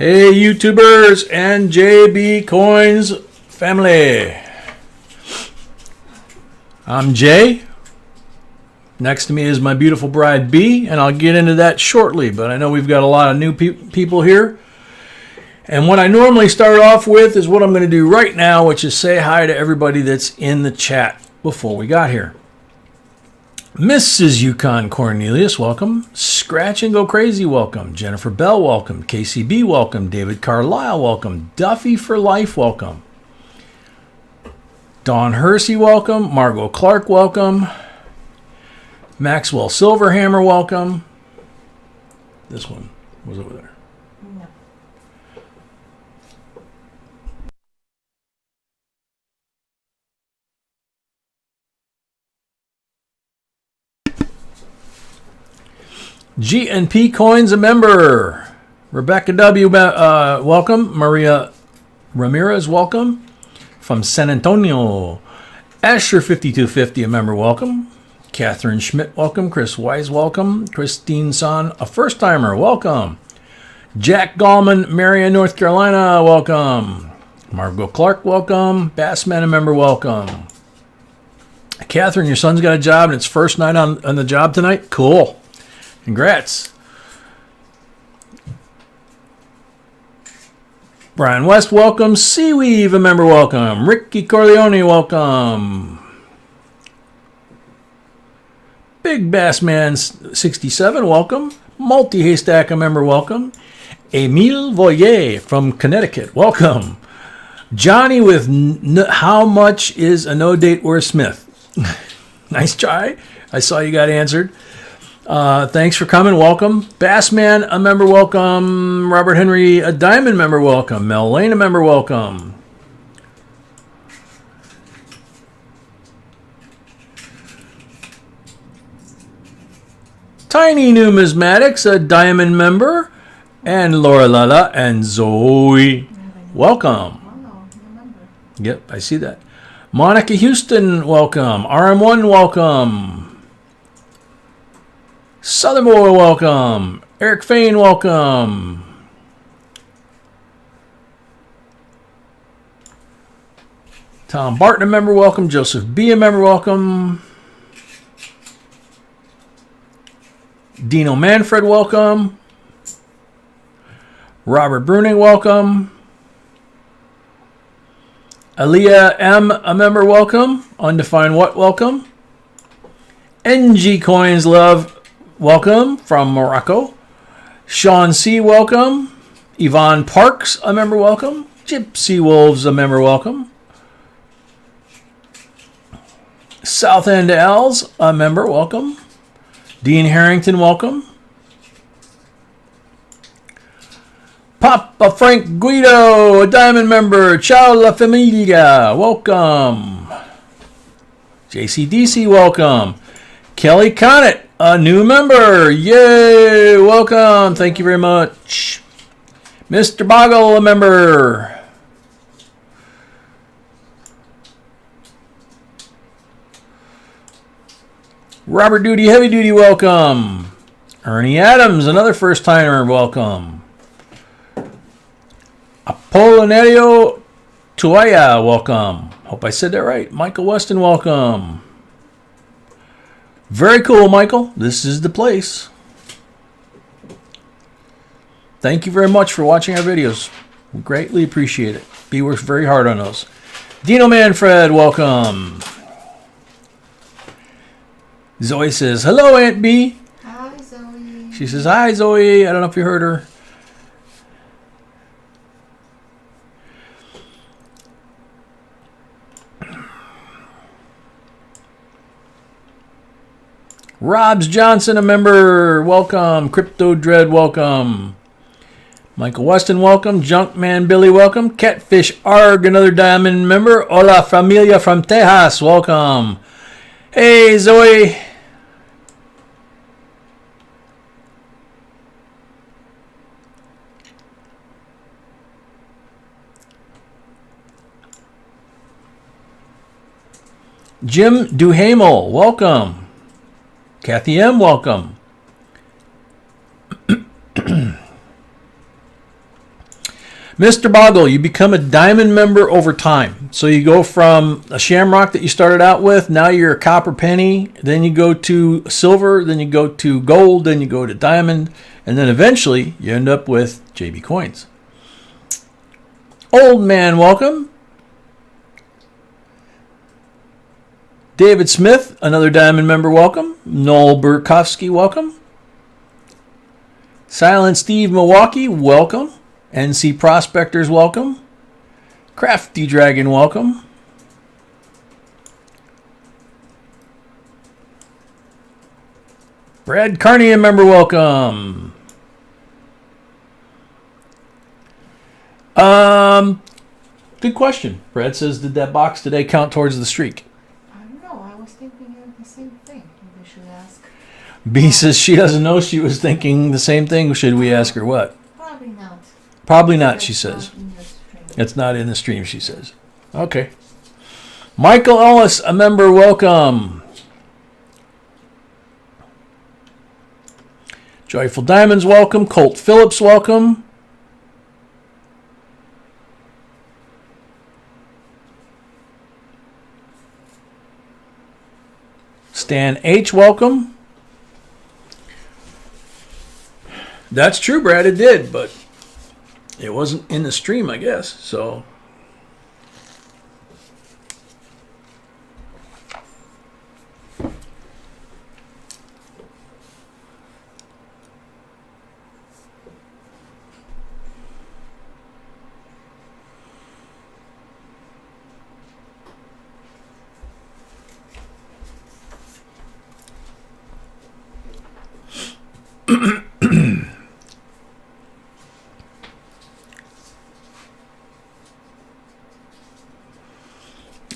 Hey, YouTubers and JB Coins family. I'm Jay. Next to me is my beautiful bride B, and I'll get into that shortly, but I know we've got a lot of new people here. And what I normally start off with is what I'm going to do right now, which is say hi to everybody that's in the chat before we got here. Mrs. Yukon Cornelius, welcome. Scratch and Go Crazy, welcome. Jennifer Bell, welcome. KCB, welcome. David Carlisle, welcome. Duffy for Life, welcome. Dawn Hersey, welcome. Margot Clark, welcome. Maxwell Silverhammer, welcome. This one was over there. No. G&P Coins, a member. Rebecca W, welcome. Maria Ramirez, welcome. From San Antonio. Asher 5250, a member, welcome. Catherine Schmidt, welcome. Chris Wise, welcome. Christine Son, a first-timer, welcome. Jack Gallman, Marion, North Carolina, welcome. Margot Clark, welcome. Bassman, a member, welcome. Catherine, your son's got a job and it's first night on the job tonight? Cool. Congrats. Brian West, welcome. Seaweave, a member, welcome. Ricky Corleone, welcome. Big Bass Man 67, welcome. Multi Haystack, a member, welcome. Emile Voyer from Connecticut, welcome. Johnny with how much is a no date worth Smith? Nice try. I saw you got answered. Thanks for coming. Welcome. Bassman, a member, welcome. Robert Henry, a Diamond member, welcome. Mel Lane, a member, welcome. Tiny Numismatics, a Diamond member. And Laura Lala and Zoe, welcome. Yep, I see that. Monica Houston, welcome. RM1, welcome. Southern Boy, welcome. Eric Fain, welcome. Tom Barton, a member, welcome. Joseph B, a member, welcome. Dino Manfred, welcome. Robert Bruning, welcome. Aaliyah M, a member, welcome. Undefined What, welcome. NG Coins Love, welcome from Morocco. Sean C, welcome. Yvonne Parks, a member, welcome. Gypsy Wolves, a member, welcome. South End Als, a member, welcome. Dean Harrington, welcome. Papa Frank Guido, a Diamond member. Ciao la familia, welcome. JCDC, welcome. Kelly Connett, a new member. Yay, welcome. Thank you very much. Mr. Boggle, a member. Robert Duty, Heavy Duty, welcome. Ernie Adams, another first timer, welcome. Apolinario Tuaya, welcome. Hope I said that right. Michael Weston, welcome. Very cool, Michael. This is the place. Thank you very much for watching our videos. We greatly appreciate it. B works very hard on those. Dino Manfred, welcome. Zoe says, hello, Aunt B. Hi, Zoe. She says, hi, Zoe. I don't know if you heard her. Robs Johnson, a member, welcome. Crypto Dread, welcome. Michael Weston, welcome. Junkman Billy, welcome. Catfish Arg, another Diamond member. Hola familia from Tejas, welcome. Hey, Zoe. Jim Duhamel, welcome. Kathy M, welcome. Mr. Boggle, you become a diamond member over time. So you go from a shamrock that you started out with, now you're a copper penny, then you go to silver, then you go to gold, then you go to diamond, and then eventually you end up with JB Coins. Old man, welcome. David Smith, another diamond member, welcome. Noel Burkowski, welcome. Silent Steve Milwaukee, welcome. NC Prospectors, welcome. Crafty Dragon, welcome. Brad Carney, a member, welcome. Good question. Brad says, did that box today count towards the streak? I don't know. I was thinking of the same thing. Maybe we should ask. B says she doesn't know. She was thinking the same thing. Should we ask her what? Probably not. Probably not, she says. It's not in the stream, she says. Okay. Michael Ellis, a member, welcome. Joyful Diamonds, welcome. Colt Phillips, welcome. Stan H, welcome. That's true, Brad, it did, but it wasn't in the stream, I guess, so.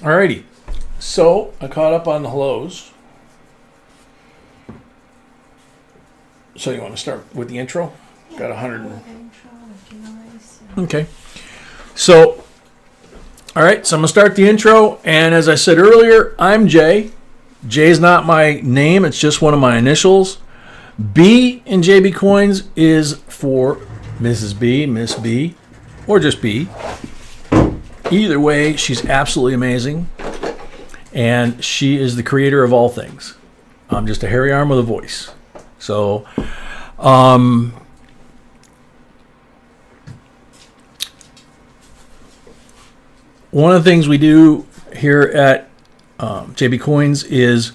Alrighty, so I caught up on the hellos. So you want to start with the intro? Yeah, Got 100. Okay. Okay. So, all right, so I'm going to start the intro. And as I said earlier, I'm Jay. Jay is not my name. It's just one of my initials. B in JB Coins is for Mrs. B, Miss B, or just B. Either way, she's absolutely amazing. And she is the creator of all things. I'm just a hairy arm with a voice. So, one of the things we do here at JB Coins is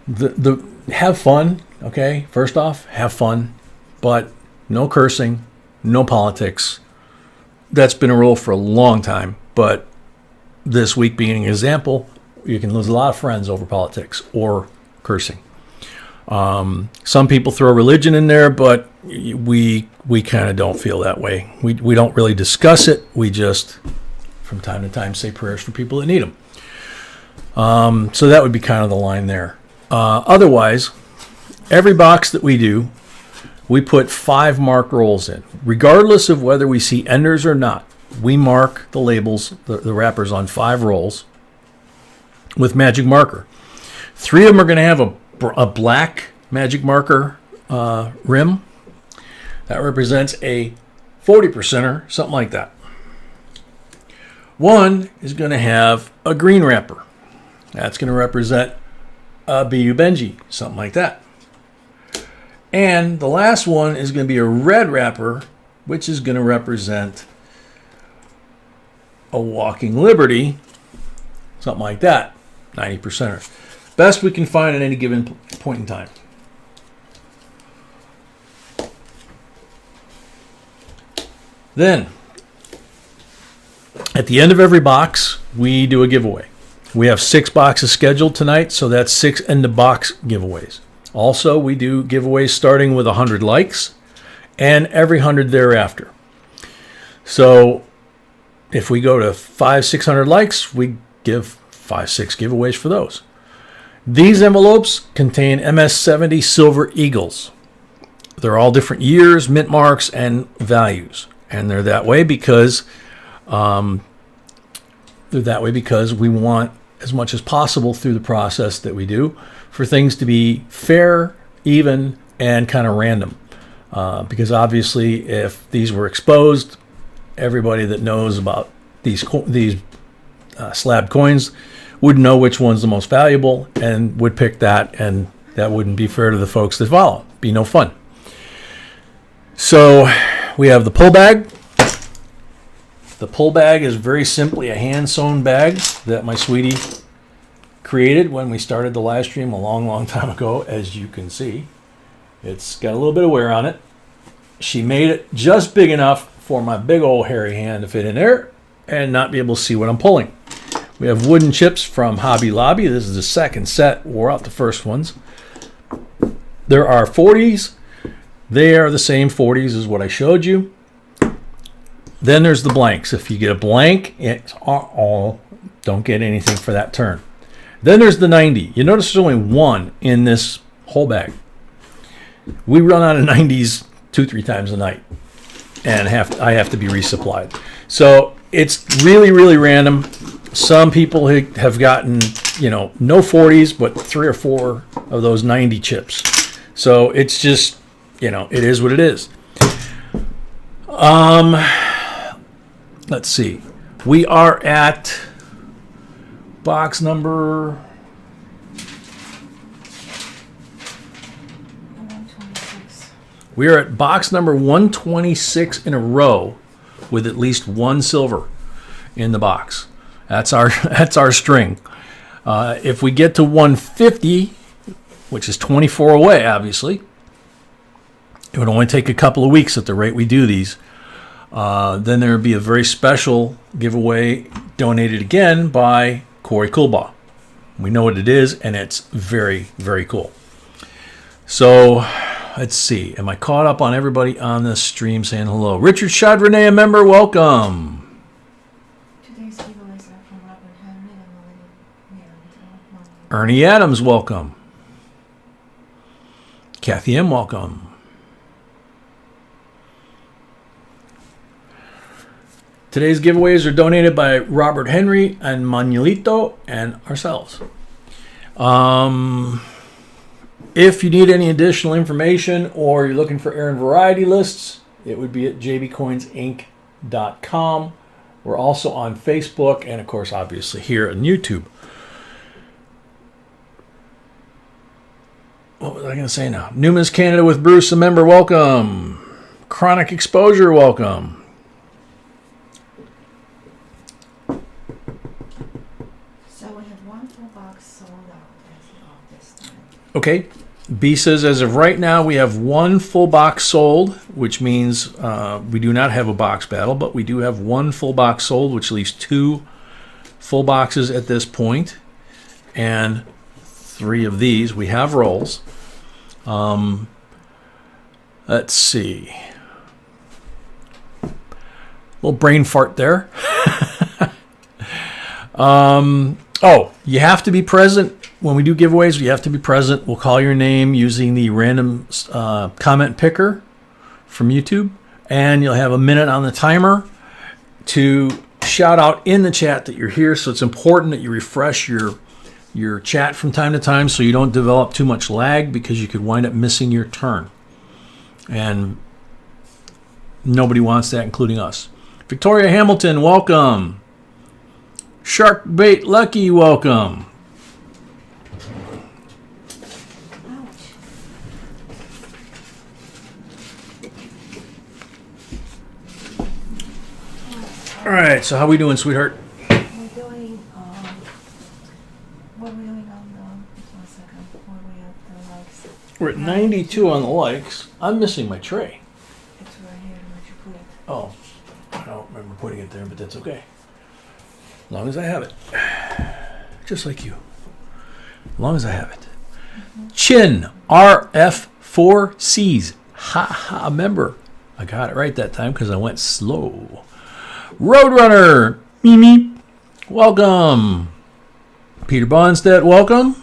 the have fun. Okay, first off, have fun, but no cursing, no politics. That's been a rule for a long time, but this week being an example, you can lose a lot of friends over politics or cursing. Some people throw religion in there, but we kind of don't feel that way. We don't really discuss it. We just, from time to time, say prayers for people that need them. So that would be kind of the line there. Otherwise, every box that we do, we put 5 marked rolls in. Regardless of whether we see enders or not, we mark the labels, the wrappers on 5 rolls with magic marker. 3 of them are going to have a black magic marker rim. That represents a 40%er, something like that. 1 is going to have a green wrapper. That's going to represent a BU Benji, something like that. And the last one is going to be a red wrapper, which is going to represent a Walking Liberty, something like that, 90%er. Best we can find at any given point in time. Then, at the end of every box, we do a giveaway. We have 6 boxes scheduled tonight, so that's 6 end-of-box giveaways. Also, we do giveaways starting with 100 likes and every 100 thereafter. So if we go to 500-600 likes, we give 5-6 giveaways for those. These envelopes contain MS70 Silver Eagles. They're all different years, mint marks, and values. And they're that way because we want, as much as possible through the process that we do, for things to be fair, even, and kind of random. Because obviously, if these were exposed, everybody that knows about these slab coins would know which one's the most valuable and would pick that, and that wouldn't be fair to the folks that follow. Be no fun. So we have the pull bag. The pull bag is very simply a hand-sewn bag that my sweetie created when we started the live stream a long time ago. As you can see, it's got a little bit of wear on it. She made it just big enough for my big old hairy hand to fit in there and not be able to see what I'm pulling. We have wooden chips from Hobby Lobby. This is the second set. Wore out the first ones. There are 40s. They are the same 40s as what I showed you. Then there's the blanks. If you get a blank, it's don't get anything for that turn. Then there's the 90. You notice there's only one in this whole bag. We run out of 90s 2-3 times a night, and I have to be resupplied. So it's really random. Some people have gotten, no 40s, but 3 or 4 of those 90 chips. So it's just, it is what it is. Let's see. We are at box number 126. We are at box number 126 in a row with at least one silver in the box. That's our string. If we get to 150, which is 24 away, obviously, it would only take a couple of weeks at the rate we do these. Then there would be a very special giveaway donated again by Corey Coolbaugh. We know what it is, and it's very cool. So let's see. Am I caught up on everybody on this stream saying hello? Richard Chardonnay, a member, welcome. Today's giveaways are from Robert Henry and Ernie Adams, welcome. Kathy M, welcome. Today's giveaways are donated by Robert Henry and Manuelito and ourselves. If you need any additional information or you're looking for Aaron variety lists, it would be at JBCOINSINC.com. We're also on Facebook and, of course, obviously here on YouTube. What was I going to say now? Newman's Canada with Bruce, a member, welcome. Chronic Exposure, welcome. So we have one full box sold out as of this time. Okay. B says, as of right now, we have one full box sold, which means we do not have a box battle, but we do have one full box sold, which leaves 2 full boxes at this point, and 3 of these. We have rolls. Let's see. Little brain fart there. You have to be present. When we do giveaways, you have to be present. We'll call your name using the random comment picker from YouTube, and you'll have a minute on the timer to shout out in the chat that you're here. So it's important that you refresh your chat from time to time so you don't develop too much lag, because you could wind up missing your turn. And nobody wants that, including us. Victoria Hamilton, welcome. Shark Bait Lucky, welcome. Ouch. All right, so how we doing, sweetheart? We're doing, what are we doing on the, just 1 second, where we have the likes? We're at 92 on the likes. I'm missing my tray. It's right here, where'd you put it? Oh, I don't remember putting it there, but that's okay. As long as I have it. Just like you. As long as I have it. Chin, RF4Cs. Ha, member. I got it right that time because I went slow. Roadrunner, Mimi, welcome. Peter Bonstead, welcome.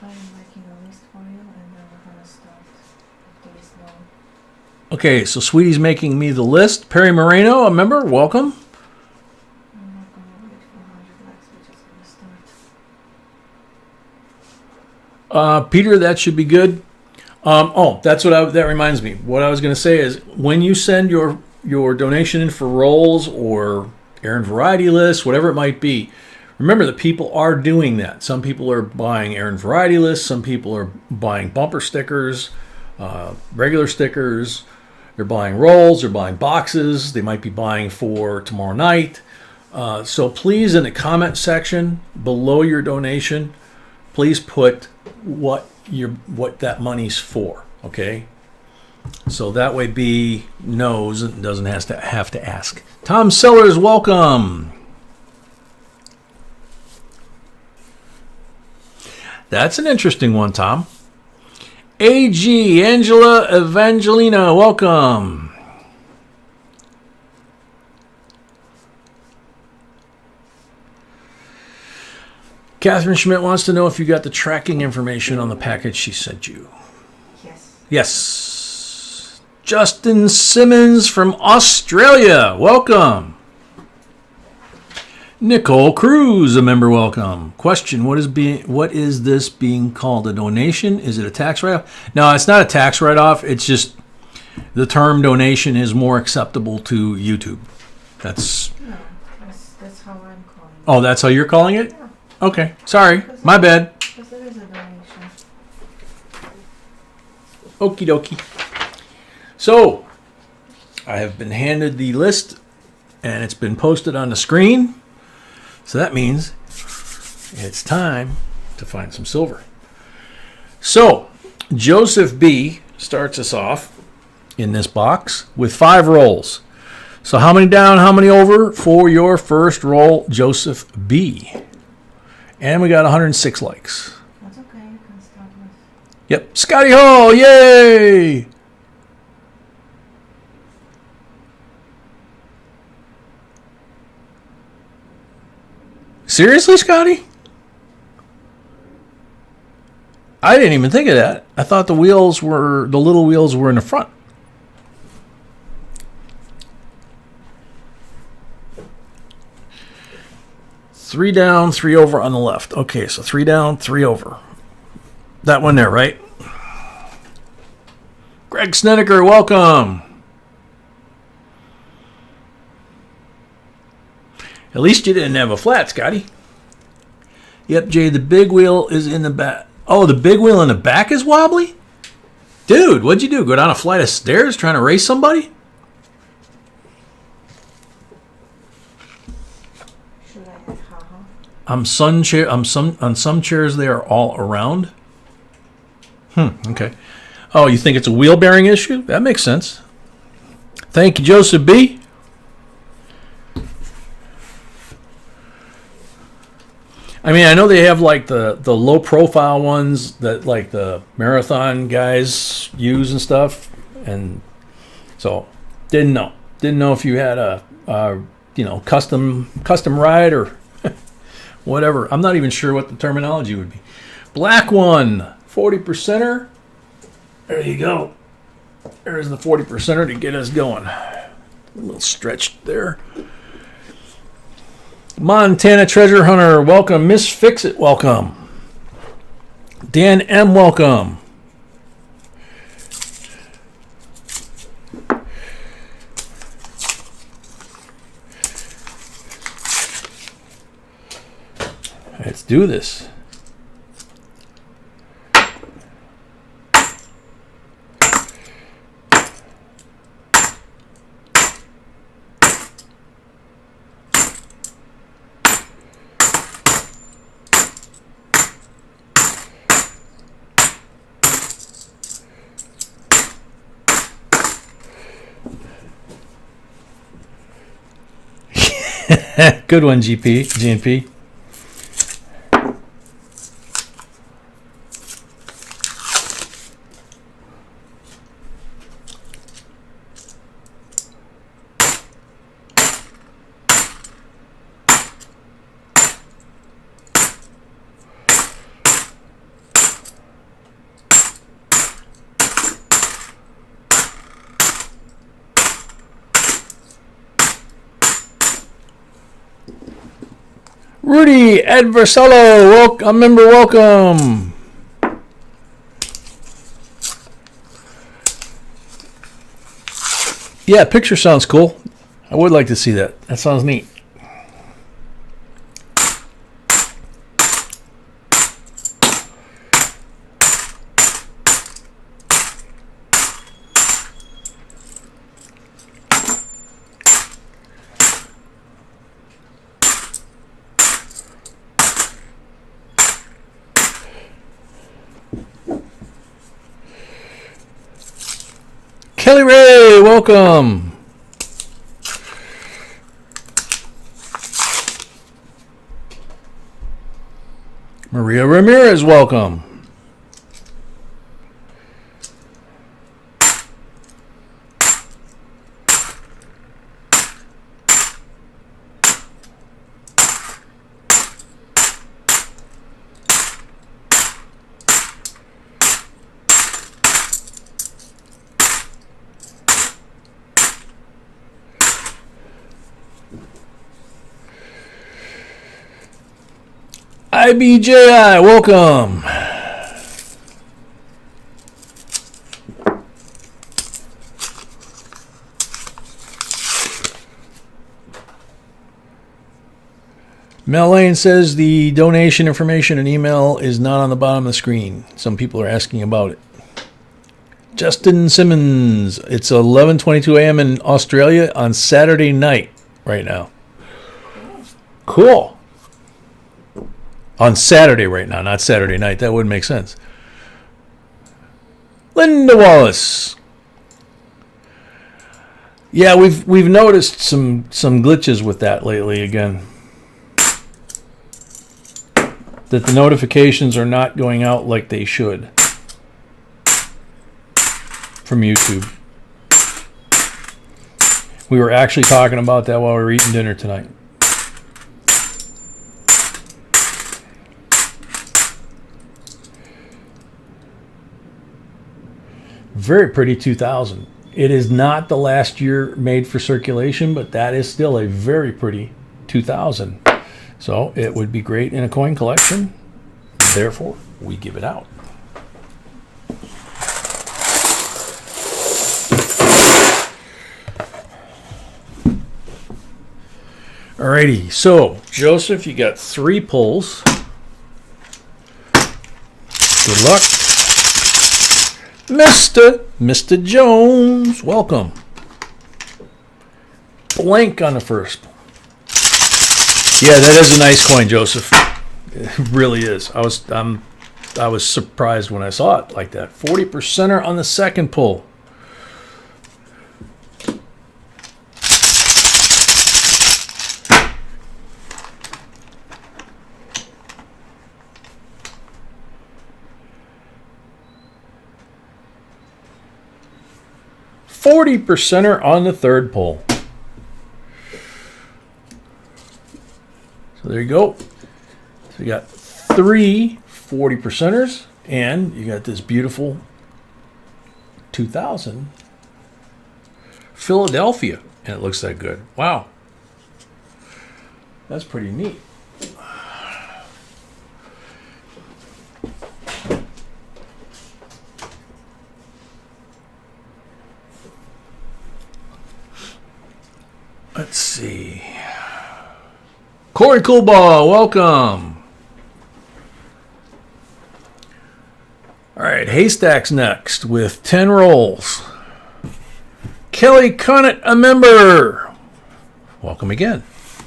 I am making a list for you, and then we're gonna start after this long. Okay, so Sweetie's making me the list. Perry Moreno, a member, welcome. I'm not gonna wait for 100 likes, we're just gonna start. Peter, that should be good. That's that reminds me. What I was going to say is when you send your donation in for rolls or errand variety lists, whatever it might be, remember that people are doing that. Some people are buying errand variety lists. Some people are buying bumper stickers, regular stickers. They're buying rolls. They're buying boxes. They might be buying for tomorrow night. So please, in the comment section below your donation, please put what that money's for. Okay. So that way B knows and doesn't have to ask. Tom Sellers, welcome. That's an interesting one, Tom. AG, Angela Evangelina, welcome. Catherine Schmidt wants to know if you got the tracking information on the package she sent you. Yes. Yes. Justin Simmons from Australia, welcome. Nicole Cruz, a member, welcome. Question, what is this being called? A donation? Is it a tax write-off? No, it's not a tax write-off. It's just the term donation is more acceptable to YouTube. That's how I'm calling it. Oh, that's how you're calling it? Yeah. Okay, sorry, my bad. Because it is a donation. Okie dokie. So, I have been handed the list, and it's been posted on the screen. So that means it's time to find some silver. So, Joseph B. starts us off in this box with 5 rolls. So how many down, how many over for your first roll, Joseph B.? And we got 106 likes. That's okay, you can start with. Yep, Scotty Hall, yay! Seriously, Scotty? I didn't even think of that. I thought the little wheels were in the front. Three down, 3 over on the left. Okay, so 3 down, 3 over. That one there, right? Greg Snedeker, welcome. At least you didn't have a flat, Scotty. Yep, Jay, the big wheel is in the back. Oh, the big wheel in the back is wobbly? Dude, what'd you do? Go down a flight of stairs trying to race somebody? Should I add haha? On some chairs they are all around. Okay. Oh, you think it's a wheel bearing issue? That makes sense. Thank you, Joseph B. I mean, I know they have like the low profile ones that like the marathon guys use and stuff, and so didn't know if you had a custom ride or whatever. I'm not even sure what the terminology would be. Black one, 40%er. There you go. There's the 40%er to get us going. A little stretched there. Montana Treasure Hunter, welcome. Miss Fix-It, welcome. Dan M, welcome. Let's do this. Good one, GNP. Rudy Adversello, a member, welcome. Yeah, picture sounds cool. I would like to see that. That sounds neat. Kelly Ray, welcome. Maria Ramirez, welcome. IBJI, welcome. Mel Lane says the donation information and email is not on the bottom of the screen. Some people are asking about it. Justin Simmons, it's 11:22 a.m. in Australia on Saturday night right now. Cool. On Saturday right now, not Saturday night. That wouldn't make sense. Linda Wallace. Yeah, we've noticed some glitches with that lately again. That the notifications are not going out like they should from YouTube. We were actually talking about that while we were eating dinner tonight. Very pretty 2000. It is not the last year made for circulation, but that is still a very pretty 2000. So it would be great in a coin collection. Therefore, we give it out. Alrighty, so Joseph, you got 3 pulls. Good luck. Mr. Jones, welcome. Blank on the first. Yeah, that is a nice coin, Joseph. It really is. I was surprised when I saw it like that. 40%er on the second pull. %er on the third pull. So there you go. So you got 3 40%ers, and you got this beautiful 2000 Philadelphia, and it looks that good. Wow, that's pretty neat. Let's see. Corey Coolball, welcome. All right, Haystacks next with 10 rolls. Kelly Cunnett, a member. Welcome again.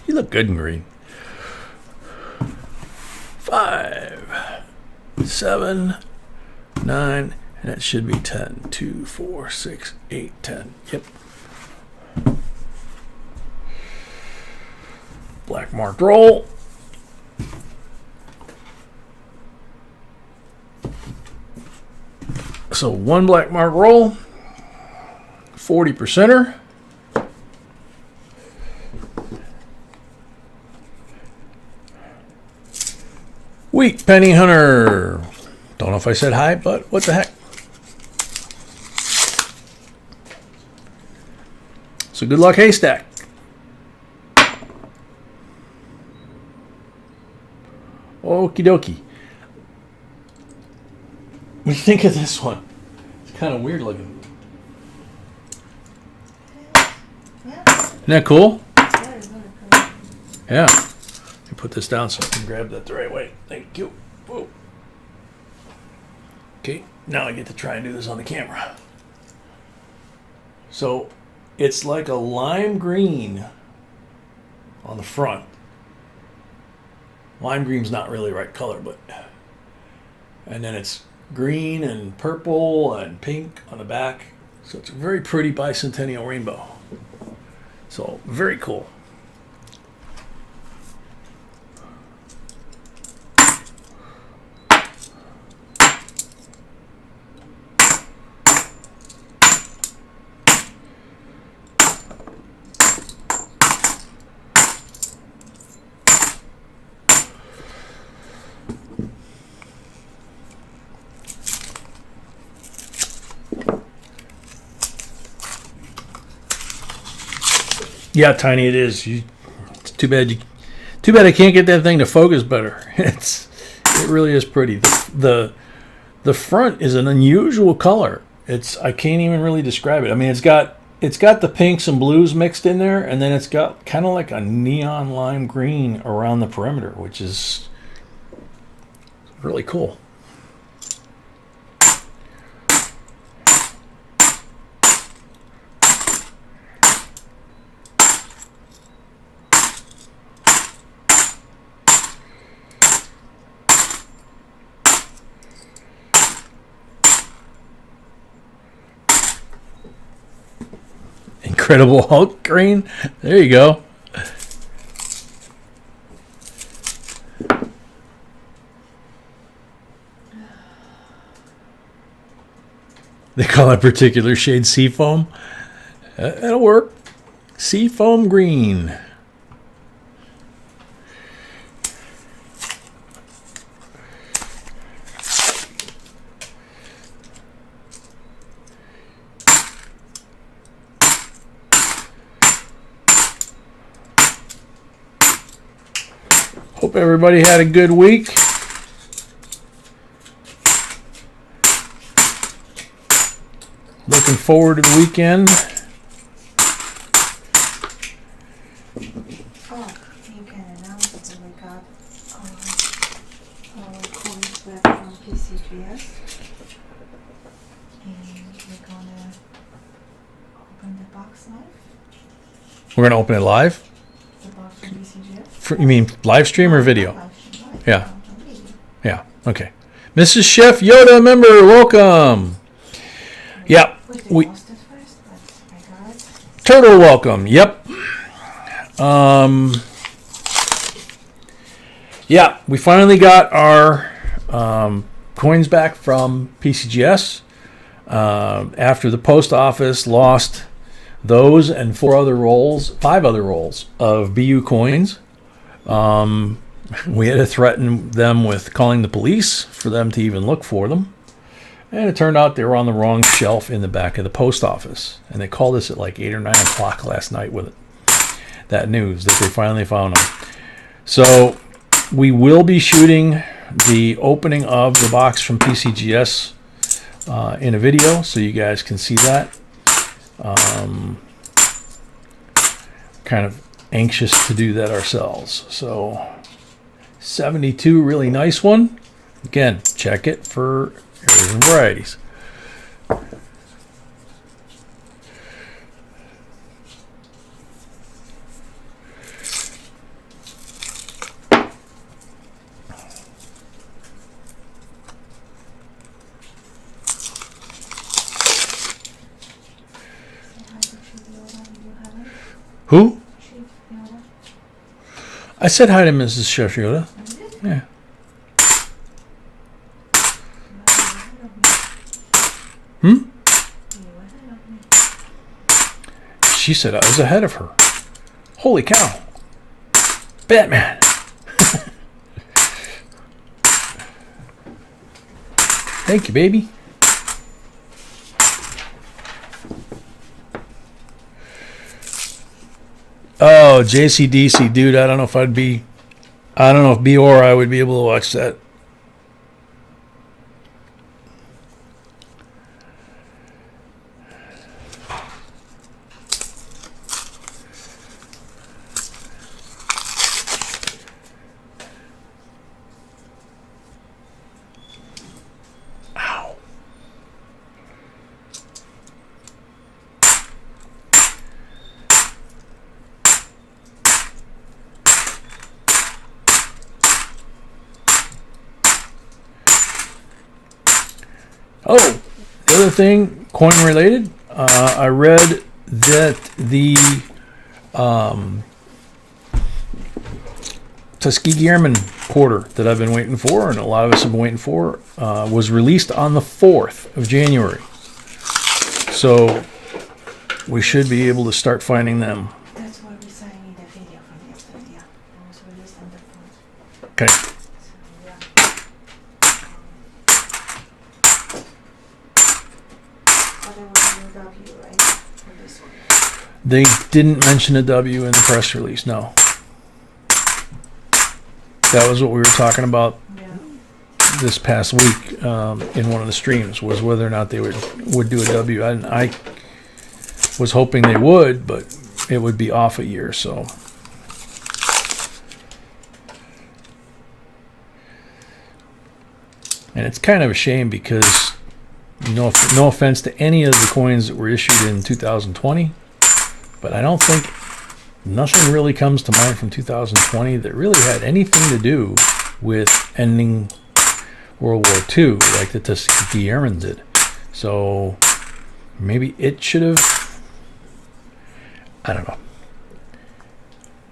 You look good in green. 5, 7, 9, and that should be 10. 2, 4, 6, 8, 10. Yep. Black marked roll. So 1 black mark roll, 40%er. Wheat penny hunter. Don't know if I said hi, but what the heck. So good luck, Haystack. Okie dokie. What do you think of this one? It's kind of weird looking. that cool? Very, very pretty. Yeah. Let me put this down so I can grab that the right way. Thank you. Whoa. Okay, now I get to try and do this on the camera. So it's like a lime green on the front. Lime green's not really the right color, but... And then it's green and purple and pink on the back. So it's a very pretty bicentennial rainbow. So very cool. Yeah, Tiny, it is. It's too bad I can't get that thing to focus better. It really is pretty. The front is an unusual color. I can't even really describe it. I mean, it's got the pinks and blues mixed in there, and then it's got kind of like a neon lime green around the perimeter, which is really cool. Incredible Hulk green. There you go. They call that particular shade seafoam. That'll work. Seafoam green. Hope everybody had a good week. Looking forward to the weekend. Oh, you can announce that we got our coins back from PCGS. And we're gonna open the box live. We're going to open it live? The box from PCGS. You mean live stream or video? Live. Yeah. Yeah, okay. Mrs. Chef Yoda, member, welcome. Yeah, We lost it first, but I got it. Turtle, welcome. Yep. Yeah, we finally got our coins back from PCGS after the post office lost those and five other rolls of BU coins. We had to threaten them with calling the police for them to even look for them. And it turned out they were on the wrong shelf in the back of the post office. And they called us at like 8 or 9 o'clock last night with that news that they finally found them. So we will be shooting the opening of the box from PCGS in a video so you guys can see that. Kind of anxious to do that ourselves. So 72, really nice one. Again, check it for errors and varieties. Who? I said hi to Mrs. Chef Yoda. Yeah. She said I was ahead of her. Holy cow. Batman. Thank you, baby. Oh, JCDC, dude, I don't know if B or I would be able to watch that. Oh, the other thing, coin related, I read that the Tuskegee Airman quarter that I've been waiting for, and a lot of us have been waiting for, was released on the 4th of January. So we should be able to start finding them. That's what we saw in the video from yesterday. Yeah, it was released on the phone. Okay. So, yeah. But there was no W, right? For this one. They didn't mention a W in the press release, no. That was what we were talking about Yeah. this past week in one of the streams, was whether or not they would do a W. I was hoping they would, but it would be off a year, so. And it's kind of a shame because, no offense to any of the coins that were issued in 2020, but I don't think nothing really comes to mind from 2020 that really had anything to do with ending World War II like the Tuskegee Airmen did. So maybe it should have, I don't know.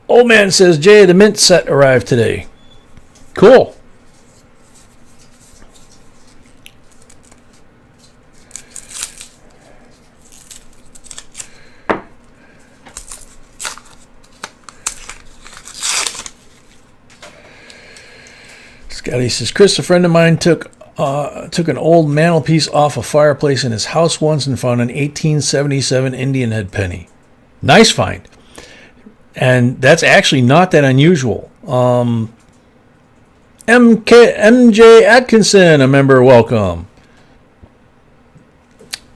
Old man says, Jay, the mint set arrived today. Cool. Scotty says, Chris, a friend of mine took an old mantelpiece off a fireplace in his house once and found an 1877 Indian head penny. Nice find. And that's actually not that unusual. MJ Atkinson, a member, welcome.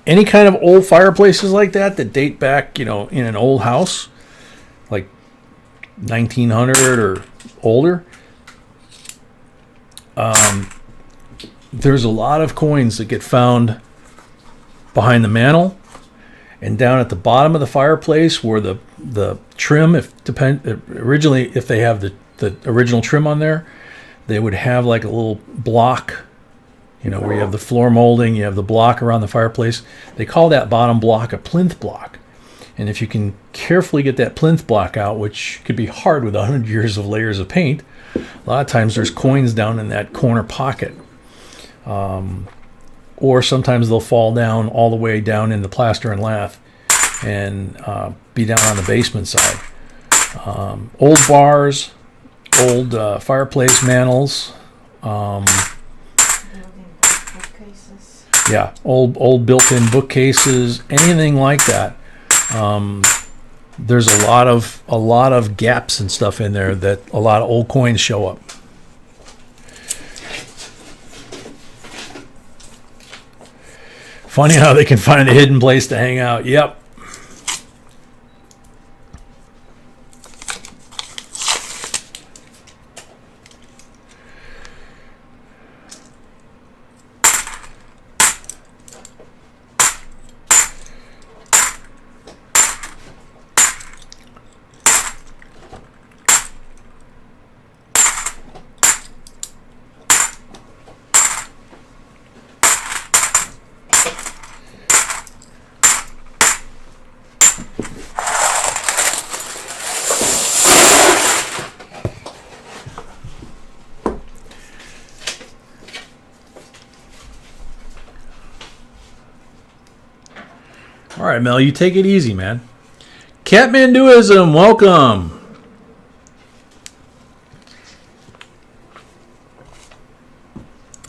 Any kind of old fireplaces like that date back, in an old house, like 1900 or older, there's a lot of coins that get found behind the mantle and down at the bottom of the fireplace where the trim, originally if they have the original trim on there, they would have like a little block, where you have the floor molding, you have the block around the fireplace. They call that bottom block a plinth block. And if you can carefully get that plinth block out, which could be hard with 100 years of layers of paint, a lot of times there's coins down in that corner pocket. Or sometimes they'll fall down all the way down in the plaster and lath and be down on the basement side. Old bars, old fireplace mantles, Bookcases. yeah, old built-in bookcases, anything like that. There's a lot of gaps and stuff in there that a lot of old coins show up. Funny how they can find a hidden place to hang out. Yep. All right, Mel, you take it easy, man. Catmanduism, welcome.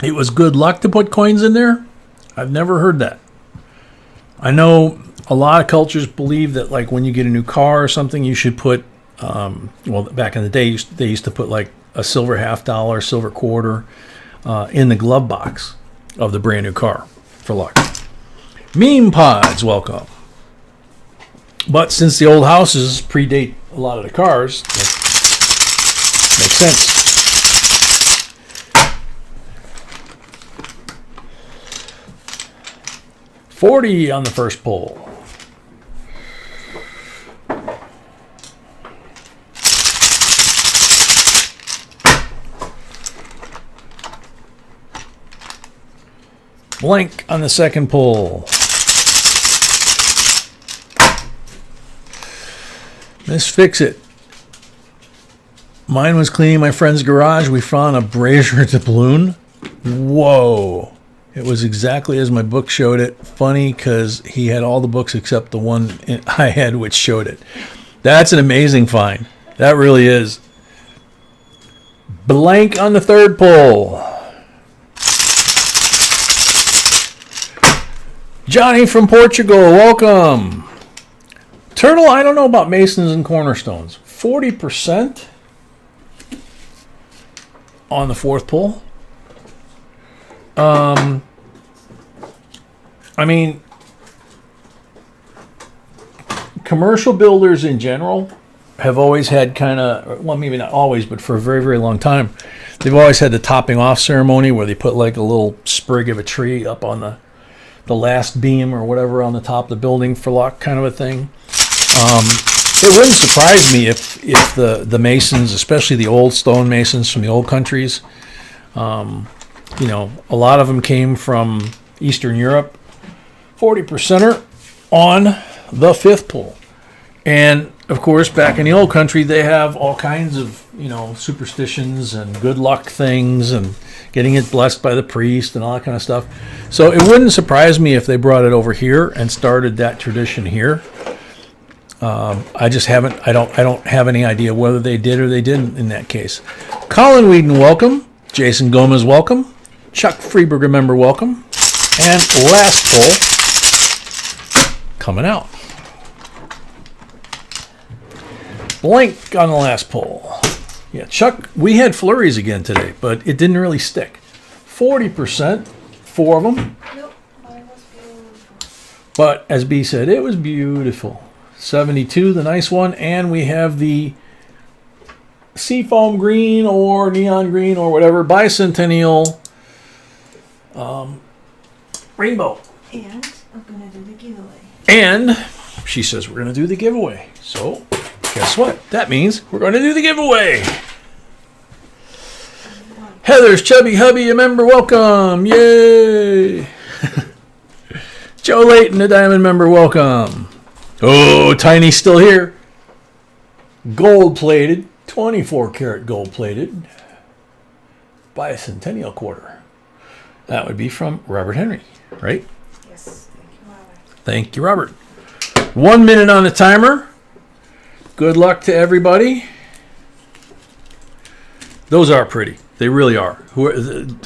It was good luck to put coins in there? I've never heard that. I know a lot of cultures believe that, like, when you get a new car or something, you should put, back in the day, they used to put, like, a silver $50, silver quarter in the glove box of the brand new car for luck. Meme pods, welcome. But since the old houses predate a lot of the cars, that makes sense. $40 on the first pull. Blank on the second pull. Miss Fix-It. Mine was cleaning my friend's garage. We found a brazier doubloon. Whoa. It was exactly as my book showed it. Funny because he had all the books except the one I had which showed it. That's an amazing find. That really is. Blank on the third pull. Johnny from Portugal, welcome. Turtle, I don't know about Masons and Cornerstones. 40% on the fourth pull. I mean, commercial builders in general have always had kind of, well, maybe not always, but for a very, very long time, they've always had the topping off ceremony where they put like a little sprig of a tree up on the last beam or whatever on the top of the building for luck, kind of a thing. It wouldn't surprise me if the masons, especially the old stone masons from the old countries, a lot of them came from Eastern Europe. 40%er on the fifth pull. And of course, back in the old country, they have all kinds of, superstitions and good luck things and getting it blessed by the priest and all that kind of stuff. So it wouldn't surprise me if they brought it over here and started that tradition here. I don't have any idea whether they did or they didn't in that case. Colin Whedon, welcome. Jason Gomez, welcome. Chuck Freeberger, member, welcome. And last pull coming out. Blank on the last pull. Yeah, Chuck, we had flurries again today, but it didn't really stick. 40%, 4 of them. Nope, mine was beautiful. But as B said, it was beautiful. 72, the nice one, and we have the seafoam green or neon green or whatever bicentennial rainbow. And I'm gonna do the giveaway. And she says we're gonna do the giveaway. So guess what? That means we're gonna do the giveaway. Heather's Chubby Hubby, a member, welcome. Yay! Joe Layton, a diamond member, welcome. Oh, Tiny's still here. Gold plated, 24 karat gold plated bicentennial quarter. That would be from Robert Henry, right? Yes, thank you, Robert. Thank you, Robert. 1 minute on the timer. Good luck to everybody. Those are pretty. They really are.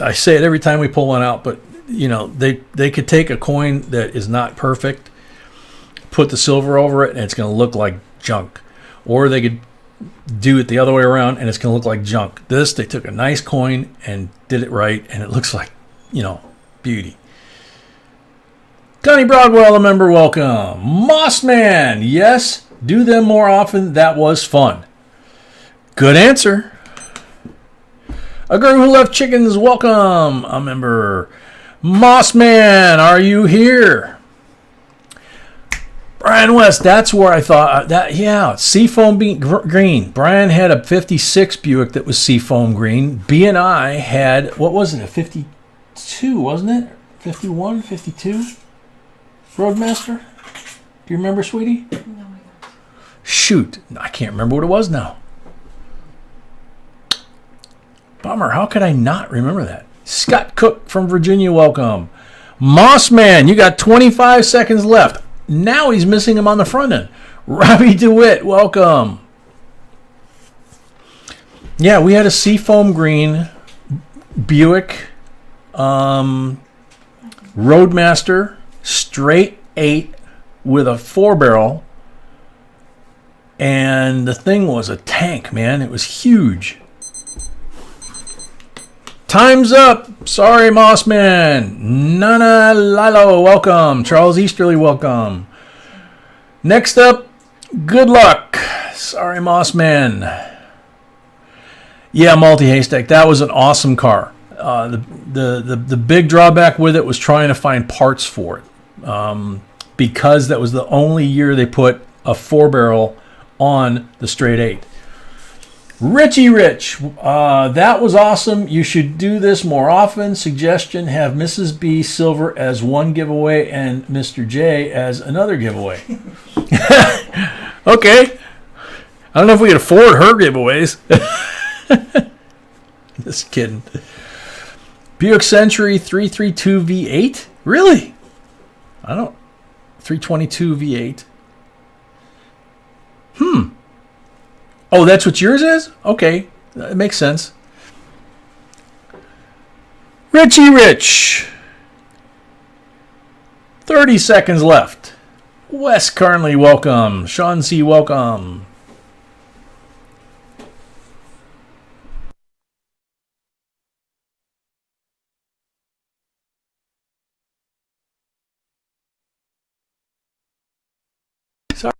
I say it every time we pull one out, but they could take a coin that is not perfect, put the silver over it, and it's going to look like junk. Or they could do it the other way around, and it's going to look like junk. This, they took a nice coin and did it right, and it looks like, beauty. Connie Broadwell, a member, welcome. Mossman, yes, do them more often. That was fun. Good answer. A girl who left chickens, welcome. A member. Mossman, are you here? Brian West, that's where I thought seafoam green. Brian had a 56 Buick that was seafoam green. B and I had, what was it, a 52, wasn't it? 51, 52? Roadmaster? Do you remember, sweetie? No, I don't. Shoot, I can't remember what it was now. Bummer, how could I not remember that? Scott Cook from Virginia, welcome. Mossman, you got 25 seconds left. Now he's missing him on the front end. Robbie DeWitt, welcome. Yeah, we had a seafoam green Buick Roadmaster straight 8 with a 4-barrel. And the thing was a tank, man. It was huge. Time's up. Sorry, Mossman. Nana Lalo, welcome. Charles Easterly, welcome. Next up, good luck. Sorry, Mossman. Yeah, multi-haystack. That was an awesome car. The big drawback with it was trying to find parts for it. Because that was the only year they put a 4-barrel on the straight 8. Richie Rich, that was awesome. You should do this more often. Suggestion, have Mrs. B Silver as one giveaway and Mr. J as another giveaway. Okay. I don't know if we can afford her giveaways. Just kidding. Buick Century 332 V8? Really? I don't. 322 V8. Oh, that's what yours is? Okay. That makes sense. Richie Rich. 30 seconds left. Wes Carnley, welcome. Sean C., welcome. Sorry.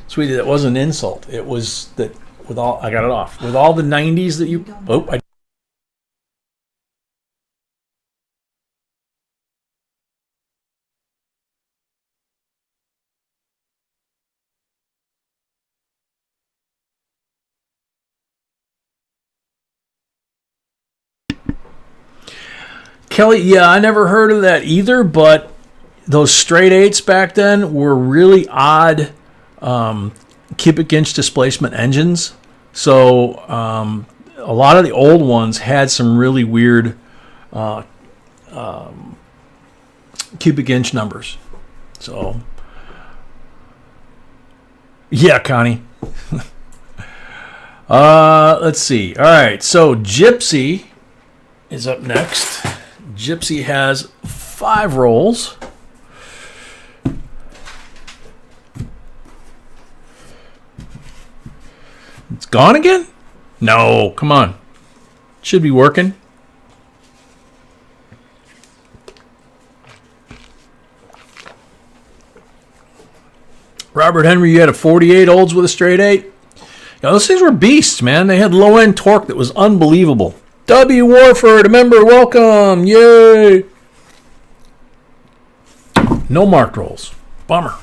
Sweetie, that wasn't an insult. It was that with all, I got it off. With all the 90s that you, Kelly, yeah, I never heard of that either, but those straight eights back then were really odd cubic inch displacement engines. So a lot of the old ones had some really weird cubic inch numbers. So, yeah, Connie. Let's see. All right, so Gypsy is up next. Gypsy has 5 rolls. It's gone again? No, come on. Should be working. Robert Henry, you had a 48 olds with a straight 8? Yeah, those things were beasts, man. They had low-end torque that was unbelievable. W. Warford, a member, welcome. Yay. No marked rolls. Bummer.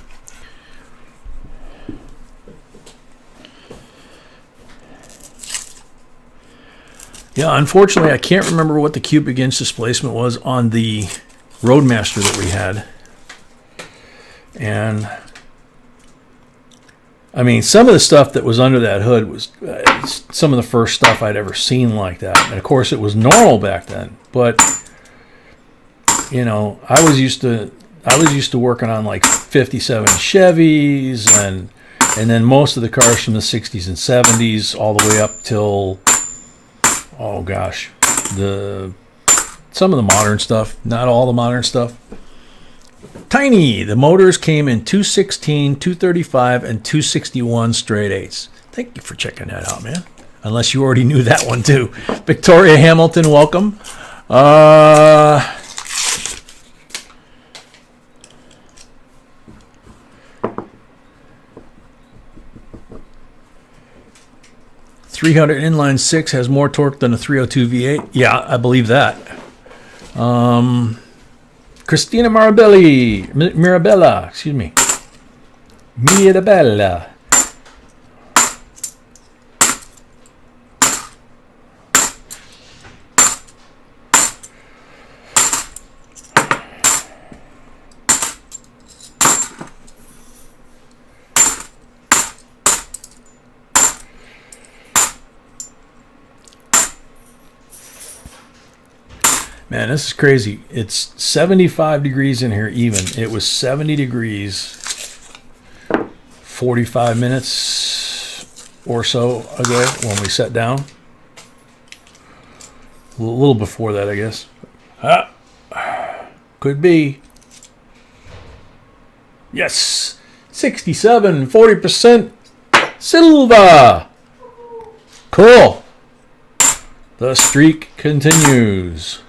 Yeah, unfortunately, I can't remember what the cubic inch displacement was on the Roadmaster that we had. And I mean, some of the stuff that was under that hood was some of the first stuff I'd ever seen like that. And of course, it was normal back then. But you know, I was used to working on like 57 Chevys and then most of the cars from the 60s and 70s all the way up till, oh gosh, some of the modern stuff, not all the modern stuff. Tiny, the motors came in 216, 235, and 261 straight 8s. Thank you for checking that out, man. Unless you already knew that one too. Victoria Hamilton, welcome. 300 inline 6 has more torque than a 302 V8. Yeah, I believe that. Christina Mirabella, excuse me. Mirabella. Man, this is crazy. It's 75 degrees in here even. It was 70 degrees 45 minutes or so ago when we sat down. A little before that, I guess. Could be. Yes. 67, 40% Silva. Cool. The streak continues.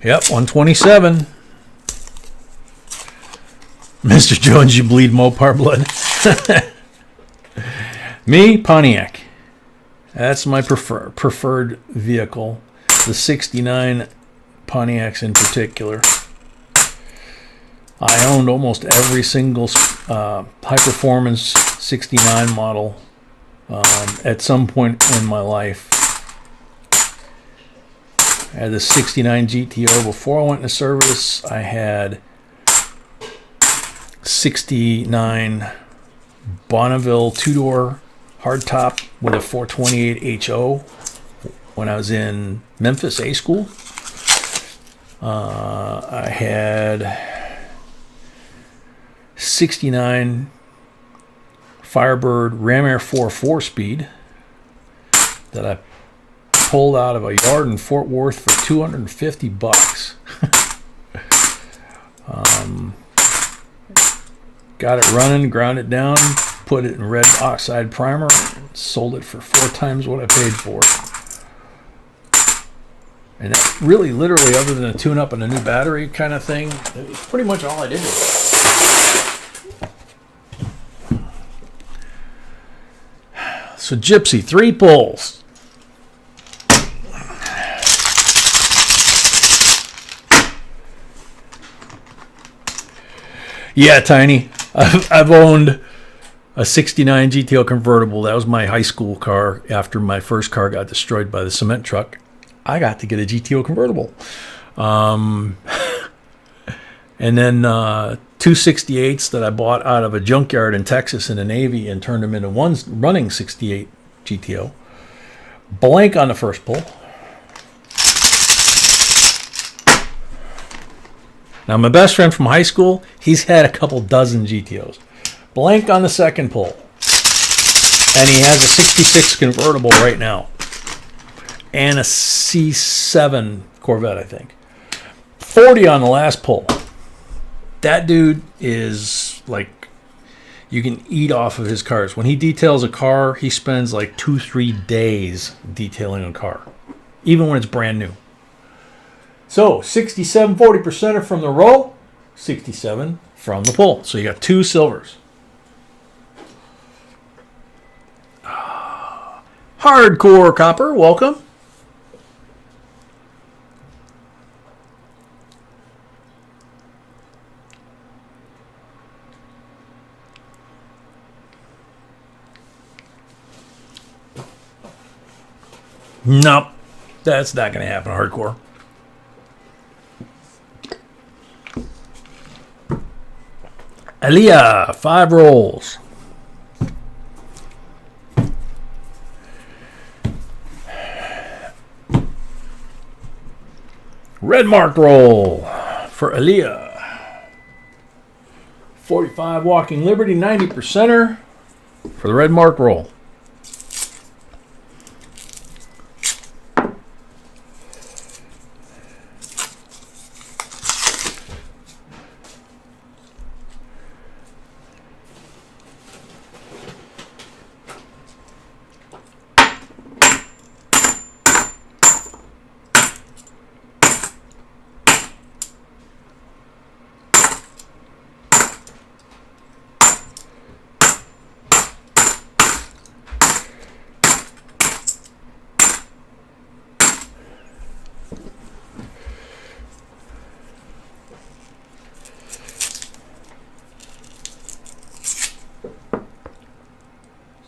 Yep, 127. Mr. Jones, you bleed Mopar blood. Me, Pontiac. That's my preferred vehicle. The 69 Pontiacs in particular. I owned almost every single high-performance 69 model at some point in my life. I had the 69 GTO before I went into service. I had 69 Bonneville two-door hardtop with a 428 HO when I was in Memphis A school. I had 69 Firebird Ram Air 4 4-speed that I pulled out of a yard in Fort Worth for $250. Got it running, ground it down, put it in red oxide primer, sold it for 4 times what I paid for it. And that really, literally, other than a tune-up and a new battery kind of thing, it was pretty much all I did with it. So Gypsy, 3 pulls. Yeah, Tiny. I've owned a 69 GTO convertible. That was my high school car after my first car got destroyed by the cement truck. I got to get a GTO convertible. And then 268s that I bought out of a junkyard in Texas in the Navy and turned them into one running 68 GTO. Blank on the first pull. Now, my best friend from high school, he's had a couple dozen GTOs. Blank on the second pull. And he has a 66 convertible right now. And a C7 Corvette, I think. 40 on the last pull. That dude is like, you can eat off of his cars. When he details a car, he spends like 2-3 days detailing a car. Even when it's brand new. So, 67 40%er from the roll, 67 from the pull. So you got 2 silvers. Hardcore Copper, welcome. Nope, that's not going to happen, Hardcore. Aaliyah, 5 rolls. Red mark roll for Aaliyah. 45 Walking Liberty, 90%er for the red mark roll.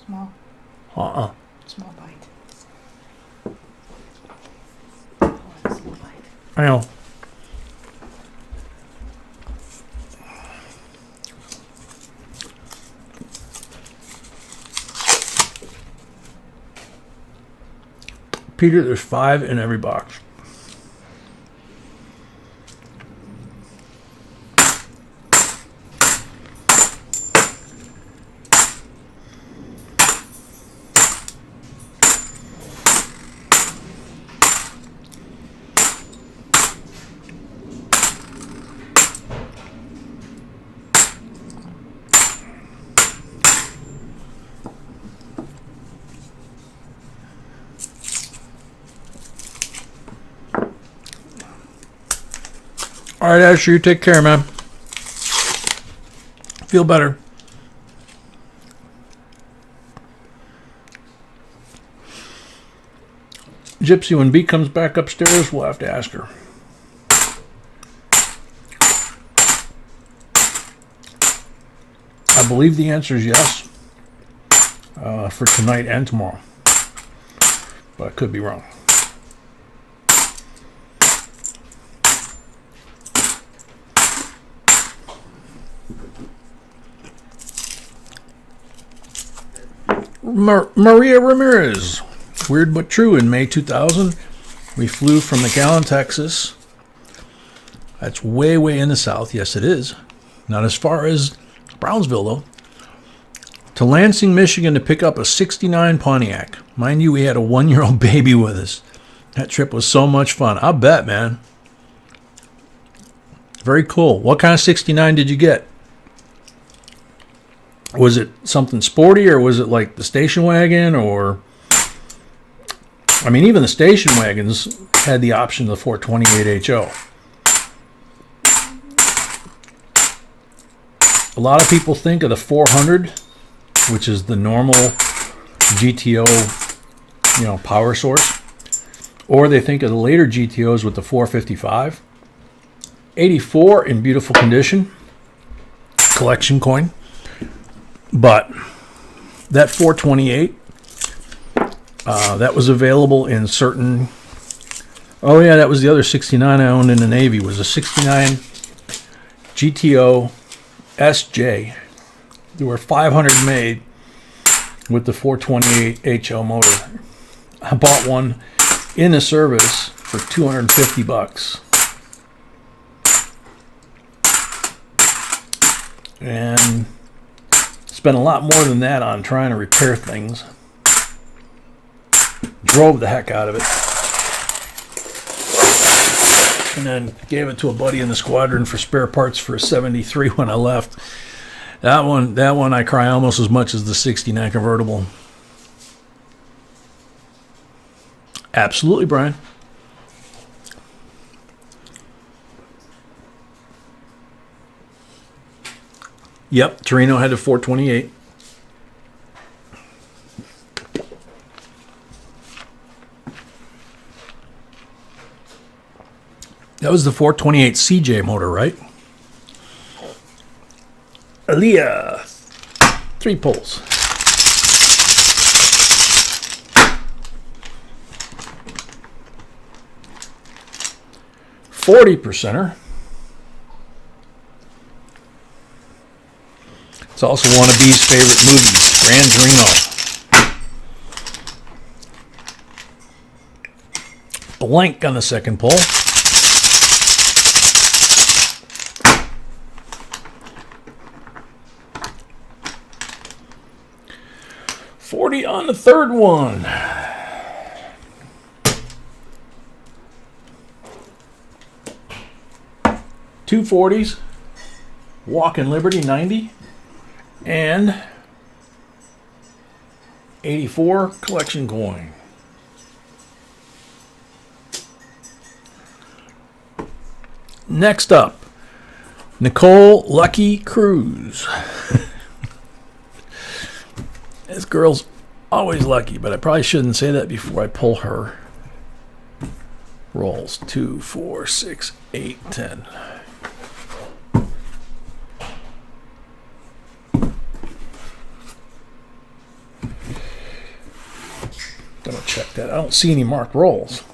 Small. Small bite. Oh, that's a small bite. I know. Peter, there's 5 in every box. All right, Asher, you take care, man. Feel better. Gypsy, when B comes back upstairs, we'll have to ask her. I believe the answer is yes for tonight and tomorrow, but I could be wrong. Maria Ramirez. Weird but true. In May 2000, we flew from McAllen, Texas. That's way, way in the south. Yes, it is. Not as far as Brownsville, though. To Lansing, Michigan to pick up a 69 Pontiac. Mind you, we had a 1-year-old baby with us. That trip was so much fun. I bet, man. Very cool. What kind of 69 did you get? Was it something sporty, or was it like the station wagon, or... I mean, even the station wagons had the option of the 428 HO. A lot of people think of the 400, which is the normal GTO, power source. Or they think of the later GTOs with the 455. 84 in beautiful condition. Collection coin. But that 428, that was available in certain... Oh, yeah, that was the other 69 I owned in the Navy. Was a 69 GTO SJ. There were 500 made with the 428 HO motor. I bought one in the service for $250. And spent a lot more than that on trying to repair things. Drove the heck out of it. And then gave it to a buddy in the squadron for spare parts for a 73 when I left. That one I cry almost as much as the 69 convertible. Absolutely, Brian. Yep, Torino had a 428. That was the 428 CJ motor, right? Aaliyah. 3 poles. $40%er. It's also one of B's favorite movies, Gran Torino. Blank on the second pole. $40 on the third one. Two 40s. Walking Liberty 90. And 84 collection coin. Next up, Nicole Lucky Cruz. This girl's always lucky, but I probably shouldn't say that before I pull her rolls. 2, 4, 6, 8, 10. Double check that. I don't see any marked rolls.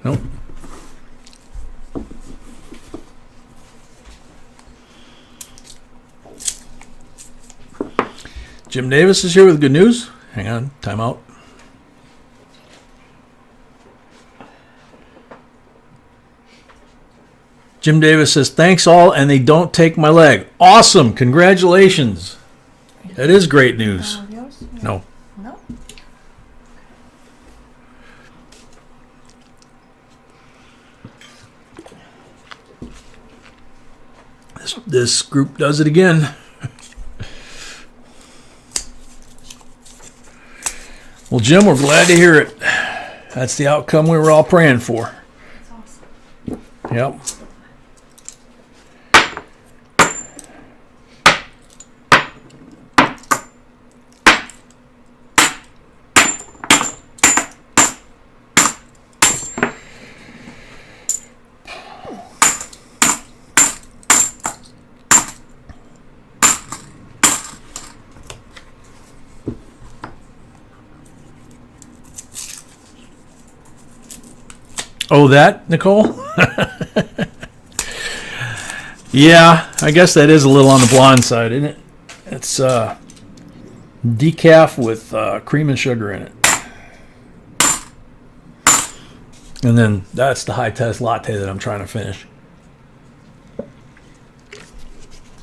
Nope. Jim Davis is here with good news. Hang on, time out. Jim Davis says, thanks all, and they don't take my leg. Awesome, congratulations. That is great news. Yours? No. No? This group does it again. Well, Jim, we're glad to hear it. That's the outcome we were all praying for. That's awesome. Yep. Oh, that, Nicole? Yeah, I guess that is a little on the blonde side, isn't it? It's decaf with cream and sugar in it. And then that's the high test latte that I'm trying to finish. I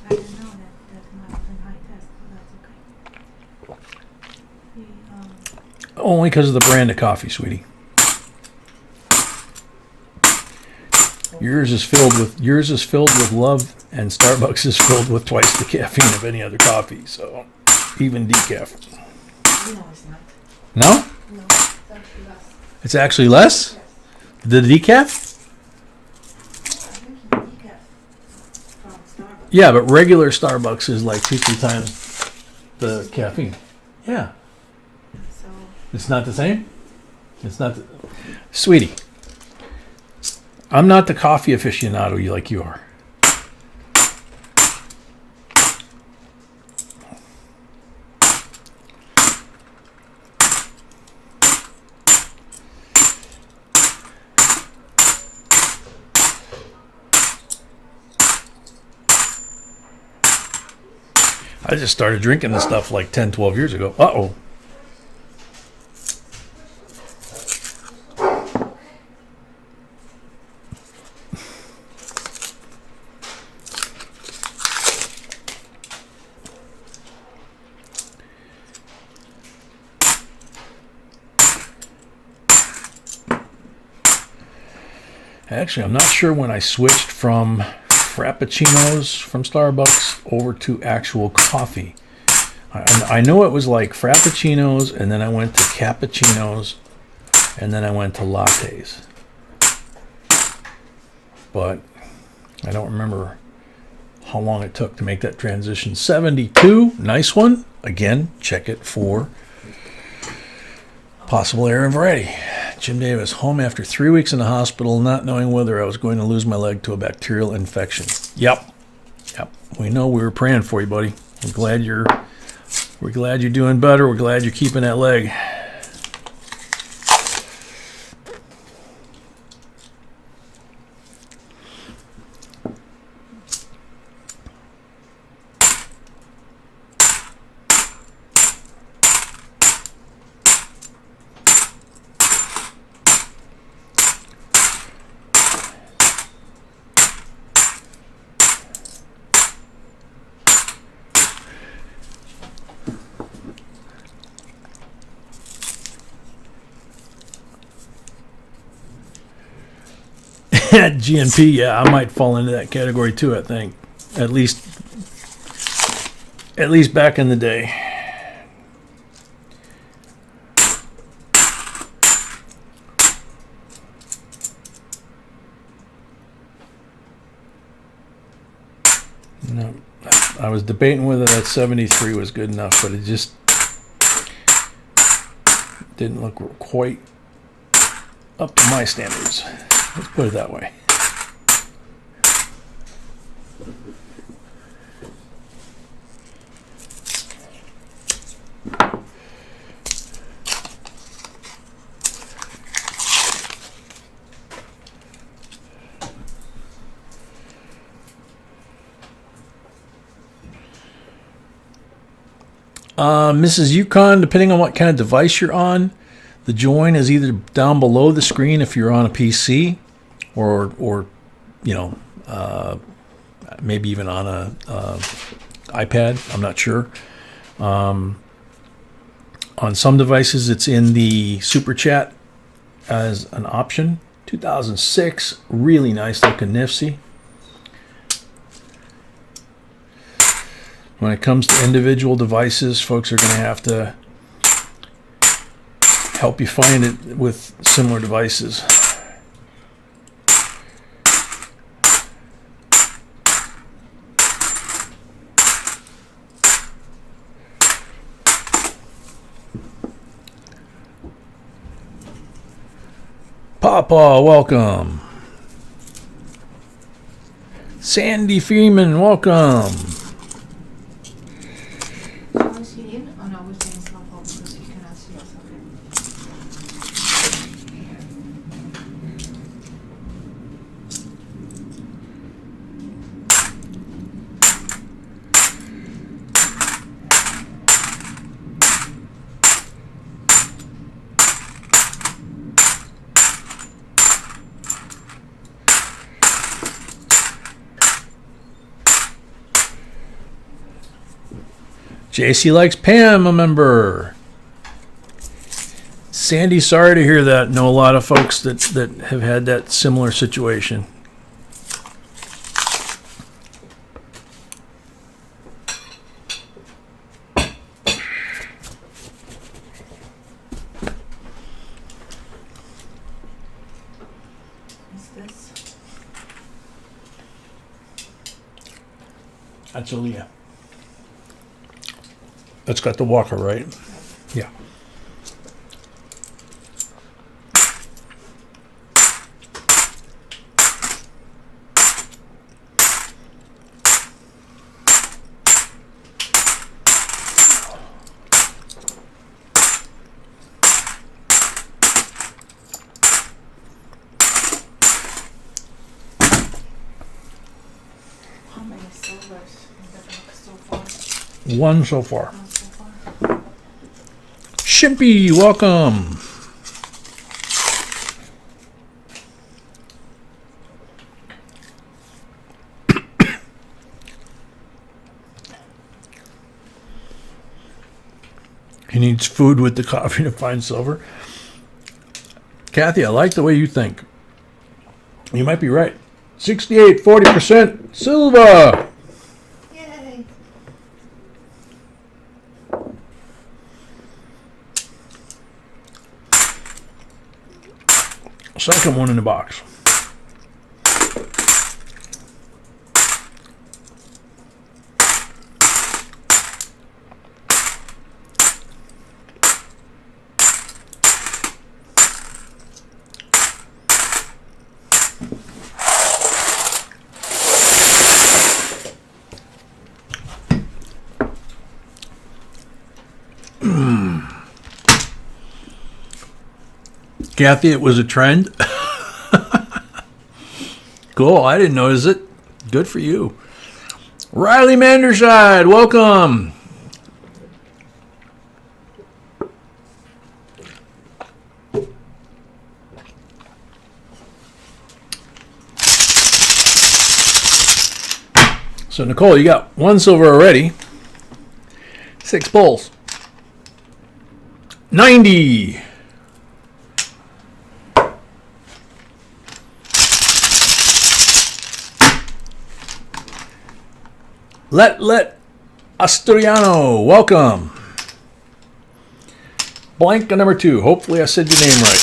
didn't know that might have been high test, but that's okay. Only because of the brand of coffee, sweetie. Yours is filled with love, and Starbucks is filled with twice the caffeine of any other coffee. So even decaf. No, it's not. No? No, it's actually less. It's actually less? Yes. The decaf? I'm drinking decaf from Starbucks. Yeah, but regular Starbucks is like 2-3 times the caffeine. Yeah. So, It's not the same? It's not the... Sweetie, I'm not the coffee aficionado like you are. I just started drinking this stuff like 10, 12 years ago. Uh-oh. Actually, I'm not sure when I switched from Frappuccinos from Starbucks over to actual coffee. I know it was like Frappuccinos, and then I went to Cappuccinos, and then I went to lattes. But I don't remember how long it took to make that transition. 72, nice one. Again, check it for possible error and variety. Jim Davis, home after 3 weeks in the hospital, not knowing whether I was going to lose my leg to a bacterial infection. Yep. We know we were praying for you, buddy. We're glad you're doing better. We're glad you're keeping that leg. GNP, yeah, I might fall into that category too, I think. At least back in the day. No, I was debating whether that 73 was good enough, but it just didn't look quite up to my standards. Let's put it that way. Mrs. Yukon, depending on what kind of device you're on, the join is either down below the screen if you're on a PC, or maybe even on a iPad. I'm not sure. On some devices, it's in the Super Chat as an option. 2006, really nice looking Nifty. When it comes to individual devices, folks are going to help you find it with similar devices. Papa, welcome. Sandy Freeman, welcome. So is he in? Oh no, we're saying stuff up because he cannot see us. JC likes Pam, a member. Sandy, sorry to hear that. Know a lot of folks that have had that similar situation. Is this? That's Aaliyah. That's got the walker, right? Yeah. How many silvers in the box so far? One so far. One so far. Shimpy, welcome. He needs food with the coffee to find silver. Kathy, I like the way you think. You might be right. 68, 40% silver. Yay! Second one in the box. Kathy, it was a trend. Cool. I didn't notice it. Good for you. Riley Manderside, welcome. So, Nicole, you got one silver already. 6 pulls. 90. Let Asturiano, welcome. Blank on number 2. Hopefully I said your name right.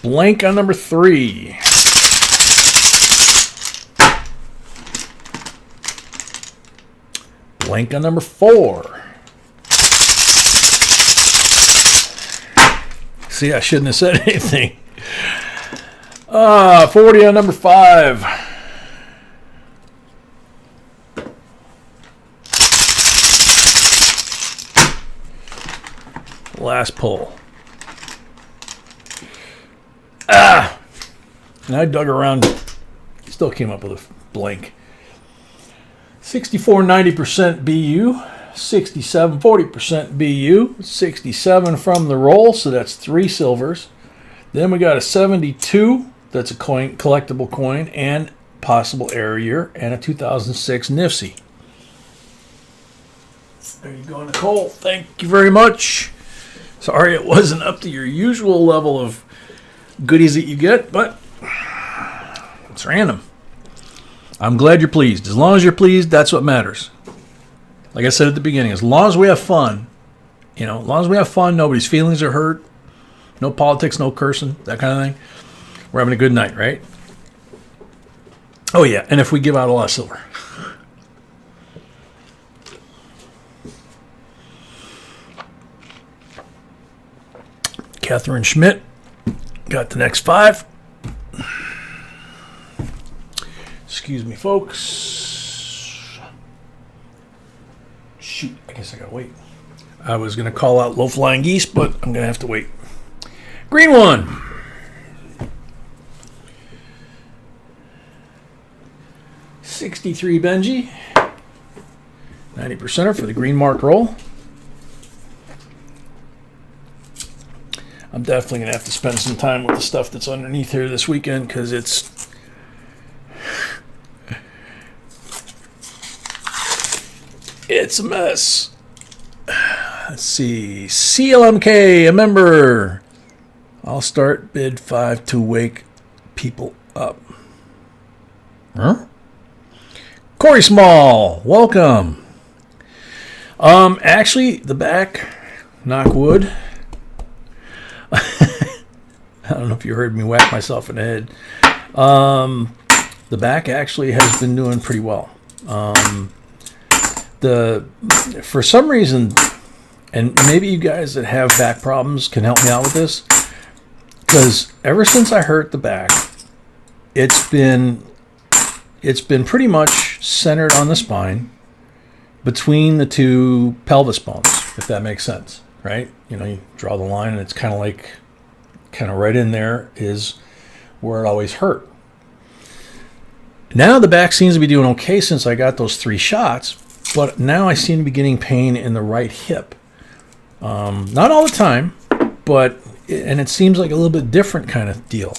Blank on number 3. Blank on number 4. See, I shouldn't have said anything. 40 on number 5. Last pull. And I dug around. Still came up with a blank. 64, 90% BU. 67, 40% BU. 67 from the roll, so that's 3 silvers. Then we got a 72. That's a coin, collectible coin, and possible error year, and a 2006 NIFSI. There you go, Nicole. Thank you very much. Sorry it wasn't up to your usual level of goodies that you get, but it's random. I'm glad you're pleased. As long as you're pleased, that's what matters. Like I said at the beginning, as long as we have fun, as long as we have fun, nobody's feelings are hurt, no politics, no cursing, that kind of thing, we're having a good night, right? Oh, yeah, and if we give out a lot of silver. Catherine Schmidt got the next 5. Excuse me, folks. Shoot, I guess I gotta wait. I was gonna call out low-flying geese, but I'm gonna have to wait. Green one. $63 Benji. 90%er for the green mark roll. I'm definitely going to have to spend some time with the stuff that's underneath here this weekend because it's a mess. Let's see. CLMK, a member. I'll start bid 5 to wake people up. Huh? Corey Small, welcome. Actually, the back, knock wood. I don't know if you heard me whack myself in the head. The back actually has been doing pretty well. For some reason, and maybe you guys that have back problems can help me out with this, because ever since I hurt the back, it's been pretty much centered on the spine between the 2 pelvis bones, if that makes sense, right? You draw the line and it's kind of right in there is where it always hurt. Now the back seems to be doing okay since I got those 3 shots, but now I seem to be getting pain in the right hip. Not all the time, and it seems like a little bit different kind of deal.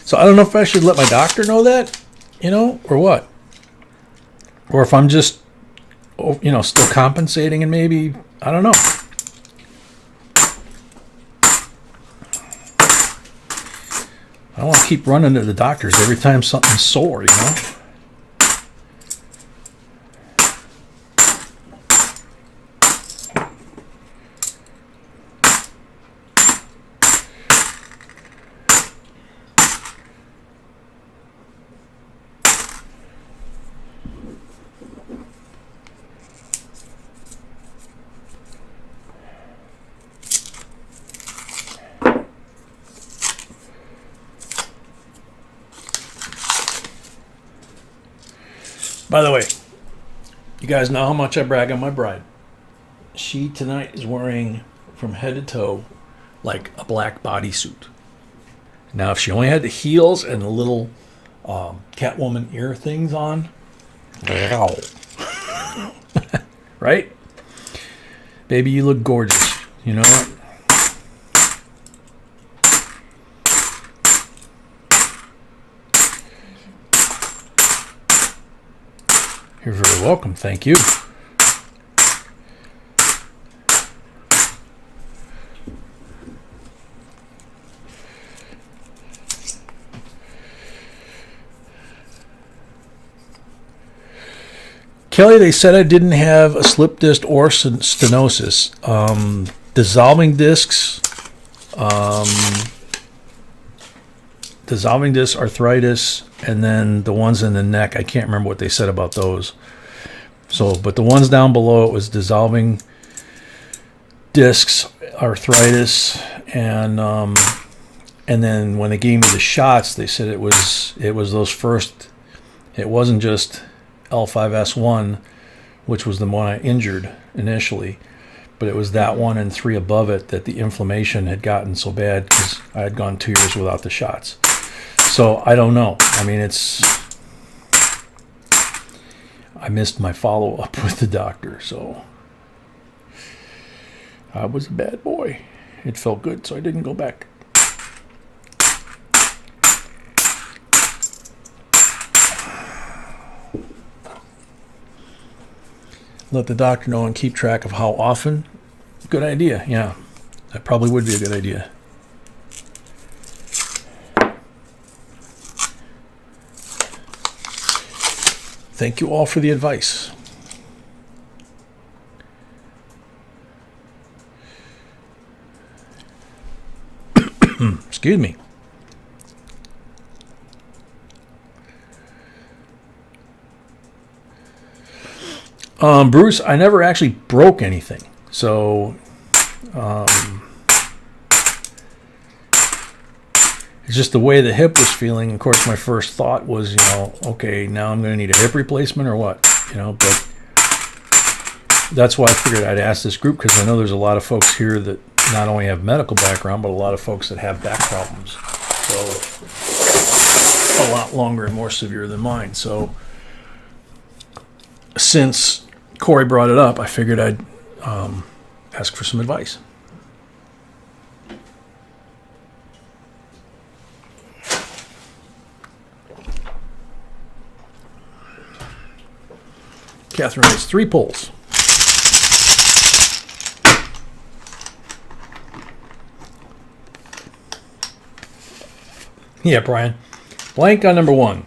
So I don't know if I should let my doctor know that, or what. Or if I'm just, still compensating and maybe, I don't know. I don't want to keep running to the doctors every time something's sore, By the way, you guys know how much I brag on my bride. She tonight is wearing from head to toe like a black bodysuit. Now, if she only had the heels and the little Catwoman ear things on, right? Baby, you look gorgeous. You know what? You're very welcome. Thank you. Kelly, they said I didn't have a slip disc or stenosis. Dissolving discs, arthritis, and then the ones in the neck, I can't remember what they said about those. So, but the ones down below, it was dissolving discs, arthritis, and then when they gave me the shots, they said it was those first. It wasn't just L5S1, which was the one I injured initially, but it was that one and 3 above it that the inflammation had gotten so bad because I had gone 2 years without the shots. So I don't know. I mean, I missed my follow-up with the doctor, so I was a bad boy. It felt good, so I didn't go back. Let the doctor know and keep track of how often. Good idea, yeah. That probably would be a good idea. Thank you all for the advice. Excuse me. Bruce, I never actually broke anything. So, it's just the way the hip was feeling. Of course, my first thought was, okay, now I'm going to need a hip replacement or what? But that's why I figured I'd ask this group, because I know there's a lot of folks here that not only have medical background, but a lot of folks that have back problems. So, a lot longer and more severe than mine. So, since Corey brought it up, I figured I'd ask for some advice. Catherine has 3 pulls. Yeah, Brian. Blank on number 1.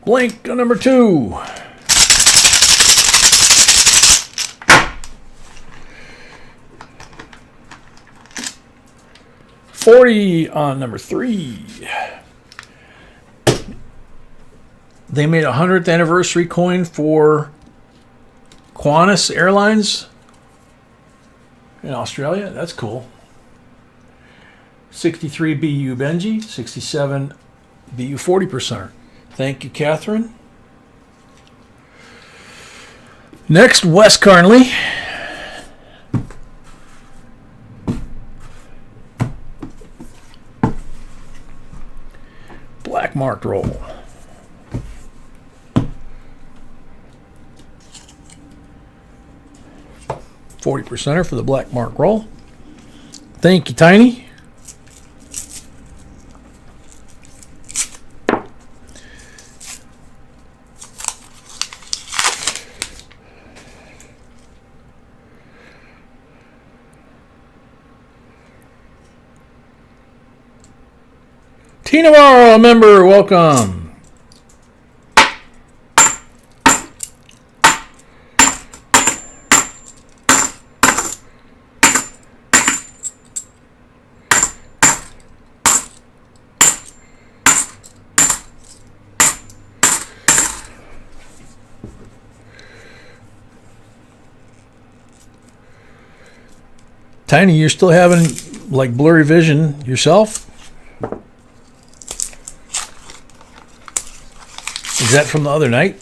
Blank on number 2. $40 on number 3. They made a 100th anniversary coin for Qantas Airlines in Australia. That's cool. 63 BU Benji, 67 BU 40%. Thank you, Catherine. Next, Wes Carnley. Black marked roll. $40% for the black mark roll. Thank you, Tiny. T. Navarro, a member, welcome. Tiny, you're still having like blurry vision yourself? Is that from the other night?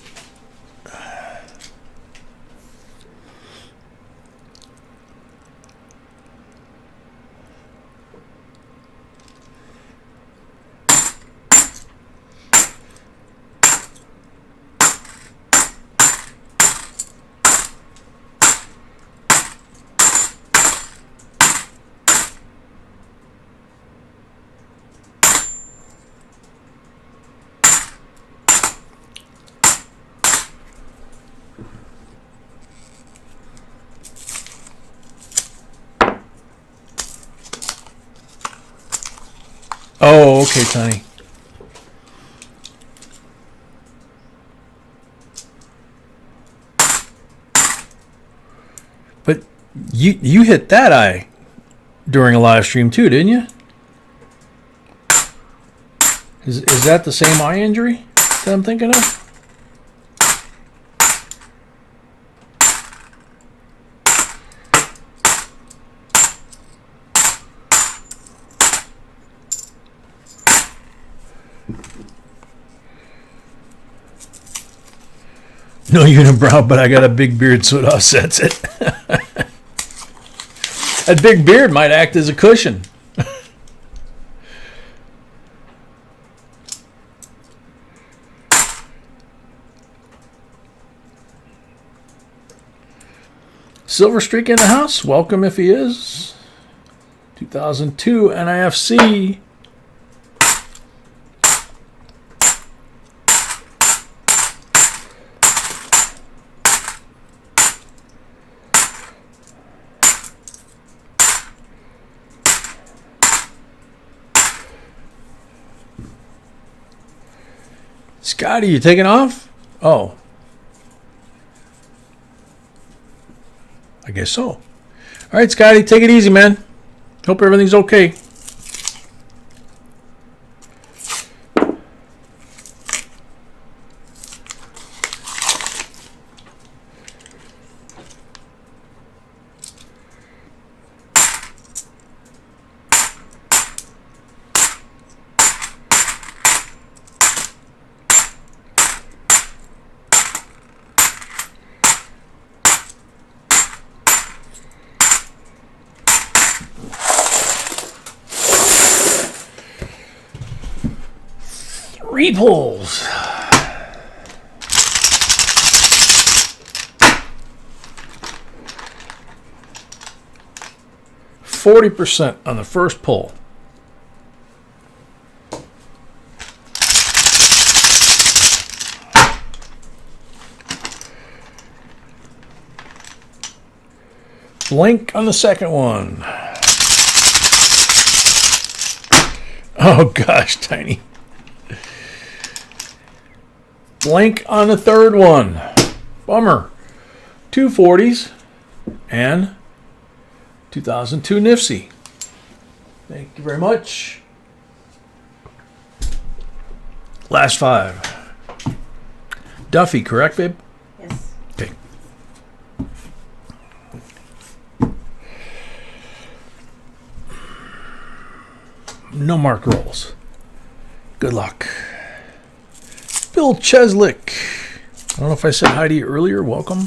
Oh, okay, Tony. But you hit that eye during a live stream too, didn't you? Is that the same eye injury that I'm thinking of? No unibrow, but I got a big beard, so it offsets it. That big beard might act as a cushion. Silver Streak in the house. Welcome if he is. 2002 NIFC. Scotty, you taking off? Oh. I guess so. All right, Scotty, take it easy, man. Hope everything's okay. Three pulls. %40 on the first pull. Blink on the second one. Oh gosh, Tiny. Blank on the third one. Bummer. 240s and 2002 Nifty. Thank you very much. Last five. Duffy, correct, babe? Yes. Okay. No mark rolls. Good luck. Bill Cheslick. I don't know if I said hi to you earlier. Welcome.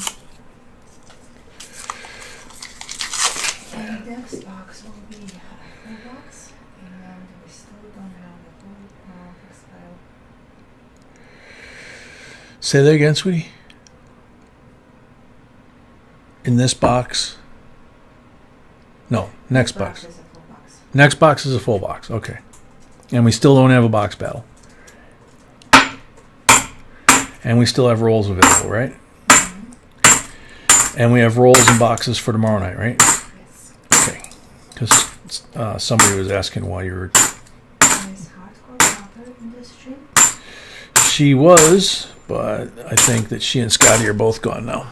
The next box will be a full box, and we still don't have a full box battle. Say that again, sweetie. In this box? No, next box. Is a full box. Next box is a full box. Okay. And we still don't have a box battle. And we still have rolls available, right? Mm-hmm. And we have rolls and boxes for tomorrow night, right? Yes. Okay. Because somebody was asking why you were... Is hardcore proper in this stream? She was, but I think that she and Scotty are both gone now.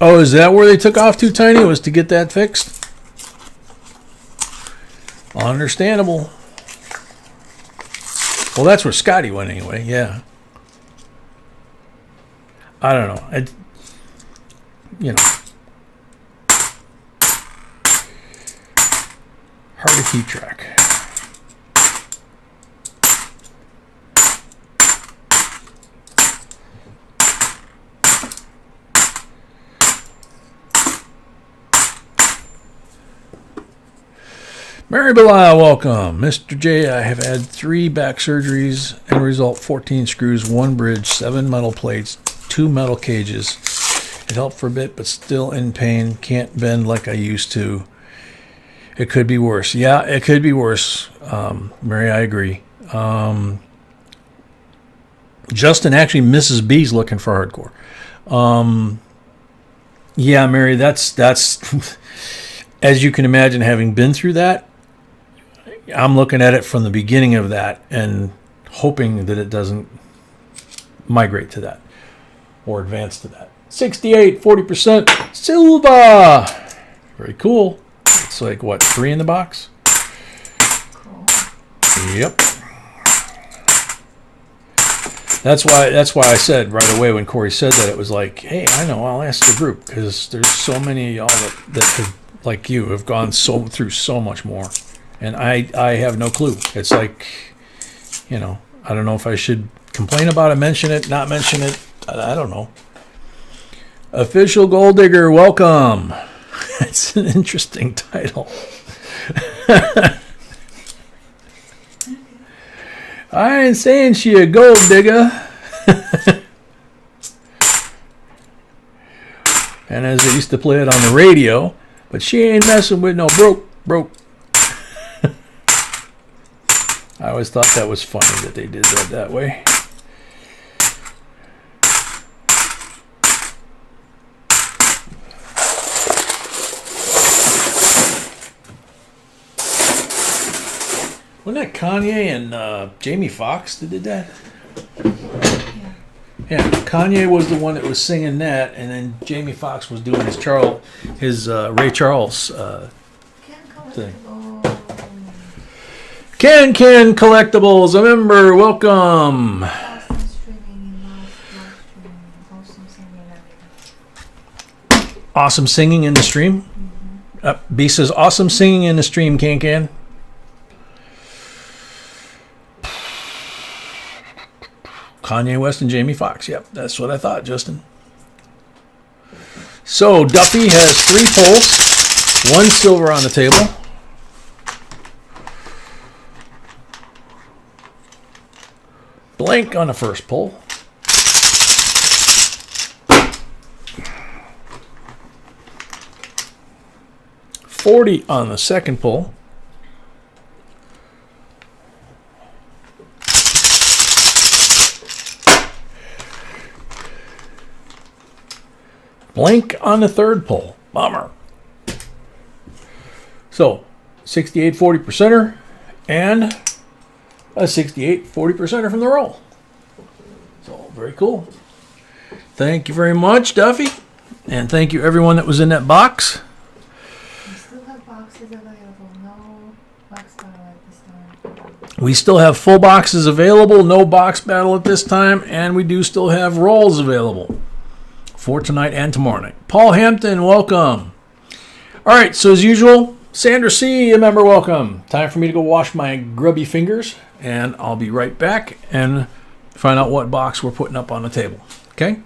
Oh, is that where they took off to, Tiny? Was to get that fixed? Understandable. Well, that's where Scotty went anyway, yeah. I don't know. You know. Hard to keep track. Mary Belial, welcome. Mr. J, I have had 3 back surgeries and result 14 screws, 1 bridge, 7 metal plates, 2 metal cages. It helped for a bit, but still in pain. Can't bend like I used to. It could be worse. Yeah, it could be worse. Mary, I agree. Justin, actually, Mrs. B's looking for hardcore. Yeah, Mary, that's as you can imagine, having been through that, I'm looking at it from the beginning of that and hoping that it doesn't migrate to that or advance to that. 68, 40%. Silva. Very cool. It's like, what, 3 in the box? Cool. Yep. That's why I said right away when Corey said that, it was like, hey, I know, I'll ask the group, because there's so many of y'all that have, like you, have gone through so much more. And I have no clue. It's like, you know, I don't know if I should complain about it, mention it, not mention it. I don't know. Official Gold Digger, welcome. It's an interesting title. I ain't saying she a gold digger. And as they used to play it on the radio, but she ain't messing with no broke. I always thought that was funny that they did that way. Wasn't that Kanye and Jamie Foxx that did that? Yeah. Yeah, Kanye was the one that was singing that, and then Jamie Foxx was doing his Ray Charles thing. Can Collectibles, a member, welcome. Awesome streaming, awesome singing, everything. Awesome singing in the stream. B says awesome singing in the stream. Can. Kanye West and Jamie Foxx. Yep, that's what I thought, Justin. So Duffy has 3 pulls, 1 silver on the table. Blank on the first pull. $40 on the second pull. Blank on the third pull. Bummer. So 68 40%er and a 68 40%er from the roll. So very cool. Thank you very much, Duffy. And thank you everyone that was in that box. We still have boxes available. No box battle at this time. We still have full boxes available, no box battle at this time, and we do still have rolls available for tonight and tomorrow night. Paul Hampton, welcome. All right, so as usual, Sandra C., a member, welcome. Time for me to go wash my grubby fingers, and I'll be right back and find out what box we're putting up on the table. Okay?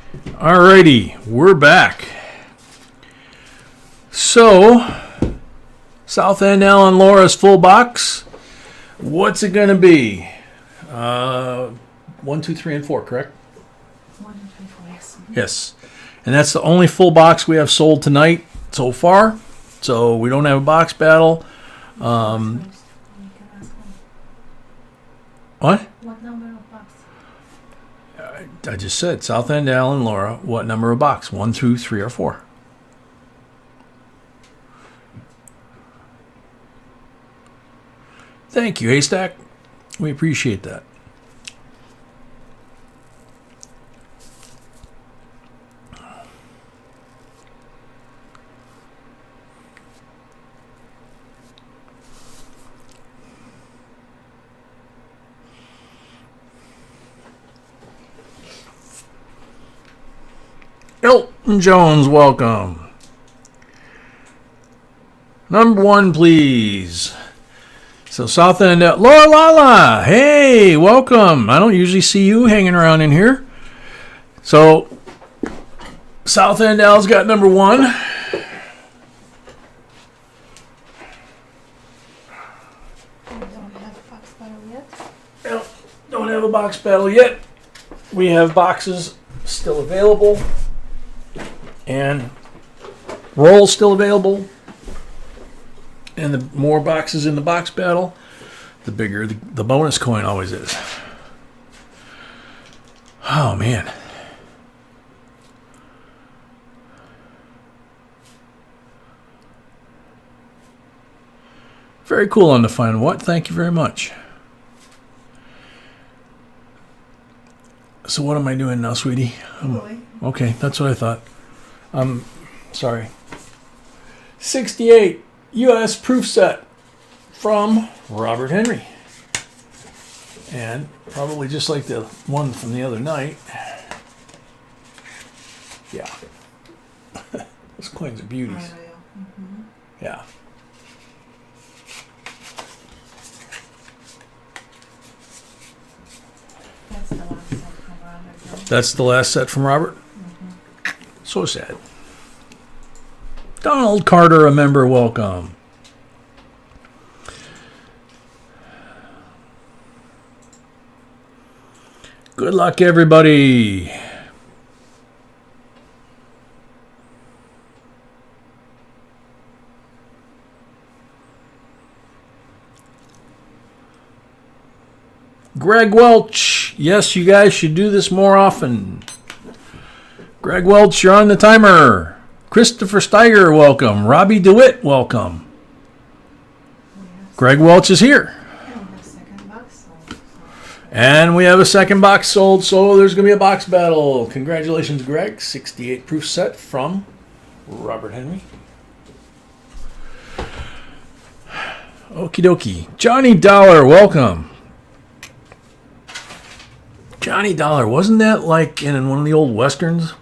Alrighty, we're back. So, South End Alan Laura's full box. What's it going to be? 1, 2, 3, and 4, correct? 1, 2, 3, 4, yes. Yes. And that's the only full box we have sold tonight so far. So we don't have a box battle. You can ask him. What? What number of box? I just said South End Alan Laura. What number of box? 1, 2, 3, or 4? Thank you, Haystack. We appreciate that. Elton Jones, welcome. Number 1, please. So South End, Laura Lala, hey, welcome. I don't usually see you hanging around in here. So South End Al's got number 1. We don't have a box battle yet. Nope, don't have a box battle yet. We have boxes still available and rolls still available. And the more boxes in the box battle, the bigger the bonus coin always is. Oh, man. Very cool on the fine what. Thank you very much. So what am I doing now, sweetie? Really? Okay, that's what I thought. Sorry. 68 U.S. proof set from Robert Henry. And probably just like the one from the other night. Yeah. Those coins are beauties. Mm-hmm. Yeah. That's the last set from Robert. Though. That's the last set from Robert? Mm-hmm. So sad. Donald Carter, a member, welcome. Good luck, everybody. Greg Welch. Yes, you guys should do this more often. Greg Welch, you're on the timer. Christopher Steiger, welcome. Robbie DeWitt, welcome. Greg Welch is here. And we have a second box sold, so there's going to be a box battle. Congratulations, Greg. 68 proof set from Robert Henry. Okie dokie. Johnny Dollar, welcome. Johnny Dollar, wasn't that like in one of the old westerns?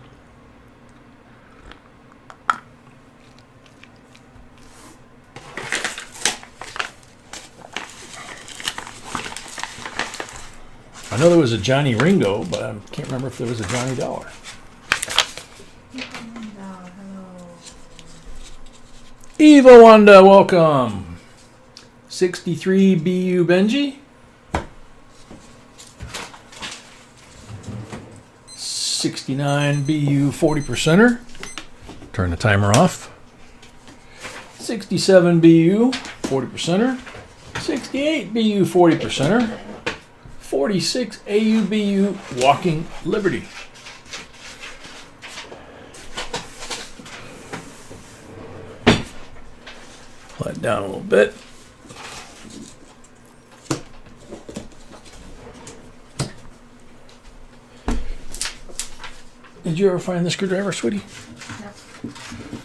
I know there was a Johnny Ringo, but I can't remember if there was a Johnny Dollar. Hello. Eva Wanda, welcome. 63 BU Benji. 69 BU 40%er. Turn the timer off. 67 BU 40%er. 68 BU 40%er. 46 AUBU Walking Liberty. Pull that down a little bit. Did you ever find the screwdriver, sweetie? No.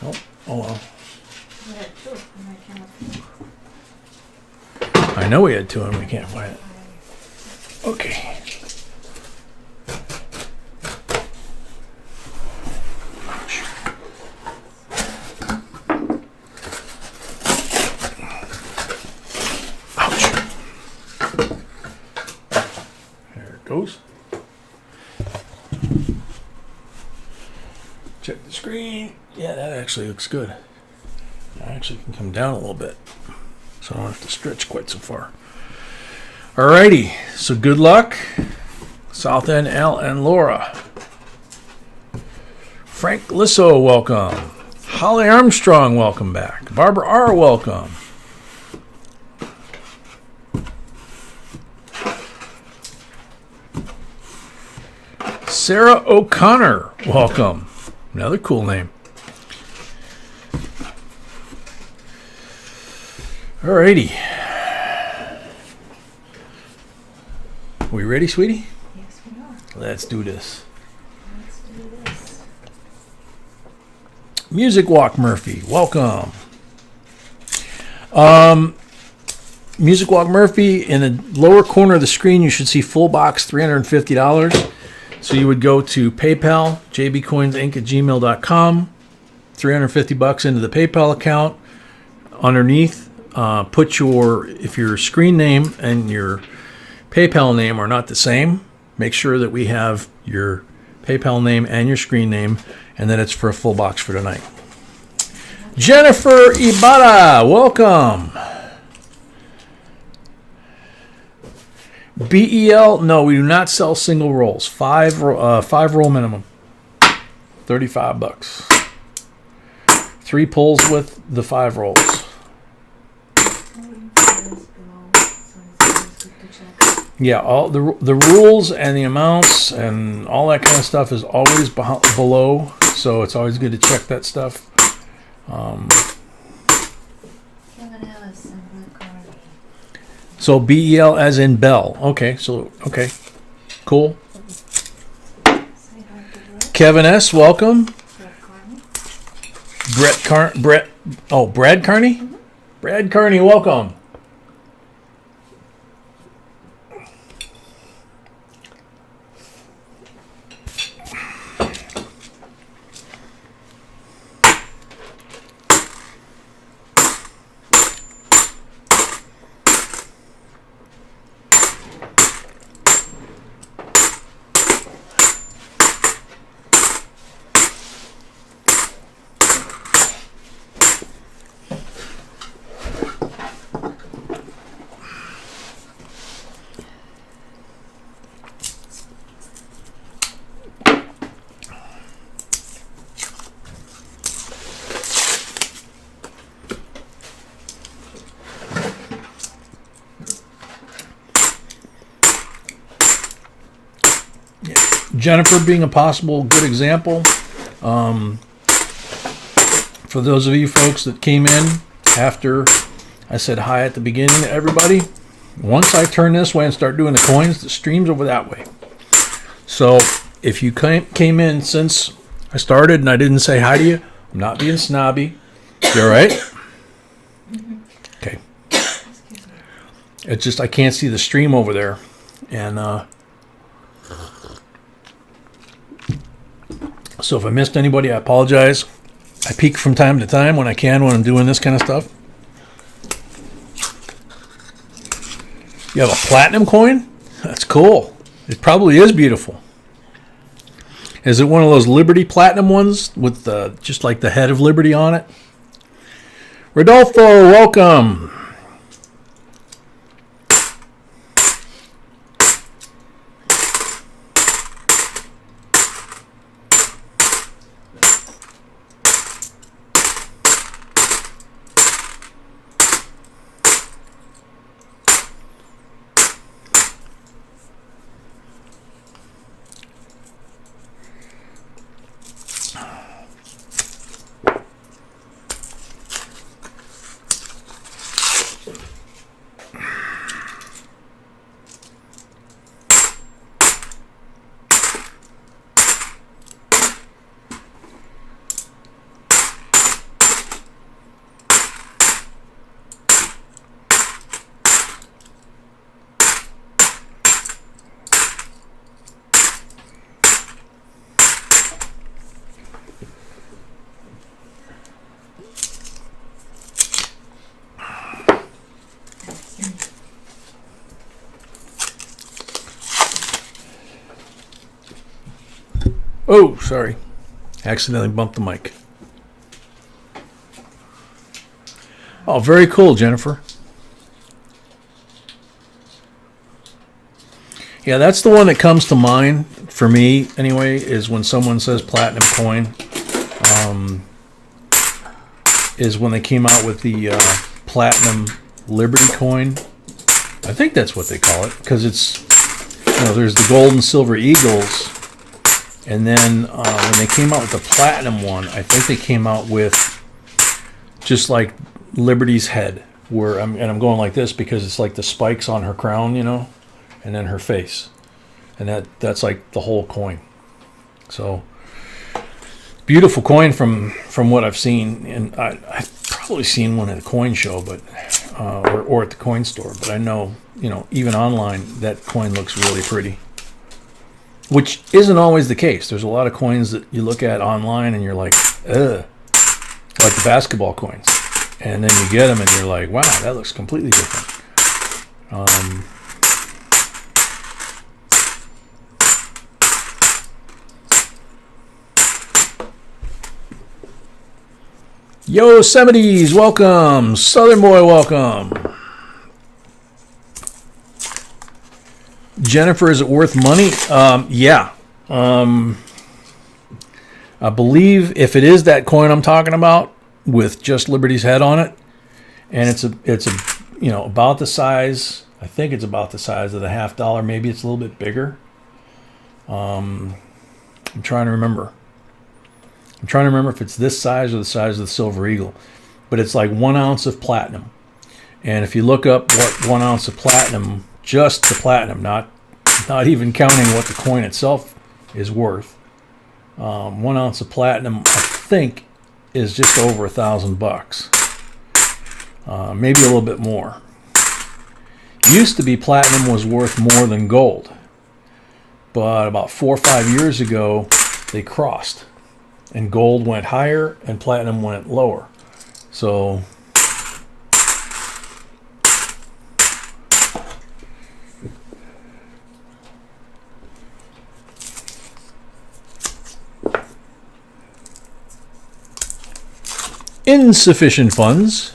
Nope. Oh well. We had 2, and I cannot find it. I know we had 2 and we can't find it. Okay. Ouch. There it goes. Check the screen. Yeah, that actually looks good. I actually can come down a little bit, so I don't have to stretch quite so far. Alrighty, so good luck. South End Al and Laura. Frank Lisso, welcome. Holly Armstrong, welcome back. Barbara R, welcome. Sarah O'Connor, welcome. Another cool name. Alrighty. We ready, sweetie? Yes, we are. Let's do this. Let's do this. Music Walk Murphy, welcome. Music Walk Murphy, in the lower corner of the screen, you should see full box $350. So you would go to PayPal, JBCOINSINC@gmail.com, $350 into the PayPal account. Underneath, put if your screen name and your PayPal name are not the same, make sure that we have your PayPal name and your screen name, and that it's for a full box for tonight. Jennifer Ibarra, welcome. BEL, no, we do not sell single rolls. Five roll minimum. $35. 3 pulls with the 5 rolls. Yeah, all the rules and the amounts and all that kind of stuff is always below, so it's always good to check that stuff. So BEL as in Bell. Okay, cool. Kevin S, welcome. Brad Carney? Mm-hmm. Brad Carney, welcome. Jennifer being a possible good example. For those of you folks that came in after I said hi at the beginning to everybody, once I turn this way and start doing the coins, the stream's over that way. So if you came in since I started and I didn't say hi to you, I'm not being snobby. You all right? Okay. It's just I can't see the stream over there. And so if I missed anybody, I apologize. I peek from time to time when I can when I'm doing this kind of stuff. You have a platinum coin? That's cool. It probably is beautiful. Is it one of those Liberty Platinum ones with just like the head of Liberty on it? Rodolfo, welcome. Oh, sorry. Accidentally bumped the mic. Oh, very cool, Jennifer. Yeah, that's the one that comes to mind for me, anyway, is when someone says platinum coin. Is when they came out with the platinum Liberty coin. I think that's what they call it, because it's, there's the gold and silver eagles, and then when they came out with the platinum one, I think they came out with just like Liberty's head, where I'm going like this because it's like the spikes on her crown, and then her face, and that's like the whole coin. So beautiful coin from what I've seen, and I've probably seen one at a coin show, but or at the coin store. But I know, even online, that coin looks really pretty, which isn't always the case. There's a lot of coins that you look at online and you're like, ugh, like the basketball coins, and then you get them and you're like, wow, that looks completely different. Yosemites, welcome. Southern Boy, welcome. Jennifer, is it worth money? Yeah. I believe if it is that coin I'm talking about with just Liberty's head on it, and it's about the size. I think it's about the size of the $50. Maybe it's a little bit bigger. I'm trying to remember. If it's this size or the size of the Silver Eagle. But it's like 1 ounce of platinum. And if you look up what 1 ounce of platinum, just the platinum, not even counting what the coin itself is worth, 1 ounce of platinum, I think, is just over $1,000. Maybe a little bit more. Used to be platinum was worth more than gold. But about 4 or 5 years ago, they crossed. And gold went higher and platinum went lower. So insufficient funds.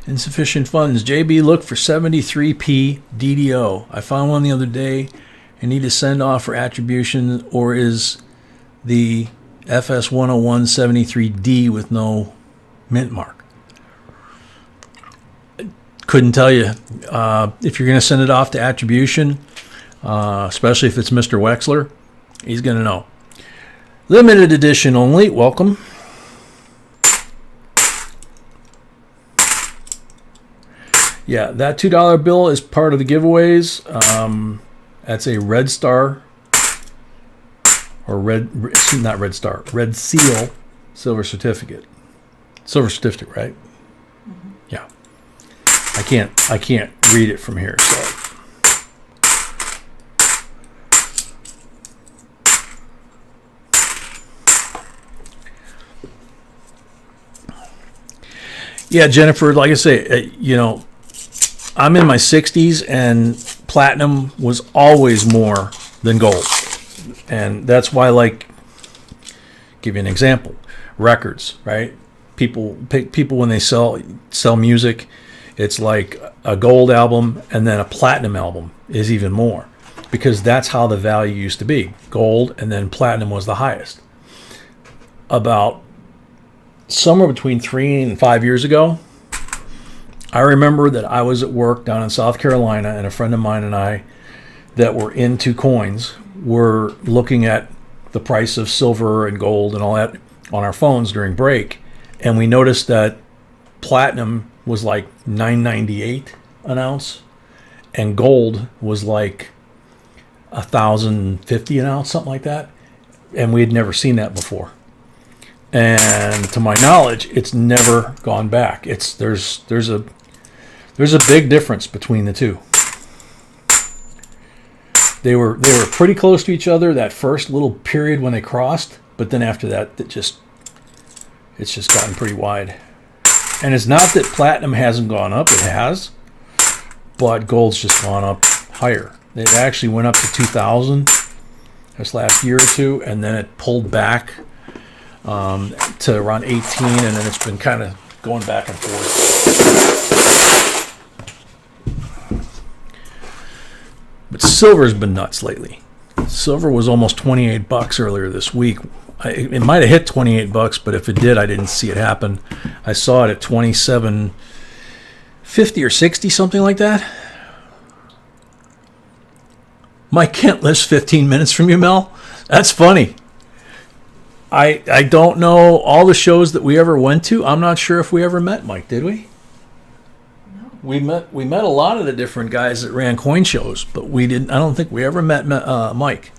JB, look for 73p DDO. I found one the other day. I need to send off for attribution, or is the FS101 73D with no mint mark? Couldn't tell you. If you're going to send it off to attribution, especially if it's Mr. Wexler, he's going to know. Limited edition only. Welcome. Yeah, that $2 bill is part of the giveaways. That's a Red Star, or Red Seal silver certificate. Silver certificate, right? Mm-hmm. Yeah. I can't read it from here, so. Yeah, Jennifer, like I say, I'm in my 60s, and platinum was always more than gold. And that's why, give you an example, records, right? People when they sell music, it's like a gold album and then a platinum album is even more, because that's how the value used to be. Gold and then platinum was the highest. About somewhere between 3 and 5 years ago, I remember that I was at work down in South Carolina, and a friend of mine and I that were into coins were looking at the price of silver and gold and all that on our phones during break, and we noticed that platinum was like $9.98 an ounce, and gold was like $1,050 an ounce, something like that, and we had never seen that before. And to my knowledge, it's never gone back. There's a big difference between the two. They were pretty close to each other that first little period when they crossed, but then after that, it's just gotten pretty wide. And it's not that platinum hasn't gone up; it has, but gold's just gone up higher. It actually went up to 2,000 this last year or two, and then it pulled back to around 18, and then it's been kind of going back and forth. But silver's been nuts lately. Silver was almost 28 bucks earlier this week. It might have hit 28 bucks, but if it did, I didn't see it happen. I saw it at 27.50 or 60, something like that. Mike Kent lives 15 minutes from you, Mel. That's funny. I don't know all the shows that we ever went to. I'm not sure if we ever met Mike, did we? No. We met a lot of the different guys that ran coin shows, but we didn't. I don't think we ever met Mike.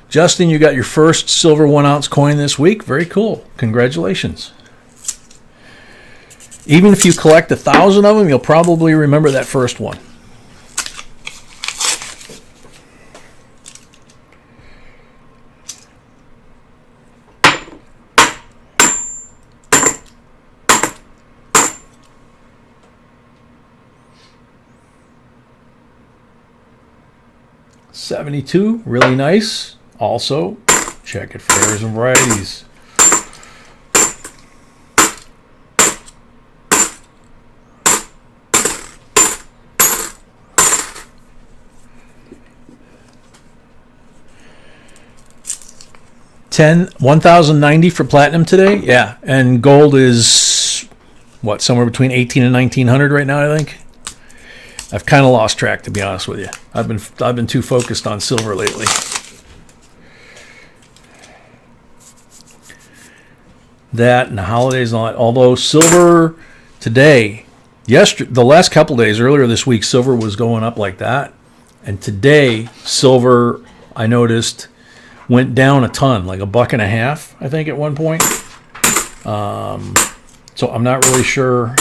Justin, you got your first silver 1 ounce coin this week. Very cool. Congratulations. Even if you collect 1,000 of them, you'll probably remember that first one. $72, really nice. Also, check it for errors and varieties. $1,090 for platinum today. Yeah, and gold is what, somewhere between 18 and 1900 right now, I think. I've kind of lost track, to be honest with you. I've been too focused on silver lately. That and the holidays and all that. Although silver today, the last couple days earlier this week, silver was going up like that, and today silver, I noticed, went down a ton, like $1.50, I think, at one point. So I'm not really sure.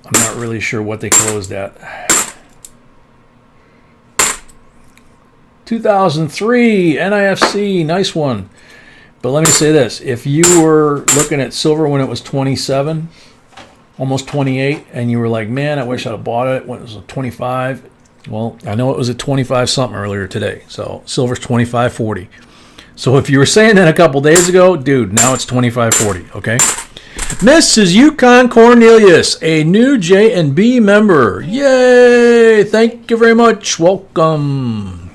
I'm not really sure what they closed at. 2003 NIFC, nice one. But let me say this: if you were looking at silver when it was 27, almost 28, and you were like, "Man, I wish I'd have bought it when it was 25." Well, I know it was at 25 something earlier today. So silver's 25.40. So if you were saying that a couple days ago, dude, now it's 25.40. Okay. Mrs. Yukon Cornelius, a new J&B member. Yay! Thank you very much. Welcome.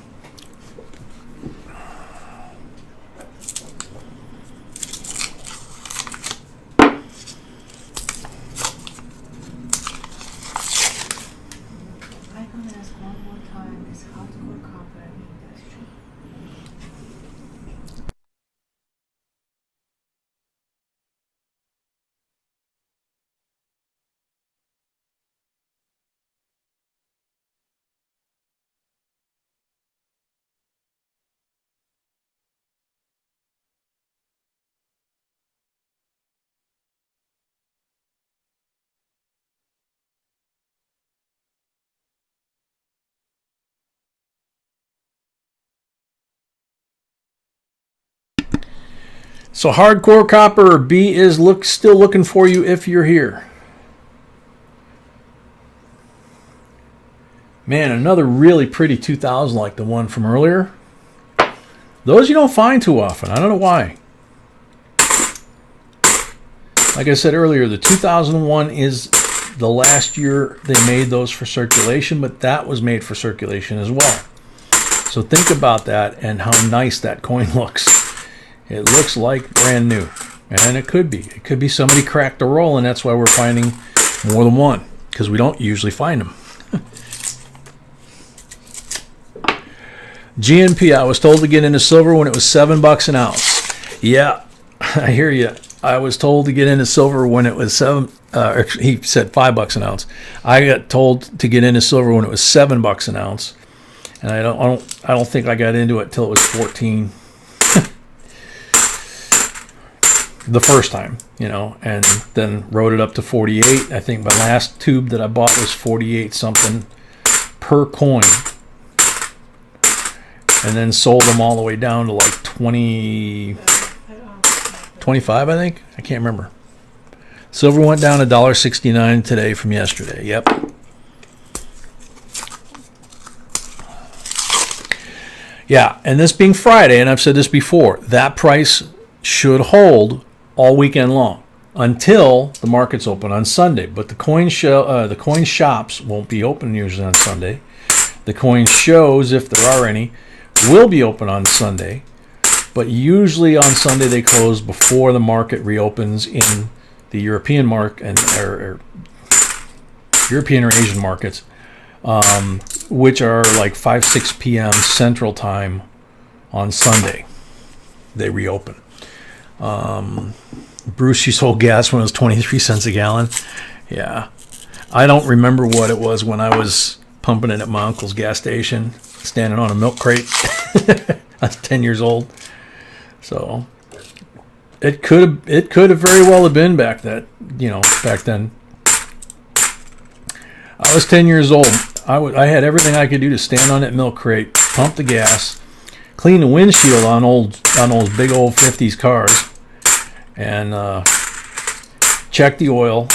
So hardcore copper, B is still looking for you if you're here. Man, another really pretty 2000 like the one from earlier. Those you don't find too often. I don't know why. Like I said earlier, the 2001 is the last year they made those for circulation, but that was made for circulation as well. So think about that and how nice that coin looks. It looks like brand new, and it could be. It could be somebody cracked a roll, and that's why we're finding more than one, because we don't usually find them. GNP, I was told to get into silver when it was $7 an ounce. Yeah, I hear you. I was told to get into silver when it was he said $5 an ounce. I got told to get into silver when it was $7 an ounce, and I don't think I got into it till it was 14. The first time, and then rode it up to 48. I think my last tube that I bought was 48 something per coin, and then sold them all the way down to like 20, 25, I think. I can't remember. Silver went down $1.69 today from yesterday. Yep. Yeah, and this being Friday, and I've said this before, that price should hold all weekend long until the markets open on Sunday. But the coin shops won't be open usually on Sunday. The coin shows, if there are any, will be open on Sunday. But usually on Sunday they close before the market reopens in the European market or European or Asian markets, which are like 5-6 p.m. Central Time on Sunday. They reopen. Bruce, you sold gas when it was 23 cents a gallon. Yeah. I don't remember what it was when I was pumping it at my uncle's gas station, standing on a milk crate. I was 10 years old. So it could have very well have been back then. I was 10 years old. I had everything I could do to stand on that milk crate, pump the gas, clean the windshield on those big old 50s cars, and check the oil,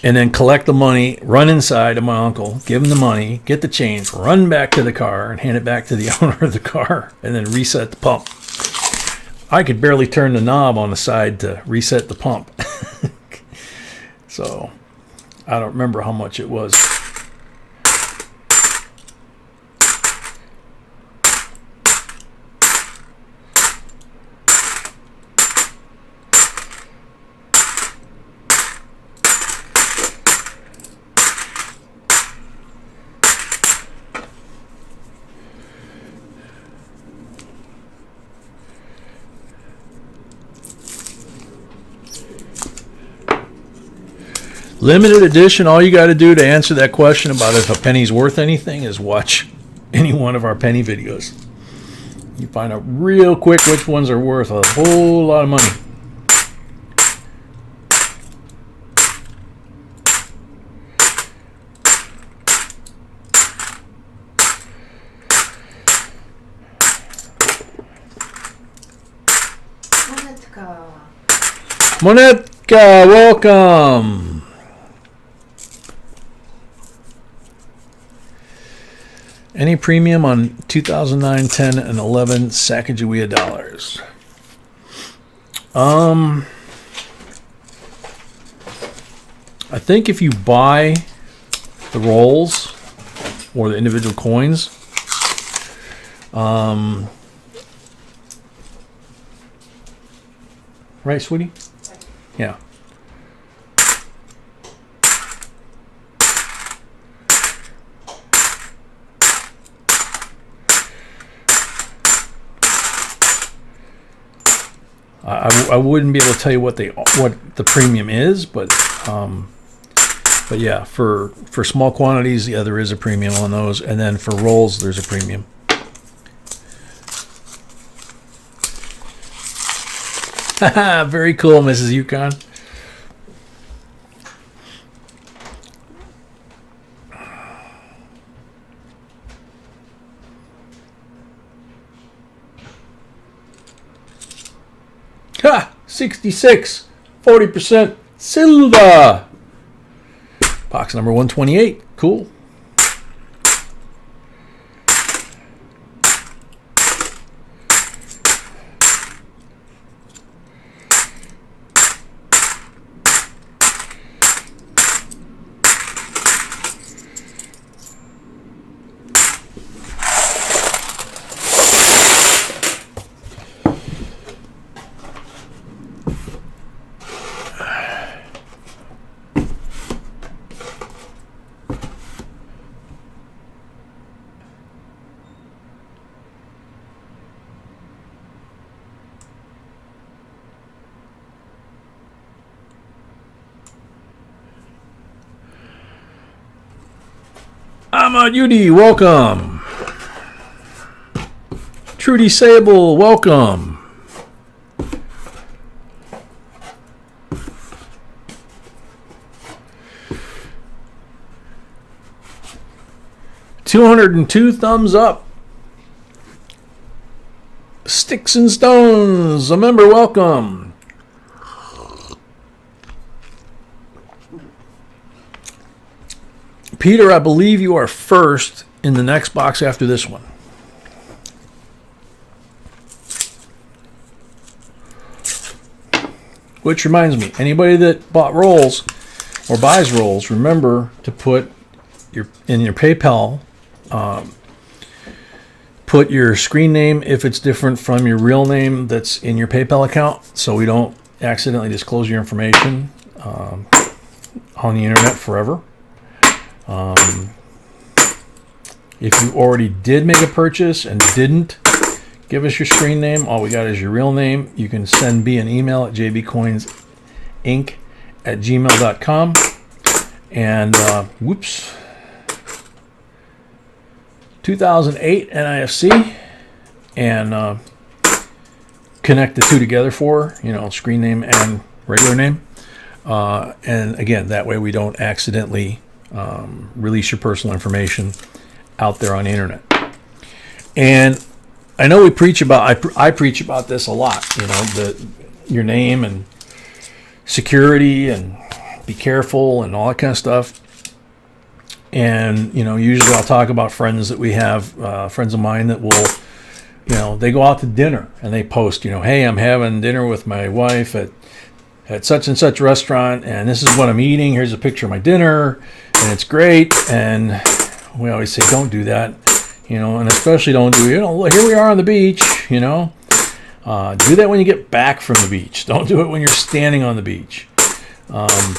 and then collect the money, run inside to my uncle, give him the money, get the change, run back to the car, and hand it back to the owner of the car, and then reset the pump. I could barely turn the knob on the side to reset the pump. So I don't remember how much it was. Limited edition, all you got to do to answer that question about if a penny's worth anything is watch any one of our penny videos. You find out real quick which ones are worth a whole lot of money. Monetka, welcome. Any premium on 2009, 10, and 11 Sacagawea dollars? I think if you buy the rolls or the individual coins, right, sweetie? Yeah. I wouldn't be able to tell you what the premium is, but yeah, for small quantities, yeah, there is a premium on those, and then for rolls, there's a premium. Very cool, Mrs. Yukon. Ha! 66, 40% silver. Box number 128. Cool. Ahmad Yudi, welcome. Trudy Sable, welcome. $202 thumbs up. Sticks and Stones, a member, welcome. Peter, I believe you are first in the next box after this one. Which reminds me, anybody that bought rolls or buys rolls, remember to put in your PayPal, put your screen name if it's different from your real name that's in your PayPal account, so we don't accidentally disclose your information on the internet forever. If you already did make a purchase and didn't give us your screen name, all we got is your real name, you can send me an email at jbcoinsinc@gmail.com. And 2008 NIFC, and connect the two together for, screen name and regular name. And again, that way we don't accidentally release your personal information out there on the internet. And I know we preach about, I preach about this a lot, your name and security and be careful and all that kind of stuff. And, usually I'll talk about friends that we have, friends of mine that will, they go out to dinner and they post, hey, I'm having dinner with my wife at such and such restaurant, and this is what I'm eating. Here's a picture of my dinner, and it's great. And we always say, don't do that, and especially don't do, here we are on the beach, do that when you get back from the beach. Don't do it when you're standing on the beach,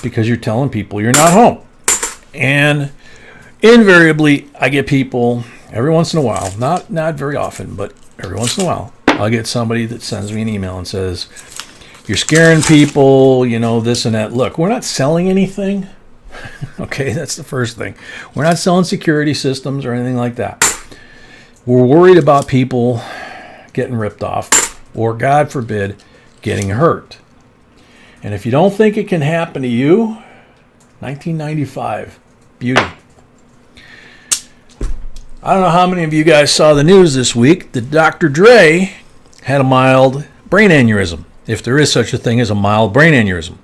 because you're telling people you're not home. And invariably, I get people every once in a while, not very often, but every once in a while, I'll get somebody that sends me an email and says, you're scaring people, this and that. Look, we're not selling anything. Okay, that's the first thing. We're not selling security systems or anything like that. We're worried about people getting ripped off or, God forbid, getting hurt. And if you don't think it can happen to you, 1995, beauty. I don't know how many of you guys saw the news this week that Dr. Dre had a mild brain aneurysm, if there is such a thing as a mild brain aneurysm.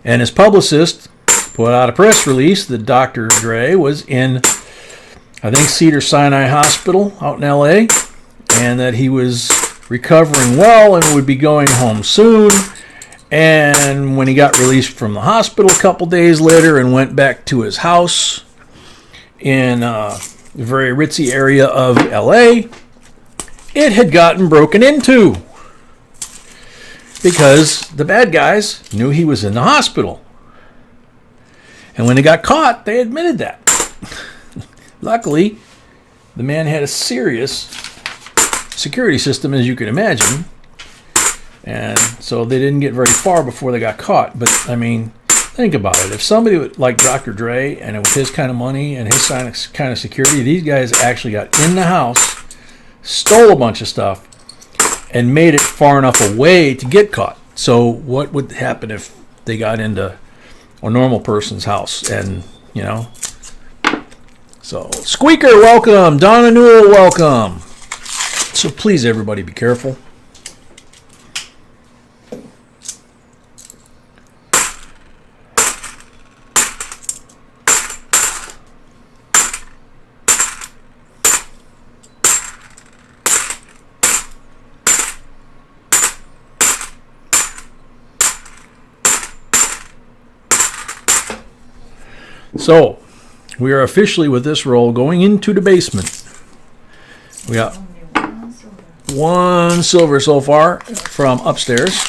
And his publicist put out a press release that Dr. Dre was in, I think, Cedars-Sinai Hospital out in LA, and that he was recovering well and would be going home soon. And when he got released from the hospital a couple days later and went back to his house in a very ritzy area of LA, it had gotten broken into because the bad guys knew he was in the hospital. And when they got caught, they admitted that. Luckily, the man had a serious security system, as you can imagine. And so they didn't get very far before they got caught. But, I mean, think about it. If somebody like Dr. Dre, and it was his kind of money and his kind of security, these guys actually got in the house, stole a bunch of stuff, and made it far enough away to get caught. So what would happen if they got into a normal person's house? And, so Squeaker, welcome. Donna Newell, welcome. So please, everybody, be careful. So, we are officially with this roll going into the basement. We got one silver so far from upstairs.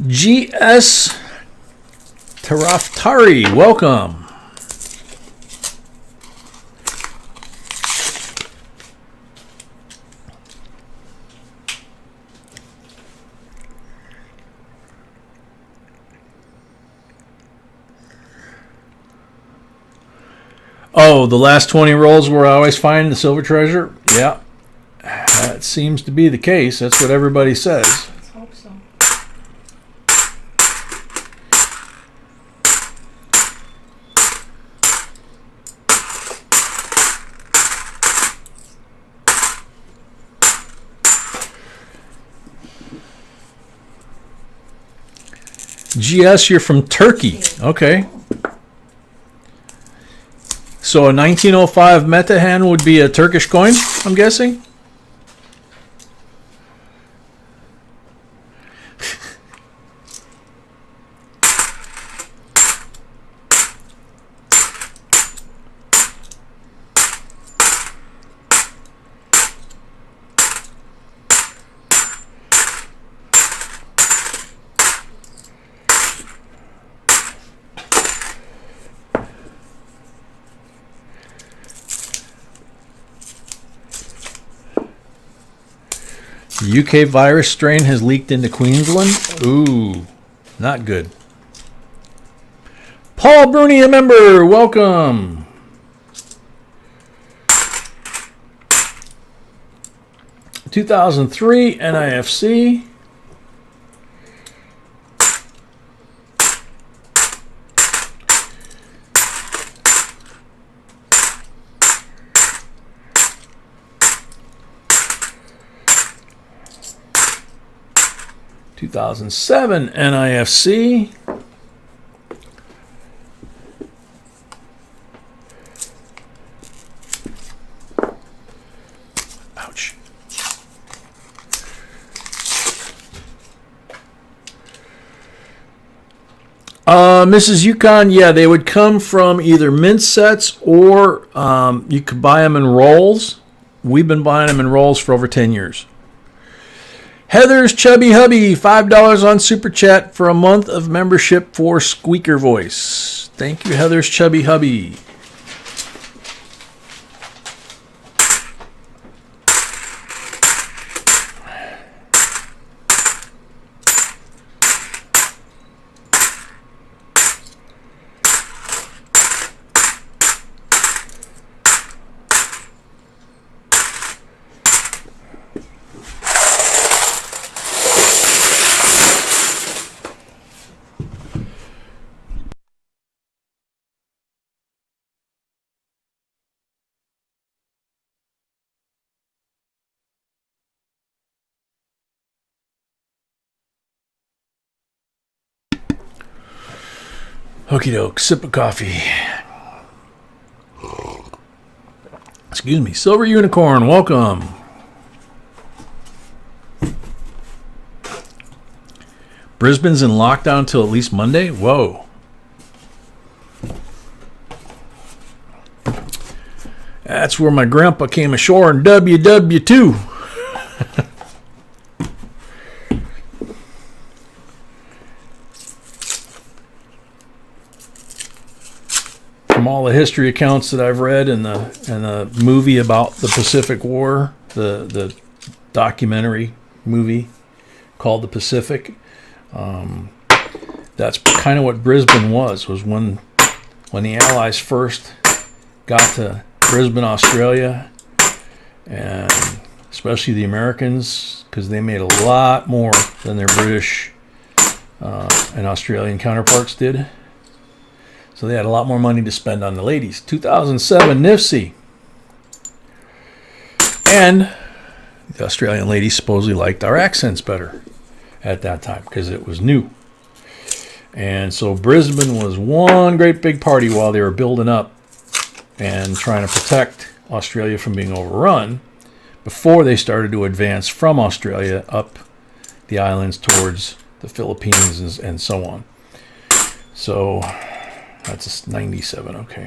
GS Taraftari, welcome. Oh, the last 20 rolls where I always find the silver treasure? Yeah. That seems to be the case. That's what everybody says. Let's hope so. GS, you're from Turkey. Okay. So a 1905 Metahan would be a Turkish coin, I'm guessing? The UK virus strain has leaked into Queensland. Ooh, not good. Paul Bruni, a member, welcome. (2003) NIFC. (2007) NIFC. Ouch. Mrs. Yukon, yeah, they would come from either mint sets or you could buy them in rolls. We've been buying them in rolls for over 10 years. Heather's Chubby Hubby, $5 on Super Chat for a month of membership for Squeaker Voice. Thank you, Heather's Chubby Hubby. Okie doke, sip of coffee. Excuse me. Silver Unicorn, welcome. Brisbane's in lockdown till at least Monday? Whoa. That's where my grandpa came ashore in WW2. From all the history accounts that I've read and the movie about the Pacific War, the documentary movie called The Pacific, that's kind of what Brisbane was when the Allies first got to Brisbane, Australia, and especially the Americans, because they made a lot more than their British and Australian counterparts did. So they had a lot more money to spend on the ladies. 2007 NIFC. And the Australian ladies supposedly liked our accents better at that time because it was new. And so Brisbane was one great big party while they were building up and trying to protect Australia from being overrun before they started to advance from Australia up the islands towards the Philippines and so on. So that's 97, okay.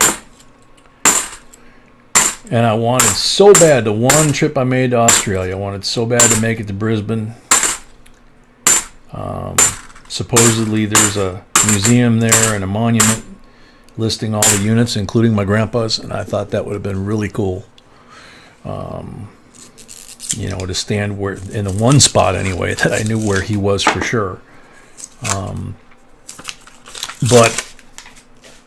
And I wanted so bad, the one trip I made to Australia, I wanted so bad to make it to Brisbane. Supposedly there's a museum there and a monument listing all the units, including my grandpa's, and I thought that would have been really cool. To stand where in the one spot anyway that I knew where he was for sure. But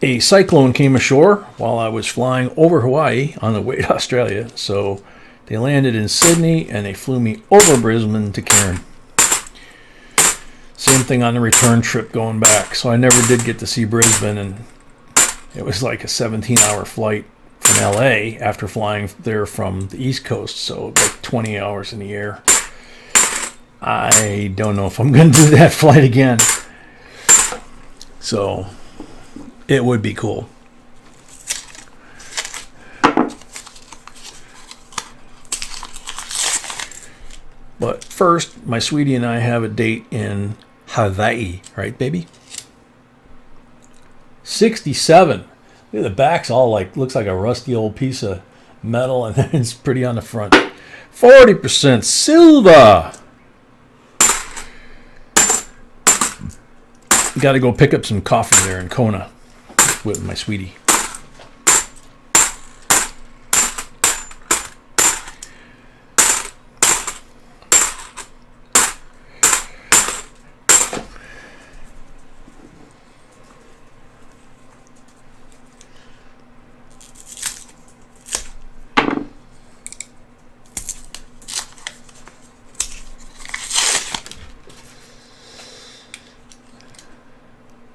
a cyclone came ashore while I was flying over Hawaii on the way to Australia, so They landed in Sydney and they flew me over Brisbane to Cairn. Same thing on the return trip going back. So I never did get to see Brisbane, and it was like a 17-hour flight from LA after flying there from the East Coast. So like 20 hours in the air. I don't know if I'm going to do that flight again. So it would be cool. But first, my sweetie and I have a date in Hawaii, right, baby? 67. Look at the back's all like, looks like a rusty old piece of metal, and then it's pretty on the front. 40% silver. Got to go pick up some coffee there in Kona with my sweetie.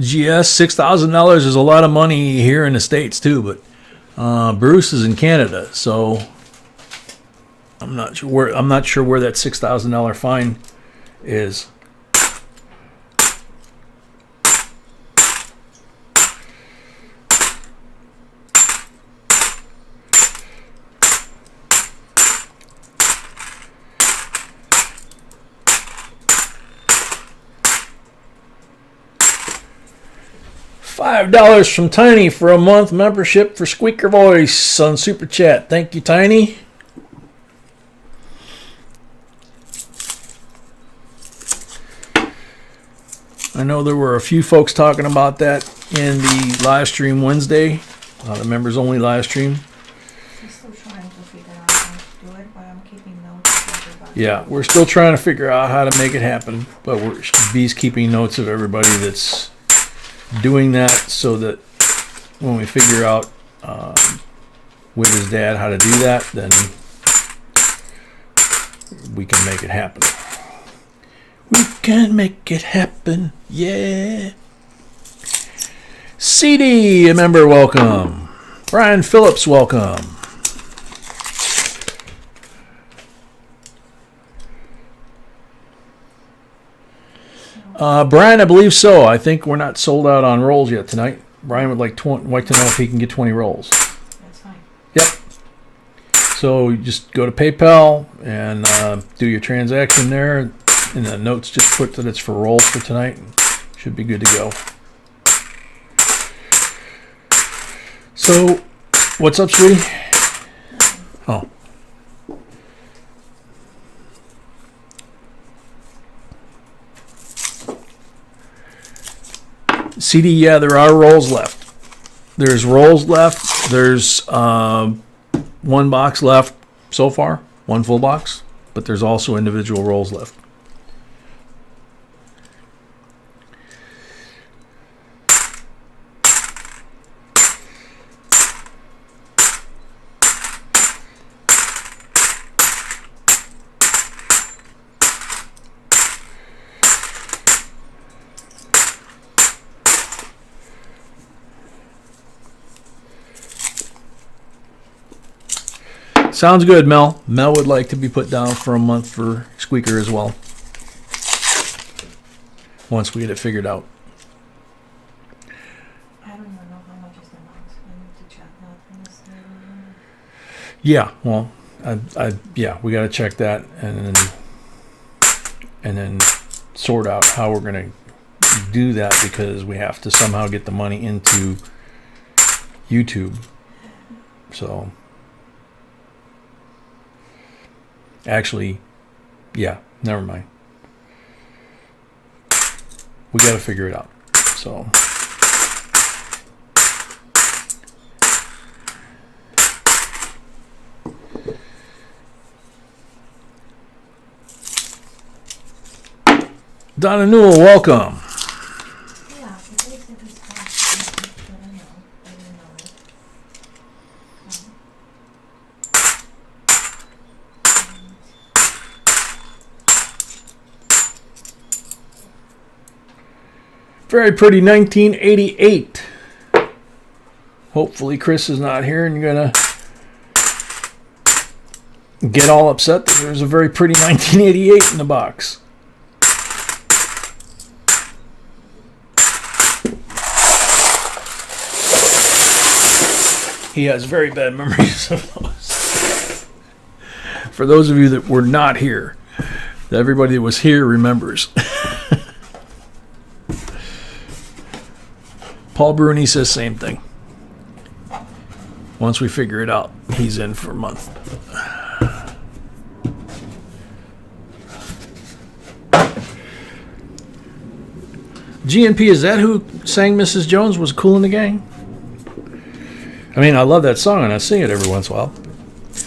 GS, $6,000 is a lot of money here in the States too, but Bruce is in Canada, so I'm not sure where that $6,000 fine is. $5 from Tiny for a month membership for Squeaker Voice on Super Chat. Thank you, Tiny. I know there were a few folks talking about that in the live stream Wednesday, the members only live stream. I'm still trying to figure out how to do it, but I'm keeping notes of everybody. Yeah, we're still trying to figure out how to make it happen, but B's keeping notes of everybody that's doing that, so that when we figure out with his dad how to do that, then we can make it happen. We can make it happen, yeah. CD, a member, welcome. Brian Phillips, welcome. Brian, I believe so. I think we're not sold out on rolls yet tonight. Brian would like to know if he can get 20 rolls. That's fine. Yep. So you just go to PayPal and do your transaction there. In the notes, just put that it's for rolls for tonight. Should be good to go. So, what's up, sweetie? Oh. CD, yeah, there are rolls left. There's rolls left. There's one box left so far, one full box, but there's also individual rolls left. Sounds good, Mel. Mel would like to be put down for a month for Squeaker as well. Once we get it figured out. I don't even know how much is the box. I need to check that in this later. Yeah, well, yeah, we got to check that and then sort out how we're going to do that, because we have to somehow get the money into YouTube. So. Actually, yeah, never mind. We got to figure it out. So, Donna Newell, welcome. Yeah, it is that it's possible. I don't know. I didn't know it. Very pretty 1988. Hopefully Chris is not here and you're going to get all upset that there's a very pretty 1988 in the box. He has very bad memories of those. For those of you that were not here, everybody that was here remembers. Paul Bruni says same thing. Once we figure it out, he's in for a month. G&P, is that who sang Mrs. Jones was Cool in the Gang? I mean, I love that song and I sing it every once in a while.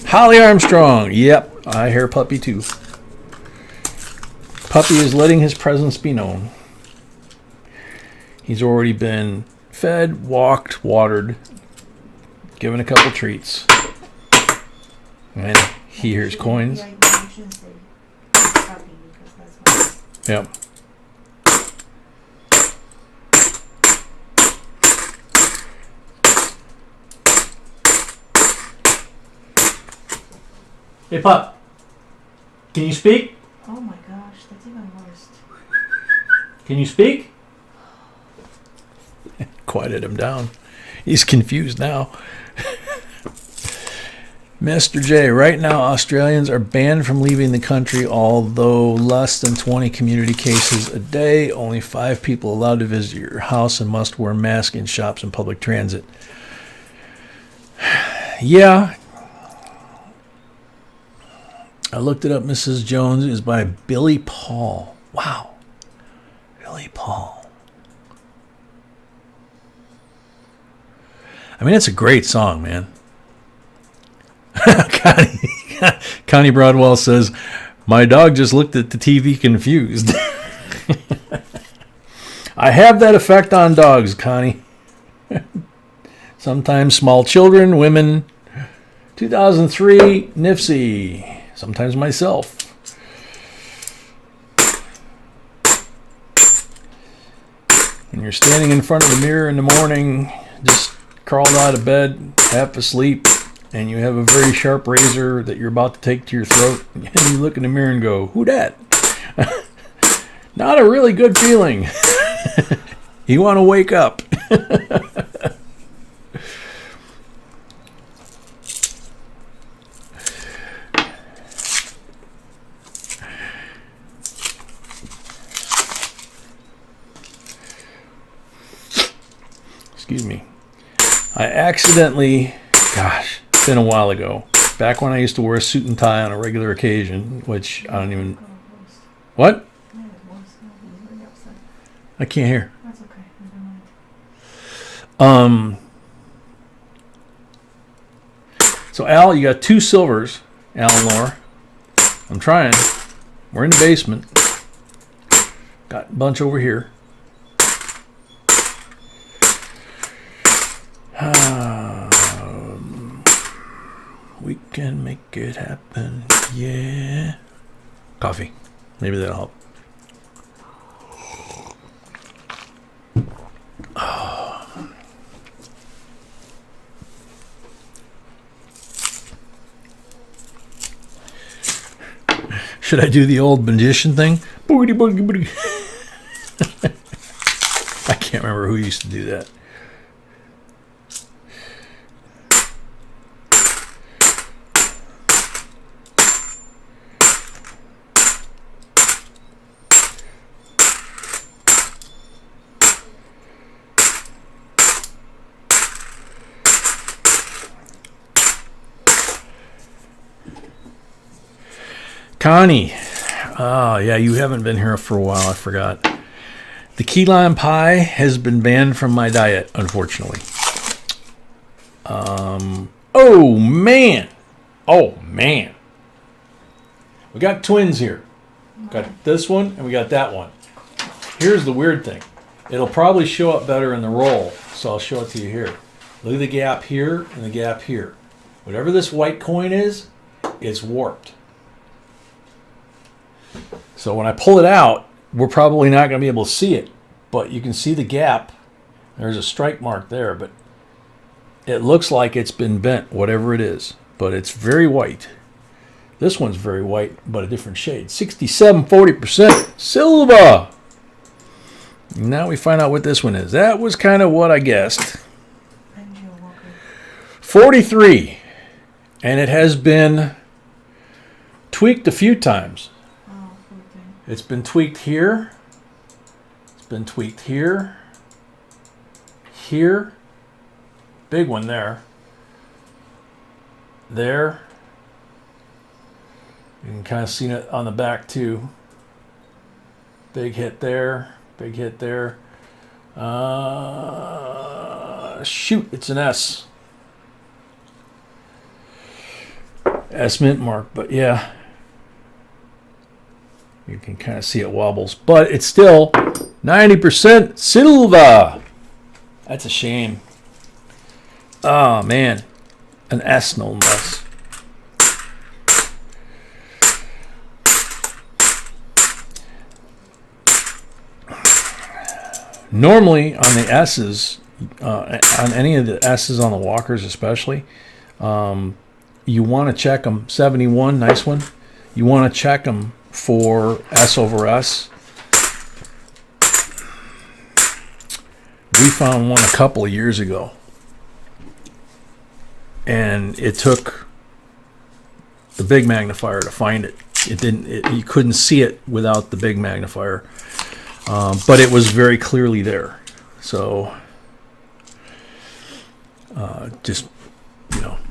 Holly Armstrong. Yep, I hear Puppy too. Puppy is letting his presence be known. He's already been fed, walked, watered, given a couple treats. And he hears coins. Yep. Hey, Pup. Can you speak? Oh my gosh, that's even worse. Can you speak? Quieted him down. He's confused now. Mr. J, right now Australians are banned from leaving the country, although less than 20 community cases a day, only 5 people allowed to visit your house and must wear masks in shops and public transit. Yeah. I looked it up. Mrs. Jones is by Billy Paul. Wow. Billy Paul. I mean, it's a great song, man. Connie Broadwell says, my dog just looked at the TV confused. I have that effect on dogs, Connie. Sometimes small children, women. 2003, Nipsey. Sometimes myself. When you're standing in front of the mirror in the morning, just crawled out of bed, half asleep, and you have a very sharp razor that you're about to take to your throat, and you look in the mirror and go, who dat? Not a really good feeling. You want to wake up. Excuse me. I accidentally, gosh, it's been a while ago, back when I used to wear a suit and tie on a regular occasion, which I don't even... What? I can't hear. That's okay. Never mind. So Al, you got 2 silvers, Al and Laura. I'm trying. We're in the basement. Got a bunch over here. We can make it happen. Yeah. Coffee. Maybe that'll help. Should I do the old magician thing? Boogity boogity boogity. I can't remember who used to do that. Connie. Oh, yeah, you haven't been here for a while. I forgot. The key lime pie has been banned from my diet, unfortunately. Oh, man. Oh, man. We got twins here. Got this one and we got that one. Here's the weird thing. It'll probably show up better in the roll, so I'll show it to you here. Look at the gap here and the gap here. Whatever this white coin is, it's warped. So when I pull it out, we're probably not going to be able to see it. but you can see the gap. There's a strike mark there, but it looks like it's been bent, whatever it is. But it's very white. This one's very white, but a different shade. 67.40% silver. Now we find out what this one is. That was kind of what I guessed. 43. And it has been tweaked a few times. It's been tweaked here. It's been tweaked here. Here. Big one there. There. You can kind of see it on the back too. Big hit there. Big hit there. Shoot, it's an S. S mint mark, but yeah. You can kind of see it wobbles. But it's still 90% silver. That's a shame. Oh, man. An S no less. Normally on the S's, on any of the S's on the walkers especially, you want to check them. 71, nice one. You want to check them for S over S. We found one a couple of years ago, and it took the big magnifier to find it. It didn't. You couldn't see it without the big magnifier, but it was very clearly there. So, just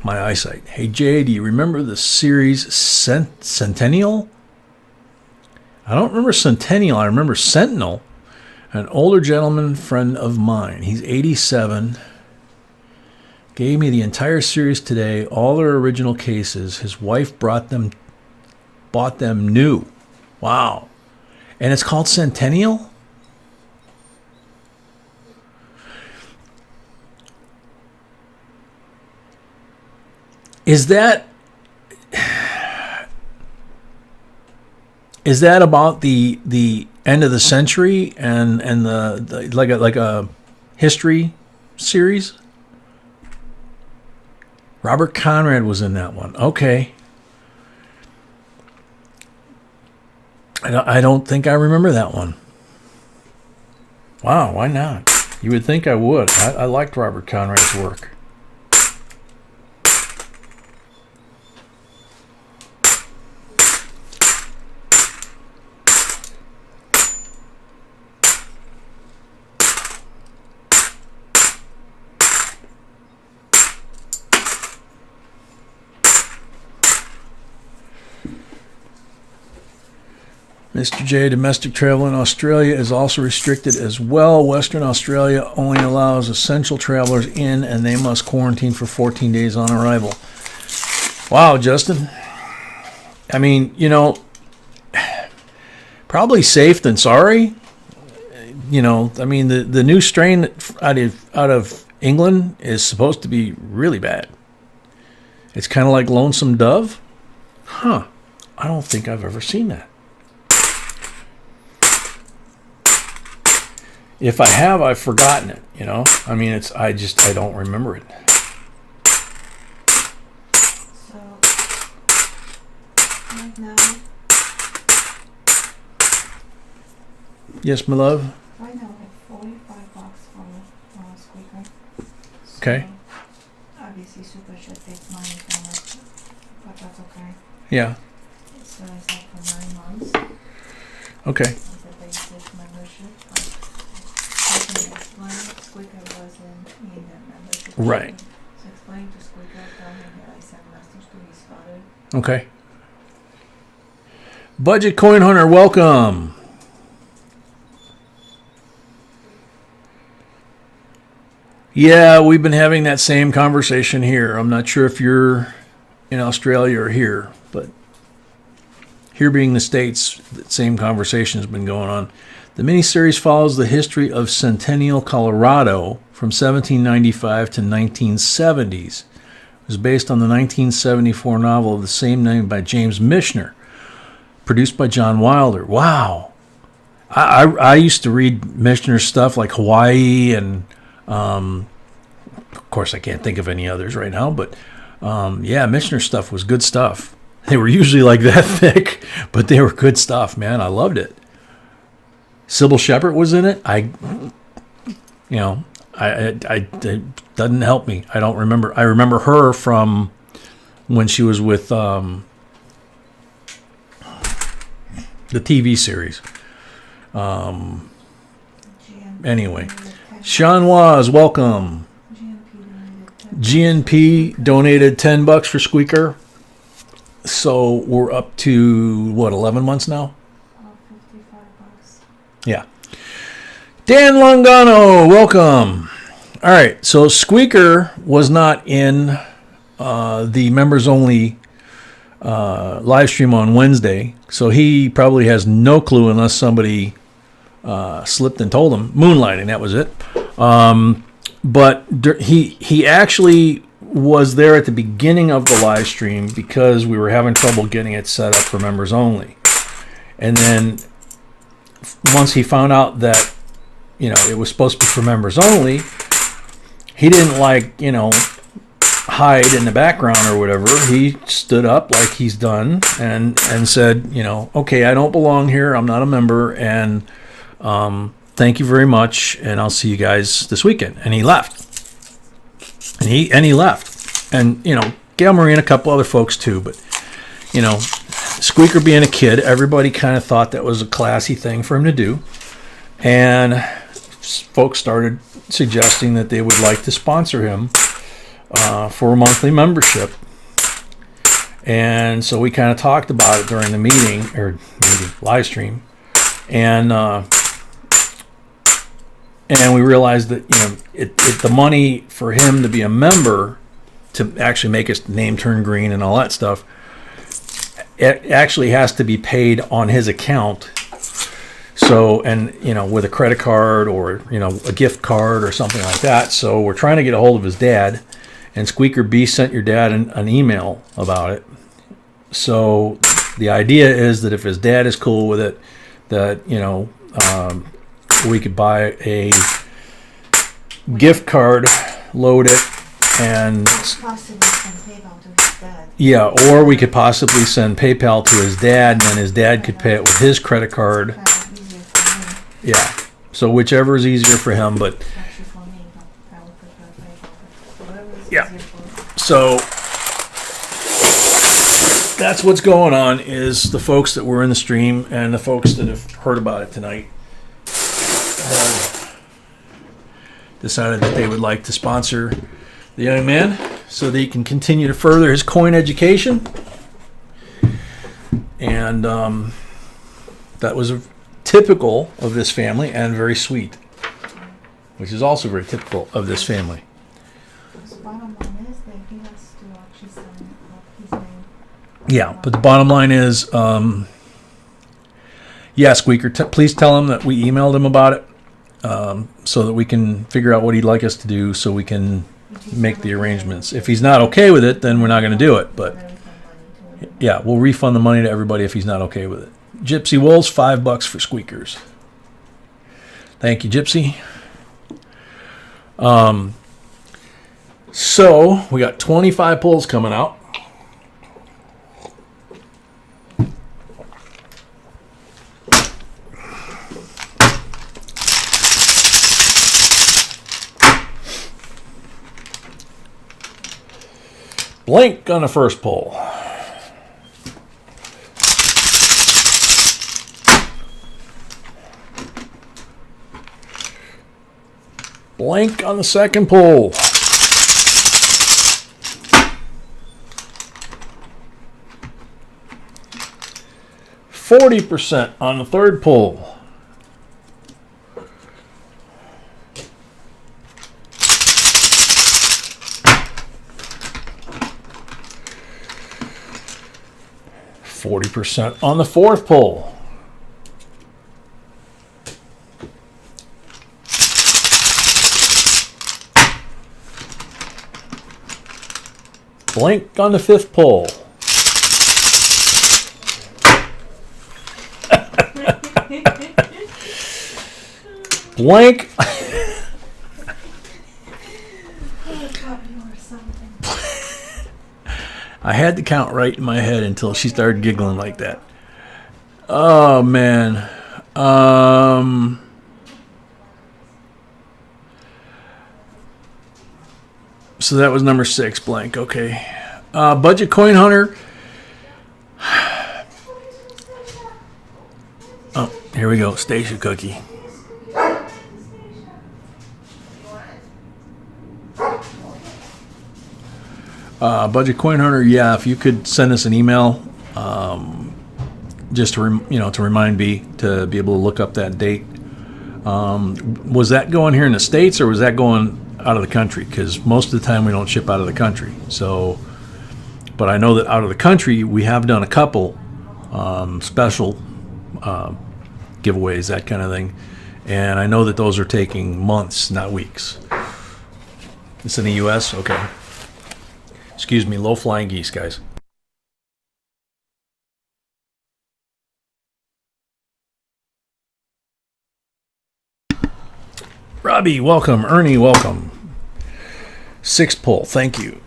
my eyesight. Hey Jay, do you remember the series Centennial? I don't remember Centennial. I remember Sentinel. An older gentleman friend of mine. He's 87. Gave me the entire series today, all their original cases. His wife bought them new. Wow. And it's called Centennial? Is that about the end of the century and the like a history series? Robert Conrad was in that one. Okay. I don't think I remember that one. Wow, why not? You would think I would. I liked Robert Conrad's work. Mr. J, domestic travel in Australia is also restricted as well. Western Australia only allows essential travelers in, and they must quarantine for 14 days on arrival. Wow, Justin. I mean, probably safe than sorry. I mean, the new strain out of England is supposed to be really bad. It's kind of like Lonesome Dove. Huh. I don't think I've ever seen that. If I have, I've forgotten it, I mean, I don't remember it. So, right now. Yes, my love? Right now we have $45 for squeaker. So, okay. Obviously, Super should take money from it, but that's okay. Yeah. So it's like for 9 months. Okay. The basic membership. Squeaker wasn't in that membership. Right. So explain to Squeaker, tell him that I sent a message to his father. Okay. Budget Coin Hunter, welcome. Yeah, we've been having that same conversation here. I'm not sure if you're in Australia or here, but here being the States, the same conversation has been going on. The miniseries follows the history of Centennial, Colorado from 1795 to 1970s. It was based on the 1974 novel of the same name by James Michener, produced by John Wilder. Wow. I used to read Missioner's stuff like Hawaii, and of course I can't think of any others right now, but yeah, Missioner's stuff was good stuff. They were usually like that thick, but they were good stuff, man. I loved it. Sybil Shepherd was in it. It doesn't help me. I don't remember. I remember her from when she was with the TV series. Anyway, Sean Was, welcome. GNP donated $10 for Squeaker. So we're up to, what, 11 months now? Yeah. Dan Longano, welcome. All right, so Squeaker was not in the members only live stream on Wednesday, so he probably has no clue unless somebody slipped and told him. Moonlighting, that was it. But he actually was there at the beginning of the live stream because we were having trouble getting it set up for members only. And then once he found out that, it was supposed to be for members only, he didn't hide in the background or whatever. He stood up like he's done and said, okay, I don't belong here. I'm not a member. And thank you very much. And I'll see you guys this weekend. And he left. And he left. And, Gail Marie and a couple other folks too. But, Squeaker being a kid, everybody kind of thought that was a classy thing for him to do. And folks started suggesting that they would like to sponsor him for a monthly membership. And so we kind of talked about it during the live stream. And we realized that, the money for him to be a member, to actually make his name turn green and all that stuff, it actually has to be paid on his account. So, and, with a credit card or, a gift card or something like that. So we're trying to get a hold of his dad, and Squeaker B sent your dad an email about it. So the idea is that if his dad is cool with it, that, we could buy a gift card, load it, and possibly send PayPal to his dad. Yeah, or we could possibly send PayPal to his dad, and then his dad could pay it with his credit card. Yeah, so whichever is easier for him, but Actually, for me, I would prefer PayPal. Whatever is Yeah. easier for so that's what's going on, is the folks that were in the stream and the folks that have heard about it tonight have decided that they would like to sponsor the young man so that he can continue to further his coin education. And that was typical of this family and very sweet, which is also very typical of this family. The bottom line is that he has to actually sign his name. Yeah, but the bottom line is, Squeaker, please tell him that we emailed him about it, so that we can figure out what he'd like us to do so we can make the arrangements. If he's not okay with it, then we're not going to do it. But yeah, we'll refund the money to everybody if he's not okay with it. Gypsy Wolves, $5 for Squeakers. Thank you, Gypsy. So we got 25 pulls coming out. Blank on the first pull. Blank on the second pull. %40 on the third pull. %40 on the fourth pull. Blank on the fifth pull. Blank. I thought you were something. I had to count right in my head until she started giggling like that. Oh, man. So that was number 6, blank. Okay. Budget Coin Hunter. Oh, here we go. Station Cookie. Budget Coin Hunter. Yeah, if you could send us an email, just to to remind me to be able to look up that date. Was that going here in the States or was that going out of the country? Because most of the time we don't ship out of the country. So, but I know that out of the country we have done a couple special giveaways, that kind of thing, and I know that those are taking months, not weeks. It's in the U.S. Okay. Excuse me, low flying geese, guys. Robbie, welcome. Ernie, welcome. 6th pull, thank you.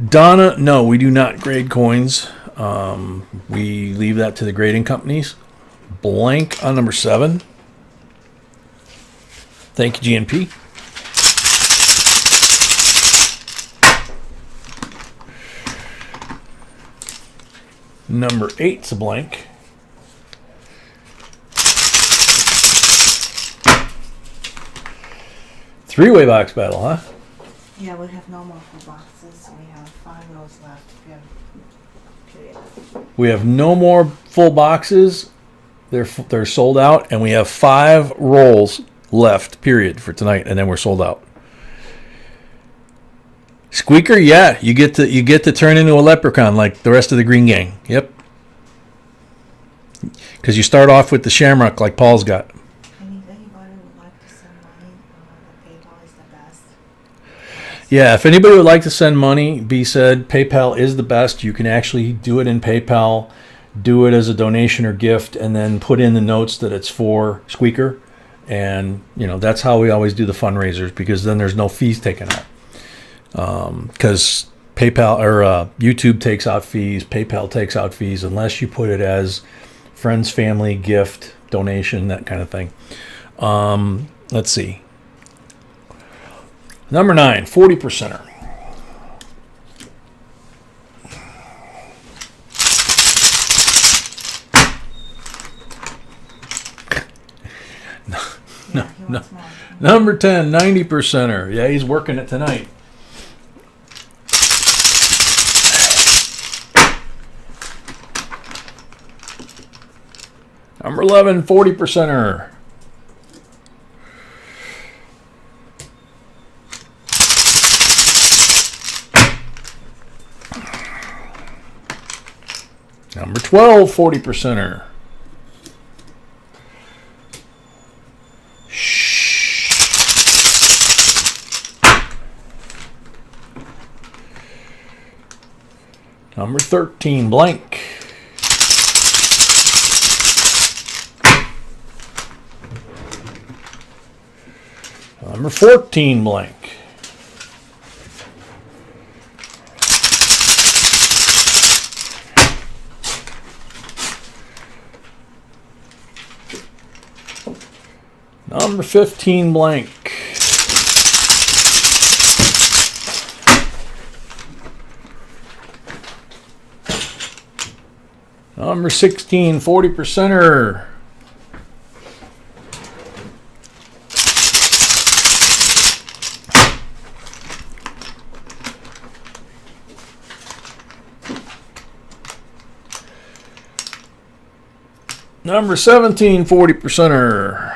Donna, no, we do not grade coins. We leave that to the grading companies. Blank on number 7. Thank you, GNP. Number 8's a blank. Three-way box battle, huh? Yeah, we have no more full boxes. We have 5 rows left. Period. We have no more full boxes. They're sold out, and we have 5 rolls left, period, for tonight, and then we're sold out. Squeaker, yeah, you get to turn into a leprechaun like the rest of the Green Gang. Yep. Because you start off with the shamrock like Paul's got. And if anybody would like to send money, the PayPal is the best. Yeah, if anybody would like to send money, B said PayPal is the best. You can actually do it in PayPal, do it as a donation or gift, and then put in the notes that it's for Squeaker. And, that's how we always do the fundraisers, because then there's no fees taken out. Because PayPal or YouTube takes out fees, PayPal takes out fees, unless you put it as friends, family, gift, donation, that kind of thing. Let's see. Number 9, 40%er. No. Number 10, 90%er. Yeah, he's working it tonight. Number 11, 40%er. Number 12, 40%er. Number 13, blank. Number 14, blank. Number 15, blank. Number 16, 40%er. Number 17, 40%er.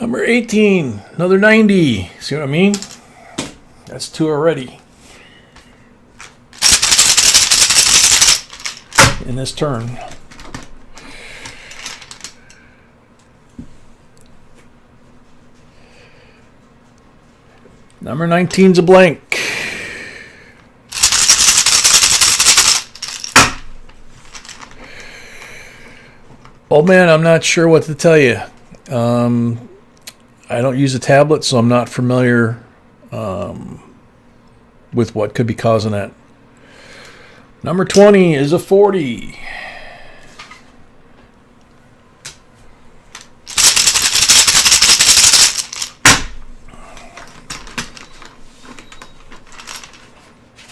Number 18, another 90. See what I mean? That's 2 already in this turn. Number 19's a blank. Old man, I'm not sure what to tell you. I don't use a tablet, so I'm not familiar with what could be causing that. Number 20 is a 40.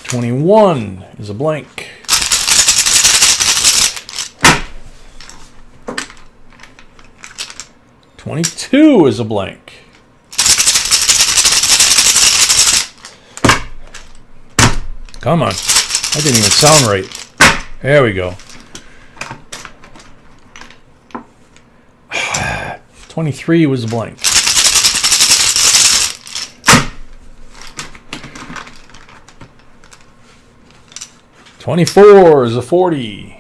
$21 is a blank. $22 is a blank. Come on. That didn't even sound right. There we go. 23 was a blank. $24 is a 40.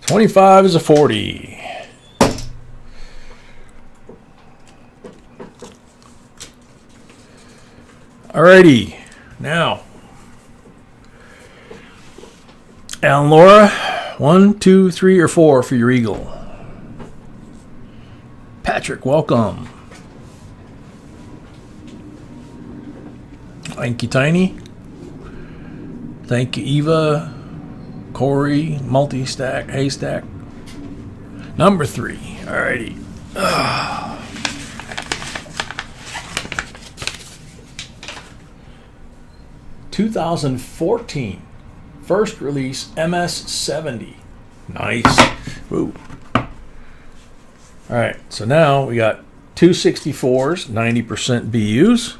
$25 is a 40. Alrighty, now, Al and Laura, 1, 2, 3, or 4 for your eagle. Patrick, welcome. Thank you, Tiny. Thank you, Eva, Corey, Multi-Stack, Haystack. Number 3, alrighty. 2014 first release MS-70. Nice. Ooh. All right, so now we got two 64s, 90% BUs.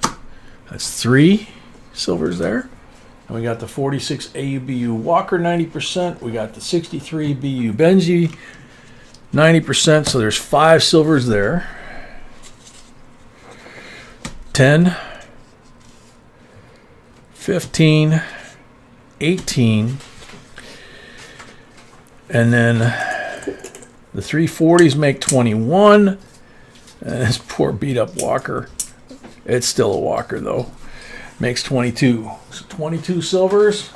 That's 3 silvers there. And we got the 46 AUBU Walker 90%. We got the 63 BU Benji 90%. So there's 5 silvers there. 10, 15, 18, and then the 340s make 21. And this poor beat up Walker, it's still a Walker though, makes 22. So 22 silvers.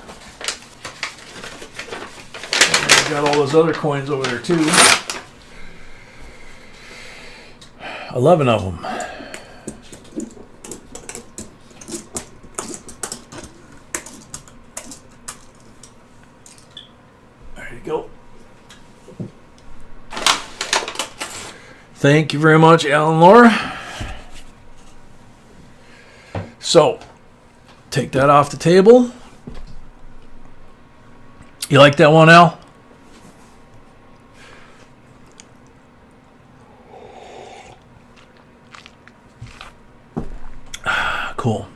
And we've got all those other coins over there too. 11 of them. Go. Thank you very much, Alan Laura. So, take that off the table. You like that one, Al? Cool.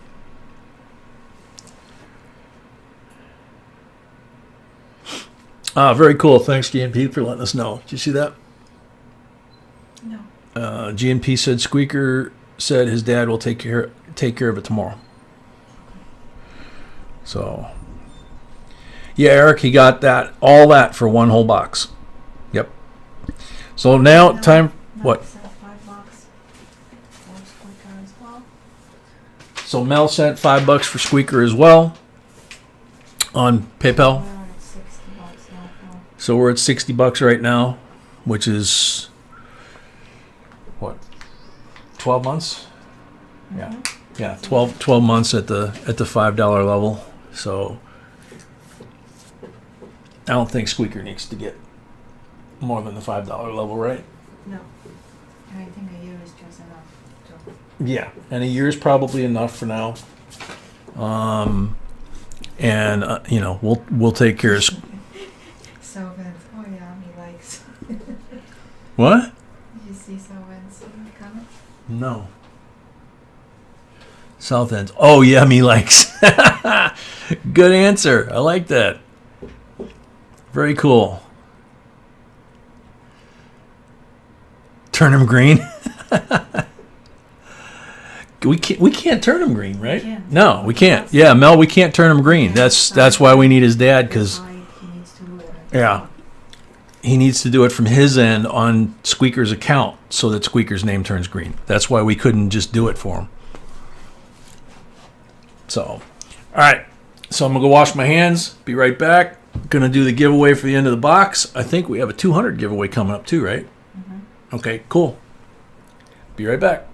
Very cool. Thanks, J&P, for letting us know. Did you see that? No. J&P said Squeaker said his dad will take care of it tomorrow. So, yeah, Eric, he got all that for one whole box. Yep. So now time. What? So Mel sent $5 for Squeaker as well on PayPal. So we're at $60 right now, which is what, 12 months? Mm-hmm. Yeah, 12 months at the $5 level. So I don't think Squeaker needs to get more than the $5 level, right? No. I think a year is just enough. So. Yeah, and a year is probably enough for now. You know, we'll take care of. So Vince, oh yeah, he likes. What? Did you see So Vince comment? No. South End. Oh yeah, me likes. Good answer. I like that. Very cool. Turn him green. We can't turn him green, right? We can't. No, we can't. Yeah, Mel, we can't turn him green. That's why we need his dad, because He needs Yeah. He needs to do it from his end on Squeaker's account so that Squeaker's name turns green. That's why we couldn't just do it for him. So, all right. So I'm going to go wash my hands. Be right back. Going to do the giveaway for the end of the box. I think we have a 200 giveaway coming up too, right? Mm-hmm. Okay, cool. Be right back.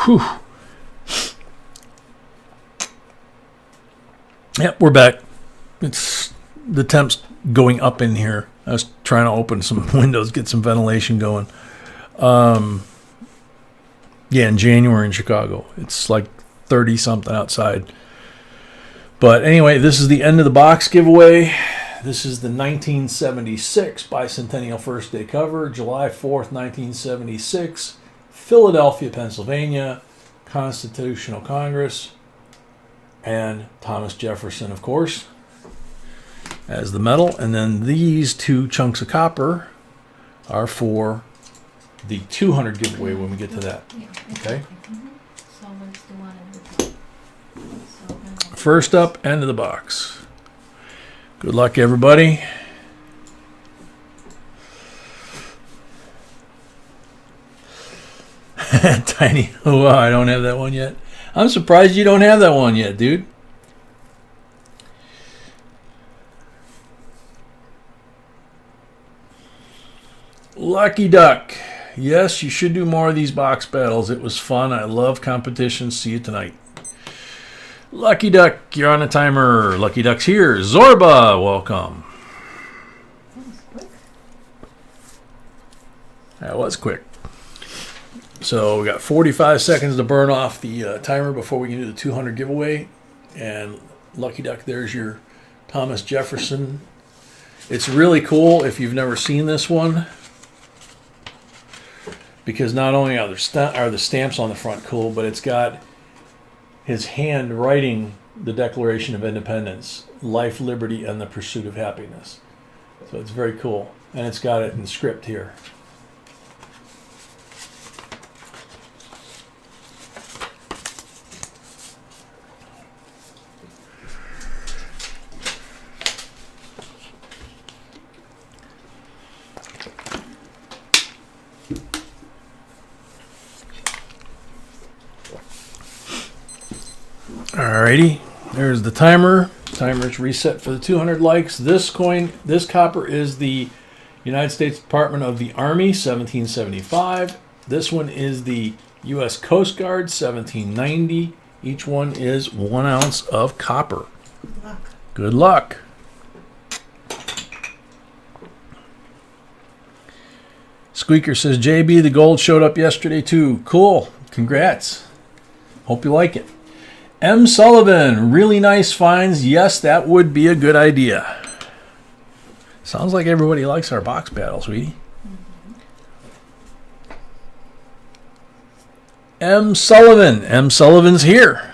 Whew. Yep, we're back. It's the temps going up in here. I was trying to open some windows, get some ventilation going. Yeah, in January in Chicago. It's like 30 something outside. But anyway, this is the end of the box giveaway. This is the 1976 Bicentennial First Day cover, July 4th, 1976, Philadelphia, Pennsylvania, Constitutional Congress, and Thomas Jefferson, of course, as the medal. And then these two chunks of copper are for the 200 giveaway when we get to that. Okay? So where's the one at the top? So, First up, end of the box. Good luck, everybody. Tiny. Oh, wow, I don't have that one yet. I'm surprised you don't have that one yet, dude. Lucky Duck. Yes, you should do more of these box battles. It was fun. I love competition. See you tonight. Lucky Duck, you're on a timer. Lucky Duck's here. Zorba, welcome. that was quick. That was quick. So we got 45 seconds to burn off the timer before we can do the 200 giveaway. And Lucky Duck, there's your Thomas Jefferson. It's really cool if you've never seen this one, because not only are the stamps on the front cool, but it's got his hand writing the Declaration of Independence, life, liberty, and the pursuit of happiness. So it's very cool. And it's got it in script here. Alrighty, there's the timer. Timer's reset for the 200 likes. This copper is the United States Department of the Army, 1775. This one is the U.S. Coast Guard, 1790. Each one is 1 ounce of copper. Good luck. Good luck. Squeaker says, JB, the gold showed up yesterday too. Cool. Congrats. Hope you like it. M. Sullivan, really nice finds. Yes, that would be a good idea. Sounds like everybody likes our box battle, sweetie. M. Sullivan. M. Sullivan's here.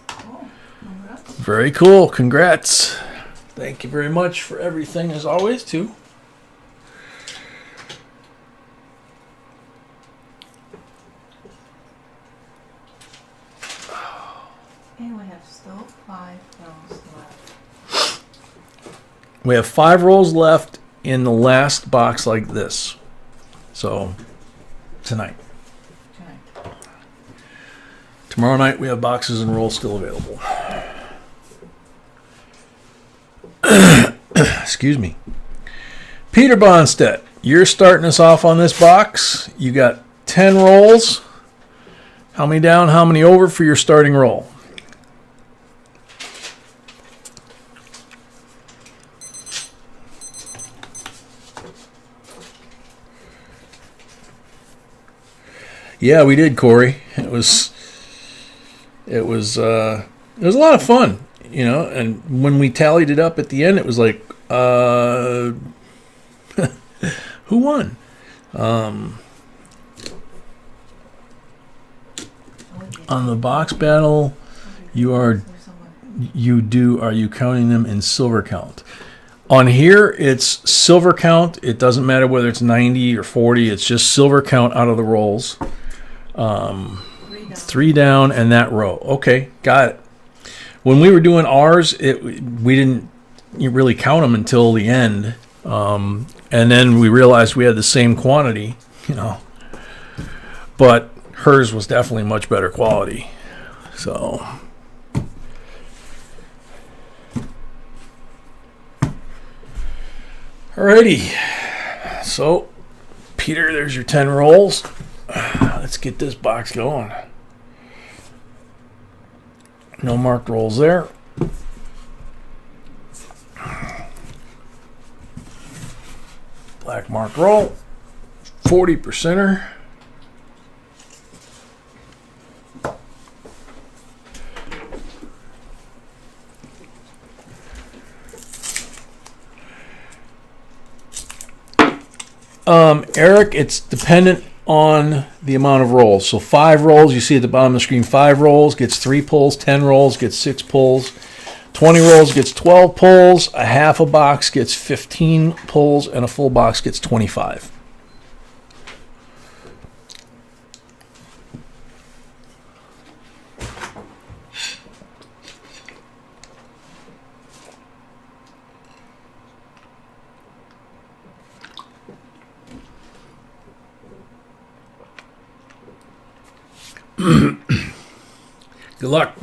Oh, congrats. Very cool. Congrats. Thank you very much for everything, as always, too. And we have still 5 rounds left. We have 5 rolls left in the last box like this. So, tonight. Tonight. Tomorrow night we have boxes and rolls still available. Excuse me. Peter Bonstedt, you're starting us off on this box. You got 10 rolls. How many down, how many over for your starting roll? Yeah, we did, Corey. It was a lot of fun, you know. And when we tallied it up at the end, it was like, who won? On the box battle, are you counting them in silver count? On here, it's silver count. It doesn't matter whether it's 90 or 40. It's just silver count out of the rolls. 3 down and that row. Okay, got it. When we were doing ours, we didn't really count them until the end, and then we realized we had the same quantity, you know. But hers was definitely much better quality. So, alrighty. So, Peter, there's your 10 rolls. Let's get this box going. No marked rolls there. Black mark roll. 40%er. Eric, it's dependent on the amount of rolls. So 5 rolls, you see at the bottom of the screen, 5 rolls gets 3 pulls, 10 rolls gets 6 pulls, 20 rolls gets 12 pulls, a half a box gets 15 pulls, and a full box gets 25. Good luck.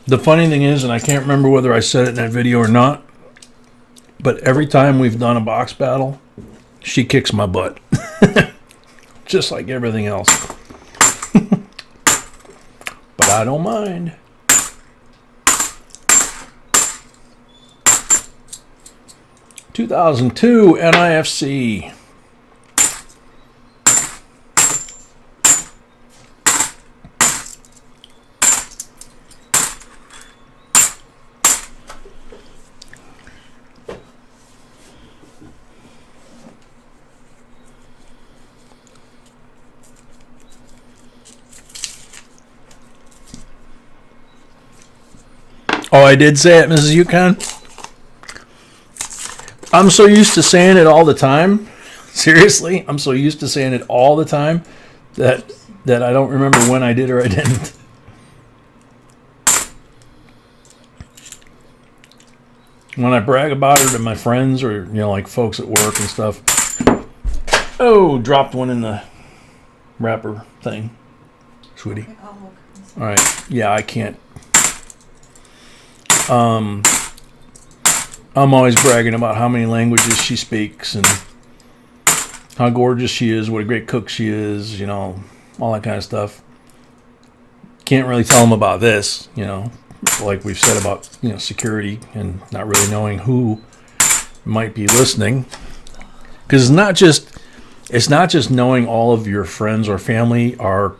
The funny thing is, and I can't remember whether I said it in that video or not, but every time we've done a box battle, she kicks my butt. Just like everything else. But I don't mind. (2002) NIFC. Oh, I did say it, Mrs. Yukon. I'm so used to saying it all the time. Seriously, I'm so used to saying it all the time that I don't remember when I did or I didn't. When I brag about it to my friends or, you know, like folks at work and stuff. Oh, dropped one in the wrapper thing. Sweetie. Okay, I'll look and see. All right. Yeah, I can't. I'm always bragging about how many languages she speaks and how gorgeous she is, what a great cook she is, you know, all that kind of stuff. Can't really tell them about this, you know, like we've said about, you know, security and not really knowing who might be listening. Because it's not just knowing all of your friends or family are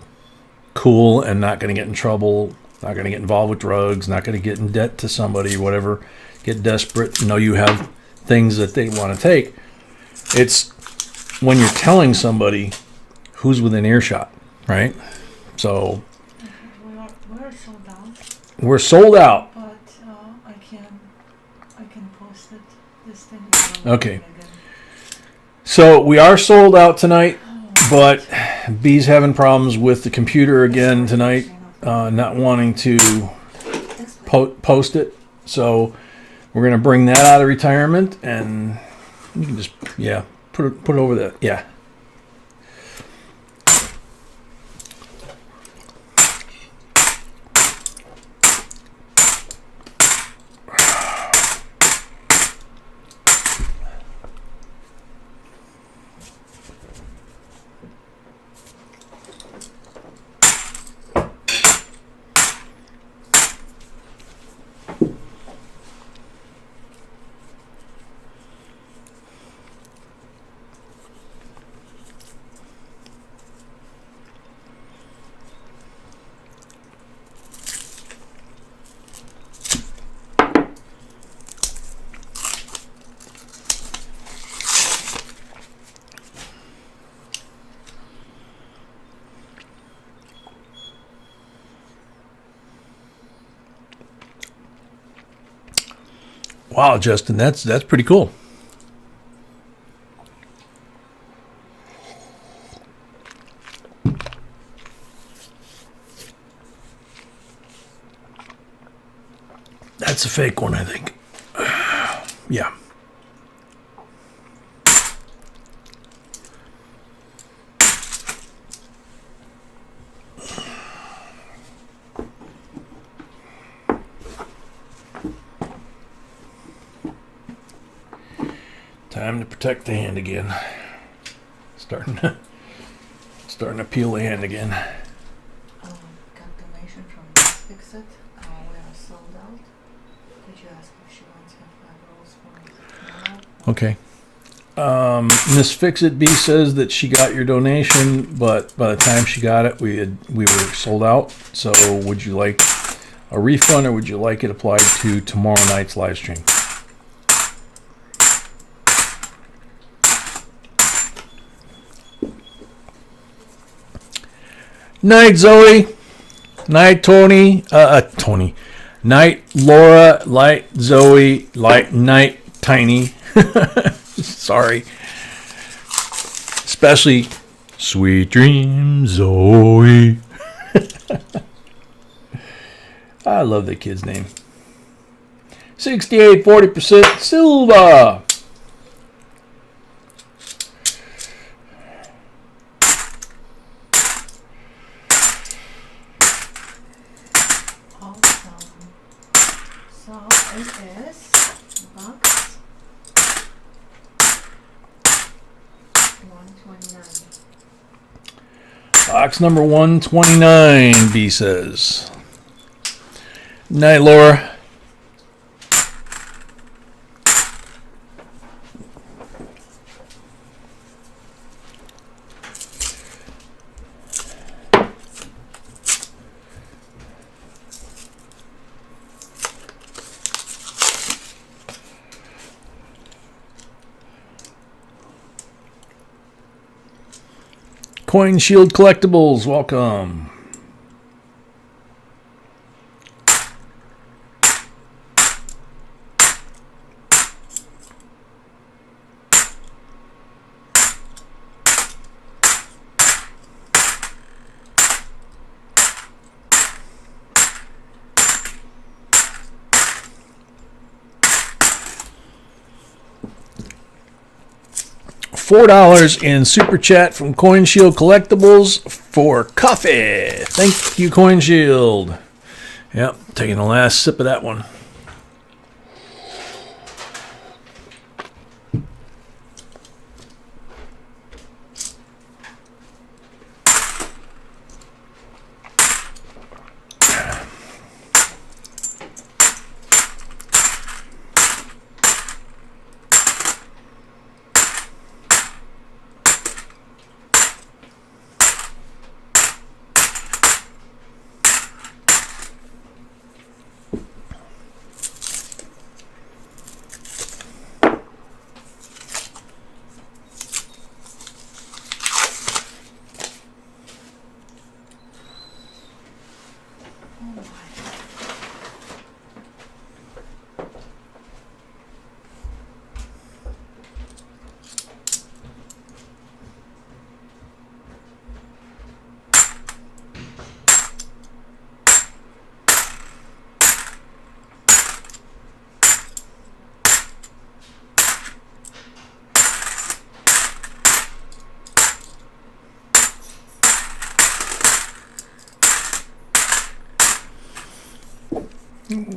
cool and not going to get in trouble, not going to get involved with drugs, not going to get in debt to somebody, whatever, get desperate, know you have things that they want to take. It's when you're telling somebody who's within earshot, right? So Okay, we're sold out, we're sold out. but I can post it. This thing. Okay. So we are sold out tonight, but B's having problems with the computer again tonight, not wanting to post it. So we're going to bring that out of retirement, and you can just, yeah, put it over there. Yeah. Wow, Justin, that's pretty cool. That's a fake one, I think. Yeah. Time to protect the hand again. Starting to peel the hand again. Got donation from Miss Fix-It. We are sold out. Could you ask if she wants her 5 rolls for tomorrow? Okay. Miss Fix-It B says that she got your donation, but by the time she got it, we were sold out. So would you like a refund, or would you like it applied to tomorrow night's live stream? Night, Zoe. Night, Tony. Tony. Night, Laura. Light, Zoe. Light, night, Tiny. Sorry. Especially sweet dreams, Zoe. I love the kid's name. 68, 40% Silva. Awesome. So it is box 129. Box number 129, B says. Night, Laura. Coin Shield Collectibles, welcome. $4 in Super Chat from Coin Shield Collectibles for coffee. Thank you, Coin Shield. Yep, taking the last sip of that one.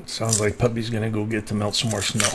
Sounds like Puppy's gonna go get to melt some more snow.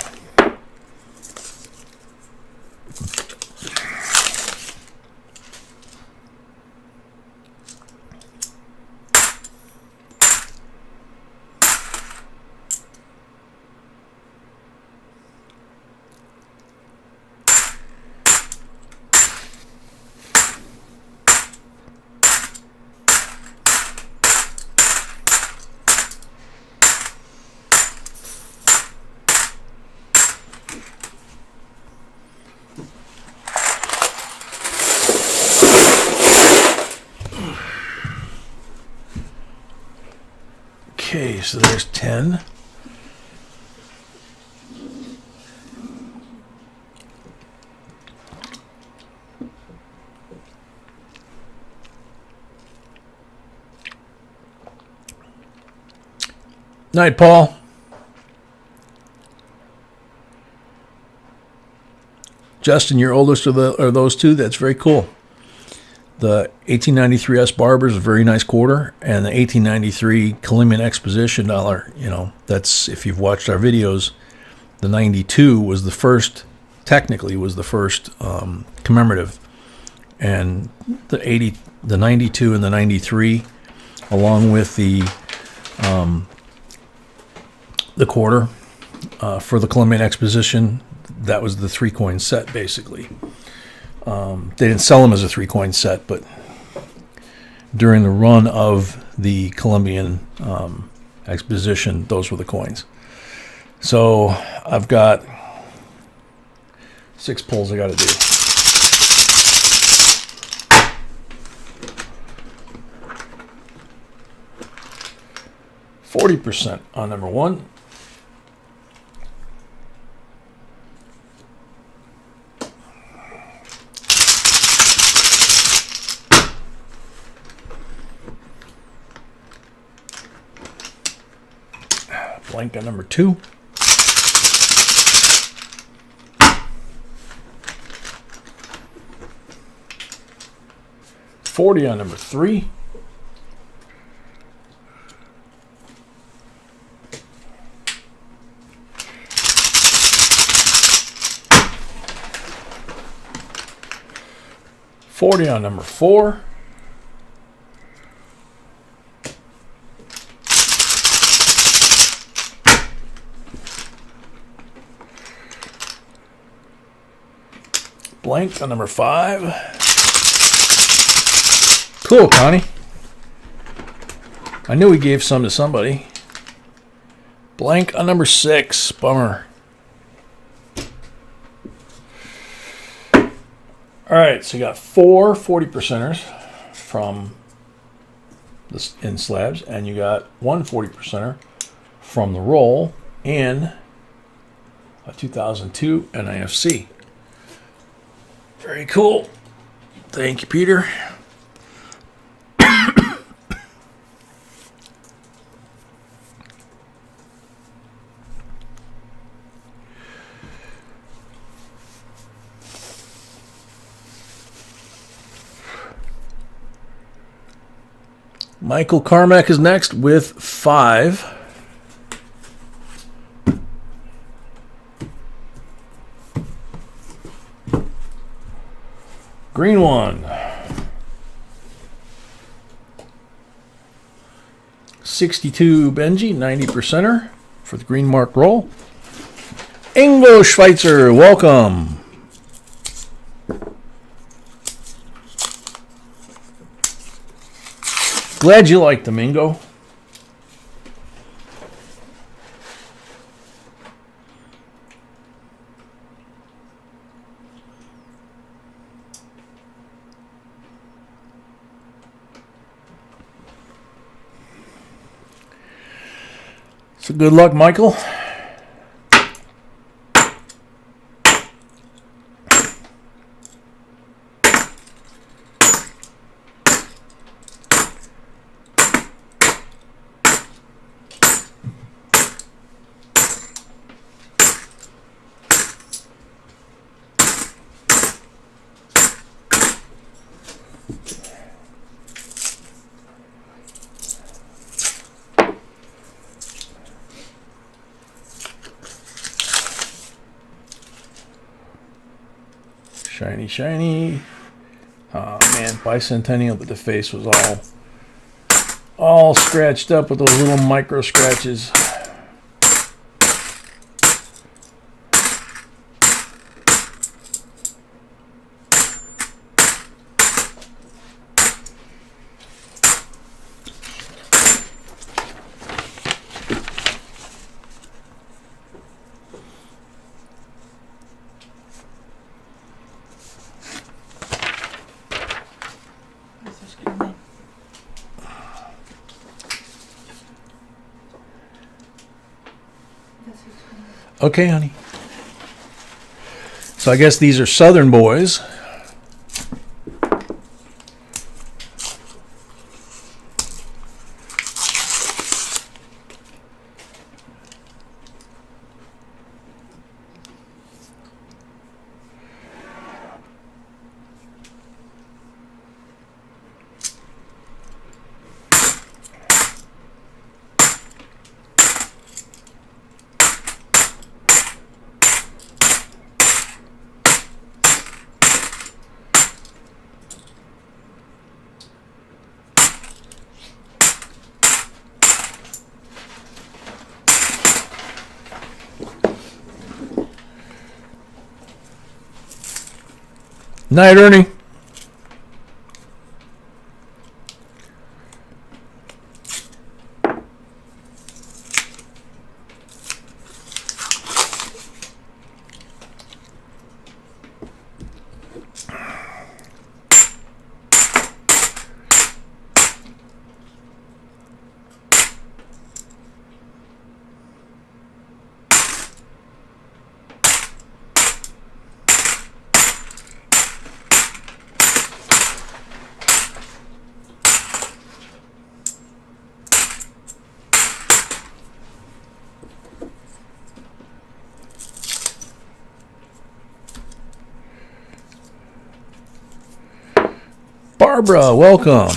Okay, so there's 10. Night, Paul. Justin, your oldest are those two? That's very cool. The 1893 Barber is a very nice quarter, and the 1893 Columbian Exposition dollar, you know, that's, if you've watched our videos, the 92 was the first, technically was the first commemorative. And the 92 and the 93, along with the quarter for the Columbian Exposition, that was the 3-coin set, basically. They didn't sell them as a 3-coin set, but during the run of the Columbian Exposition, those were the coins. So I've got 6 pulls I got to do. %40 on number 1. Blank on number 2. $40 on number 3. $40 on number 4. Blank on number 5. Cool, Connie. I knew we gave some to somebody. Blank on number 6. Bummer. All right, so you got 4 40%ers from this in slabs, and you got 1 40%er from the roll in a 2002 NIFC. Very cool. Thank you, Peter. Michael Carmack is next with 5. Green one. 62 Benji, 90%er for the green mark roll. Ingo Schweitzer, welcome. Glad you liked them, Ingo. So good luck, Michael. Shiny, shiny. Oh man, bicentennial, but the face was all scratched up with those little micro scratches. Okay, honey. So I guess these are Southern boys. Night, Ernie. Barbara, welcome.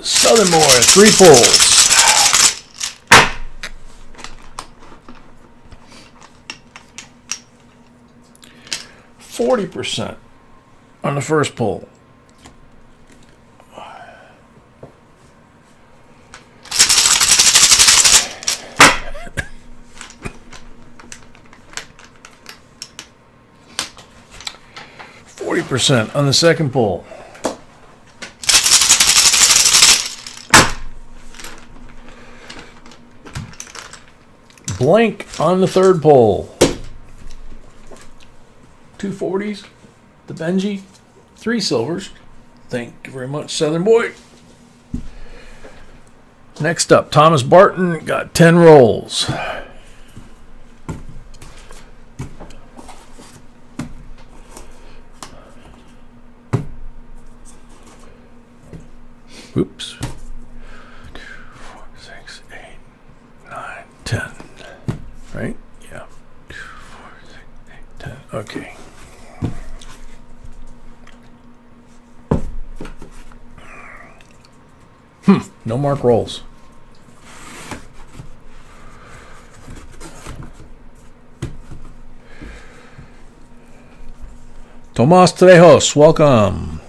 Southern Boy, 3 pulls. %40 on the first pull. %40 on the second pull. Blank on the third pull. 2 40s. The Benji. 3 silvers. Thank you very much, Southern Boy. Next up, Thomas Barton got 10 rolls. Oops. 2, 4, 6, 8, 9, 10. Right? Yeah. 2, 4, 6, 8, 10. Okay. No mark rolls. Tomas Trejos, welcome.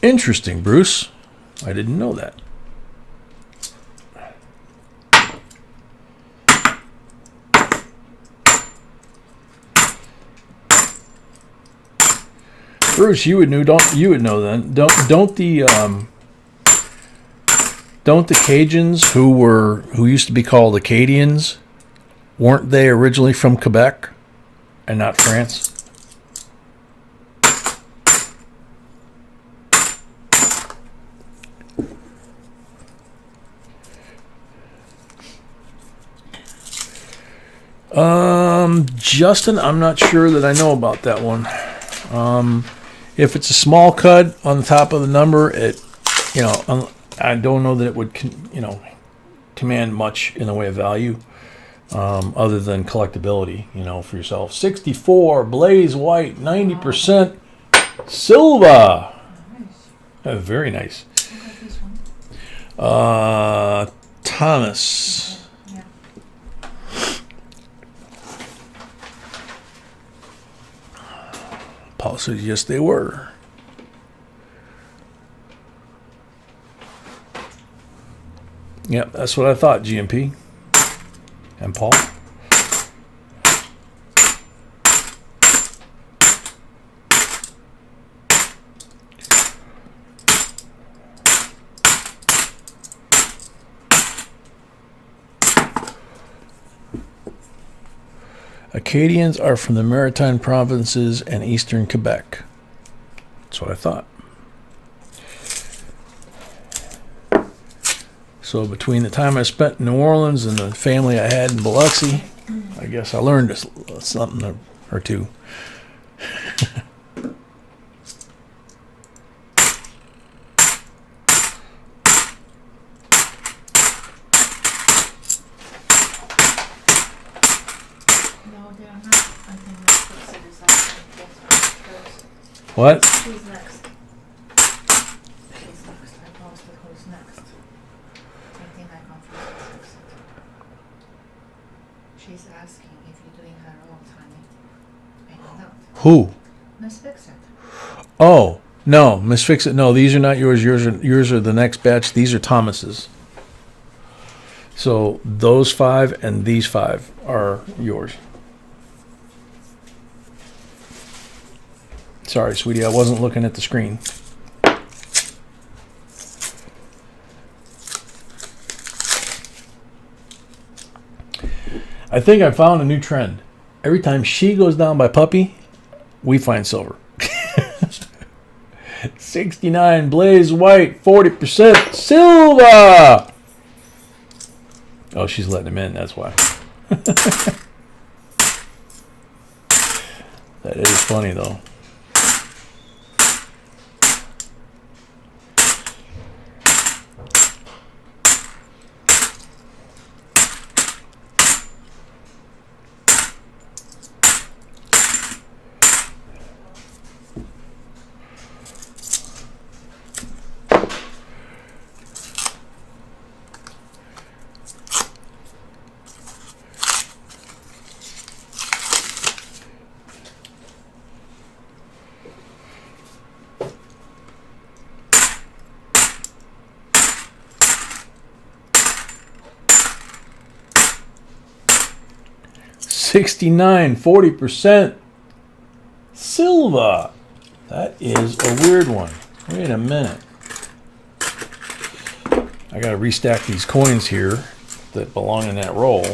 Interesting, Bruce. I didn't know that. Bruce, you would know. You would know then. Don't the Cajuns who used to be called Acadians, weren't they originally from Quebec and not France? Justin, I'm not sure that I know about that one. If it's a small cut on the top of the number, I don't know that it would, command much in the way of value, other than collectability, for yourself. 64 Blaze White, 90% Silva. Nice. Very nice. Look at this one. Thomas. Yeah. Paul says yes, they were. Yep, that's what I thought, GMP. And Paul. Acadians are from the Maritime provinces and eastern Quebec. That's what I thought. So between the time I spent in New Orleans and the family I had in Biloxi, I guess I learned something or two. No, they are not. I think Miss Fixit is asking first. What? She's next. She's next. I posted who's next. I think I confused Miss Fixit. She's asking if you're doing her roll, honey. And you're not. Who? Miss Fixit. Oh, no, Miss Fix-It. No, these are not yours. Yours are the next batch. These are Thomas's. So those 5 and these 5 are yours. Sorry, sweetie, I wasn't looking at the screen. I think I found a new trend. Every time she goes down by puppy, we find silver. 69 blaze white, 40% silver. Oh, she's letting him in, that's why. That is funny though. $69, 40% silver. That is a weird one. Wait a minute. I gotta restack these coins here that belong in that roll.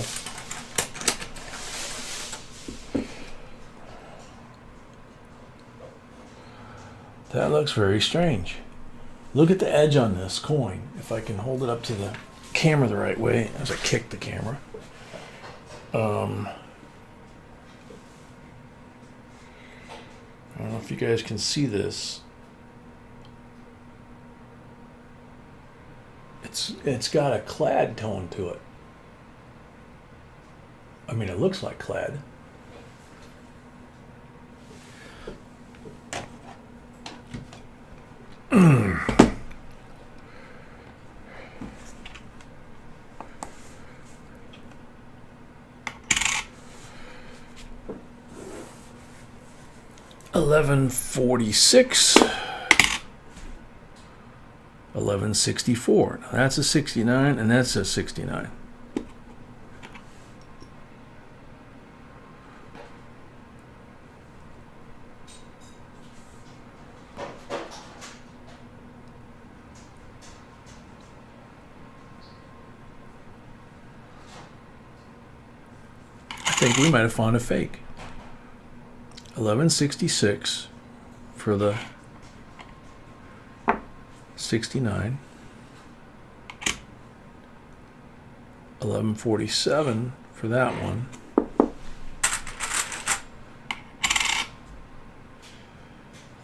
That looks very strange. Look at the edge on this coin. If I can hold it up to the camera the right way as I kick the camera. I don't know if you guys can see this. It's got a clad tone to it. I mean, it looks like clad. $11.46, $11.64. Now that's a 69, and that's a 69. I think we might have found a fake. 1166 for the 69. 1147 for that one.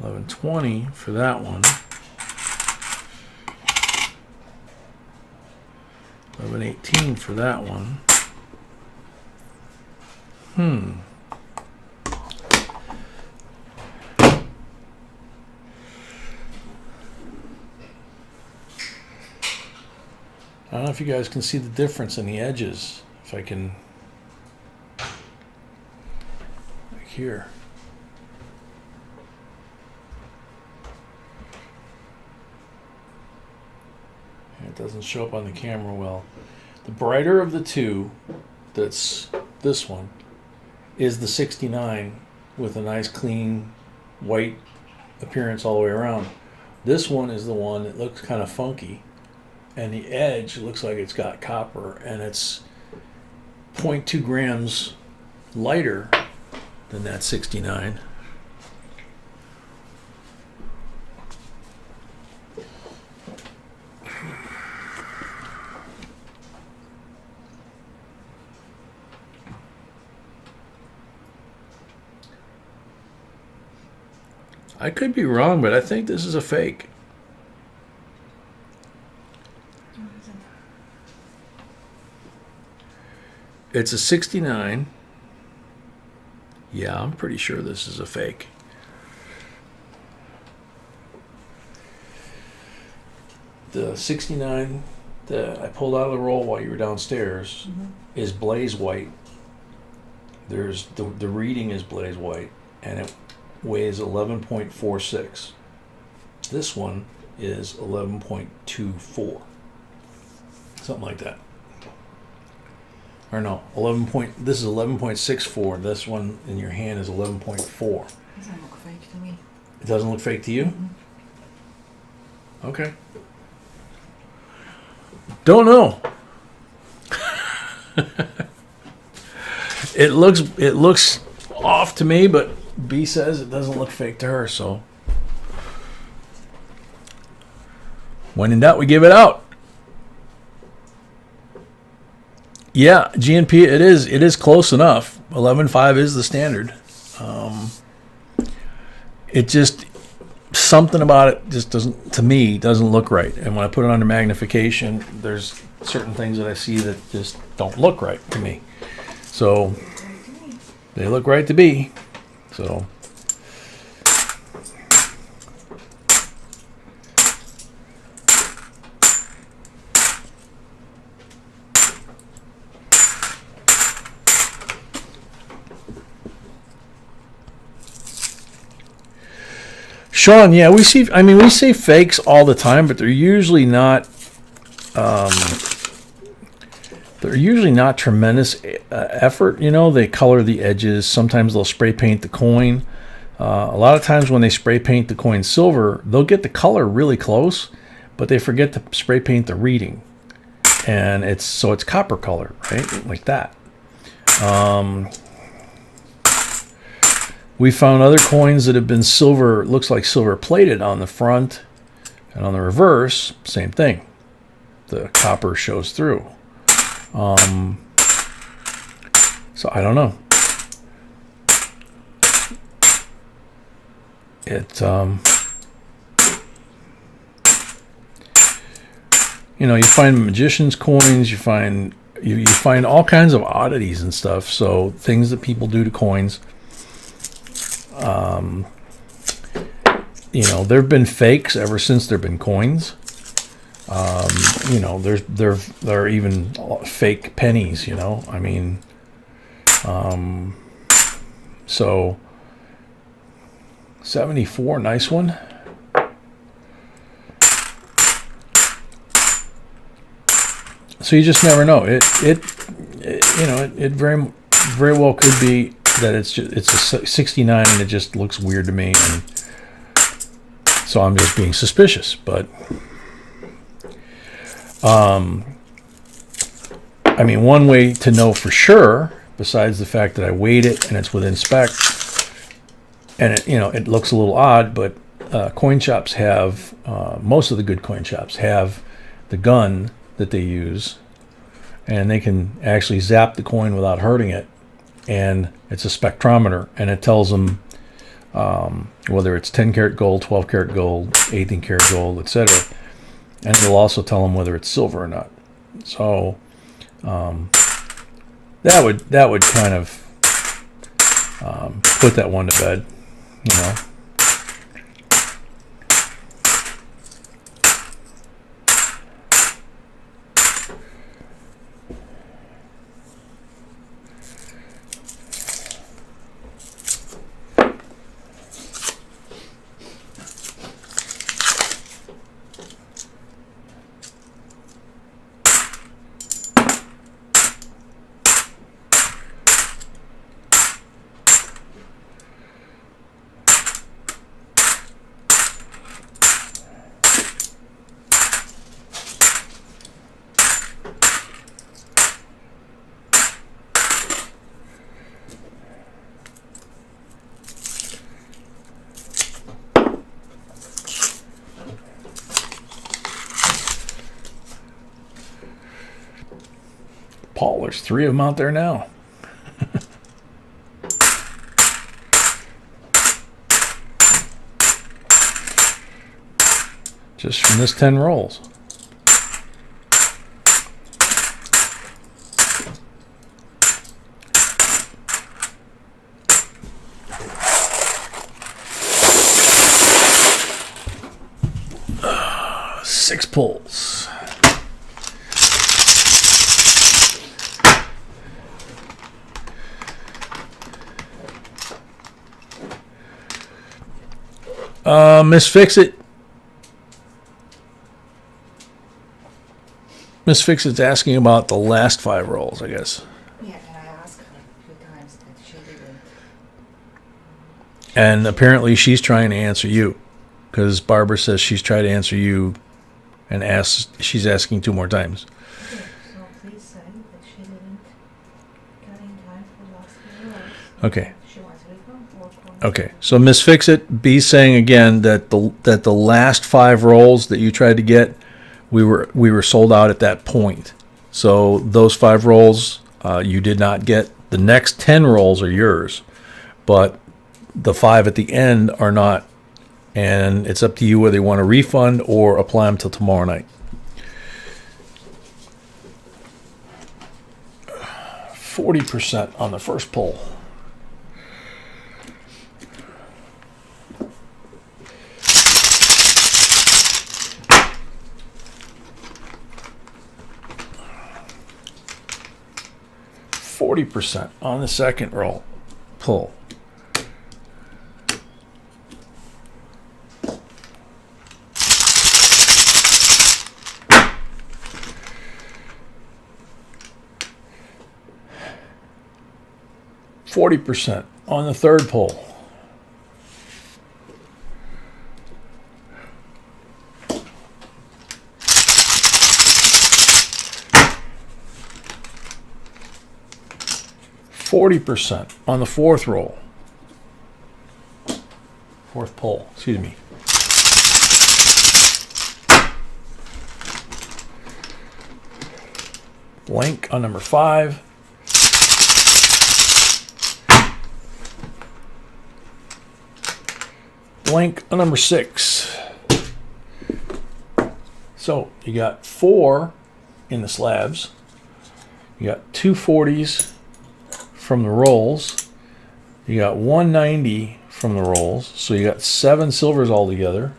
$11.20 for that one. $11.18 for that one. I don't know if you guys can see the difference in the edges. If I can, like here. It doesn't show up on the camera well. The brighter of the two, that's this one, is the 69 with a nice clean white appearance all the way around. This one is the one that looks kind of funky. And the edge looks like it's got copper, and it's 0.2 grams lighter than that 69. I could be wrong, but I think this is a fake. What is it? It's a 69. Yeah, I'm pretty sure this is a fake. The 69 that I pulled out of the roll while you were downstairs is blaze white. There's the reading is blaze white, and it weighs 11.46. This one is 11.24. Something like that. Or no, 11 point. This is 11.64. This one in your hand is 11.4. Doesn't look fake to me. It doesn't look fake to you? Mm-hmm. Okay. Don't know. It looks off to me, but B says it doesn't look fake to her, so when in doubt, we give it out. Yeah, GNP, it is close enough. 11.5 is the standard. It just, something about it just doesn't, to me, doesn't look right. And when I put it under magnification, there's certain things that I see that just don't look right to me. So they look right to me. So Sean, yeah, we see fakes all the time, but they're usually not tremendous effort. You know, they color the edges. Sometimes they'll spray paint the coin. A lot of times when they spray paint the coin silver, they'll get the color really close, but they forget to spray paint the reading, and it's copper color, right, like that. We found other coins that have been silver, looks like silver plated on the front, and on the reverse, same thing. The copper shows through. So I don't know. You find magician's coins, you find all kinds of oddities and stuff. So things that people do to coins. There have been fakes ever since there have been coins. There are even fake pennies, so 74, nice one. So you just never know. It very very well could be that it's a 69 and it just looks weird to me, and so I'm just being suspicious. But one way to know for sure, besides the fact that I weighed it and it's within spec, and it looks a little odd, but coin shops have, most of the good coin shops have the gun that they use, and they can actually zap the coin without hurting it, and it's a spectrometer, and it tells them whether it's 10 karat gold, 12 karat gold, 18 karat gold, etc. And it'll also tell them whether it's silver or not. So that would kind of put that one to bed, Paul, there's 3 of them out there now. Just from this 10 rolls. Six pulls. Miss Fix-It. Miss Fix-It's asking about the last 5 rolls, I guess. Yeah, and I asked her a few times that she didn't. And apparently she's trying to answer you. Because Barbara says she's tried to answer you and she's asking 2 more times. Okay, so please say that she didn't get in time for the last few rolls. Okay. She wants a refund or Okay. So Miss Fix-It, B's saying again that the last 5 rolls that you tried to get, we were sold out at that point. So those 5 rolls you did not get. The next 10 rolls are yours, but the 5 at the end are not. And it's up to you whether you want a refund or apply them till tomorrow night. 40% on the first pull. %40 on the second roll pull. 40% on the third pull. %40 on the fourth roll. Fourth pull, excuse me. Blank on number 5. Blank on number 6. So you got 4 in the slabs. You got 2 40s from the rolls. You got 190 from the rolls. So you got 7 silvers altogether.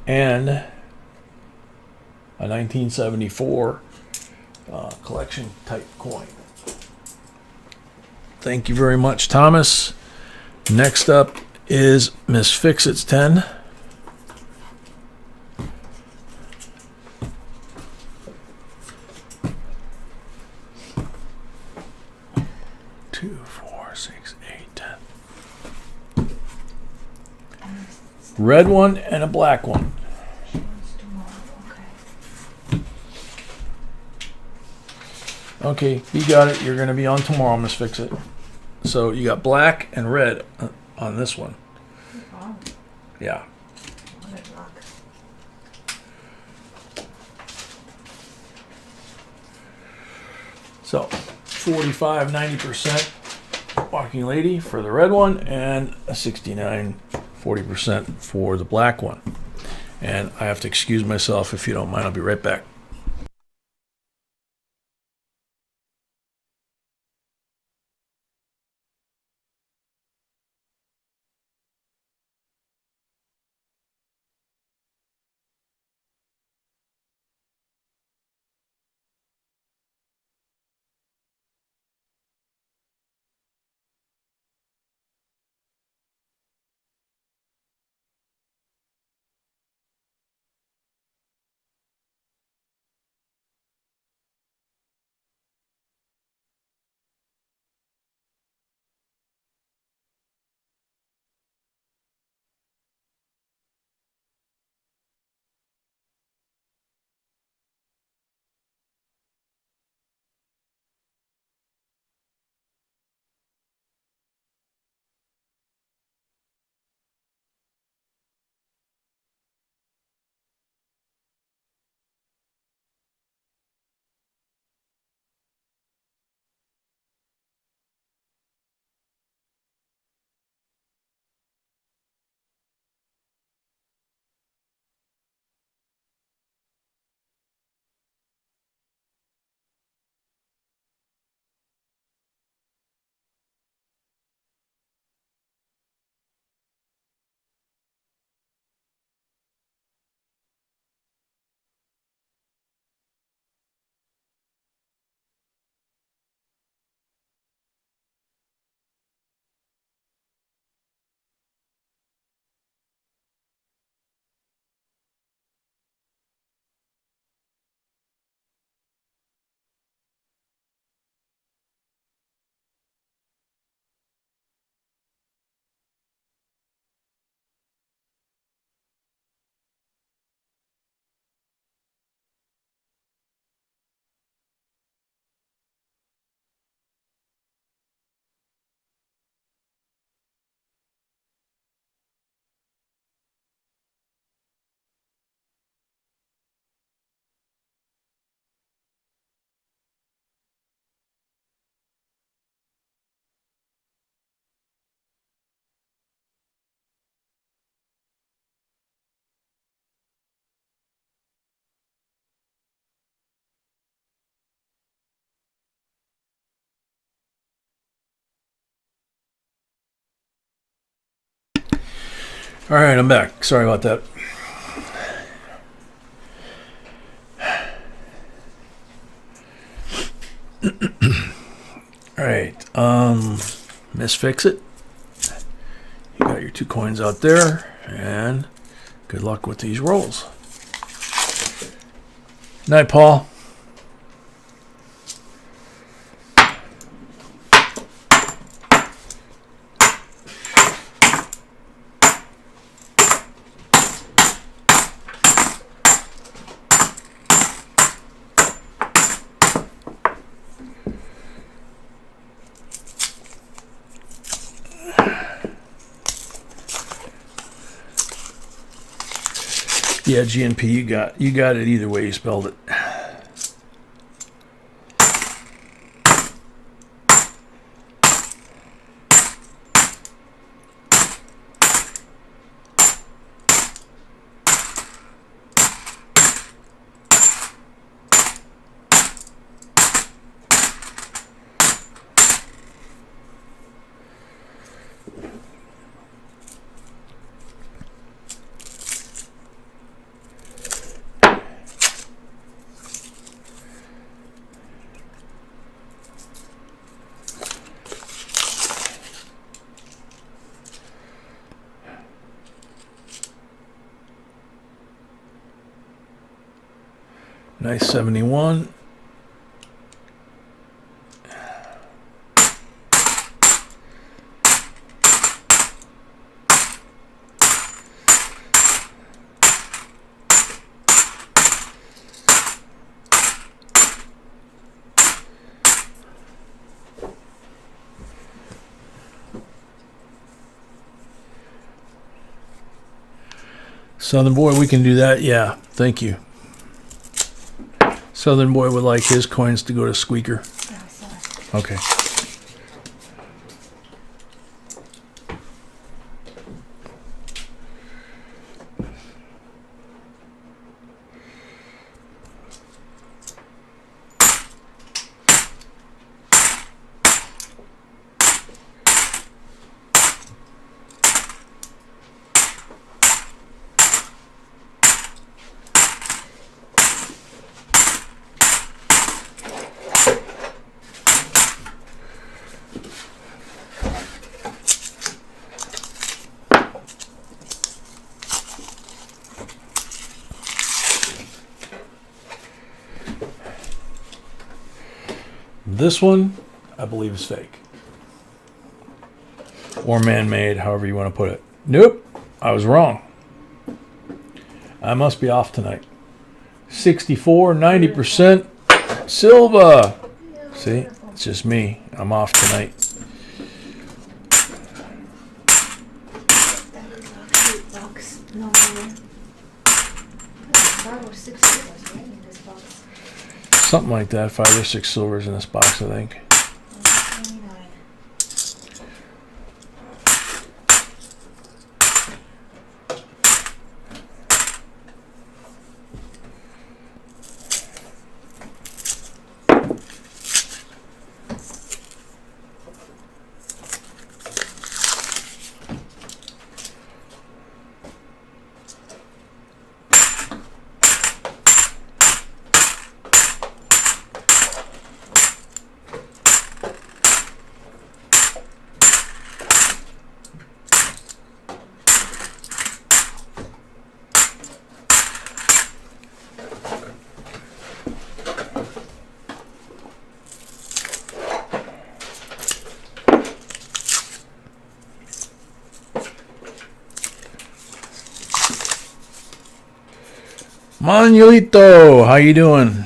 And a 1974 collection type coin. Thank you very much, Thomas. Next up is Miss Fix-It's 10. Two, 4, 6, 8, 10. Red one and a black one. She wants tomorrow, okay. Okay, you got it. You're going to be on tomorrow, Miss Fix-It. So you got black and red on this one. Wow, Yeah. what a luck. So 45, 90% walking lady for the red one and a 69, 40% for the black one. And I have to excuse myself. If you don't mind, I'll be right back. All right, I'm back. Sorry about that. All right, misfix it. You got your 2 coins out there, and good luck with these rolls. Night, Paul. Yeah, G&P, you got it either way you spelled it. Nice 71. Southern Boy, we can do that. Yeah, thank you. Southern Boy would like his coins to go to Squeaker. Yeah, sorry. Okay. This one, I believe, is fake. Or man-made, however you want to put it. Nope, I was wrong. I must be off tonight. 64, 90%. Silva. See, it's just me. I'm off tonight. That is actually box number 5 or 6 silvers, right, in this box. Something like that. 5 or 6 silvers in this box, I think. 29. Manuelito, how you doing?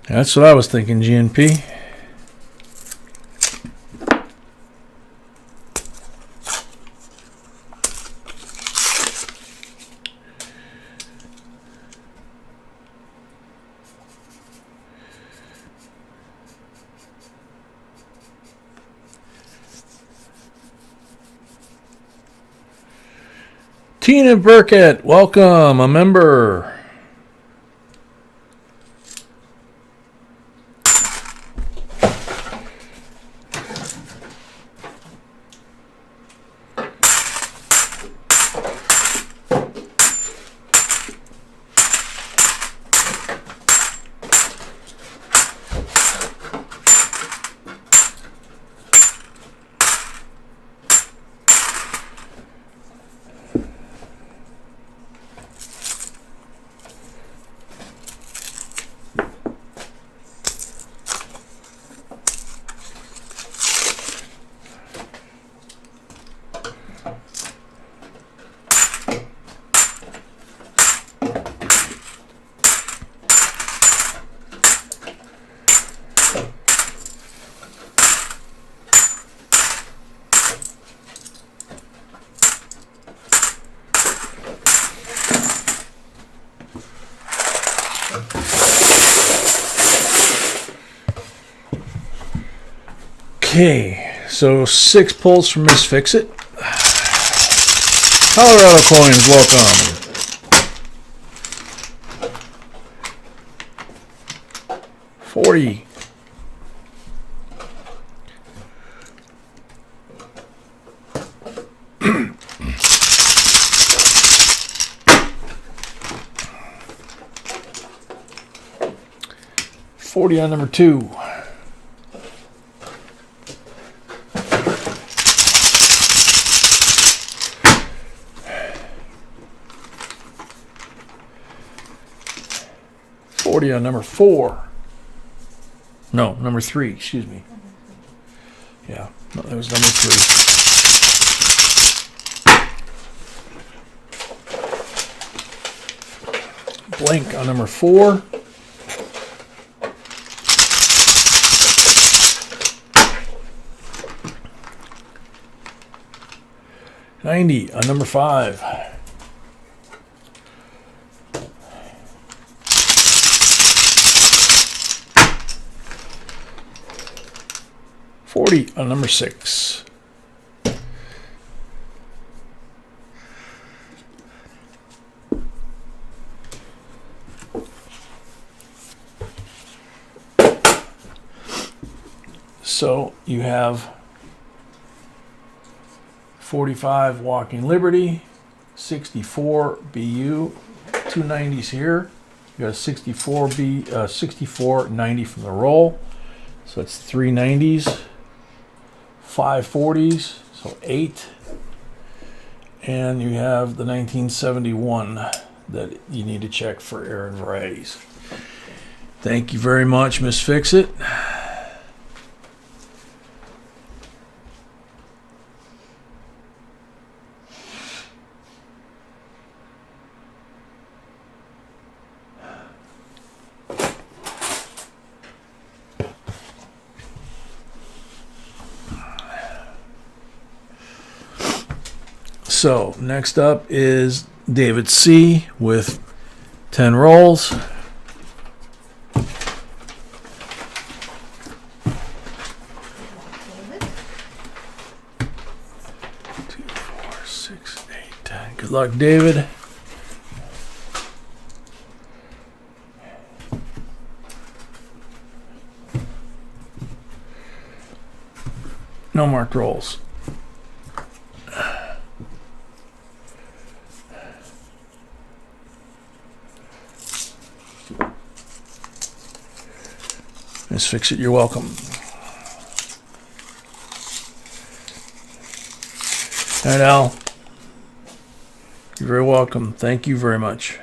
That's what I was thinking, GNP. Tina Burkett, welcome, a member. Okay, so 6 pulls from Miss Fix-It. Colorado Coins, welcome. $40. $40 on number 2. $40 on number 4. No, number 3, excuse me. Yeah, no, that was number 3. Blank on number 4. $90 on number 5. $40 on number 6. So you have 45 Walking Liberty, 64 BU, 290s here. You got a 64 90 from the roll. So that's 390s, 540s, so 8. And you have the 1971 that you need to check for error and varieties. Thank you very much, Miss Fix-It. So next up is David C. with 10 rolls. David? 2, 4, 6, 8, 10. Good luck, David. No marked rolls. Miss Fix-It, you're welcome. All right, Al. You're very welcome. Thank you very much.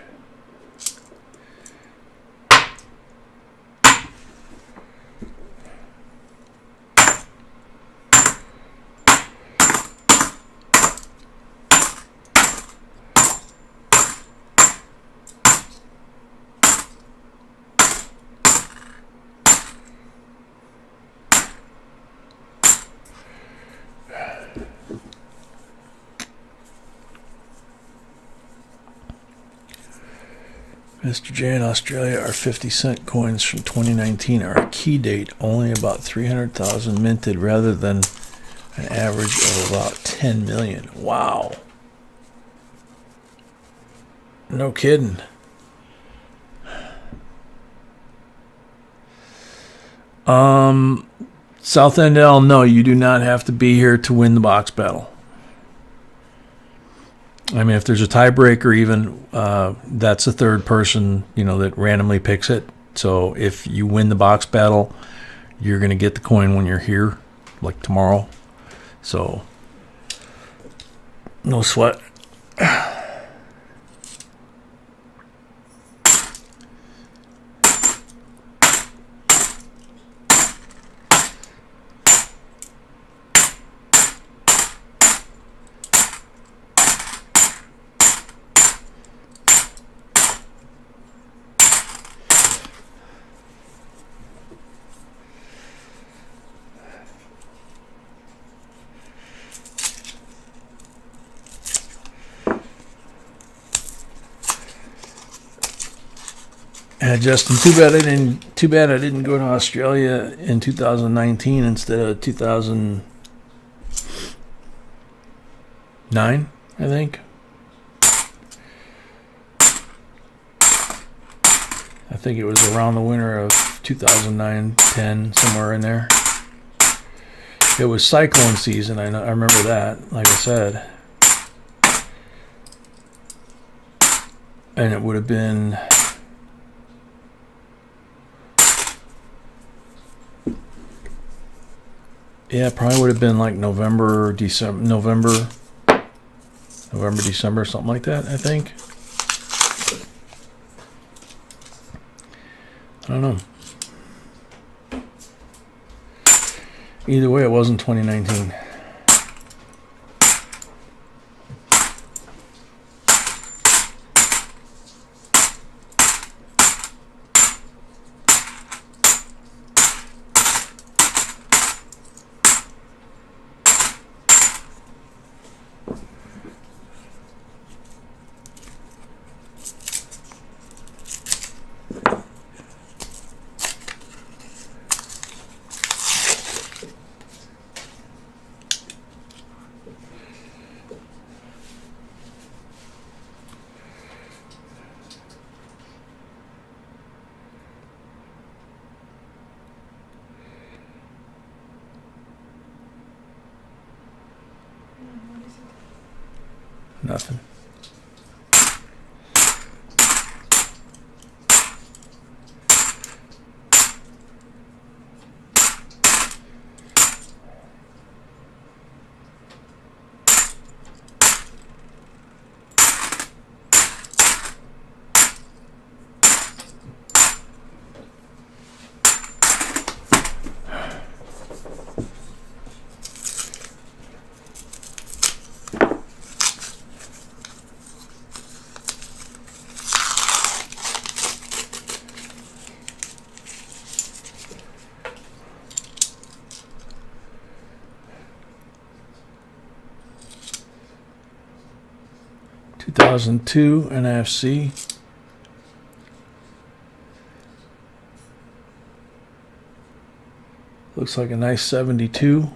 Mr. J, in Australia, our 50-cent coins from 2019 are a key date, only about 300,000 minted rather than an average of about 10 million. Wow. No kidding. South End L, no, you do not have to be here to win the box battle. I mean, if there's a tiebreaker, even that's the third person, that randomly picks it. So if you win the box battle, you're going to get the coin when you're here, like tomorrow. So no sweat. Justin, too bad I didn't go to Australia in 2019 instead of 2009, I think. I think it was around the winter of 2009, 10, somewhere in there. It was cyclone season. I remember that, like I said. And it would have been... Yeah, it probably would have been like November, December, something like that, I think. I don't know. Either way, it wasn't 2019. Nothing. Two 2002 NFC. Looks like a nice 72.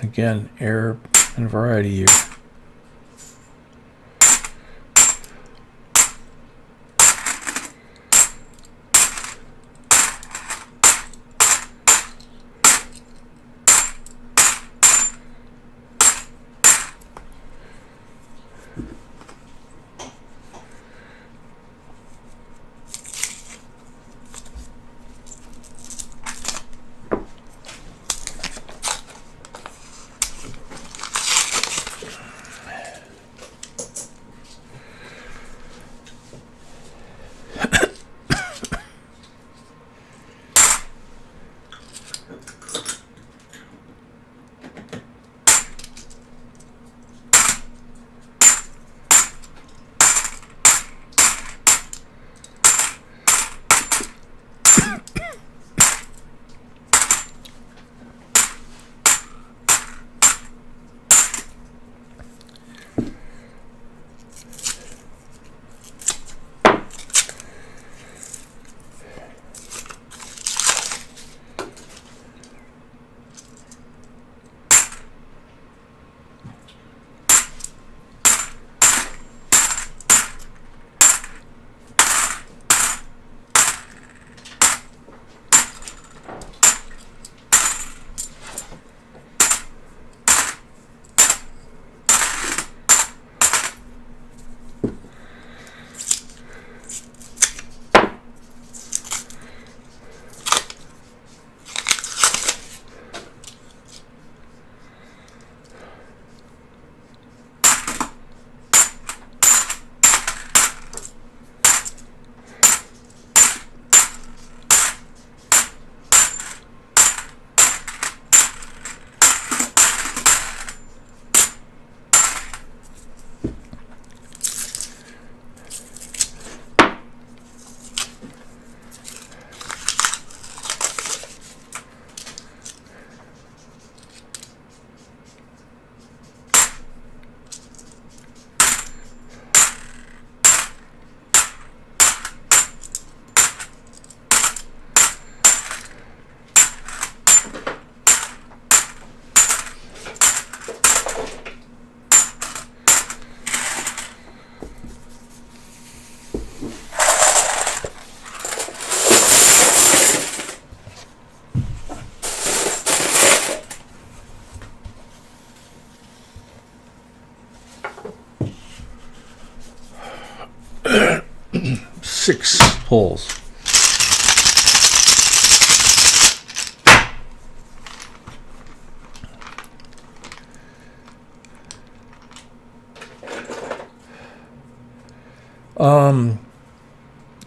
Again, air and variety year. 6 pulls.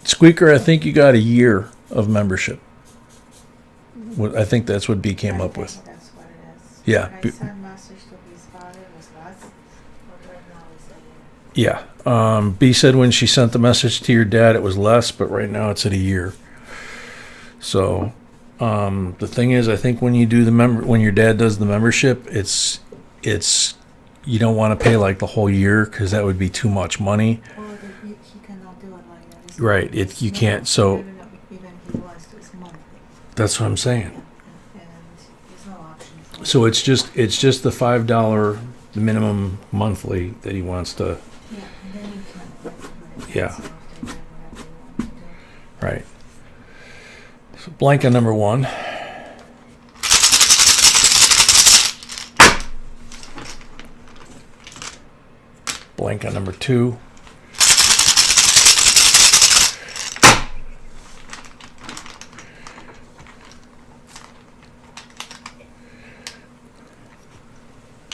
Squeaker, I think you got a year of membership. I think that's what B came up with. That's what it is. Yeah. When I sent message to his father, it was less, but right now it's a year. Yeah. B said when she sent the message to your dad, it was less, but right now it's at a year. So, the thing is, I think when you do when your dad does the membership, it's you don't want to pay like the whole year because that would be too much money. Or he cannot do it like that. It's Right. it's You not- can't. So even he wants to, it's monthly. that's what I'm saying. Yeah. And there's no option. For So it's just the $5 minimum monthly that he wants to. yeah, and then you can like, Yeah. so if they do whatever you want to do. Right. So blank on number 1. Blank on number 2.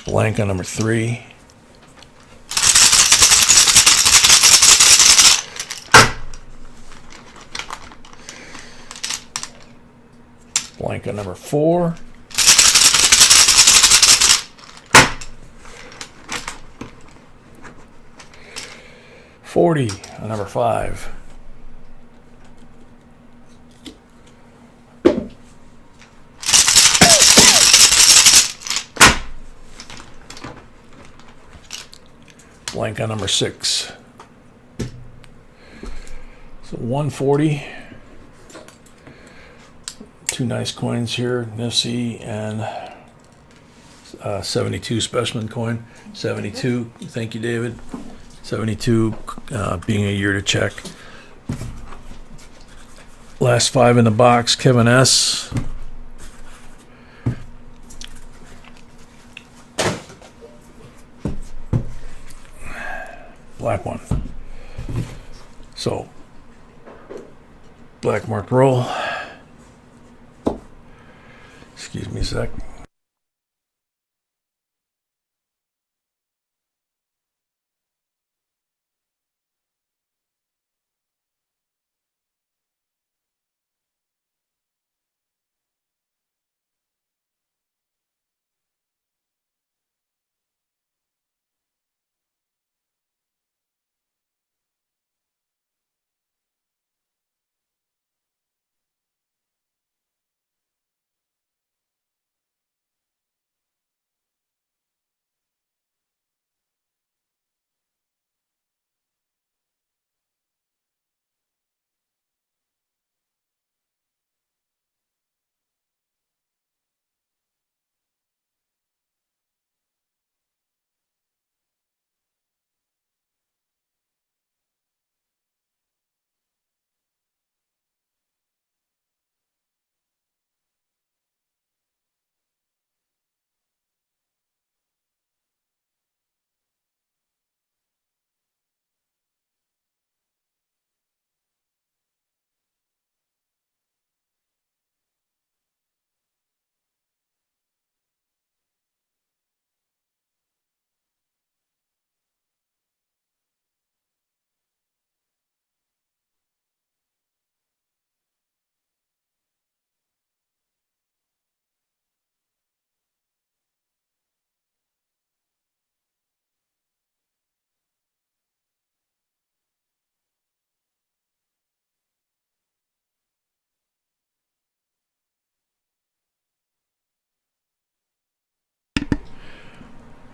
Blank on number 3. Blank on number 4. $40 on number 5. Blank on number 6. So 140. 2 nice coins here, Nifty and 72 specimen coin. 72. Thank you, David. 72 being a year to check. Last 5 in the box, Kevin S. Black one. So, black mark roll. Excuse me a sec.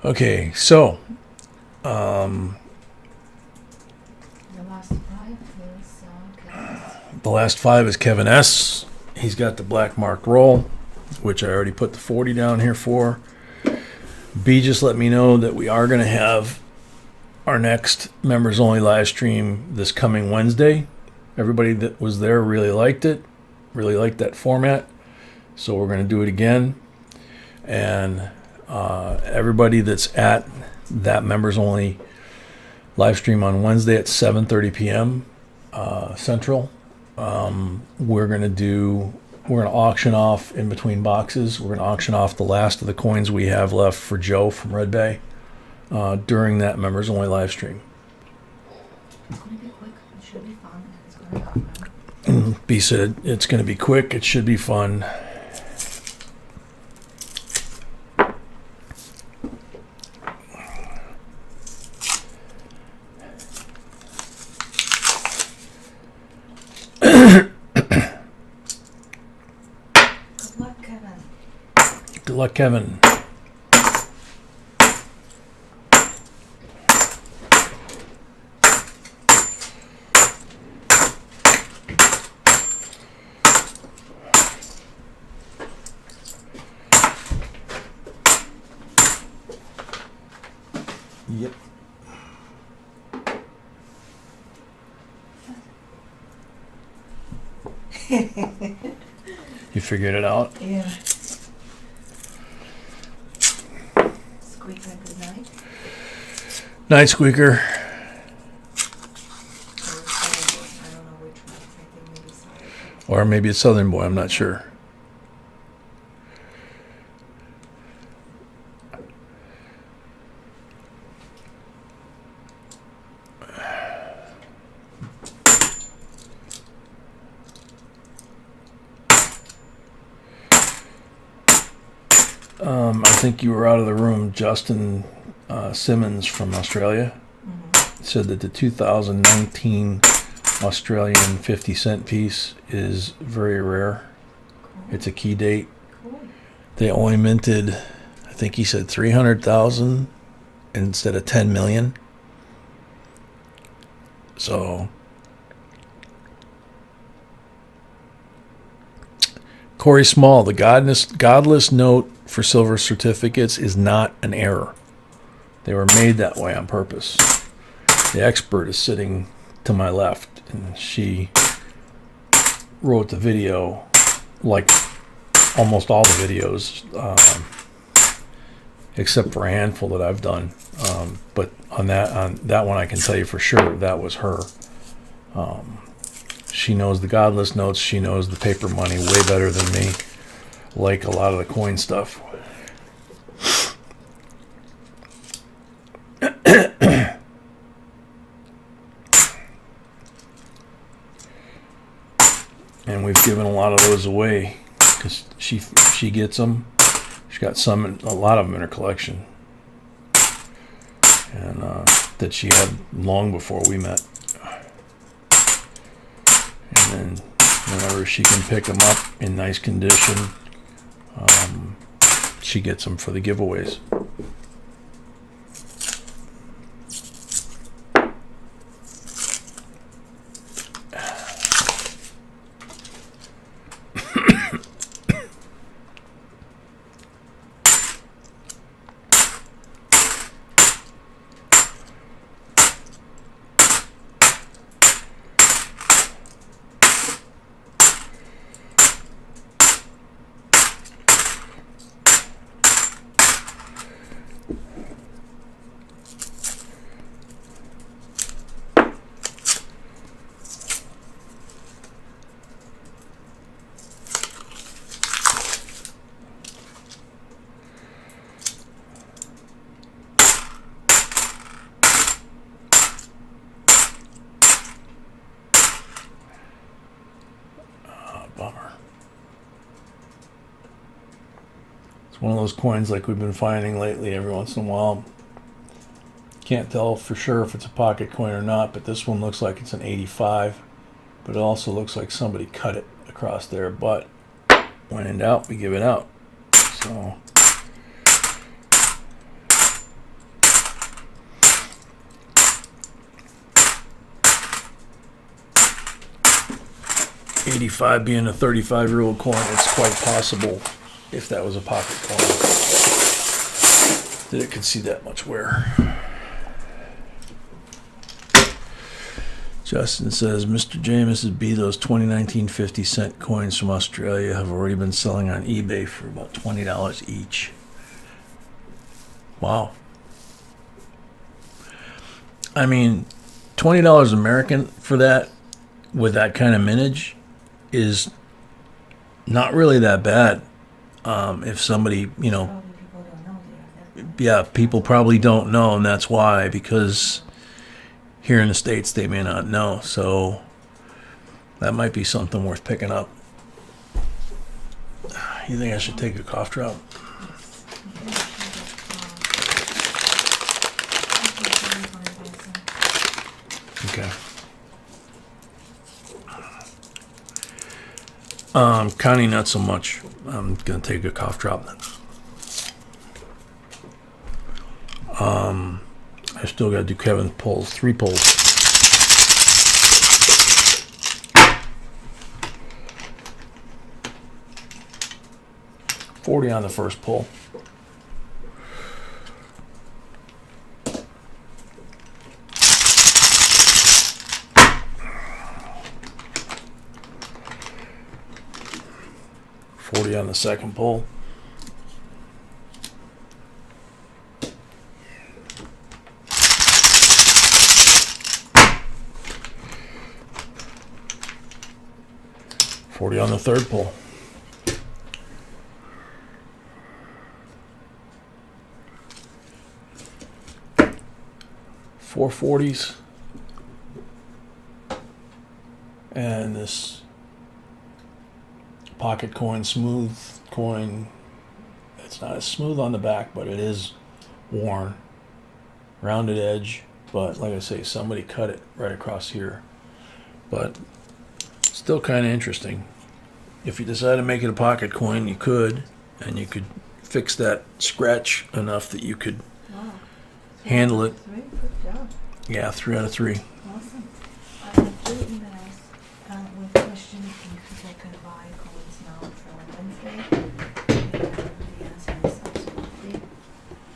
Okay, so The last 5 is okay. the last 5 is Kevin S. He's got the black mark roll, which I already put the 40 down here for. B just let me know that we are going to have our next members only live stream this coming Wednesday. Everybody that was there really liked it, really liked that format. So we're going to do it again. And everybody that's at that members only live stream on Wednesday at 7:30 p.m. Central. We're gonna auction off in between boxes. We're gonna auction off the last of the coins we have left for Joe from Red Bay during that members only live stream. It's gonna be quick. It should be fun, and it's gonna happen. B said it's gonna be quick. It should be fun. Good luck, Kevin. Good luck, Kevin. Yep. You figured it out? Yeah. Squeak a good night. Night, Squeaker. Or Southern Boy. I don't know which one. I think maybe Southern Boy. Or maybe it's Southern Boy. I'm not sure. I think you were out of the room. Justin Simmons from Australia said that the 2019 Australian 50-cent piece is very rare. Cool. It's a key date. Cool. They only minted, I think he said 300,000 instead of 10 million. So Corey Small, the godless note for silver certificates is not an error. They were made that way on purpose. The expert is sitting to my left, and she wrote the video like almost all the videos, except for a handful that I've done. But on that one, I can tell you for sure that was her. She knows the godless notes. She knows the paper money way better than me, like a lot of the coin stuff. And we've given a lot of those away because she gets them. She's got a lot of them in her collection, and that she had long before we met. And then whenever she can pick them up in nice condition, she gets them for the giveaways. Bummer. It's one of those coins like we've been finding lately every once in a while. Can't tell for sure if it's a pocket coin or not, but this one looks like it's an 85. But it also looks like somebody cut it across there. But when in doubt, we give it out. So $85 being a 35-year-old coin, it's quite possible, if that was a pocket coin, that it could see that much wear. Justin says, Mr. J and Mrs. B, those 2019 50-cent coins from Australia have already been selling on eBay for about $20 each. Wow. I mean, $20 American for that with that kind of mintage is not really that bad. If somebody, Probably people don't know they are that. yeah, people probably don't know, and that's why, because here in the States they may not know. So that might be something worth picking up. You think I should take a cough drop? Okay. Connie, not so much. I'm gonna take a cough drop then. I still gotta do Kevin's pulls, 3 pulls. $40 on the first pull. $40 on the second pull. $40 on the third pull. Four 40s. And this pocket coin, smooth coin. It's not as smooth on the back, but it is worn. Rounded edge, but like I say, somebody cut it right across here. But still kind of interesting. If you decide to make it a pocket coin, you could, and you could fix that scratch enough that you could Wow. handle it. 3, good job. Yeah, 3 out of 3. Awesome. I have 2 emails with questions if people can buy coins now for Wednesday. And the answer is absolutely.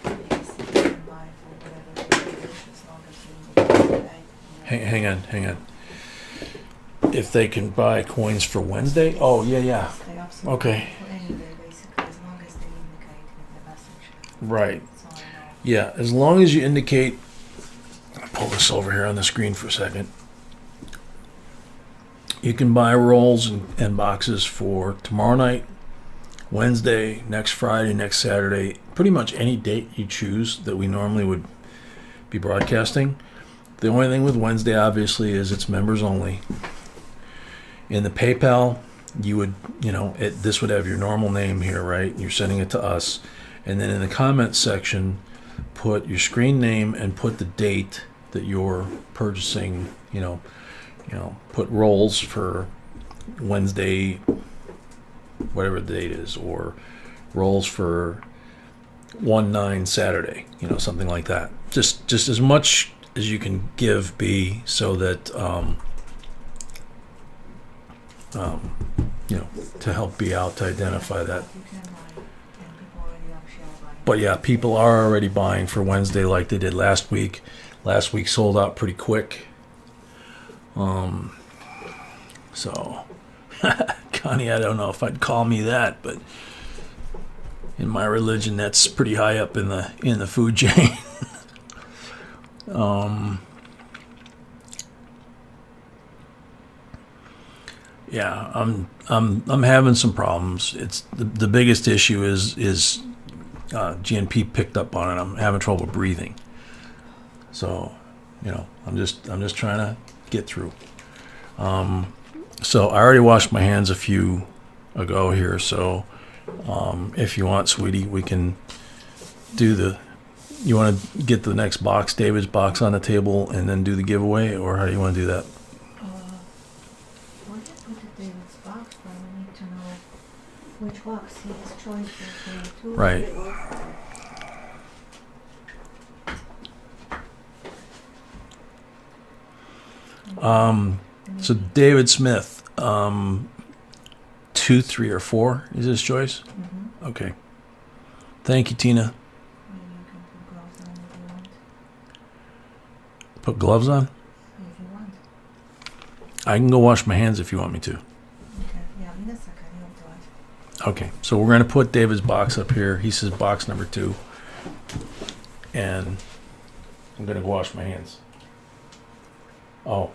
Because you can buy for whatever you wish as long as you pay. Hang on. If they can buy coins for Wednesday? Oh, yeah. They absolutely Okay. for any day basically, as long as they indicate in the message. Right. So I know. Yeah, as long as you indicate. I'll pull this over here on the screen for a second. You can buy rolls and boxes for tomorrow night, Wednesday, next Friday, next Saturday, pretty much any date you choose that we normally would be broadcasting. The only thing with Wednesday, obviously, is it's members only. In the PayPal, you would, this would have your normal name here, right? You're sending it to us. And then in the comments section, put your screen name and put the date that you're purchasing, put rolls for Wednesday, whatever the date is, or rolls for 1/9 Saturday, something like that. Just as much as you can give B, so that to help B out, to identify that. You can buy, and people already actually are buying. But yeah, people are already buying for Wednesday like they did last week. Last week sold out pretty quick. So Connie, I don't know if I'd call me that, but in my religion, that's pretty high up in the food chain. Yeah, I'm having some problems. It's the biggest issue is GNP picked up on it. I'm having trouble breathing. So, I'm just trying to get through. So I already washed my hands a few ago here. So, if you want, sweetie, we can do you want to get the next box, David's box, on the table and then do the giveaway, or how do you want to do that? We'll just put it in its box, but we need to know which box he has choice between 2. Right. So David Smith, 2, 3, or 4 is his choice. Mm-hmm. Okay. Thank you, Tina. Maybe you can put gloves on if you want. Put gloves on. If you want. I can go wash my hands if you want me to. Okay. Yeah, in a second you'll do it. Okay. So we're gonna put David's box up here. He says box number 2, and I'm gonna go wash my hands. Oh.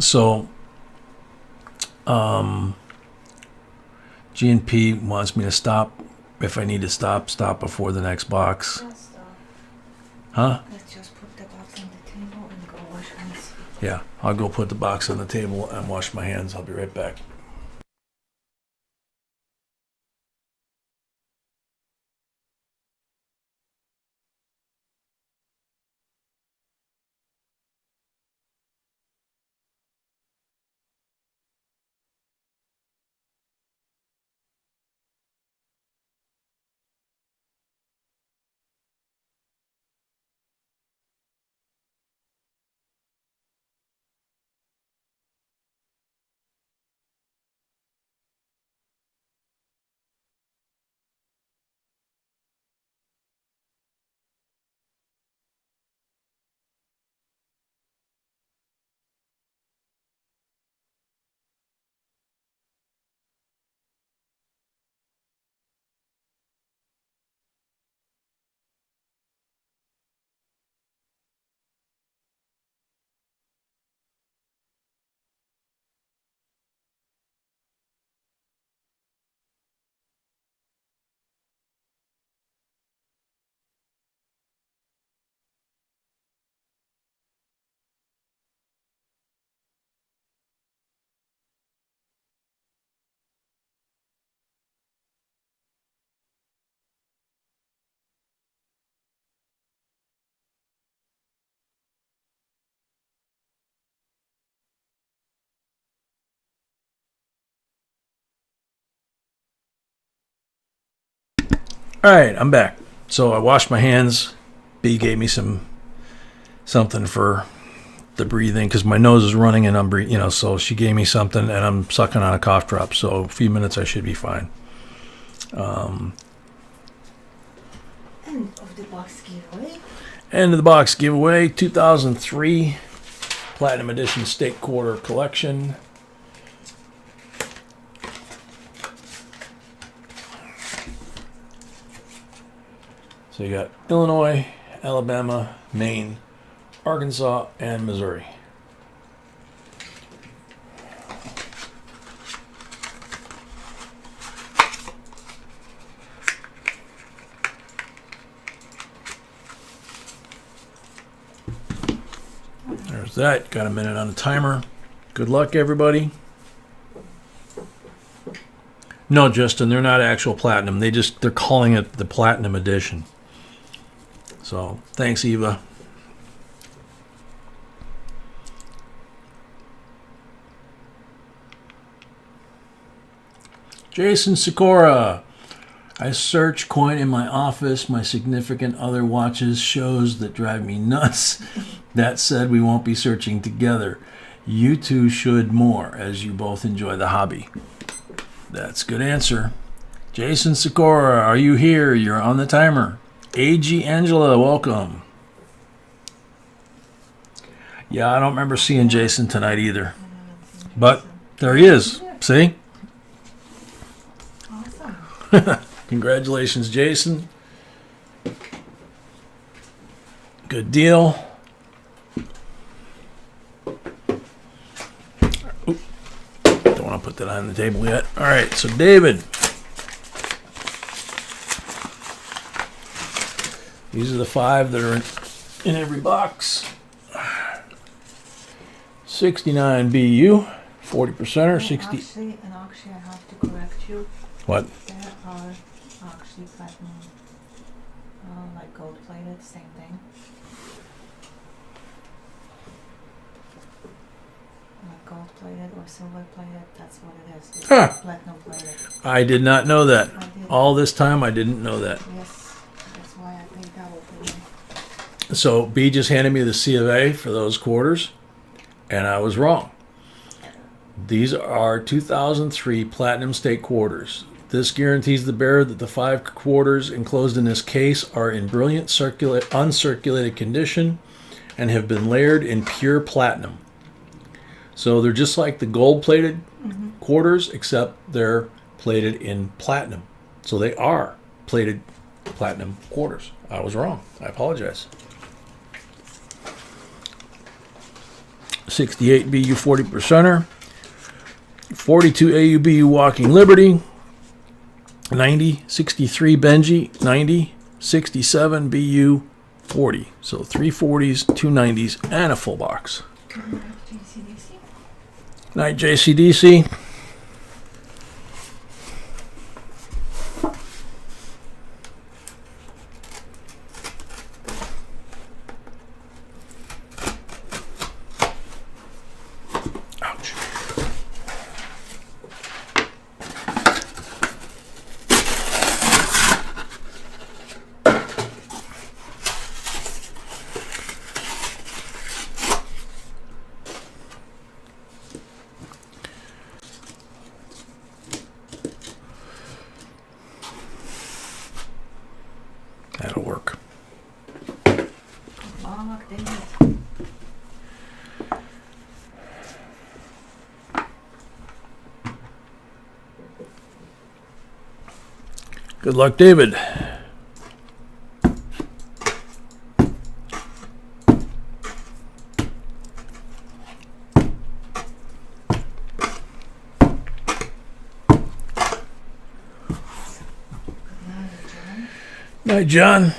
So, G&P wants me to stop. If I need to stop before the next box. Let's stop. Huh? Let's just put the box on the table and go wash hands. Yeah, I'll go put the box on the table and wash my hands. I'll be right back. All right, I'm back. So I washed my hands. B gave me something for the breathing because my nose is running and I'm breathing, so she gave me something and I'm sucking on a cough drop. So a few minutes I should be fine. End of the box giveaway. End of the box giveaway, 2003 Platinum Edition Steak Quarter Collection. So you got Illinois, Alabama, Maine, Arkansas, and Missouri. There's that. Got a minute on the timer. Good luck, everybody. No, Justin, they're not actual platinum. They're calling it the Platinum Edition. So, thanks, Eva. Jason Sikora. I search coin in my office. My significant other watches shows that drive me nuts. That said, we won't be searching together. You two should more, as you both enjoy the hobby. That's a good answer. Jason Sikora, are you here? You're on the timer. A.G. Angela, welcome. Yeah, I don't remember seeing Jason tonight either. But there he is. See? Awesome. Congratulations, Jason. Good deal. Oop. Don't want to put that on the table yet. All right, so David. These are the 5 that are in every box. 69 BU, 40%er, 60. Actually, I have to correct you. What? There are actually platinum, like gold plated, same thing. Like gold plated or silver plated, that's what it is. It's Huh. platinum plated. I did not know that. I did. All this time, I didn't know that. Yes, that's why I paid double for you. So B just handed me the C of A for those quarters, and I was wrong. These are 2003 Platinum State Quarters. This guarantees the bearer that the 5 quarters enclosed in this case are in brilliant uncirculated condition and have been layered in pure platinum. So they're just like the gold-plated quarters, except they're plated in platinum. So they are plated platinum quarters. I was wrong. I apologize. 68 BU 40 percenter, 42 AUBU Walking Liberty, 90, 63 Benji, 90, 67 BU 40. So 3 40s, 2 90s, and a full box. JCDC. Night JCDC. Ouch. That'll work. Long David. Good luck, David. Night, John.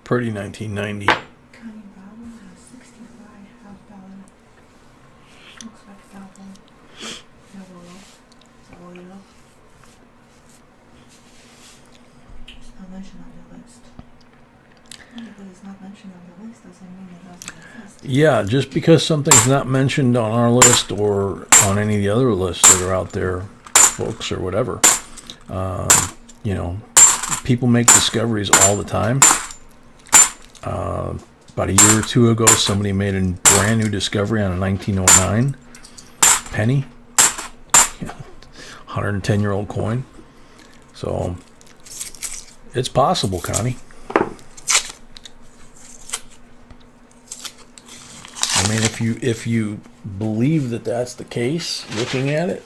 Pretty 1990. Connie Bowden has 65 house ballot. Looks like that one. Yellow. It's not mentioned on the list. Because it's not mentioned on the list doesn't mean it doesn't exist. Yeah, just because something's not mentioned on our list or on any of the other lists that are out there, books or whatever, you know, people make discoveries all the time. About a year or two ago, somebody made a brand new discovery on a 1909 penny, 110-year-old coin. So it's possible, Connie. I mean, if you believe that that's the case, looking at it,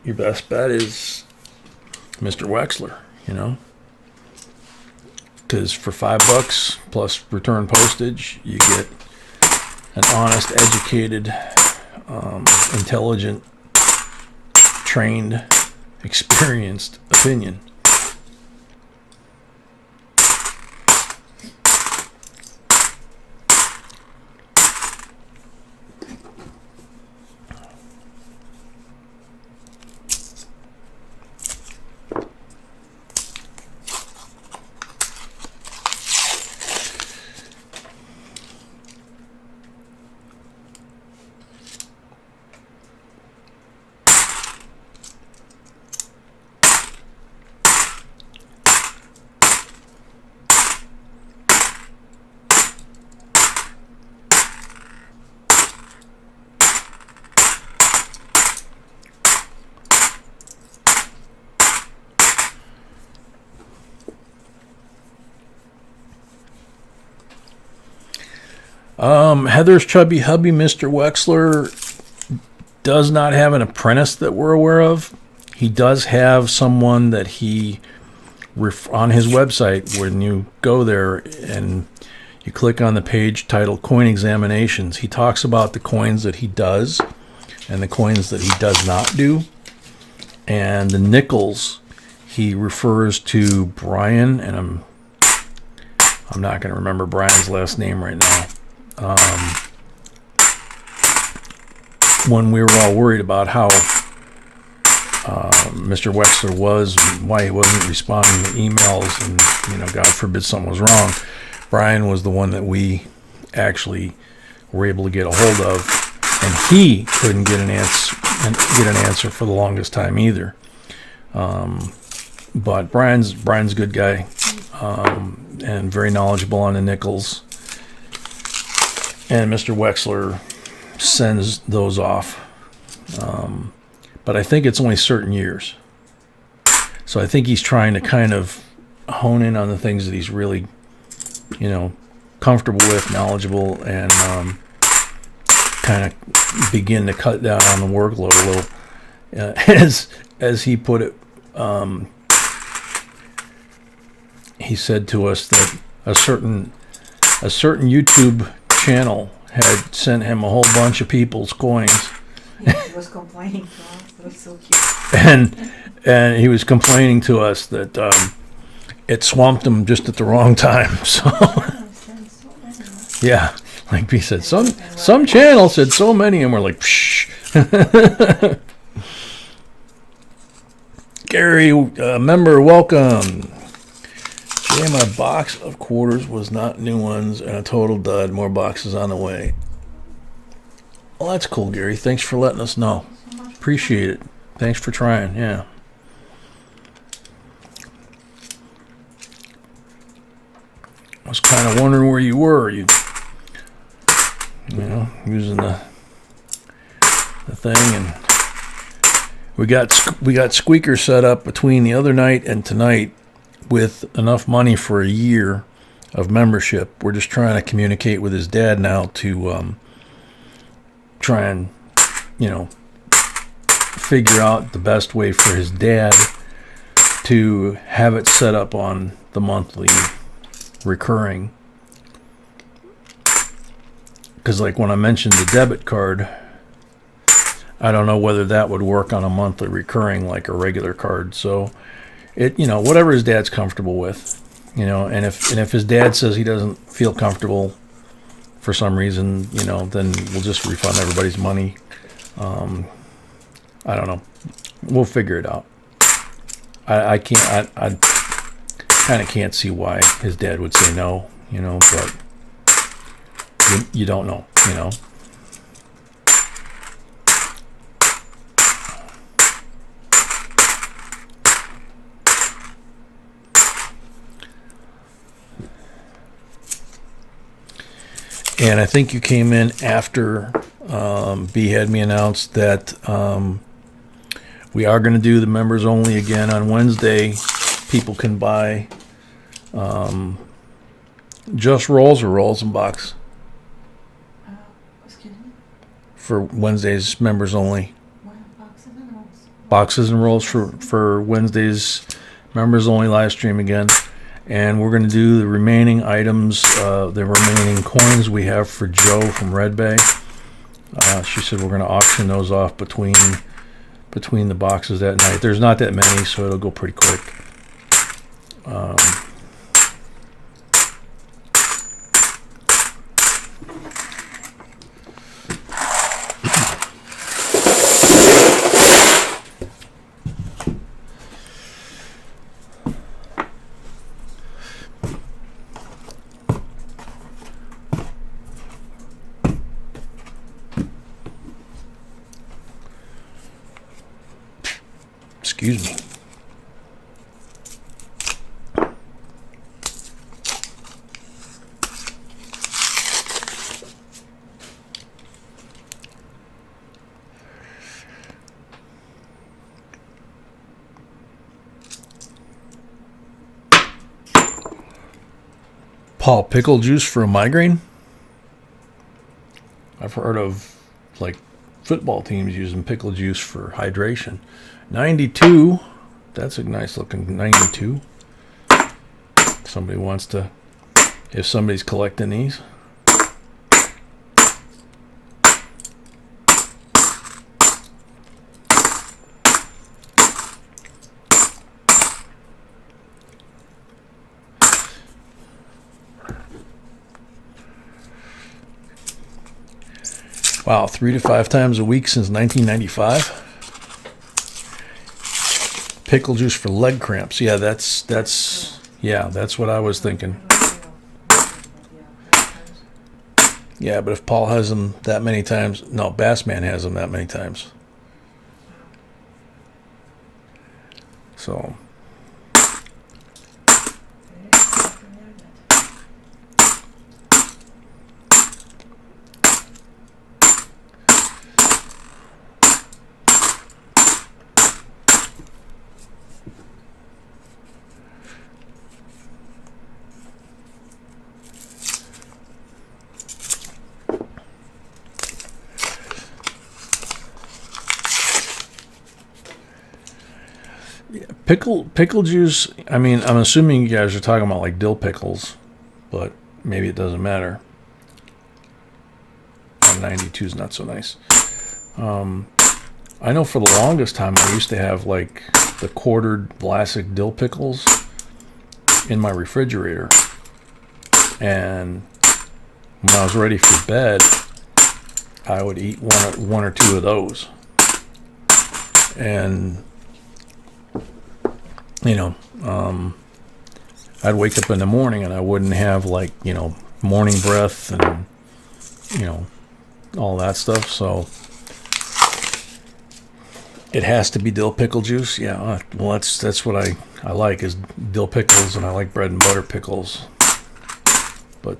your best bet is Mr. Wexler, you know. Because for $5 plus return postage, you get an honest, educated, intelligent, trained, experienced opinion. Heather's chubby hubby, Mr. Wexler, does not have an apprentice that we're aware of. He does have someone that he, on his website, when you go there and you click on the page titled Coin Examinations, he talks about the coins that he does and the coins that he does not do. And the nickels, he refers to Brian, and I'm not going to remember Brian's last name right now. When we were all worried about how Mr. Wexler was, why he wasn't responding to emails, and God forbid something was wrong, Brian was the one that we actually were able to get a hold of, and he couldn't get an answer for the longest time either. But Brian's a good guy, and very knowledgeable on the nickels. And Mr. Wexler sends those off. But I think it's only certain years. So I think he's trying to kind of hone in on the things that he's really, comfortable with, knowledgeable, and kind of begin to cut down on the workload a little. As he put it, he said to us that a certain YouTube channel had sent him a whole bunch of people's coins. Yeah, he was complaining to us. It was so cute. And he was complaining to us that it swamped him just at the wrong time. So yeah, like he said, some channel said so many, and we're like, psh. Gary, member, welcome. Today my box of quarters was not new ones and a total dud. More boxes on the way. Well, that's cool, Gary. Thanks for letting us know. Appreciate it. Thanks for trying. Yeah. I was kind of wondering where you were. You using the thing, and we got Squeaker set up between the other night and tonight with enough money for a year of membership. We're just trying to communicate with his dad now to try and figure out the best way for his dad to have it set up on the monthly recurring. Because like when I mentioned the debit card, I don't know whether that would work on a monthly recurring like a regular card. So it, whatever his dad's comfortable with, and if his dad says he doesn't feel comfortable for some reason, then we'll just refund everybody's money. I don't know. We'll figure it out. I kind of can't see why his dad would say no, but you don't know, And I think you came in after B had me announce that we are going to do the members only again on Wednesday. People can buy just rolls or rolls and box Excuse me? for Wednesday's members only. What, boxes and rolls? Boxes and rolls for Wednesday's members only live stream again. And we're going to do the remaining items, the remaining coins we have for Joe from Red Bay. She said we're going to auction those off between the boxes that night. There's not that many, so it'll go pretty quick. Excuse me. Paul, pickle juice for a migraine? I've heard of like football teams using pickle juice for hydration. 92. That's a nice looking 92. Somebody wants to, if somebody's collecting these. Wow, 3 to 5 times a week since 1995. Pickle juice for leg cramps. Yeah, that's what I was thinking. Yeah, but if Paul has them that many times, no, Bassman has them that many times. So. Pickle juice, I mean, I'm assuming you guys are talking about like dill pickles, but maybe it doesn't matter. 92 is not so nice. I know for the longest time I used to have like the quartered Vlasic dill pickles in my refrigerator. And when I was ready for bed, I would eat one or two of those. And I'd wake up in the morning and I wouldn't have like, morning breath and, all that stuff. So it has to be dill pickle juice. Yeah. Well, that's what I like is dill pickles, and I like bread and butter pickles. But,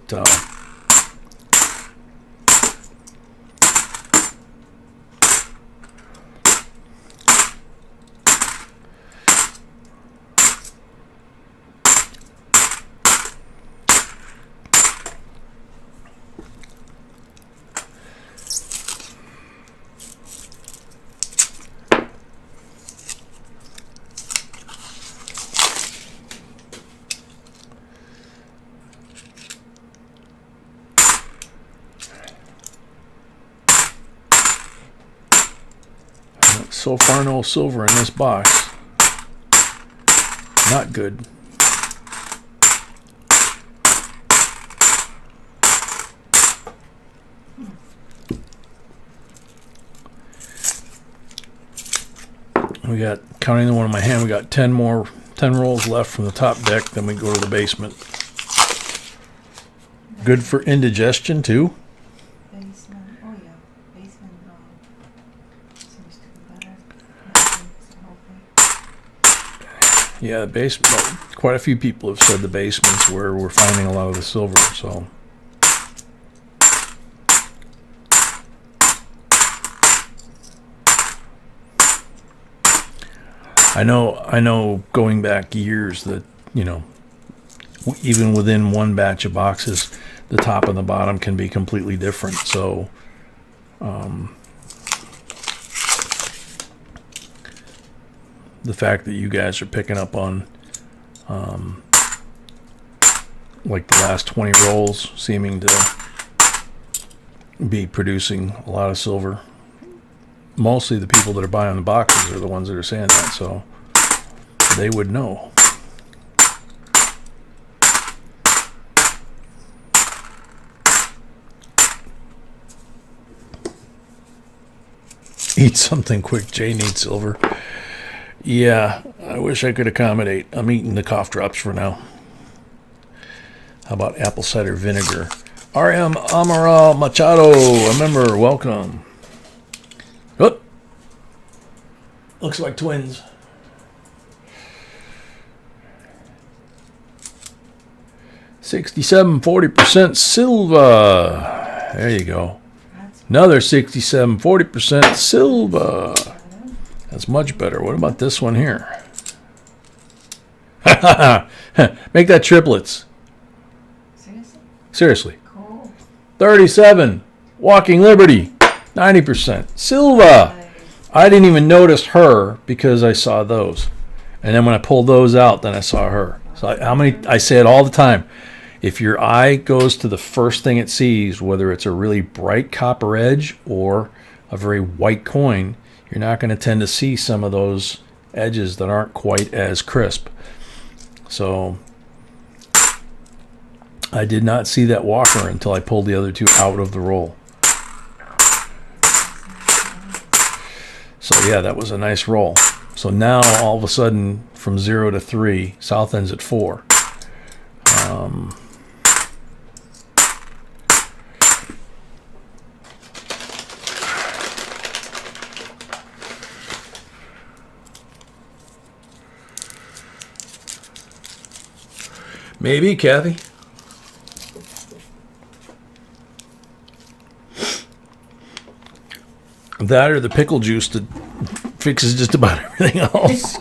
so far, no silver in this box. Not good. We got, counting the one in my hand, we got 10 rolls left from the top deck. Then we go to the basement. Good for indigestion too. Basement, oh yeah, basement seems to be better. Yeah, the basement. Well, quite a few people have said the basement's where we're finding a lot of the silver. So. I know going back years that, even within one batch of boxes, the top and the bottom can be completely different. So, the fact that you guys are picking up on, like the last 20 rolls seeming to be producing a lot of silver. Mostly the people that are buying the boxes are the ones that are saying that, so they would know. Eat something quick. Jay needs silver. Yeah, I wish I could accommodate. I'm eating the cough drops for now. How about apple cider vinegar? RM Amaral Machado, a member, welcome. Oh, looks like twins. $67, 40% silver. There you go. Another $67, 40% silver. That's much better. What about this one here? Make that triplets. Seriously? Seriously. Cool. 37. Walking Liberty, 90%. Silva, I didn't even notice her because I saw those. And then when I pulled those out, then I saw her. So I say it all the time. If your eye goes to the first thing it sees, whether it's a really bright copper edge or a very white coin, you're not going to tend to see some of those edges that aren't quite as crisp. So I did not see that walker until I pulled the other two out of the roll. So yeah, that was a nice roll. So now all of a sudden from 0 to 3, south end's at 4. Maybe, Kathy. That or the pickle juice that fixes just about everything else.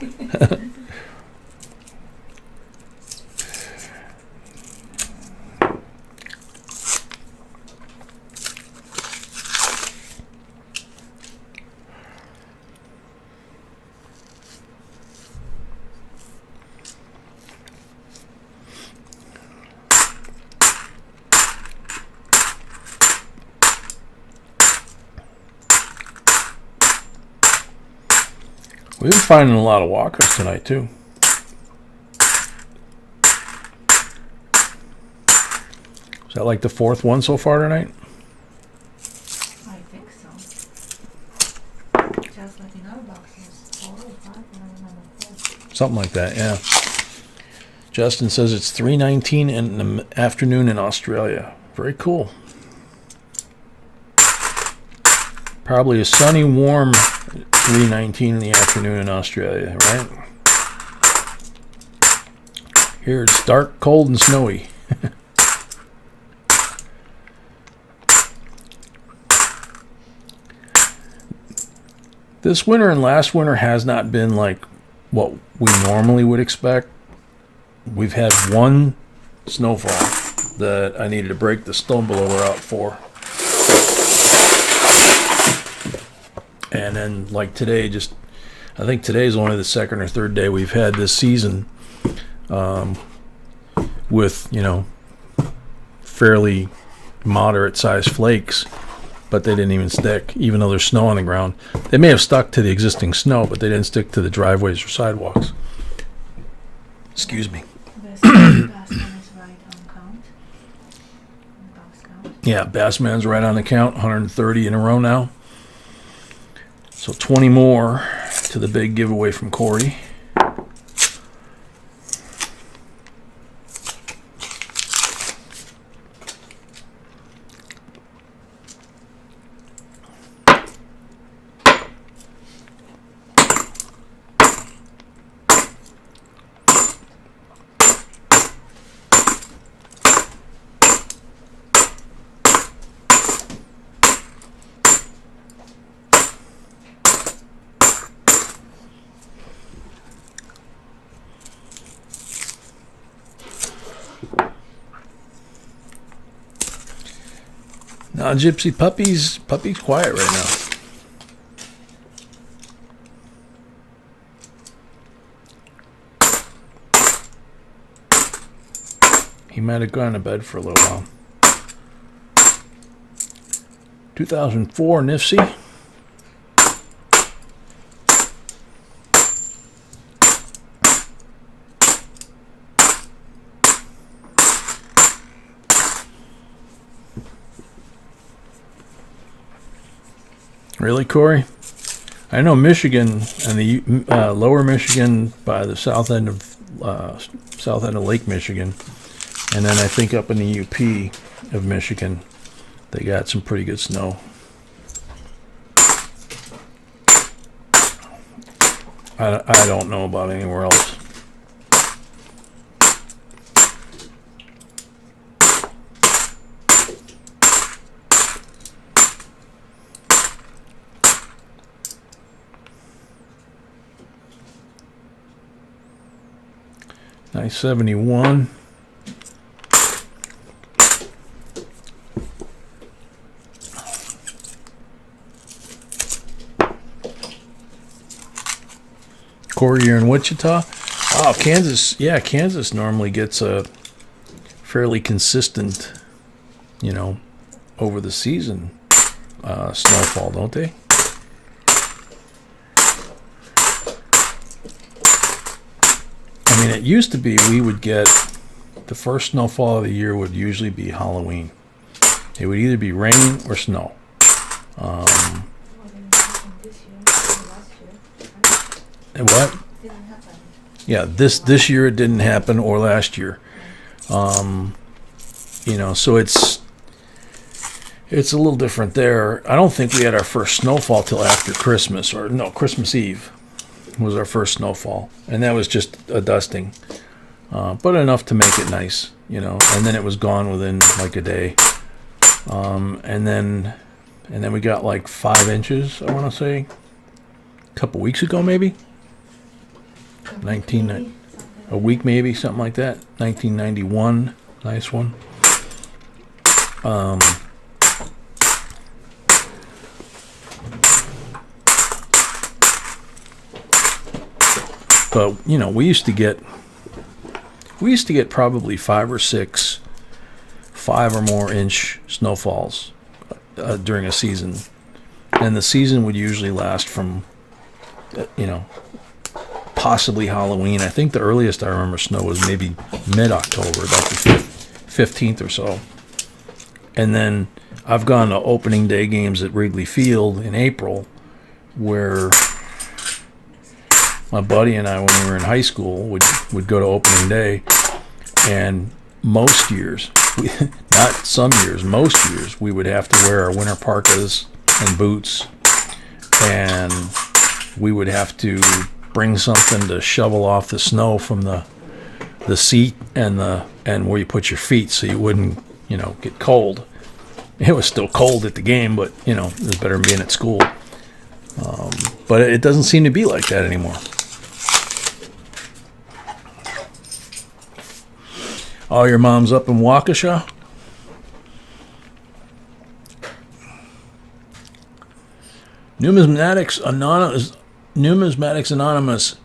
We've been finding a lot of walkers tonight, too. Is that like the fourth one so far tonight? I think so. Just like in our boxes, 4 or 5, I don't remember 4. Something like that, yeah. Justin says it's 3:19 in the afternoon in Australia. Very cool. Probably a sunny, warm 3:19 in the afternoon in Australia, right? Here it's dark, cold, and snowy. This winter and last winter has not been like what we normally would expect. We've had one snowfall that I needed to break the stone blower out for. And then, like today, I think today's only the second or third day we've had this season with, fairly moderate sized flakes, but they didn't even stick, even though there's snow on the ground. They may have stuck to the existing snow, but they didn't stick to the driveways or sidewalks. Excuse me. This last one is right on count. Box count. Yeah, Bassman's right on the count, 130 in a row now. So 20 more to the big giveaway from Corey. Now, Gypsy, puppy's quiet right now. He might have gone to bed for a little while. 2004 Nifsy. Really, Corey? I know Michigan and the lower Michigan by the south end of Lake Michigan, and then I think up in the UP of Michigan, they got some pretty good snow. I don't know about anywhere else. Nice 71. Corey, you're in Wichita. Oh, Kansas. Yeah, Kansas normally gets a fairly consistent, over the season snowfall, don't they? I mean, it used to be we would get the first snowfall of the year would usually be Halloween. It would either be rain or snow. And what? Yeah, this year it didn't happen, or last year. So it's a little different there. I don't think we had our first snowfall till after Christmas, or no, Christmas Eve was our first snowfall, and that was just a dusting, but enough to make it nice, And then it was gone within like a day, and then we got like 5 inches. I want to say a couple weeks ago, maybe a week, maybe something like that. 1991, nice one. But we used to get probably 5 or 6 5 or more inch snowfalls during a season, and the season would usually last from possibly Halloween. I think the earliest I remember snow was maybe mid-October, like the 15th or so. And then I've gone to opening day games at Wrigley Field in April, where my buddy and I, when we were in high school, would go to opening day, and most years, not some years, most years, we would have to wear our winter parkas and boots, and we would have to bring something to shovel off the snow from the seat and where you put your feet, so you wouldn't get cold. It was still cold at the game, but it was better than being at school. But it doesn't seem to be like that anymore. Oh, your mom's up in Waukesha? Numismatics Anonymous.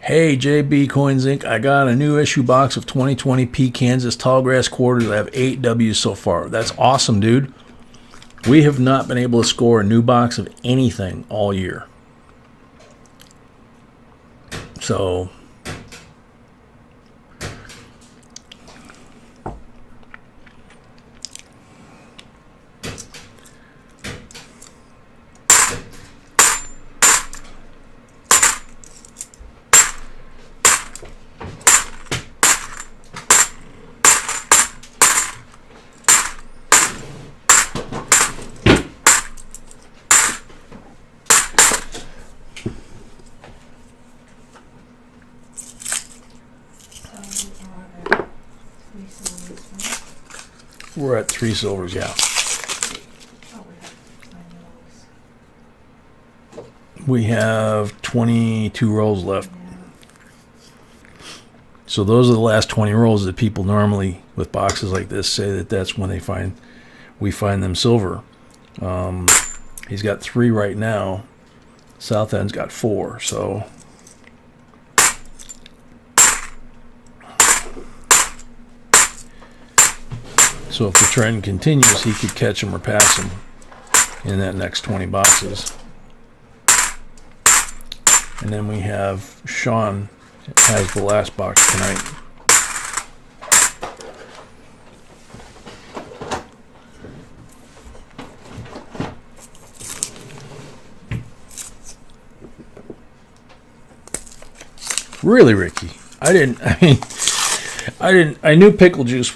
Hey, JBCOINSINC, I got a new issue box of 2020 P Kansas Tallgrass Quarters. I have 8 W's so far. That's awesome, dude. We have not been able to score a new box of anything all year. So we're at 3 silvers, yeah. We have 22 rolls left. So those are the last 20 rolls that people normally, with boxes like this, say that that's when we find them silver. He's got 3 right now. South End's got 4, so if the trend continues, he could catch him or pass him in that next 20 boxes. And then we have Sean has the last box tonight. Really, Ricky? I knew pickle juice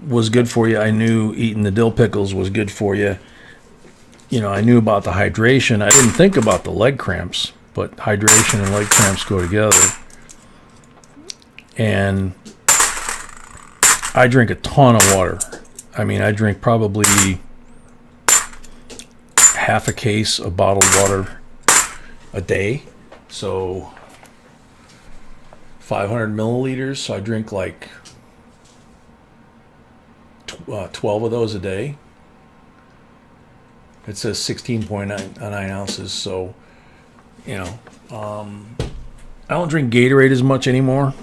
was good for you. I knew eating the dill pickles was good for you. I knew about the hydration. I didn't think about the leg cramps, but hydration and leg cramps go together. And I drink a ton of water. I drink probably half a case of bottled water a day. So 500 milliliters. So I drink like 12 of those a day. It says 16.9 ounces. So, I don't drink Gatorade as much anymore.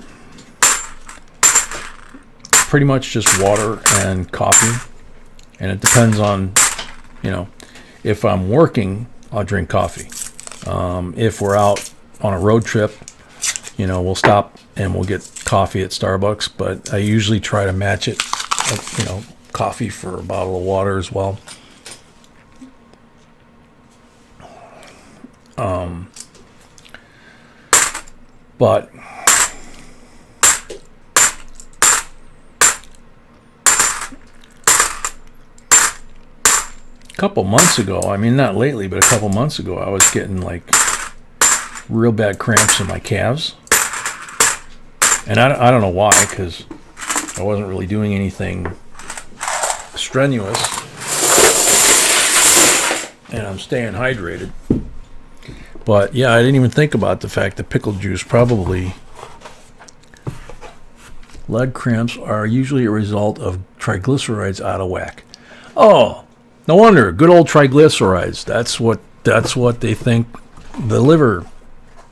Pretty much just water and coffee. And it depends on, if I'm working, I'll drink coffee. If we're out on a road trip, we'll stop and we'll get coffee at Starbucks, but I usually try to match it, coffee for a bottle of water as well. But a couple months ago, I mean, not lately, but a couple months ago, I was getting like real bad cramps in my calves. And I don't know why, because I wasn't really doing anything strenuous. And I'm staying hydrated. But yeah, I didn't even think about the fact that pickle juice probably... Leg cramps are usually a result of triglycerides out of whack. Oh, no wonder. Good old triglycerides. That's what they think the liver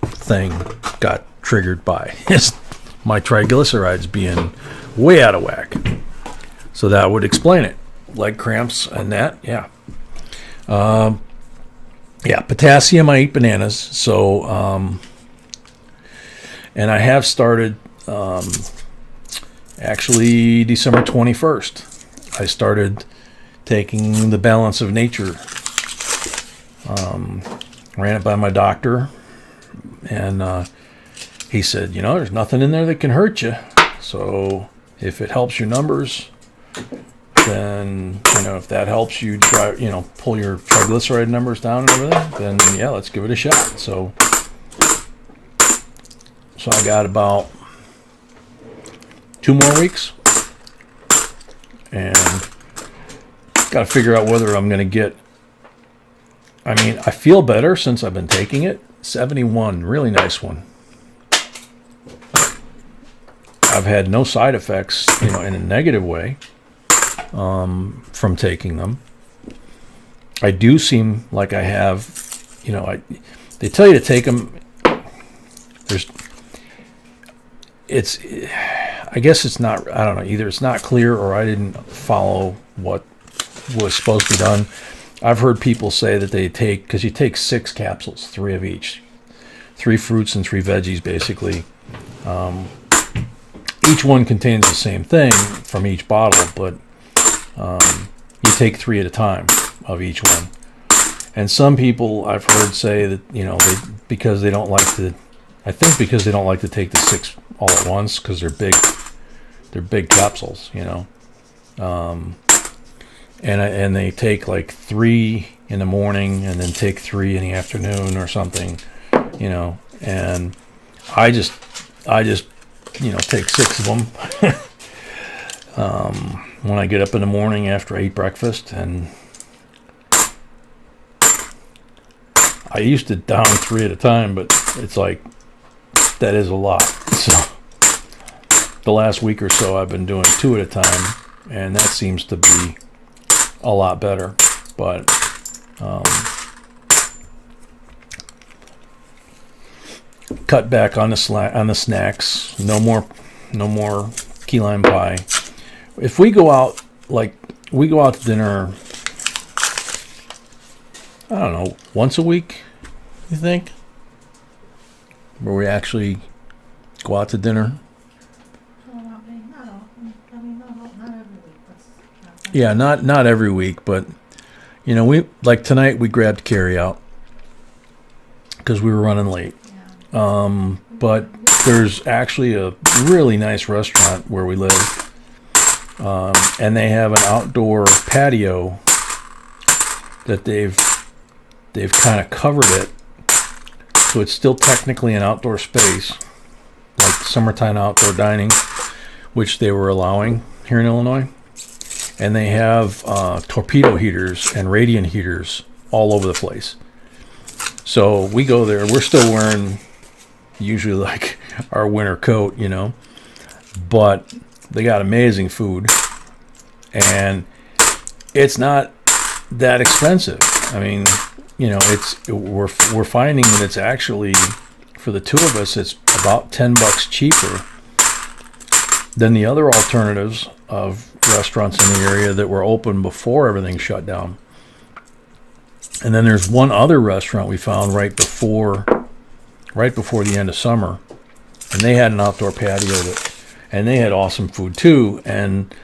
thing got triggered by. Is my triglycerides being way out of whack. So that would explain it. Leg cramps and that, yeah. Yeah, potassium, I eat bananas. So, and I have started, actually December 21st, I started taking the Balance of Nature. Ran it by my doctor, and he said, there's nothing in there that can hurt you. So if it helps your numbers, then, if that helps you try, pull your triglyceride numbers down and everything, then yeah, let's give it a shot. So I got about 2 more weeks, and got to figure out whether I'm going to get, I feel better since I've been taking it. 71, really nice one. I've had no side effects, in a negative way. From taking them. I do seem like I have, they tell you to take them. I guess it's not, I don't know, either it's not clear or I didn't follow what was supposed to be done. I've heard people say that they take, because you take 6 capsules, 3 of each, 3 fruits and 3 veggies basically. Each one contains the same thing from each bottle, but you take 3 at a time of each one. And some people I've heard say that, because they don't like to, I think because they don't like to take the 6 all at once, because they're big capsules, and they take like 3 in the morning and then take 3 in the afternoon or something, and I just take 6 of them. When I get up in the morning after I eat breakfast, and I used to down 3 at a time, but it's like, that is a lot. So the last week or so I've been doing 2 at a time, and that seems to be a lot better. But cut back on the snacks. No more key lime pie. If we go out, to dinner, I don't know, once a week, you think? Where we actually go out to dinner? Not every week. Yeah, not every week, but, we, like tonight, we grabbed carry out because we were running late. Yeah. But there's actually a really nice restaurant where we live. And they have an outdoor patio that they've kind of covered it, so it's still technically an outdoor space, like summertime outdoor dining, which they were allowing here in Illinois. And they have torpedo heaters and radiant heaters all over the place. So we go there. We're still wearing usually like our winter coat, but they got amazing food, and it's not that expensive. We're finding that it's actually for the two of us, it's about $10 cheaper than the other alternatives of restaurants in the area that were open before everything shut down. And then there's one other restaurant we found right before the end of summer, and they had an outdoor patio and they had awesome food too. And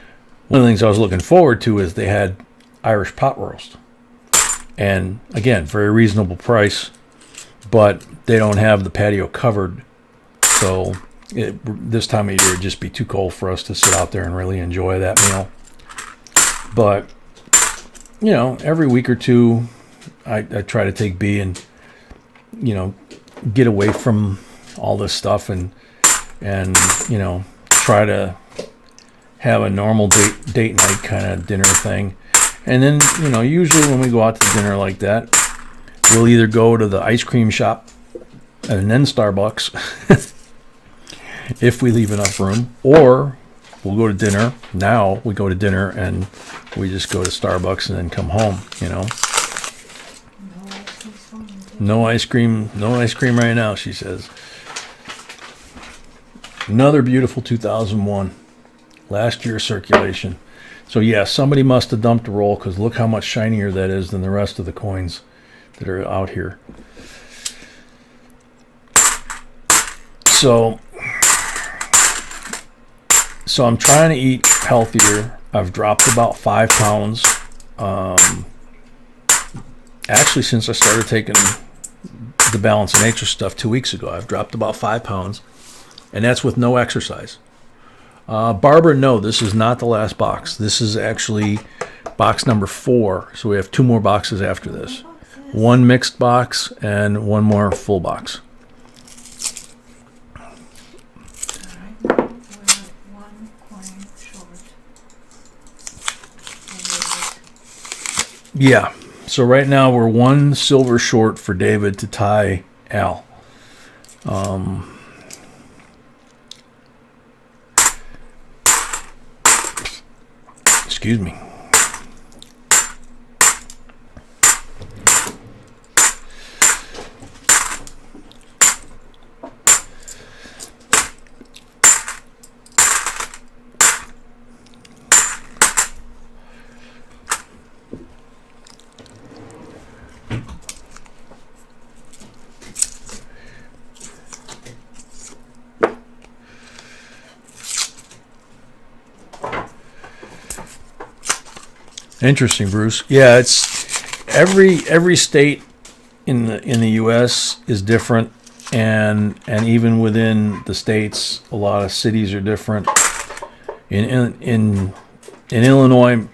one of the things I was looking forward to is they had Irish pot roast, and again, very reasonable price, but they don't have the patio covered, so this time of year it'd just be too cold for us to sit out there and really enjoy that meal. But you know, every week or two I try to take B and, you know, get away from all this stuff and you know, try to have a normal date night kind of dinner thing. And then, you know, usually when we go out to dinner like that, we'll either go to the ice cream shop and then Starbucks if we leave enough room, or we'll go to dinner. Now we go to dinner and we just go to Starbucks and then come home, you know. No ice cream right now, she says. Another beautiful 2001. Last year's circulation. So yeah, somebody must have dumped a roll, because look how much shinier that is than the rest of the coins that are out here. So I'm trying to eat healthier. I've dropped about 5 pounds. Actually, since I started taking the Balance of Nature stuff 2 weeks ago, I've dropped about 5 pounds, and that's with no exercise. Barbara, no, this is not the last box. This is actually box number 4, so we have 2 more boxes after this. 1 mixed box and 1 more full box. Yeah, so right now we're 1 silver short for David to tie Al. Excuse me. Interesting, Bruce. Yeah, it's every state in the U.S. is different, and even within the states, a lot of cities are different. In Illinois,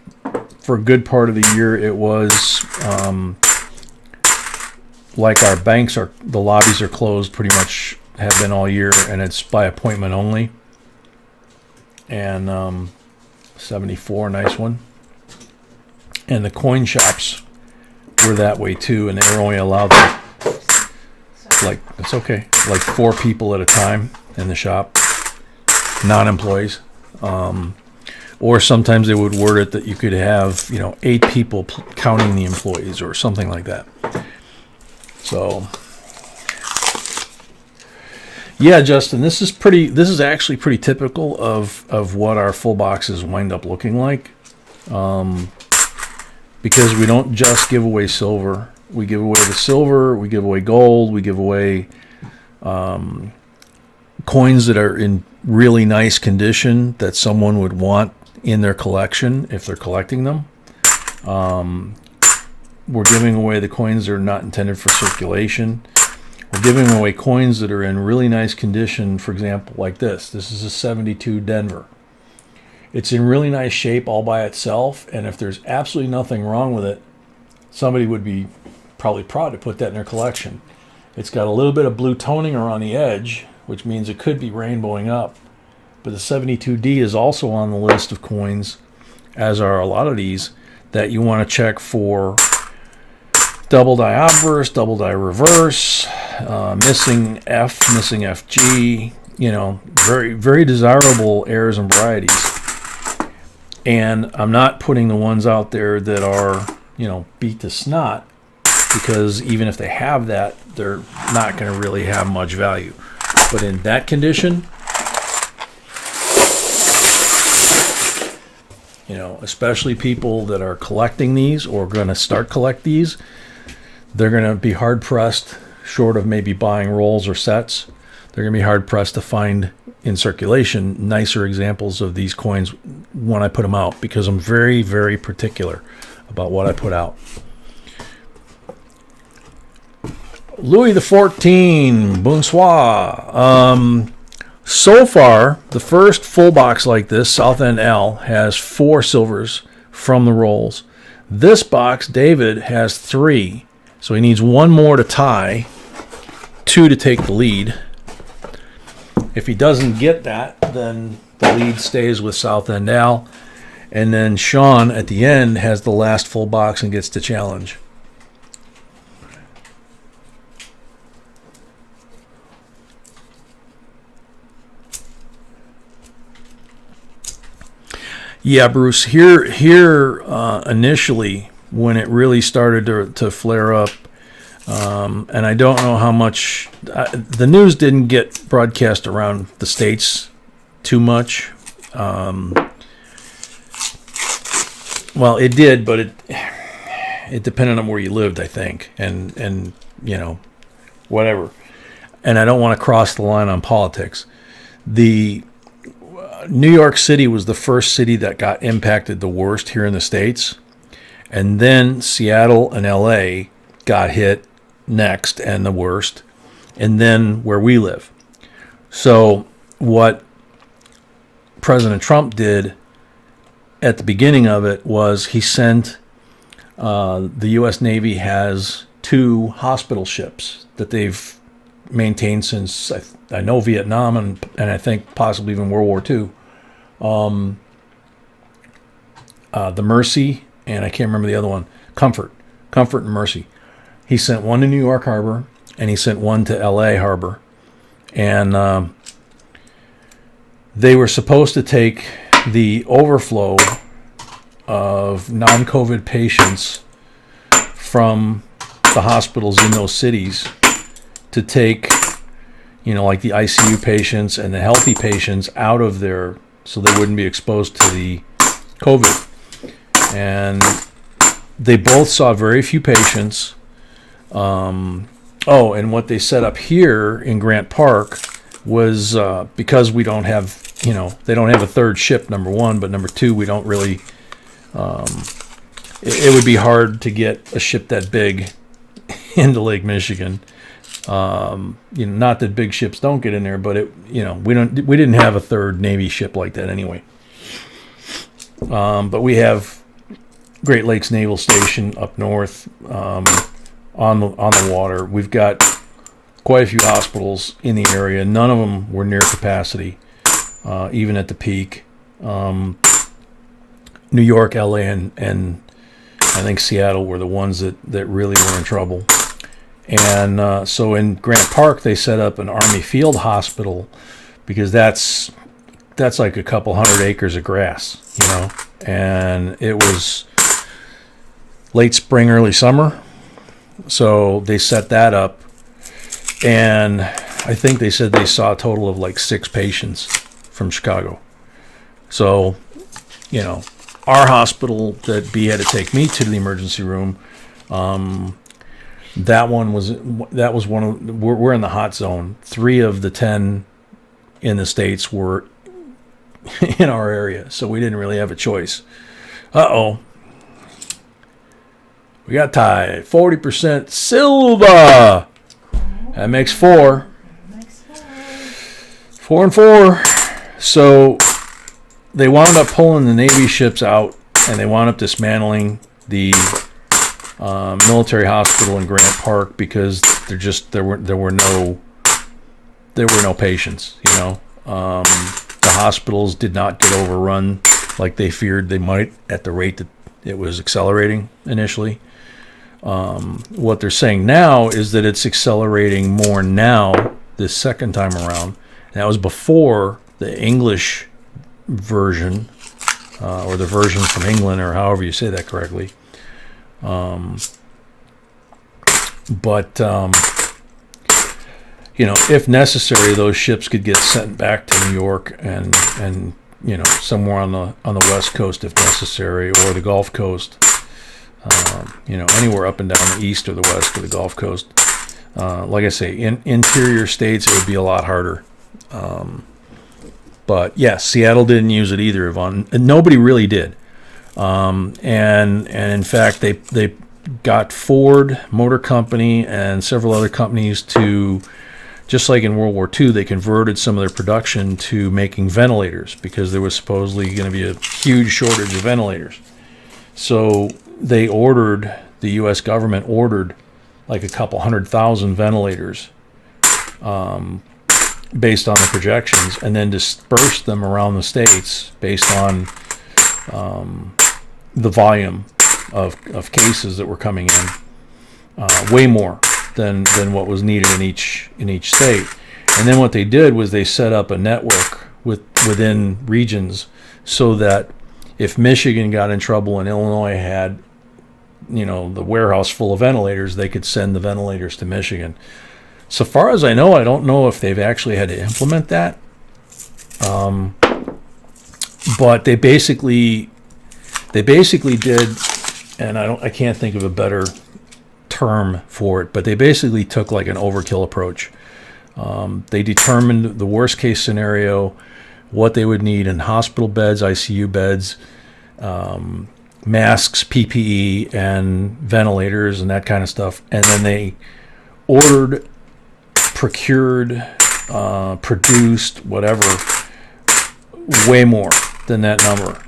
for a good part of the year, it was like our banks the lobbies are closed, pretty much have been all year, and it's by appointment only. And 74, nice one. And the coin shops were that way too, and they were only allowed it's okay, like 4 people at a time in the shop, non-employees. Or sometimes they would word it that you could have, 8 people counting the employees or something like that. So, yeah, Justin, this is actually pretty typical of what our full boxes wind up looking like. Because we don't just give away silver. We give away the silver, we give away gold, we give away coins that are in really nice condition that someone would want in their collection if they're collecting them. We're giving away the coins that are not intended for circulation. We're giving away coins that are in really nice condition, for example, like this. This is a 72 Denver. It's in really nice shape all by itself, and if there's absolutely nothing wrong with it, somebody would be probably proud to put that in their collection. It's got a little bit of blue toning around the edge, which means it could be rainbowing up. But the 72D is also on the list of coins, as are a lot of these, that you want to check for double die obverse, double die reverse, missing F, missing FG, very, very desirable errors and varieties. And I'm not putting the ones out there that are, beat to snot. because even if they have that, they're not going to really have much value. But in that condition, you know, especially people that are collecting these or going to start collect these, they're going to be hard pressed, short of maybe buying rolls or sets. They're going to be hard pressed to find in circulation nicer examples of these coins when I put them out, because I'm very, very particular about what I put out. Louis XIV, bonsoir. So far, the first full box like this, South End L, has 4 silvers from the rolls. This box, David, has 3. So he needs 1 more to tie, 2 to take the lead. If he doesn't get that, then the lead stays with South End Al. And then Sean, at the end, has the last full box and gets to challenge. Yeah, Bruce, here initially, when it really started to flare up, and I don't know how much, the news didn't get broadcast around the States too much. Well, it did, but it depended on where you lived, I think, and you know, whatever. And I don't want to cross the line on politics. The New York City was the first city that got impacted the worst here in the States. And then Seattle and LA got hit next and the worst. And then where we live. So what President Trump did at the beginning of it was he sent, the U.S. Navy has 2 hospital ships that they've maintained since I know Vietnam and I think possibly even World War II. The Mercy, and I can't remember the other one, Comfort and Mercy. He sent 1 to New York Harbor and he sent 1 to LA Harbor, and they were supposed to take the overflow of non-COVID patients from the hospitals in those cities to take, you know, like the ICU patients and the healthy patients out of there so they wouldn't be exposed to the COVID. And they both saw very few patients. And what they set up here in Grant Park was because we don't have, you know, they don't have a third ship, number one, but number two, we don't really, it would be hard to get a ship that big into Lake Michigan. You know, not that big ships don't get in there, but it, you know, we didn't have a third Navy ship like that anyway. But we have Great Lakes Naval Station up north, on the water. We've got quite a few hospitals in the area. None of them were near capacity, even at the peak. New York, LA, and I think Seattle were the ones that really were in trouble. And so in Grant Park, they set up an Army Field Hospital because that's like a couple 100 acres of grass, you know. And it was late spring, early summer. So they set that up. And I think they said they saw a total of like 6 patients from Chicago. So, you know, our hospital that B had to take me to the emergency room, that was one of, we're in the hot zone. 3 of the 10 in the States were in our area, so we didn't really have a choice. We got tied. 40% silver. That makes 4. 4 and 4. So they wound up pulling the Navy ships out, and they wound up dismantling the military hospital in Grant Park because there were no patients. You know, the hospitals did not get overrun like they feared they might at the rate that it was accelerating initially. What they're saying now is that it's accelerating more now this second time around. And that was before the English version, or the version from England, or however you say that correctly. But if necessary, those ships could get sent back to New York and somewhere on the West Coast if necessary, or the Gulf Coast. Anywhere up and down the East or the West or the Gulf Coast. Like I say, in interior states, it would be a lot harder. But yes, Seattle didn't use it either, Yvonne. And nobody really did. And in fact, they got Ford Motor Company and several other companies to, just like in World War II, they converted some of their production to making ventilators because there was supposedly going to be a huge shortage of ventilators. So the U.S. government ordered like a couple 100,000 ventilators based on the projections, and then dispersed them around the states based on the volume of cases that were coming in, way more than what was needed in each state. And then what they did was they set up a network within regions so that if Michigan got in trouble and Illinois had the warehouse full of ventilators, they could send the ventilators to Michigan. So far as I know, I don't know if they've actually had to implement that. But they basically did, and I can't think of a better term for it, but they basically took like an overkill approach. They determined the worst case scenario, what they would need in hospital beds, ICU beds, masks, PPE, and ventilators and that kind of stuff. And then they ordered, procured, produced, whatever, way more than that number.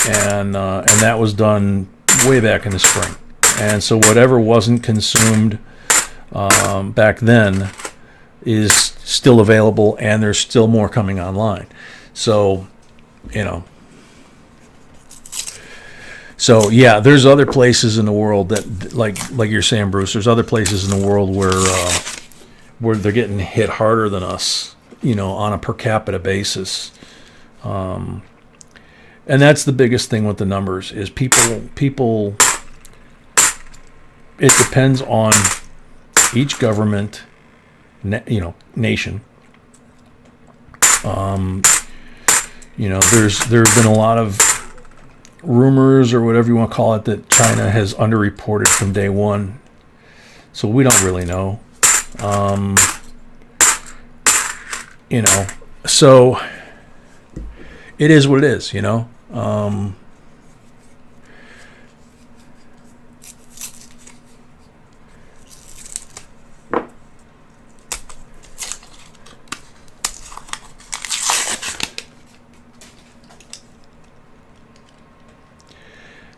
And that was done way back in the spring. And so whatever wasn't consumed back then is still available, and there's still more coming online. So, So yeah, there's other places in the world that, like you're saying, Bruce. There's other places in the world where they're getting hit harder than us, on a per capita basis. And that's the biggest thing with the numbers is people. It depends on each government, nation. There have been a lot of rumors or whatever you want to call it that China has underreported from day one. So we don't really know. So it is what it is,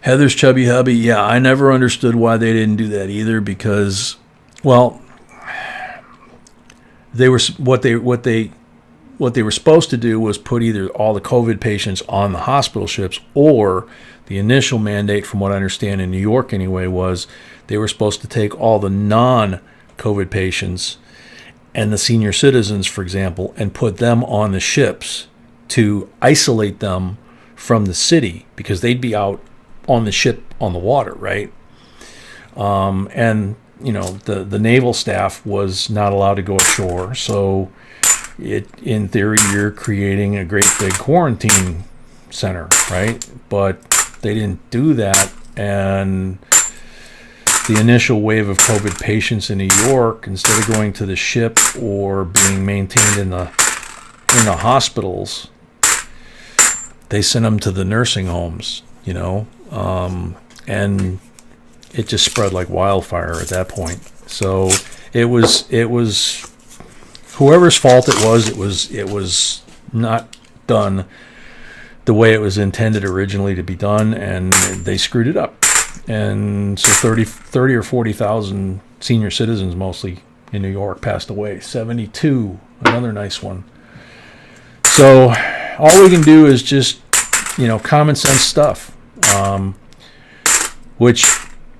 Heather's Chubby Hubby, yeah, I never understood why they didn't do that either because, well, they were what they were supposed to do was put either all the COVID patients on the hospital ships, or the initial mandate, from what I understand in New York anyway, was they were supposed to take all the non-COVID patients and the senior citizens, for example, and put them on the ships to isolate them from the city because they'd be out on the ship on the water, right? And the naval staff was not allowed to go ashore, so in theory you're creating a great big quarantine center, right? But they didn't do that, and the initial wave of COVID patients in New York, instead of going to the ship or being maintained in the hospitals, they sent them to the nursing homes, and it just spread like wildfire at that point. So it was whoever's fault it was not done the way it was intended originally to be done, and they screwed it up. And so 30 or 40,000 senior citizens, mostly in New York, passed away. 72, another nice one. So all we can do is just, common sense stuff, which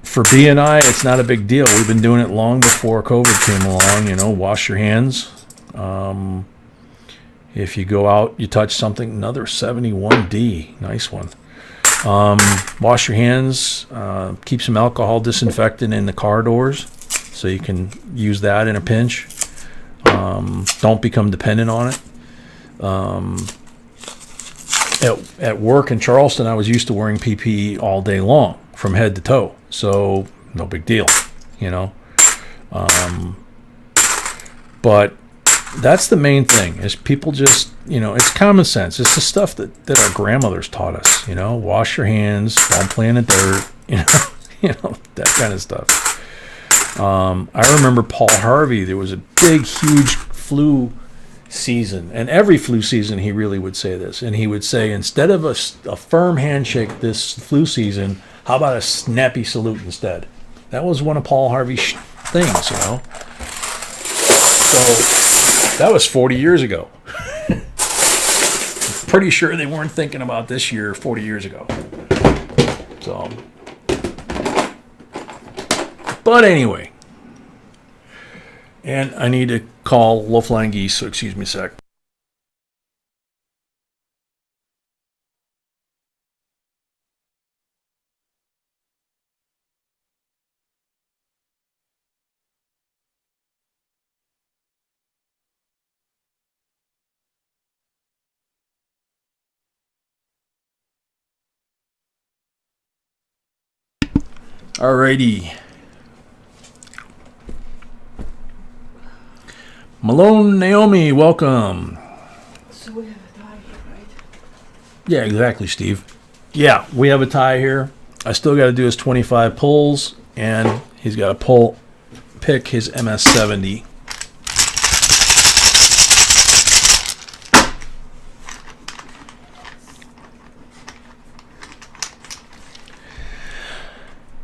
for B&I, it's not a big deal. We've been doing it long before COVID came along. Wash your hands. If you go out, you touch something, another 71D, nice one. Wash your hands, keep some alcohol disinfectant in the car doors so you can use that in a pinch. Don't become dependent on it. At work in Charleston, I was used to wearing PPE all day long from head to toe, so no big deal, you know. But that's the main thing, is people just, you know, it's common sense. It's the stuff that our grandmothers taught us, you know. Wash your hands, don't play in the dirt, that kind of stuff. I remember Paul Harvey. There was a big, huge flu season, and every flu season he really would say this, and he would say, instead of a firm handshake this flu season, how about a snappy salute instead? That was one of Paul Harvey's things, you know. So that was 40 years ago. Pretty sure they weren't thinking about this year 40 years ago. So, but anyway, and I need to call low-flying geese, so excuse me a sec. Alrighty. Malone Naomi, welcome. So we have a tie here, right? Yeah, exactly, Steve. Yeah, we have a tie here. I still got to do his 25 pulls, and he's got to pick his MS-70.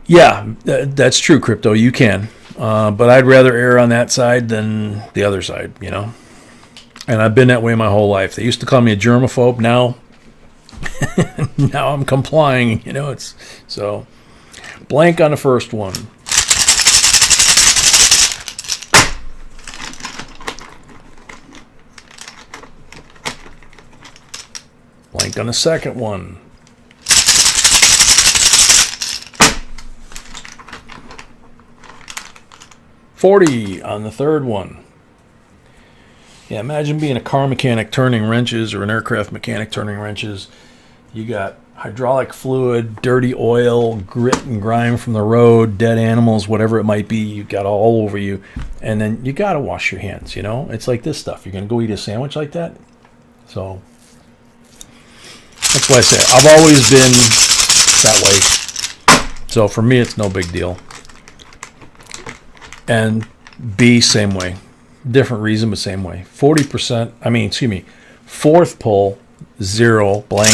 Yeah, that's true, Crypto. You can. But I'd rather err on that side than the other side, you know. And I've been that way my whole life. They used to call me a germaphobe. Now I'm complying, you know. It's so blank on the first one. Blank on the second one. $40 on the third one. Yeah, imagine being a car mechanic turning wrenches, or an aircraft mechanic turning wrenches. You got hydraulic fluid, dirty oil, grit and grime from the road, dead animals, whatever it might be, you got all over you. And then you got to wash your hands, you know? It's like this stuff. You're going to go eat a sandwich like that? So that's why I say I've always been that way. So for me, it's no big deal. And B, same way. Different reason, but same way. 40%, fourth pull, 0, blank.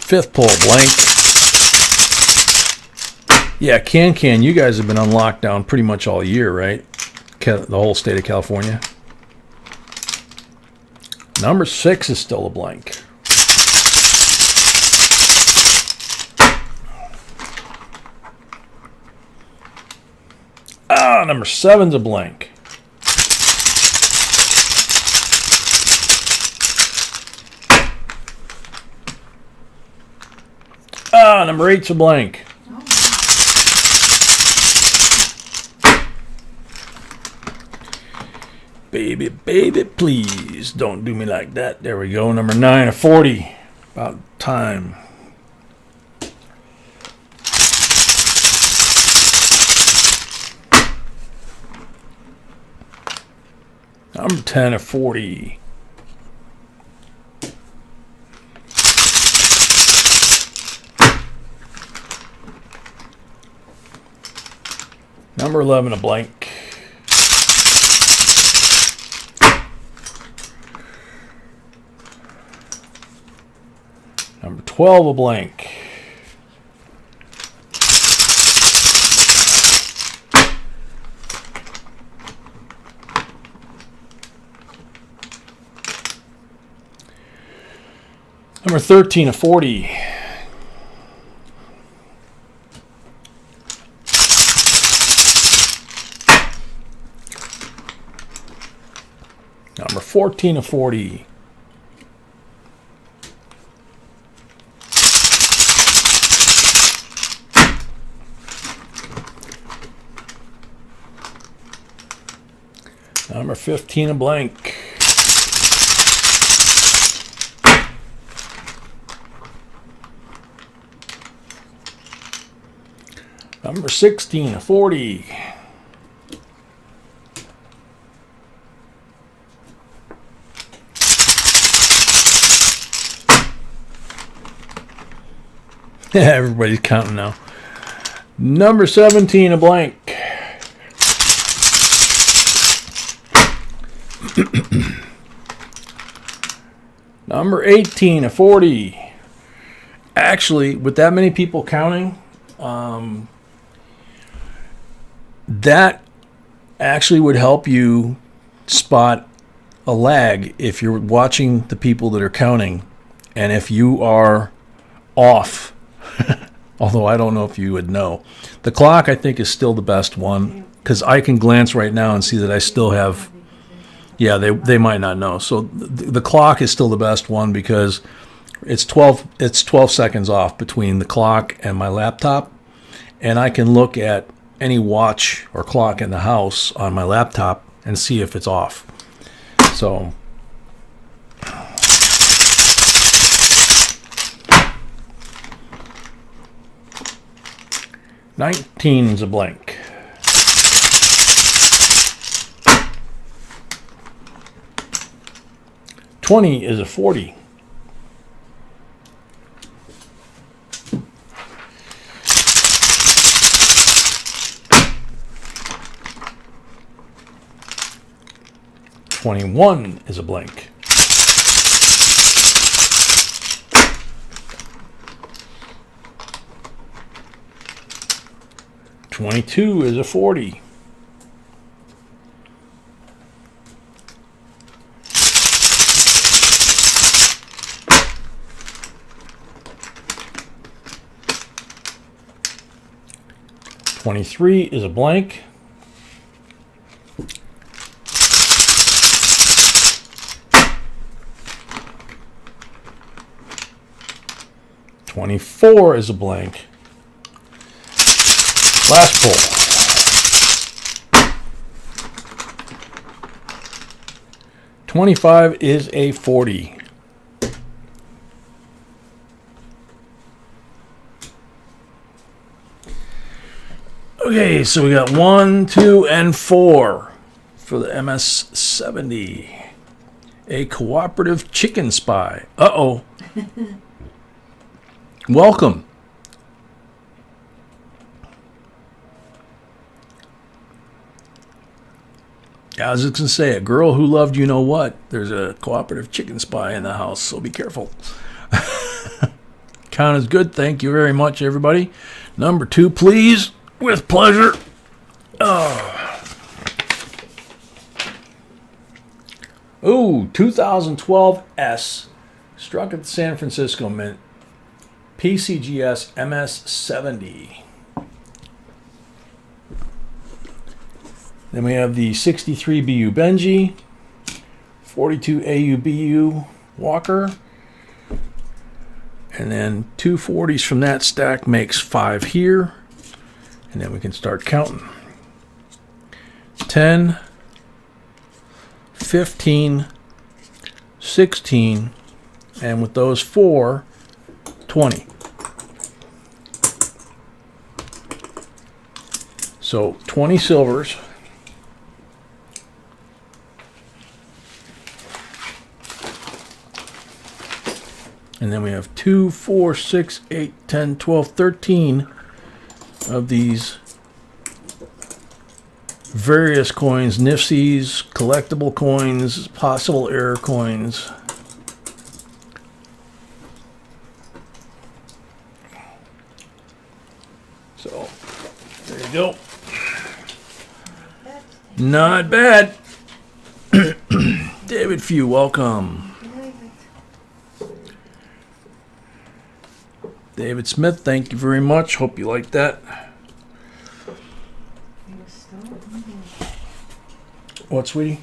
Fifth pull, blank. Yeah, Can, you guys have been on lockdown pretty much all year, right? The whole state of California. Number 6 is still a blank. Number 7's a blank. Number 8's a blank. Baby, please don't do me like that. There we go. Number 9, a 40. About time. Number 10, a 40. Number 11, a blank. Number 12, a blank. Number 13, a 40. Number 14, a 40. Number 15, a blank. Number 16, a 40. Everybody's counting now. Number 17, a blank. Number 18, a 40. Actually, with that many people counting, that actually would help you spot a lag if you're watching the people that are counting. And if you are off, although I don't know if you would know. The clock, I think, is still the best one because I can glance right now and see that I still have, yeah, they might not know. So the clock is still the best one because it's 12 seconds off between the clock and my laptop, and I can look at any watch or clock in the house on my laptop and see if it's off. So $19 is a blank. $20 is a 40. $21 is a blank. $22 is a 40. $23 is a blank. $24 is a blank. Last pull. $25 is a 40. Okay, so we got 1, 2, and 4 for the MS-70. A cooperative chicken spy. Uh-oh. Welcome. I was just going to say, a girl who loved you know what. There's a cooperative chicken spy in the house, so be careful. Count is good. Thank you very much, everybody. Number 2, please. With pleasure. Oh. Ooh, 2012 S. Struck at the San Francisco Mint. PCGS MS-70. Then we have the 63 BU Benji, 42 AU BU Walker, and then 2 40s from that stack makes 5 here. And then we can start counting. 10, 15, 16, and with those 4, 20. So 20 silvers. And then we have 2, 4, 6, 8, 10, 12, 13 of these various coins, nifsies, collectible coins, possible error coins. So there you go. Not bad. David Few, welcome. David Smith, thank you very much. Hope you like that. What, sweetie?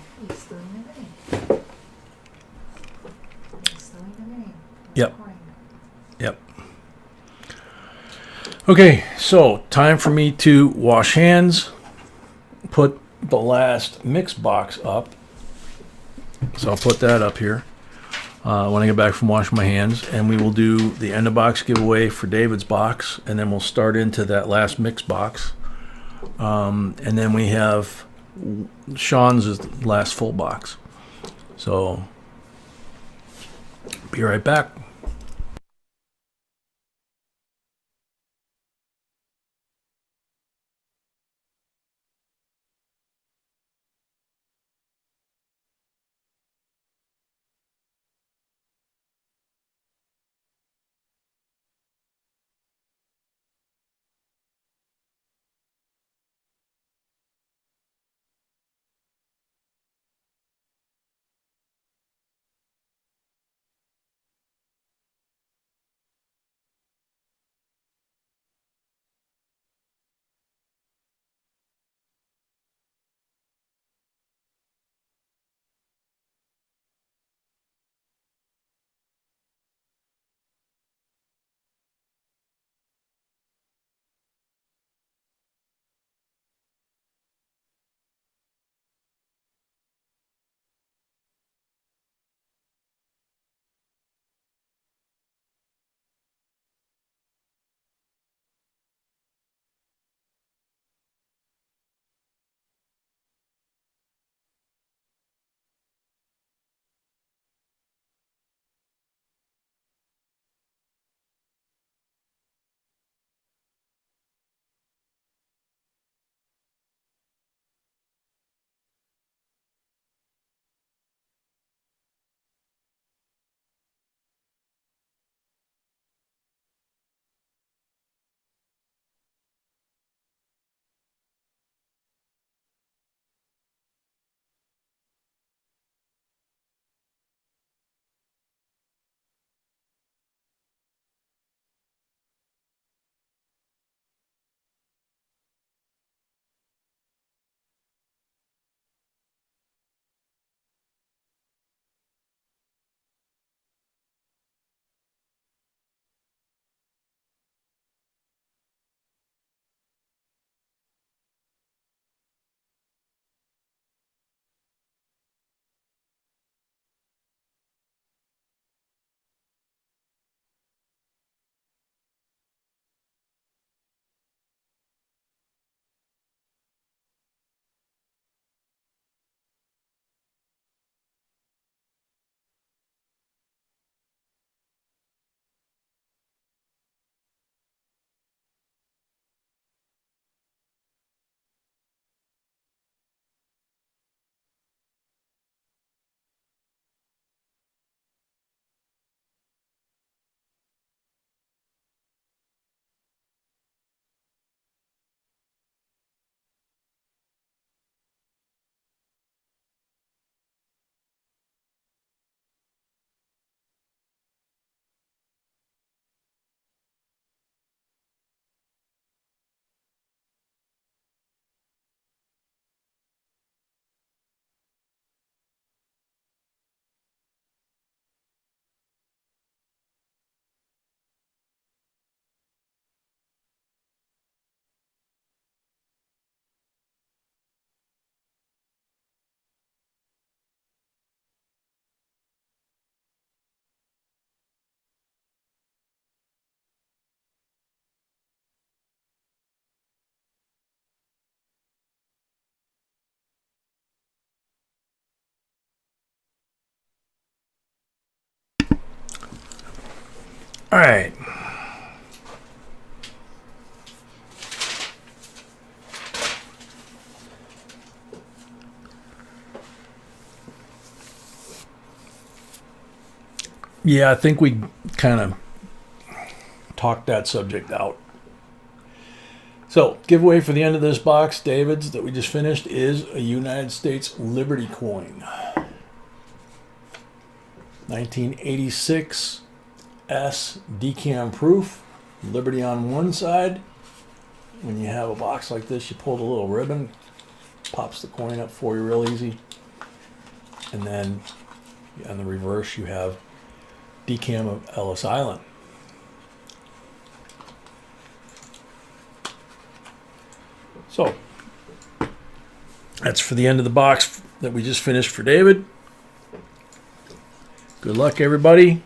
Yep. Yep. Okay, so time for me to wash hands, put the last mix box up. So I'll put that up here when I get back from washing my hands, and we will do the end of box giveaway for David's box, and then we'll start into that last mix box. And then we have Sean's is the last full box. So be right back. All right. Yeah, I think we kind of talked that subject out. So, giveaway for the end of this box, David's, that we just finished, is a United States Liberty coin. 1986 S decam proof. Liberty on one side. When you have a box like this, you pull the little ribbon, pops the coin up for you real easy. And then on the reverse, you have decam of Ellis Island. So, That's for the end of the box that we just finished for David. Good luck, everybody.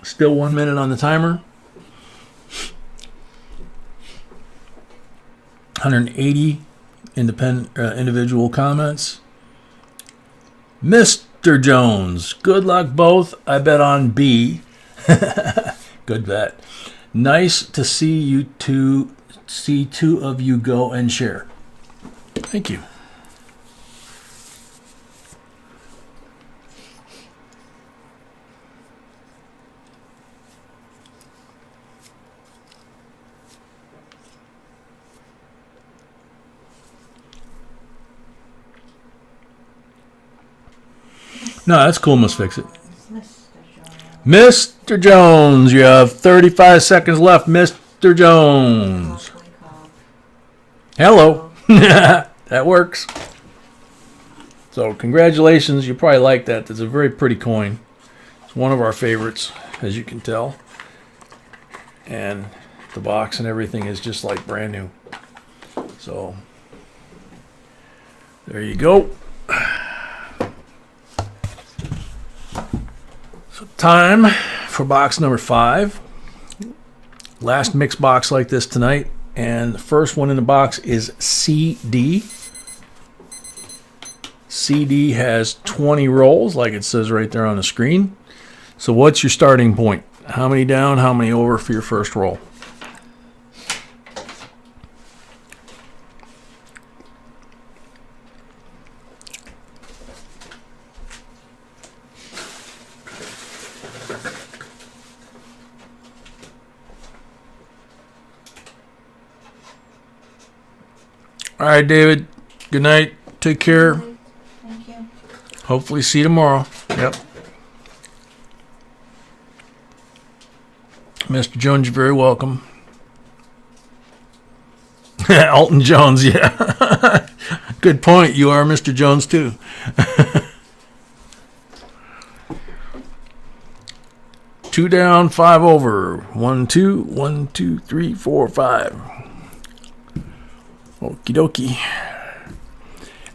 Still 1 minute on the timer. 180 individual comments. Mr. Jones, good luck both. I bet on B. Good bet. Nice to see you two. See two of you go and share. Thank you. No, that's cool. Must fix it. Mr. Jones, you have 35 seconds left. Mr. Jones. Hello. That works. So congratulations. You probably like that. That's a very pretty coin. It's one of our favorites, as you can tell. And the box and everything is just like brand new. So there you go. So time for box number 5. Last mixed box like this tonight. And the first one in the box is CD. CD has 20 rolls, like it says right there on the screen. So what's your starting point? How many down, how many over for your first roll? All right, David. Good night. Take care. Thank you. Hopefully see you tomorrow. Yep. Mr. Jones, you're very welcome. Alton Jones, yeah. Good point. You are Mr. Jones, too. Two down, 5 over. 1, 2, 1, 2, 3, 4, 5. Okie dokie.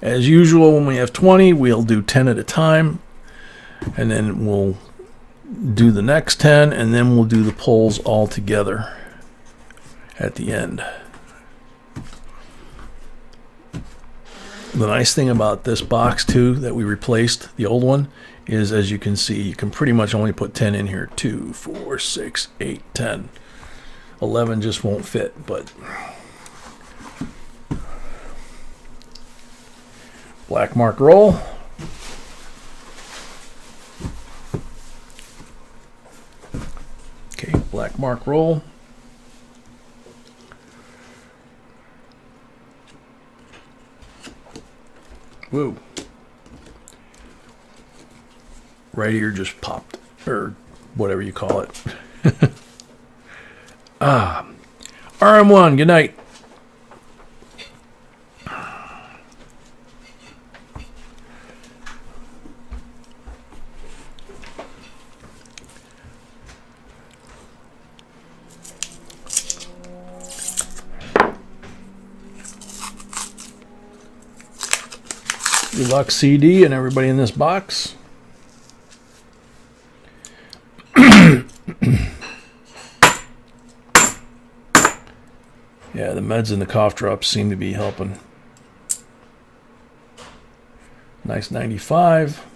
As usual, when we have 20, we'll do 10 at a time. And then we'll do the next 10, and then we'll do the pulls all together at the end. The nice thing about this box, too, that we replaced, the old one, is as you can see, you can pretty much only put 10 in here. 2, 4, 6, 8, 10. 11 just won't fit, but... Black mark roll. Okay, black mark roll. Whoa. Right ear just popped, or whatever you call it. RM1, good night. Good luck, CD, and everybody in this box. Yeah, the meds and the cough drops seem to be helping. Nice 95.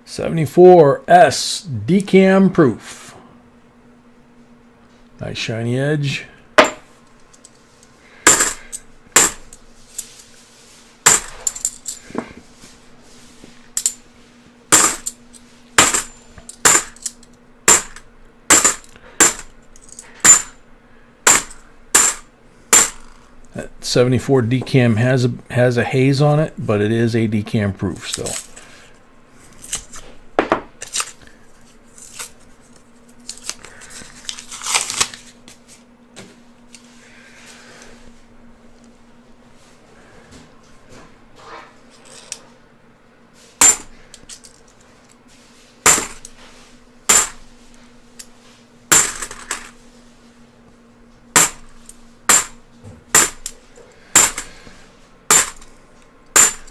$74 S decam proof. Nice shiny edge. That 74 decam has a haze on it, but it is a decam proof still.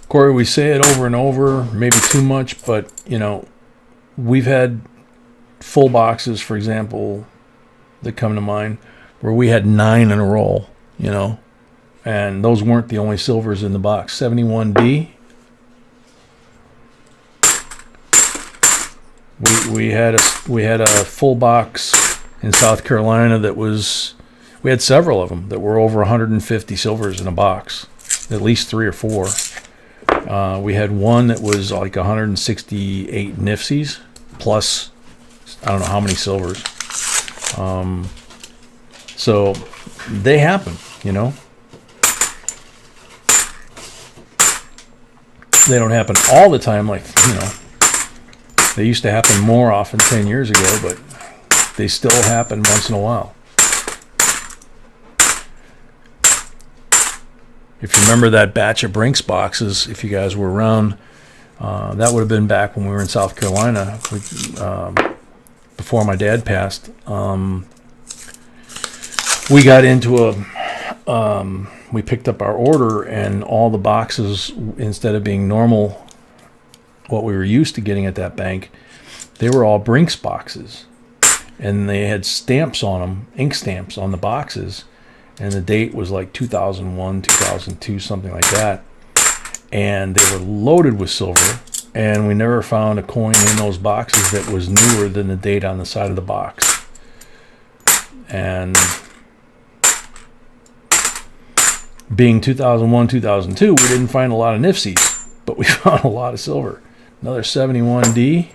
Corey, we say it over and over, maybe too much, but, you know, we've had full boxes, for example, that come to mind, where we had 9 in a roll, you know, and those weren't the only silvers in the box. 71D, we had a full box in South Carolina that was, we had several of them that were over 150 silvers in a box, at least 3 or 4. We had one that was like 168 nifsies plus I don't know how many silvers. So they happen, you know. They don't happen all the time, like, you know. They used to happen more often 10 years ago, but they still happen once in a while. If you remember that batch of Brinks boxes, if you guys were around, that would have been back when we were in South Carolina, before my dad passed. We got into we picked up our order, and all the boxes, instead of being normal, what we were used to getting at that bank, they were all Brinks boxes. And they had stamps on them, ink stamps on the boxes. And the date was like 2001, 2002, something like that. And they were loaded with silver. And we never found a coin in those boxes that was newer than the date on the side of the box. And being 2001, 2002, we didn't find a lot of nifsies. But we found a lot of silver. Another 71D.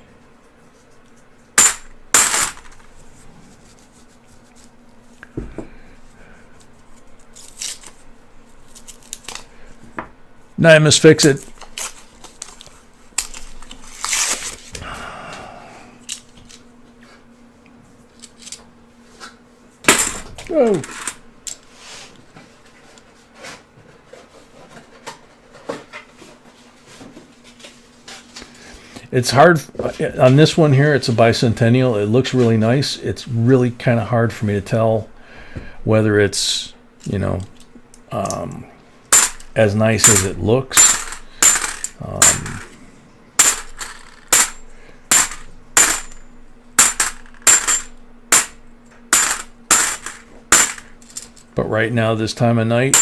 Night, Miss Fix It. Oh. It's hard on this one here. It's a bicentennial. It looks really nice. It's really kind of hard for me to tell whether it's, you know, as nice as it looks. But right now, this time of night,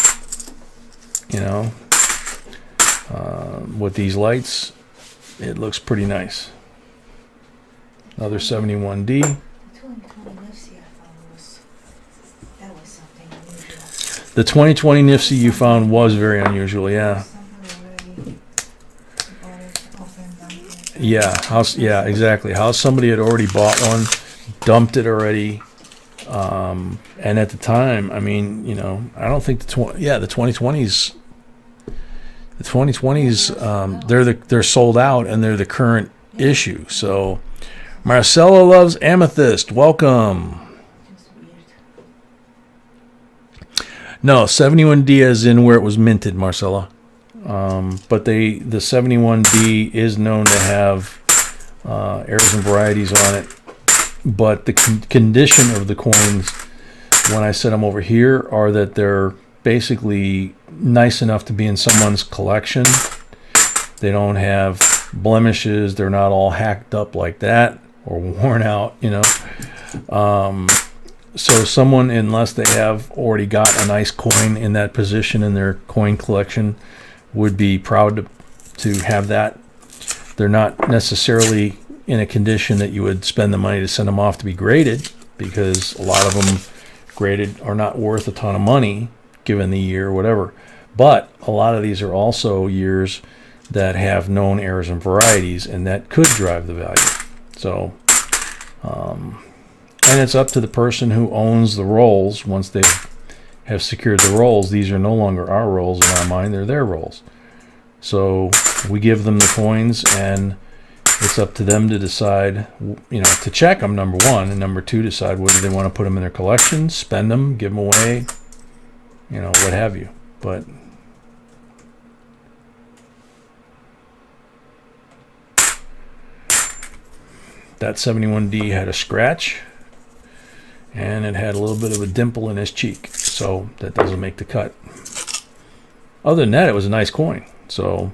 you know, with these lights, it looks pretty nice. Another 71D. The 2020 Nifty you found was very unusual, yeah. Yeah, exactly. How somebody had already bought one, dumped it already, and at the time, I mean, you know, I don't think the 2020s. The 2020s, they're sold out, and they're the current issue. So, Marcella loves amethyst. Welcome. No, 71D is in where it was minted, Marcella. But the 71D is known to have errors and varieties on it. But the condition of the coins, when I set them over here, are that they're basically nice enough to be in someone's collection. They don't have blemishes. They're not all hacked up like that or worn out, you know. So someone, unless they have already got a nice coin in that position in their coin collection, would be proud to have that. They're not necessarily in a condition that you would spend the money to send them off to be graded, because a lot of them graded are not worth a ton of money given the year or whatever. But a lot of these are also years that have known errors and varieties, and that could drive the value. So, and it's up to the person who owns the rolls. Once they have secured the rolls, these are no longer our rolls in our mind, they're their rolls. So we give them the coins, and it's up to them to decide, to check them, number one, and number two, decide whether they want to put them in their collection, spend them, give them away, what have you. But that 71D had a scratch, and it had a little bit of a dimple in his cheek, so that doesn't make the cut. Other than that, it was a nice coin. So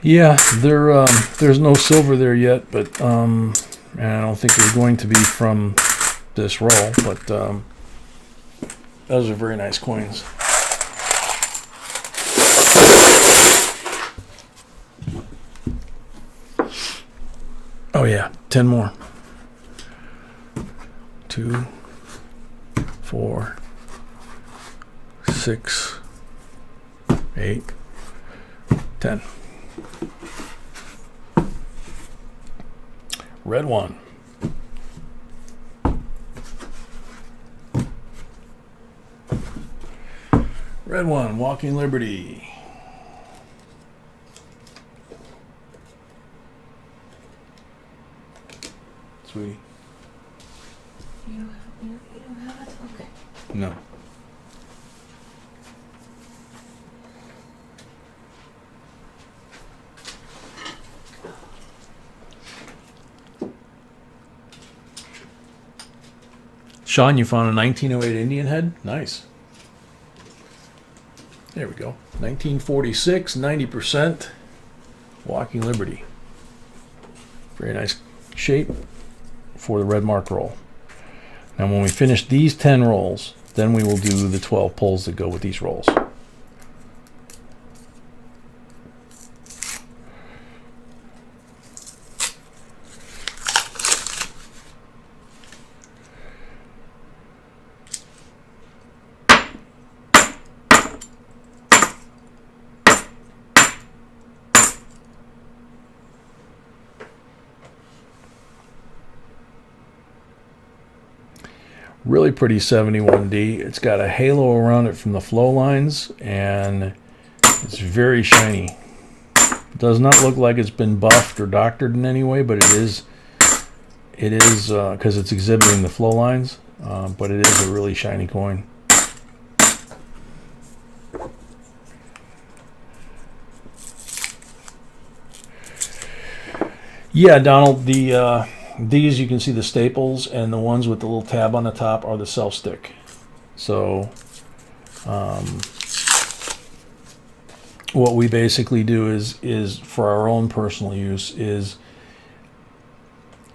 yeah, there's no silver there yet, but and I don't think there's going to be from this roll, but those are very nice coins. Oh yeah, 10 more. 2, 4, 6, 8, 10. Red one. Red one, Walking Liberty. Sweetie. You don't have it? Okay. No. Sean, you found a 1908 Indian head? Nice. There we go. 1946, 90%. Walking Liberty. Very nice shape for the red mark roll. Now when we finish these 10 rolls, then we will do the 12 pulls that go with these rolls. Really pretty 71D. It's got a halo around it from the flow lines, and it's very shiny. It does not look like it's been buffed or doctored in any way, but it is because it's exhibiting the flow lines, but it is a really shiny coin. Yeah, Donald, these you can see the staples, and the ones with the little tab on the top are the self stick. So what we basically do is for our own personal use is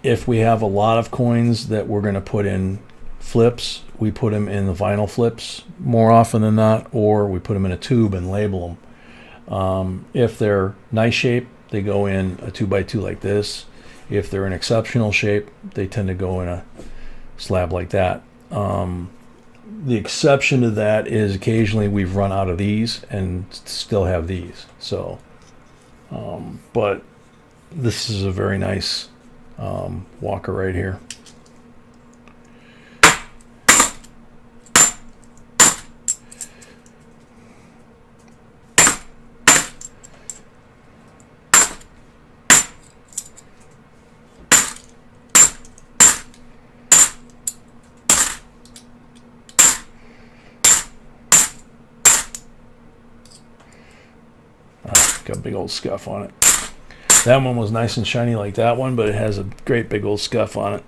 if we have a lot of coins that we're going to put in flips, we put them in the vinyl flips more often than not, or we put them in a tube and label them. If they're nice shape, they go in a 2x2 like this. If they're in exceptional shape, they tend to go in a slab like that. The exception to that is occasionally we've run out of these and still have these. So, but this is a very nice walker right here. Got a big old scuff on it. That one was nice and shiny like that one, but it has a great big old scuff on it.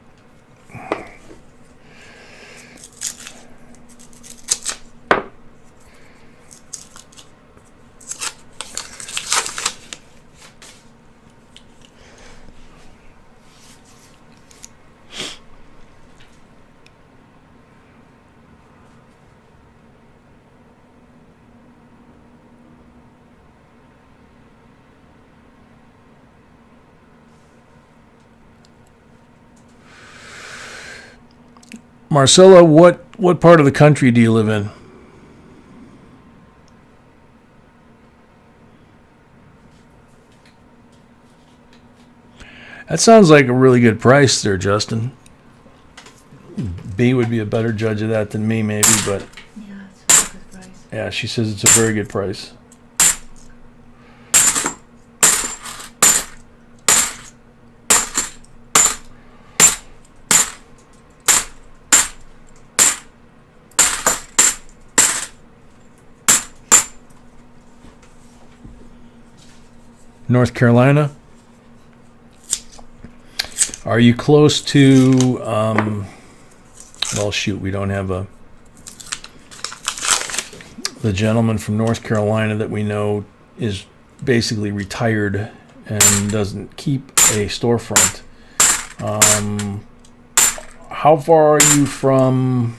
Marcella, what part of the country do you live in? That sounds like a really good price there, Justin. B would be a better judge of that than me, maybe, but Yeah, it's a good price. yeah, she says it's a very good price. North Carolina. Are you close to, well, shoot, we don't have the gentleman from North Carolina that we know is basically retired and doesn't keep a storefront. How far are you from...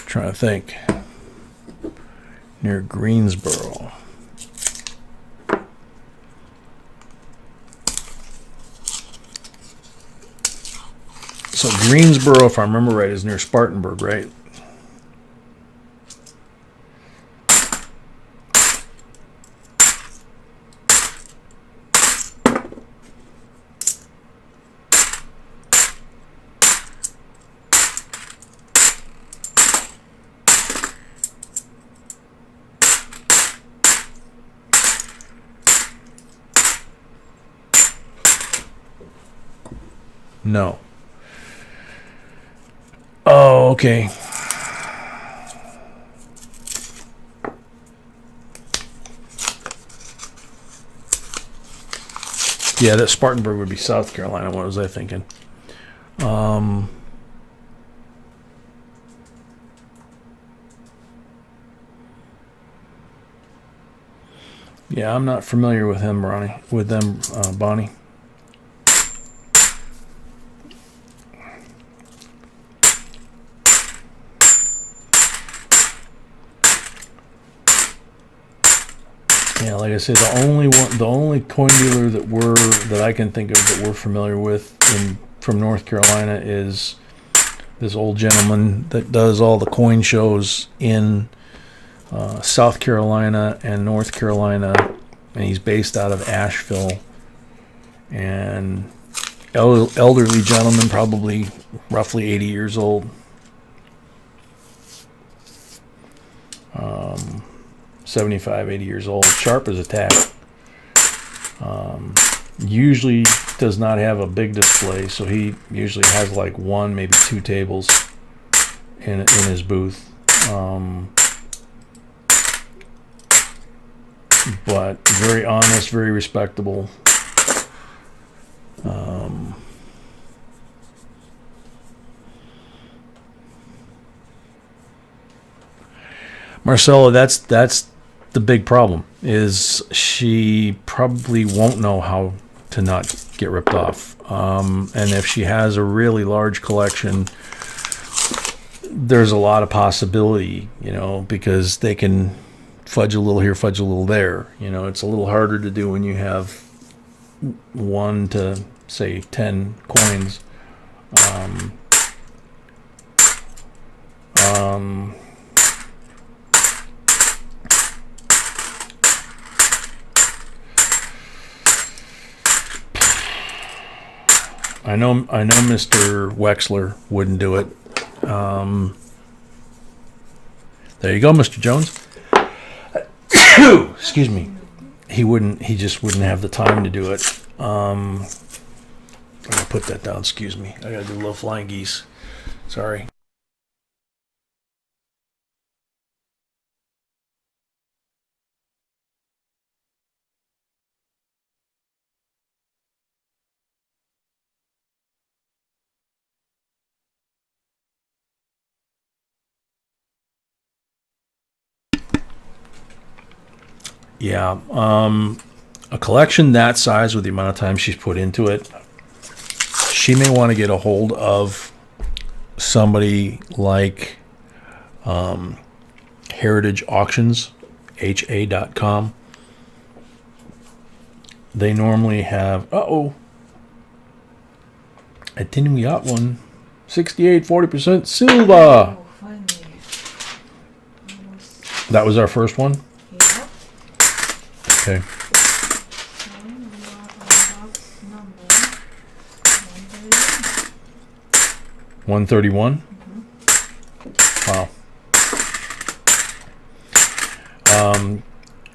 Trying to think. Near Greensboro. So Greensboro, if I remember right, is near Spartanburg, right? No. Oh, okay. Yeah, that Spartanburg would be South Carolina. What was I thinking? Yeah, I'm not familiar with him, Ronnie. With them, Bonnie. Yeah, like I said, the only coin dealer that I can think of that we're familiar with from North Carolina is this old gentleman that does all the coin shows in South Carolina and North Carolina, and he's based out of Asheville. And elderly gentleman, probably roughly 80 years old. 75, 80 years old, sharp as a tack. Usually does not have a big display, so he usually has like one, maybe two tables in his booth. But very honest, very respectable. Marcella, that's the big problem, is she probably won't know how to not get ripped off. And if she has a really large collection, there's a lot of possibility, because they can fudge a little here, fudge a little there. It's a little harder to do when you have 1 to say 10 coins. I know Mr. Wexler wouldn't do it. There you go, Mr. Jones. Excuse me. He just wouldn't have the time to do it. I'm gonna put that down, excuse me. I gotta do low flying geese. Sorry. Yeah, a collection that size with the amount of time she's put into it, she may want to get a hold of somebody like Heritage Auctions, HA.com. They normally have, I think we got one. 68, 40% silver. Oh, finally. That was our first one? Yep. Okay. And we are on box number 131. 131? Wow.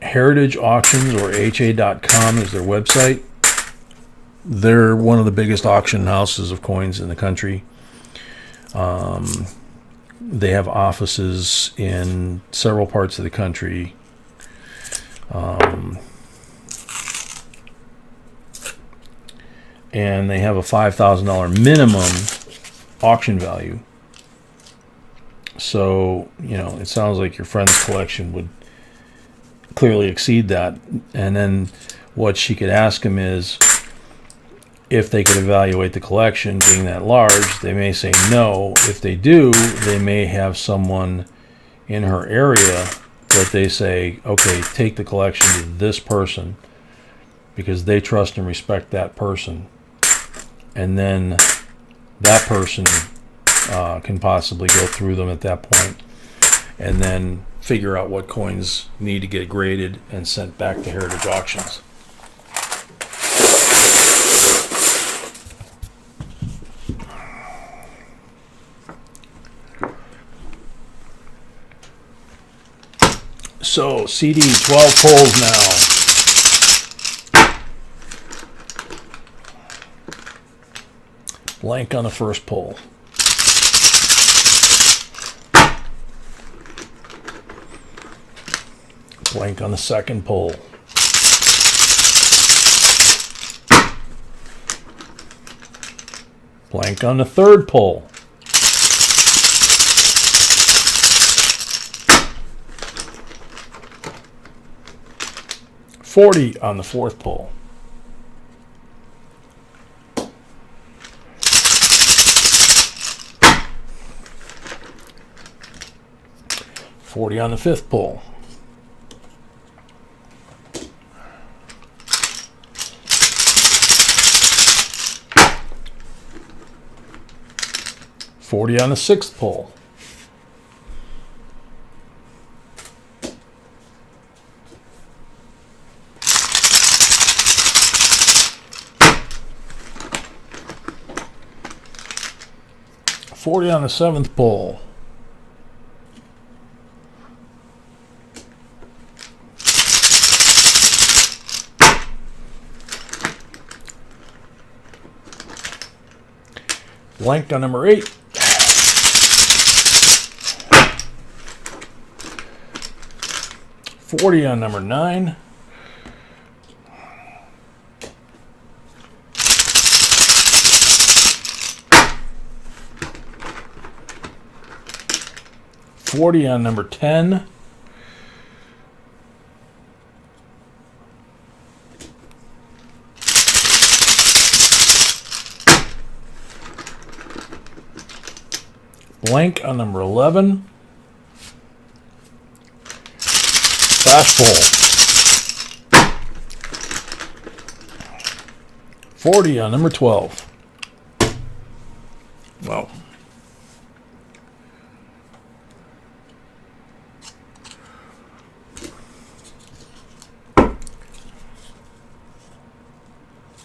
Heritage Auctions, or HA.com, is their website. They're one of the biggest auction houses of coins in the country. They have offices in several parts of the country. And they have a $5,000 minimum auction value. So, it sounds like your friend's collection would clearly exceed that. And then what she could ask him is, if they could evaluate the collection being that large. They may say no. If they do, they may have someone in her area that they say, okay, take the collection to this person, because they trust and respect that person. And then that person can possibly go through them at that point and then figure out what coins need to get graded and sent back to Heritage Auctions. So, CD, 12 pulls now. Blank on the first pull. Blank on the second pull. Blank on the third pull. $40 on the fourth pull. $40 on the fifth pull. $40 on the sixth pull. $40 on the seventh pull. Blank on number 8. $40 on number 9. $40 on number 10. Blank on number 11. Flash pull. 40 on number 12. Wow.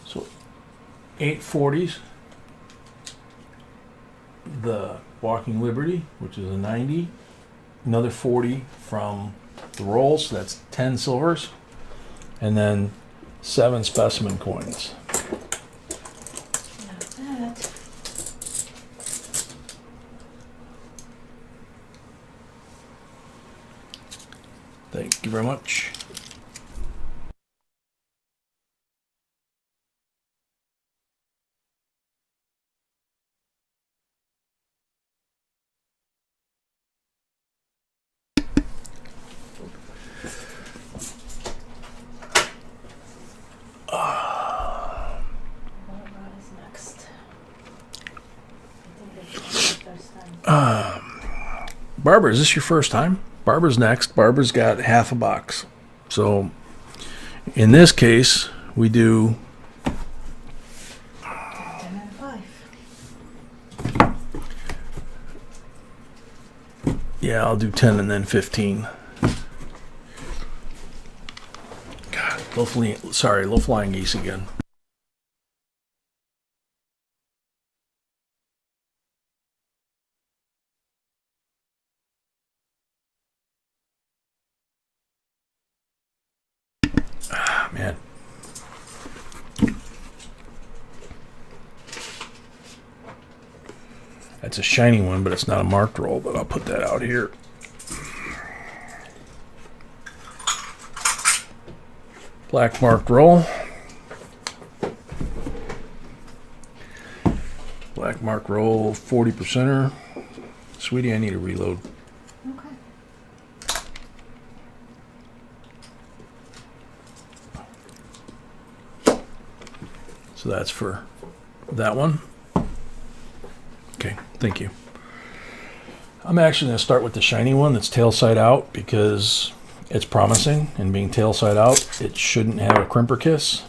So 8 40s. The Walking Liberty, which is a 90. Another 40 from the rolls, that's 10 silvers. And then 7 specimen coins. Not that. Thank you very much. Barbara is next. I think it's the first time. Barbara, is this your first time? Barbara's next. Barbara's got half a box. So in this case, we do 10 and 5. yeah, I'll do 10 and then 15. God, low flying geese again. Ah, man. That's a shiny one, but it's not a marked roll, but I'll put that out here. Black marked roll. Black marked roll, 40%er. Sweetie, I need to reload. Okay. So that's for that one. Okay, thank you. I'm actually going to start with the shiny one that's tail side out because it's promising, and being tail side out, it shouldn't have a crimper kiss.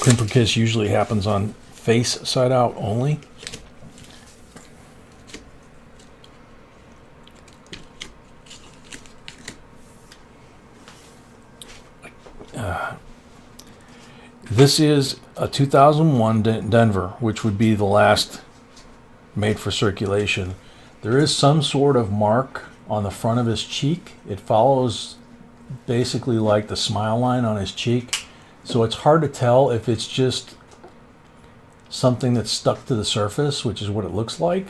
Crimper kiss usually happens on face side out only. This is a 2001 Denver, which would be the last made for circulation. There is some sort of mark on the front of his cheek. It follows basically like the smile line on his cheek. So it's hard to tell if it's just something that's stuck to the surface, which is what it looks like.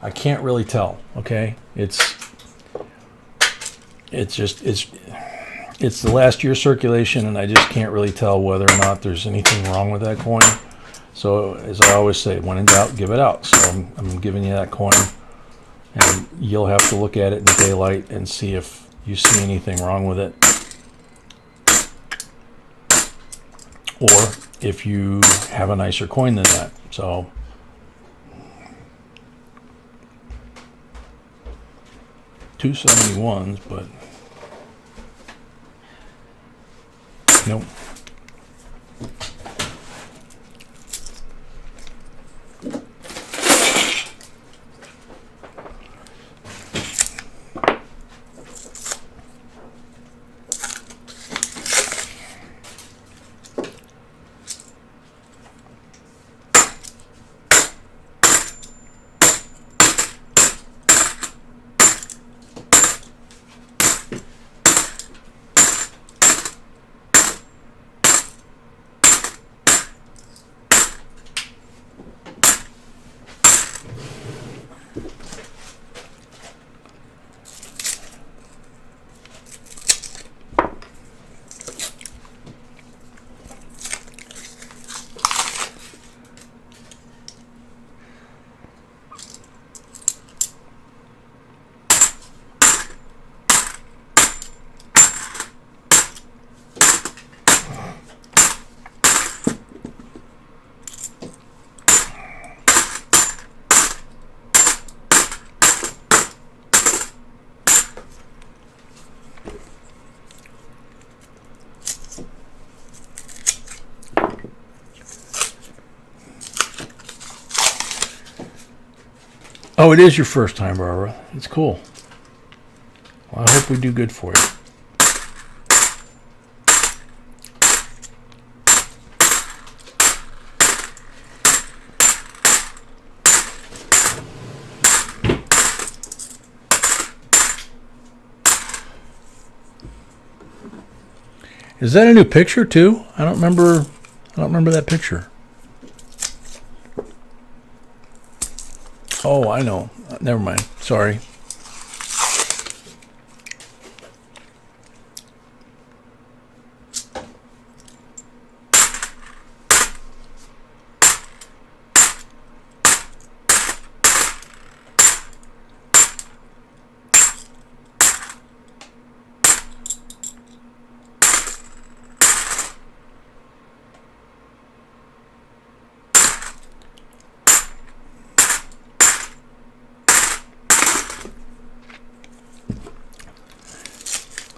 I can't really tell, okay? It's the last year circulation, and I just can't really tell whether or not there's anything wrong with that coin. So as I always say, when in doubt, give it out. So I'm giving you that coin, and you'll have to look at it in daylight and see if you see anything wrong with it, or if you have a nicer coin than that. So $271s, but nope. Oh, it is your first time, Barbara. It's cool. Well, I hope we do good for you. Is that a new picture too? I don't remember that picture. Oh, I know. Never mind. Sorry.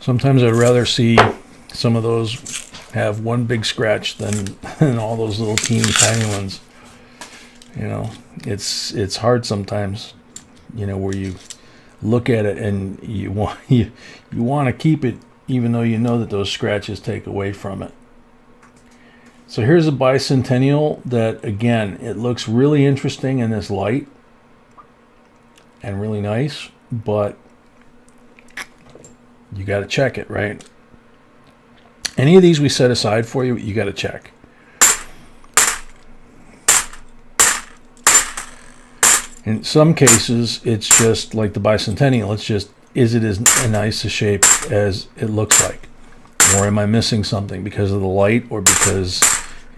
Sometimes I'd rather see some of those have one big scratch than all those little teeny tiny ones. You know, it's hard sometimes, you know, where you look at it and you want to keep it even though you know that those scratches take away from it. So here's a bicentennial that, again, it looks really interesting in this light and really nice, but you got to check it, right? Any of these we set aside for you, you got to check. In some cases, it's just like the bicentennial. It's just, is it as nice a shape as it looks like? Or am I missing something because of the light or because,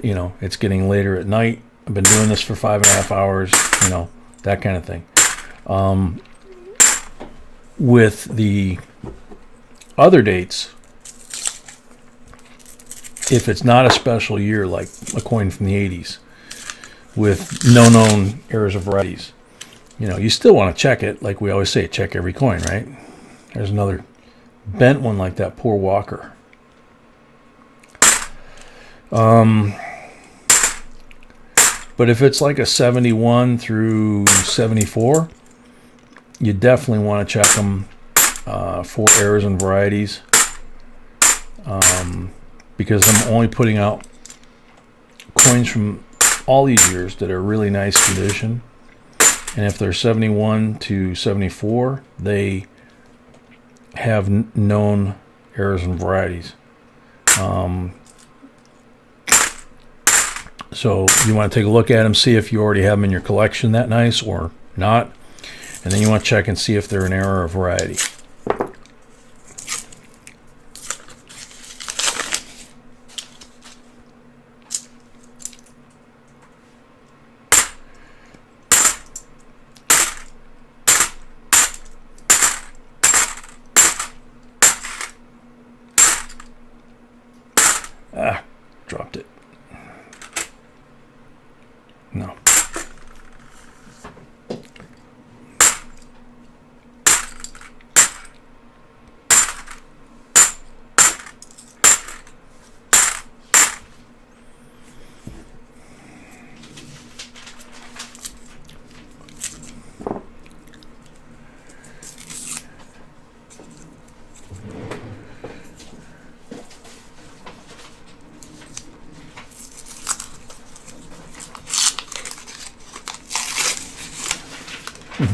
you know, it's getting later at night? I've been doing this for 5.5 hours, you know, that kind of thing. With the other dates, if it's not a special year like a coin from the 80s with no known errors of varieties, you know, you still want to check it. Like we always say, check every coin, right? There's another bent one like that, poor Walker. But if it's like a 71 through 74, you definitely want to check them for errors and varieties, because I'm only putting out coins from all these years that are really nice condition, and if they're 71 to 74, they have known errors and varieties. So you want to take a look at them, see if you already have them in your collection that nice or not, and then you want to check and see if they're an error or variety. Dropped it. No.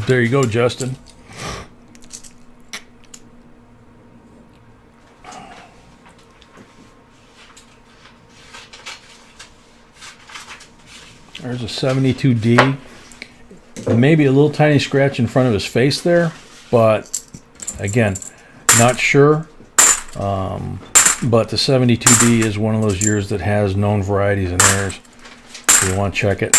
There you go, Justin. There's a 72D. Maybe a little tiny scratch in front of his face there, but again, not sure. But the 72D is one of those years that has known varieties and errors. So you want to check it.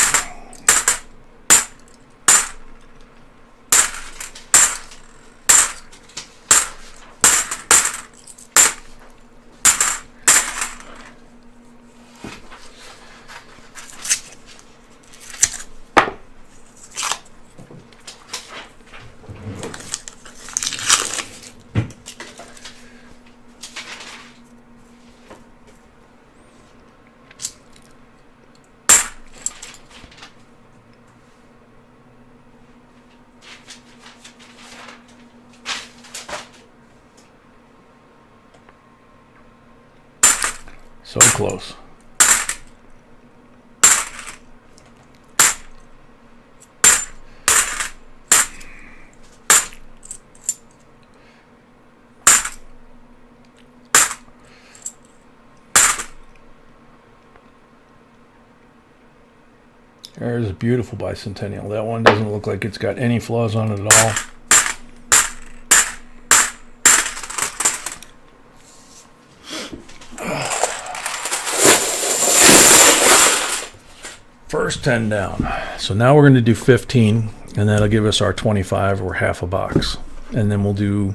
So close. There's a beautiful bicentennial. That one doesn't look like it's got any flaws on it at all. First 10 down. So now we're going to do 15, and that'll give us our 25 or half a box. And then we'll do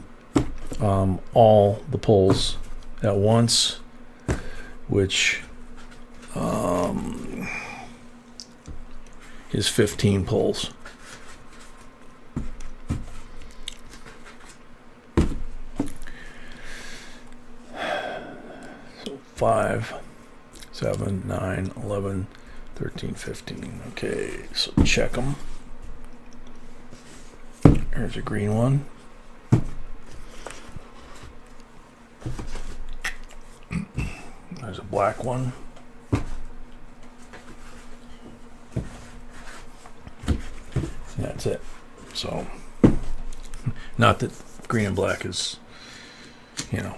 all the pulls at once, which is 15 pulls. So 5, 7, 9, 11, 13, 15. Okay, so check them. There's a green one. There's a black one. That's it. So, not that green and black is, you know.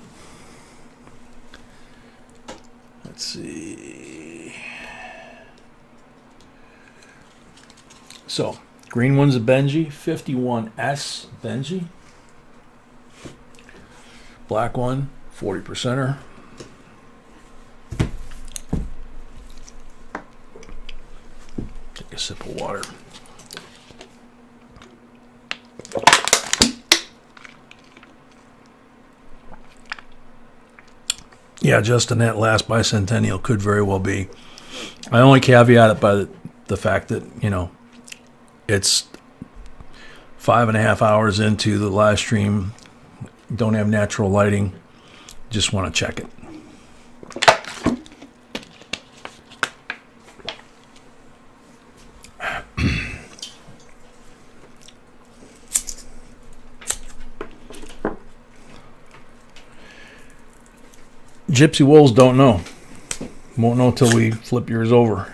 Let's see. So, green one's a Benji, 51S Benji. Black one, 40%er. Take a sip of water. Yeah, Justin, that last bicentennial could very well be. I only caveat it by the fact that, you know, it's 5.5 hours into the live stream. Don't have natural lighting. Just want to check it. Gypsy Wolves don't know. Won't know till we flip yours over.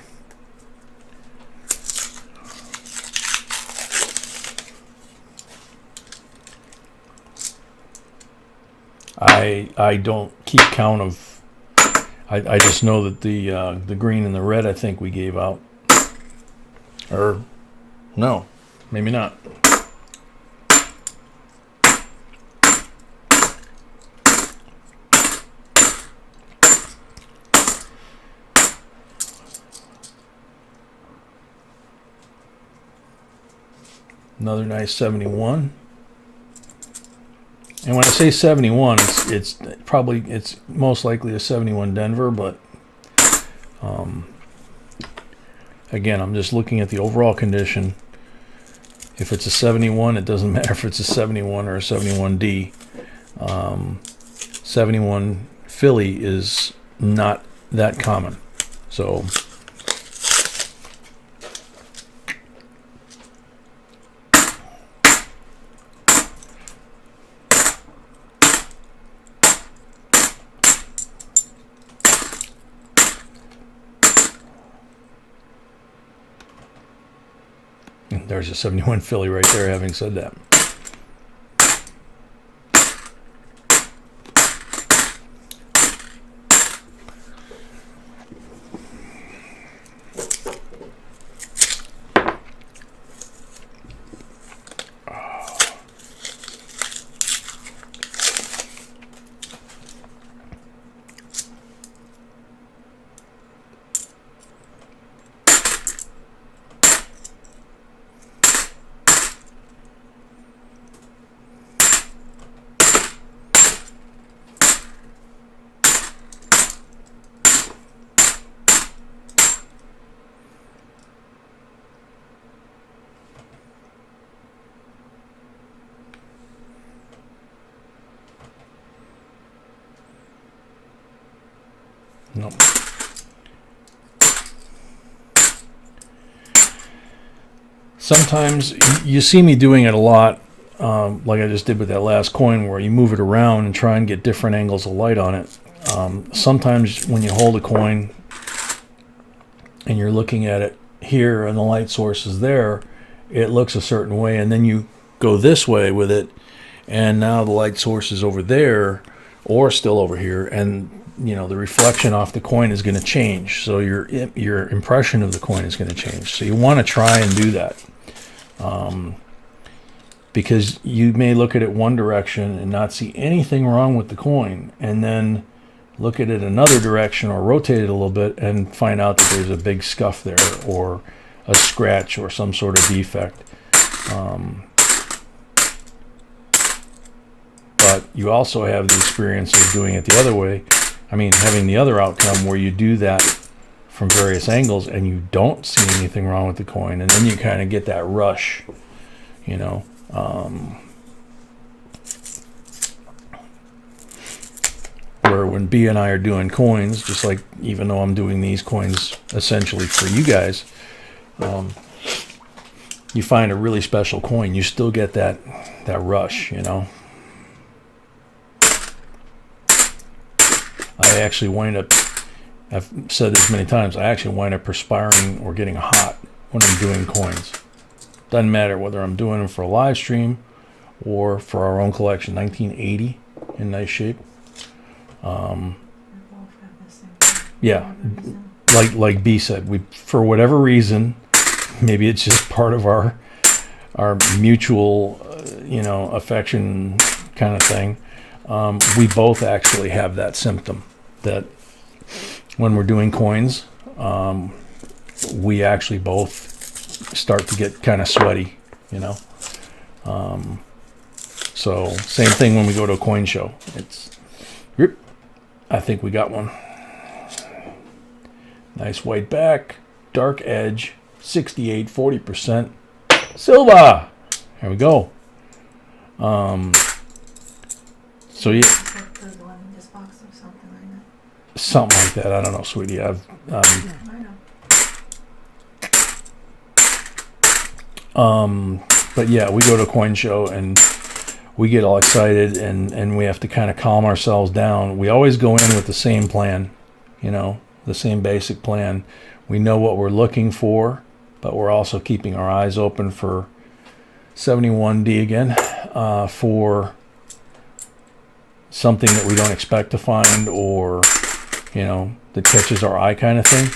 I don't keep count of. I just know that the green and the red I think we gave out. Or no, maybe not. Another nice 71. And when I say 71, it's most likely a 71 Denver, but again, I'm just looking at the overall condition. If it's a 71, it doesn't matter if it's a 71 or a 71D. 71 Philly is not that common. So there's a 71 Philly right there, having said that. No. Sometimes you see me doing it a lot, like I just did with that last coin, where you move it around and try and get different angles of light on it. Sometimes when you hold a coin and you're looking at it here and the light source is there, it looks a certain way, and then you go this way with it, and now the light source is over there or still over here, and the reflection off the coin is going to change. So your impression of the coin is going to change. So you want to try and do that. Because you may look at it one direction and not see anything wrong with the coin, and then look at it another direction or rotate it a little bit and find out that there's a big scuff there or a scratch or some sort of defect. But you also have the experience of doing it the other way. I mean, having the other outcome where you do that from various angles and you don't see anything wrong with the coin, and then you kind of get that rush, where when B and I are doing coins, just like even though I'm doing these coins essentially for you guys, you find a really special coin, you still get that rush, I actually wind up, I've said this many times, I actually wind up perspiring or getting hot when I'm doing coins. Doesn't matter whether I'm doing them for a live stream or for our own collection. 1980 in nice shape. Yeah, like B said, we, for whatever reason, maybe it's just part of our mutual affection kind of thing. We both actually have that symptom that when we're doing coins, we actually both start to get kind of sweaty, so same thing when we go to a coin show. I think we got one. Nice white back, dark edge, 68, 40%. Silva! Here we go. So yeah. Something like that. I don't know, sweetie. But yeah, we go to a coin show and we get all excited and we have to kind of calm ourselves down. We always go in with the same plan, the same basic plan. We know what we're looking for, but we're also keeping our eyes open for 71D again, for something that we don't expect to find, or that catches our eye, kind of thing.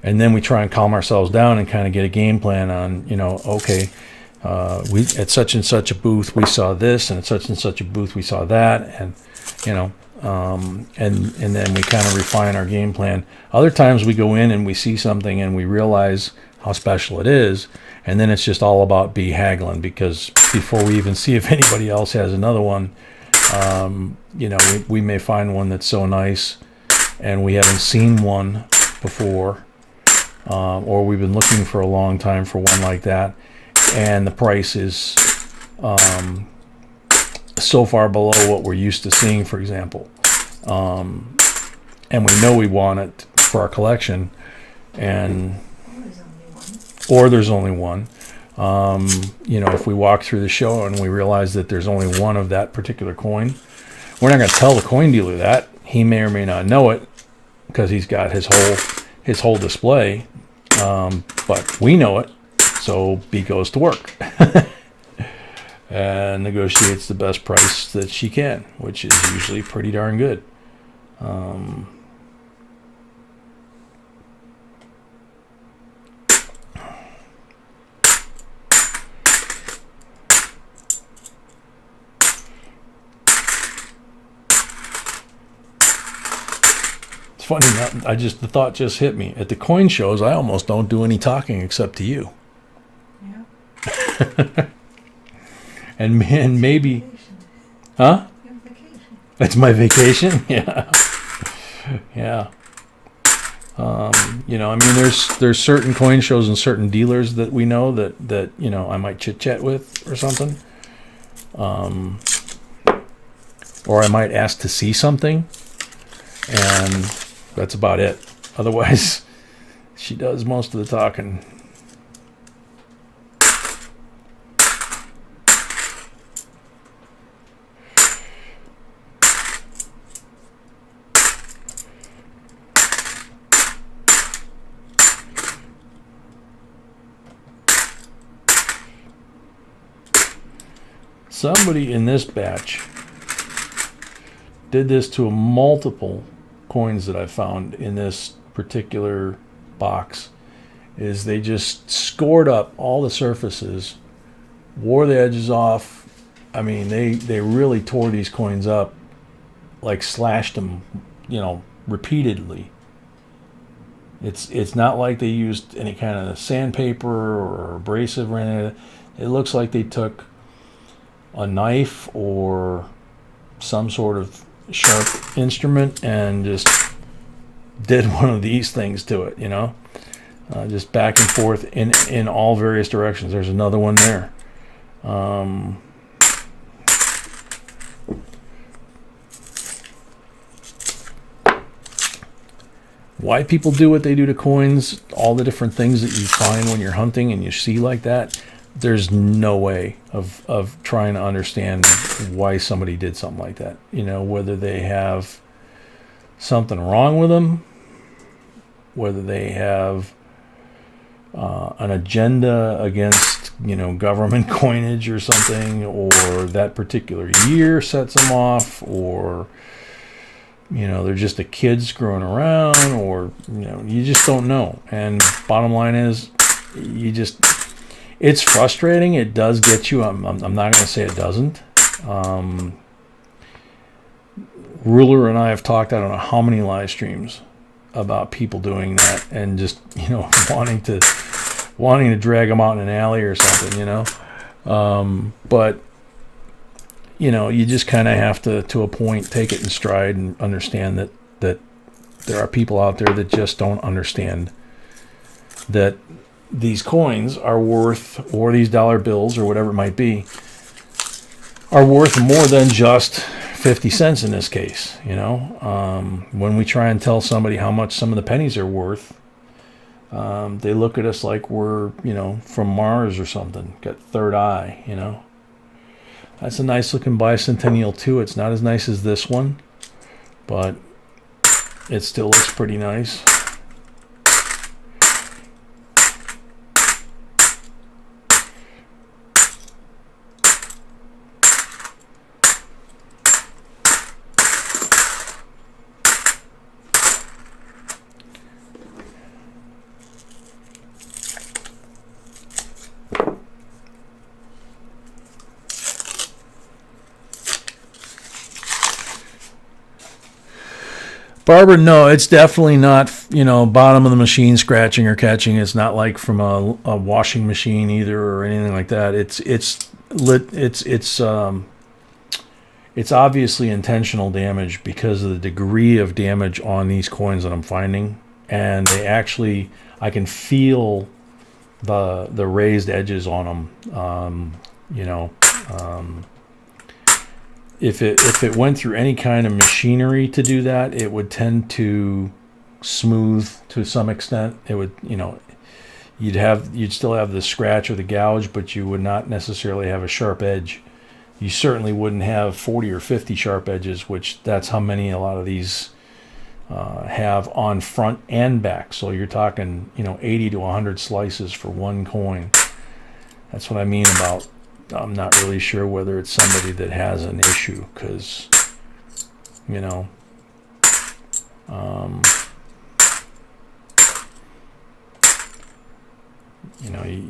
And then we try and calm ourselves down and kind of get a game plan on, okay, we at such and such a booth we saw this, and at such and such a booth we saw that, and and then we kind of refine our game plan. Other times we go in and we see something and we realize how special it is, and then it's just all about haggling, because before we even see if anybody else has another one, we may find one that's so nice and we haven't seen one before, or we've been looking for a long time for one like that, and the price is so far below what we're used to seeing, for example, and we know we want it for our collection, and or there's only one. If we walk through the show and we realize that there's only one of that particular coin, we're not going to tell the coin dealer that. He may or may not know it because he's got his whole display, but we know it. So B goes to work and negotiates the best price that she can, which is usually pretty darn good. It's funny, the thought just hit me. At the coin shows, I almost don't do any talking except to you. Yeah. and maybe, vacation. Huh? Vacation. That's my vacation. Yeah. Yeah. There's certain coin shows and certain dealers that we know that I might chit chat with or something, or I might ask to see something, and that's about it. Otherwise, she does most of the talking. somebody in this batch did this to multiple coins that I found in this particular box. Is they just scored up all the surfaces, wore the edges off. I mean, they really tore these coins up, like slashed them, repeatedly. It's not like they used any kind of sandpaper or abrasive or anything. It looks like they took a knife or some sort of sharp instrument and just did one of these things to it, just back and forth in all various directions. There's another one there. Why people do what they do to coins, all the different things that you find when you're hunting and you see like that, there's no way of trying to understand why somebody did something like that. Whether they have something wrong with them, whether they have an agenda against, government coinage or something, or that particular year sets them off, or they're just a kid screwing around, or you just don't know. And bottom line is, it's frustrating. It does get you. I'm not going to say it doesn't. Ruler and I have talked, I don't know how many live streams about people doing that, and just wanting to drag them out in an alley or something, but you just kind of have to a point, take it in stride and understand that there are people out there that just don't understand that these coins are worth, or these dollar bills or whatever it might be, are worth more than just 50 cents in this case. When we try and tell somebody how much some of the pennies are worth, they look at us like we're, from Mars or something, got third eye, That's a nice looking bicentennial too. It's not as nice as this one, but it still looks pretty nice. Barbara, no, it's definitely not, bottom of the machine scratching or catching. It's not like from a washing machine either, or anything like that. It's obviously intentional damage because of the degree of damage on these coins that I'm finding, and I can feel the raised edges on them. If it went through any kind of machinery to do that, it would tend to smooth to some extent. It would, you'd still have the scratch or the gouge, but you would not necessarily have a sharp edge. You certainly wouldn't have 40 or 50 sharp edges, which that's how many a lot of these have on front and back. So you're talking, 80 to 100 slices for one coin. That's what I mean about, I'm not really sure whether it's somebody that has an issue, because,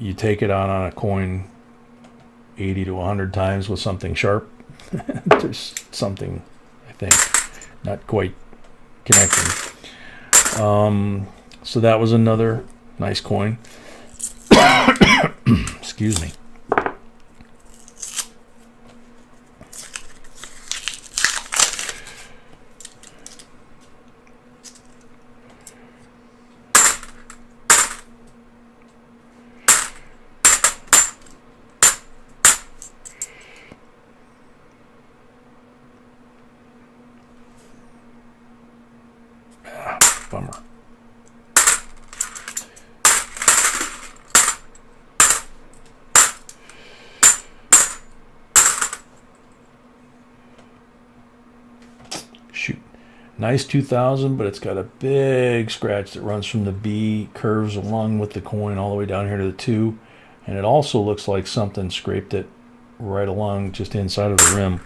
you take it on a coin 80 to 100 times with something sharp. There's something, I think, not quite connecting. So that was another nice coin. Excuse me. Bummer. Shoot. Nice 2000, but it's got a big scratch that runs from the B, curves along with the coin all the way down here to the 2. And it also looks like something scraped it right along just inside of the rim.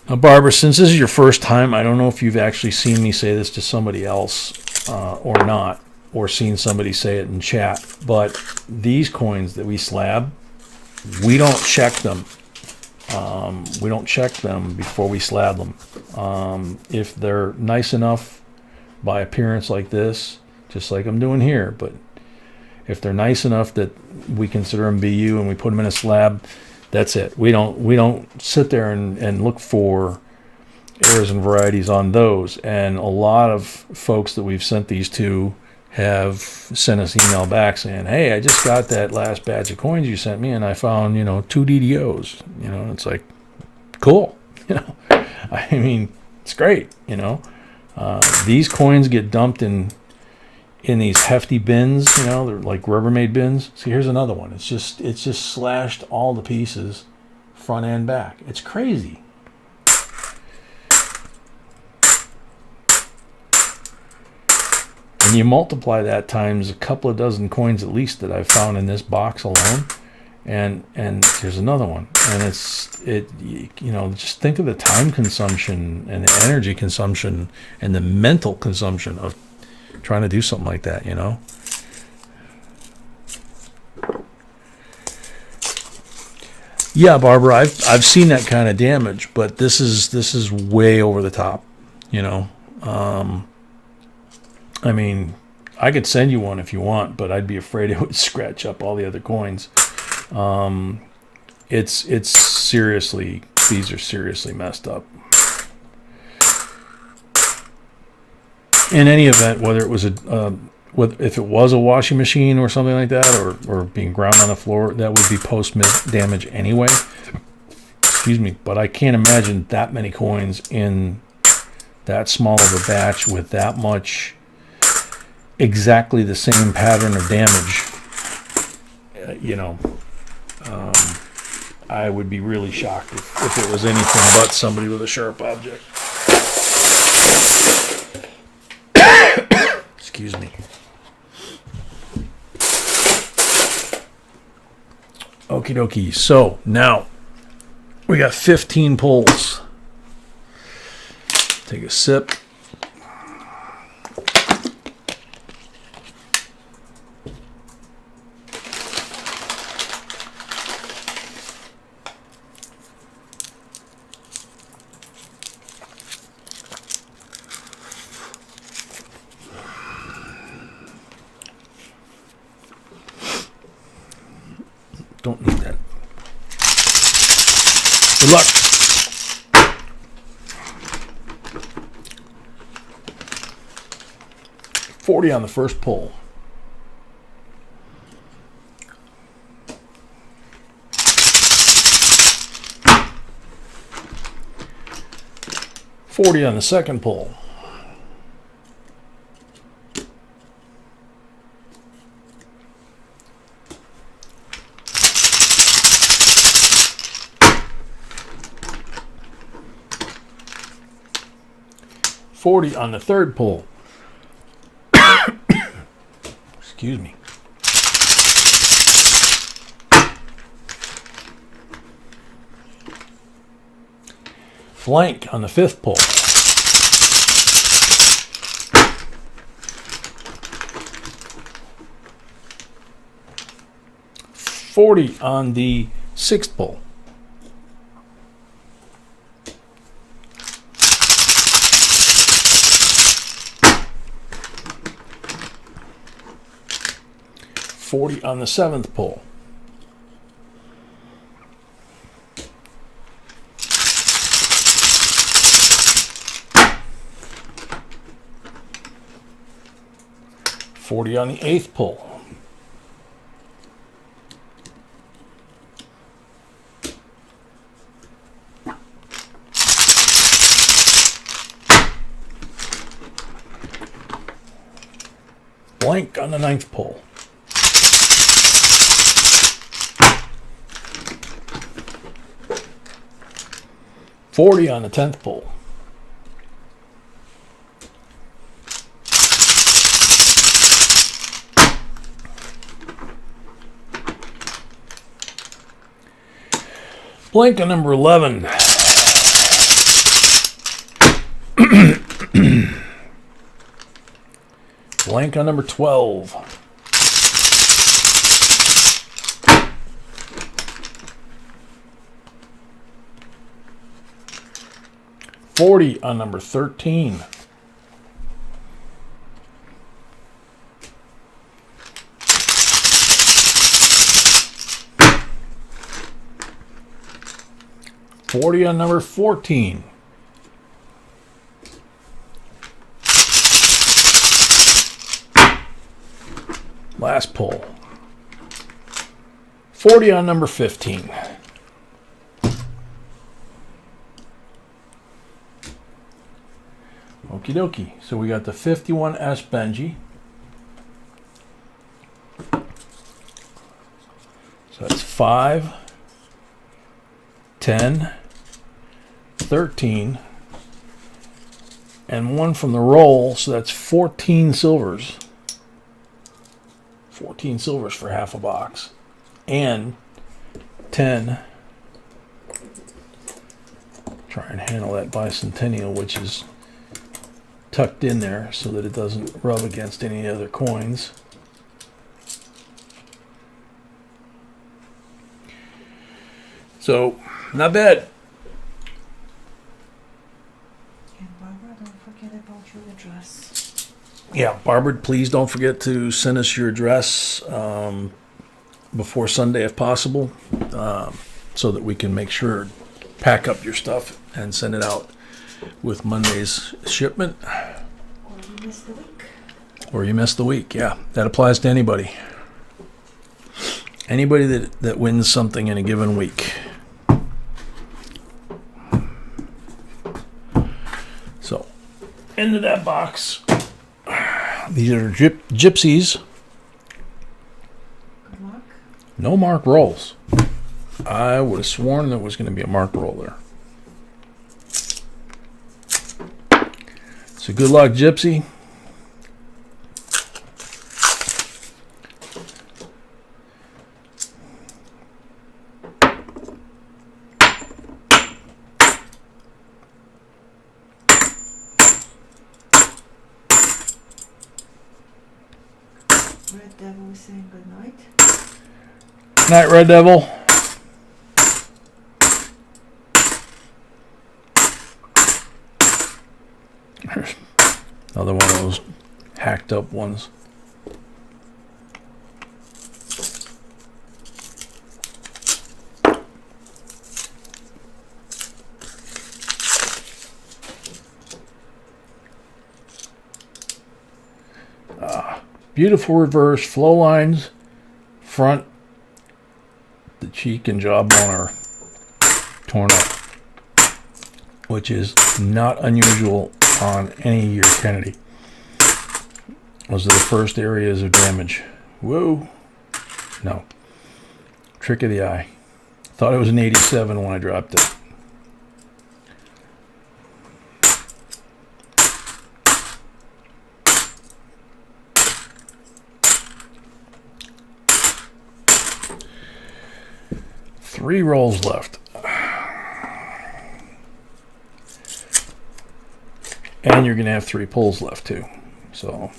Now, Barbara, since this is your first time, I don't know if you've actually seen me say this to somebody else or not, or seen somebody say it in chat, but these coins that we slab, we don't check them. We don't check them before we slab them. If they're nice enough by appearance like this, just like I'm doing here, but if they're nice enough that we consider them BU and we put them in a slab, that's it. We don't sit there and look for errors and varieties on those. And a lot of folks that we've sent these to have sent us email back saying, hey, I just got that last batch of coins you sent me and I found, 2 DDOs. It's like, cool. I mean, it's great. These coins get dumped in these hefty bins, they're like Rubbermaid bins. See, here's another one. It's just slashed all the pieces, front and back. It's crazy. And you multiply that times a couple of dozen coins at least that I've found in this box alone, and here's another one. And just think of the time consumption and the energy consumption and the mental consumption of trying to do something like that, Yeah, Barbara, I've seen that kind of damage, but this is way over the top, I mean, I could send you one if you want, but I'd be afraid it would scratch up all the other coins. It's seriously, these are seriously messed up. In any event, whether it was if it was a washing machine or something like that, or being ground on the floor, that would be post damage anyway. Excuse me, but I can't imagine that many coins in that small of a batch with that much exactly the same pattern of damage. I would be really shocked if it was anything but somebody with a sharp object. Excuse me. Okie dokie. So now we got 15 pulls. Take a sip. Don't need that. Good luck. $40 on the first pull. $40 on the second pull. $40 on the third pull. Excuse me. Blank on the fifth pull. $40 on the sixth pull. $40 on the seventh pull. $40 on the eighth pull. Blank on the ninth pull. $40 on the 10th pull. Blank on number 11. Blank on number 12. $40 on number 13. $40 on number 14. Last pull. $40 on number 15. Okie dokie. So we got the 51S Benji. So that's 5, 10, 13, and one from the roll, so that's 14 silvers. 14 silvers for half a box. And 10. Try and handle that bicentennial, which is tucked in there so that it doesn't rub against any other coins. So, not bad. And Barbara, don't forget about your address. Yeah, Barbara, please don't forget to send us your address before Sunday if possible, so that we can make sure, pack up your stuff and send it out with Monday's shipment. Or you missed the week. Or you missed the week, yeah. That applies to anybody. Anybody that wins something in a given week. So, into that box. These are gypsies. Good luck. No mark rolls. I would have sworn there was going to be a mark roll there. So good luck, Gypsy. Red Devil is saying good night. Night, Red Devil. There's another one of those hacked up ones. Beautiful reverse, flow lines, front, the cheek and jawbone are torn up, which is not unusual on any year Kennedy. Those are the first areas of damage. Whoa. No. Trick of the eye. Thought it was an 87 when I dropped it. Three rolls left. And you're going to have three pulls left too. So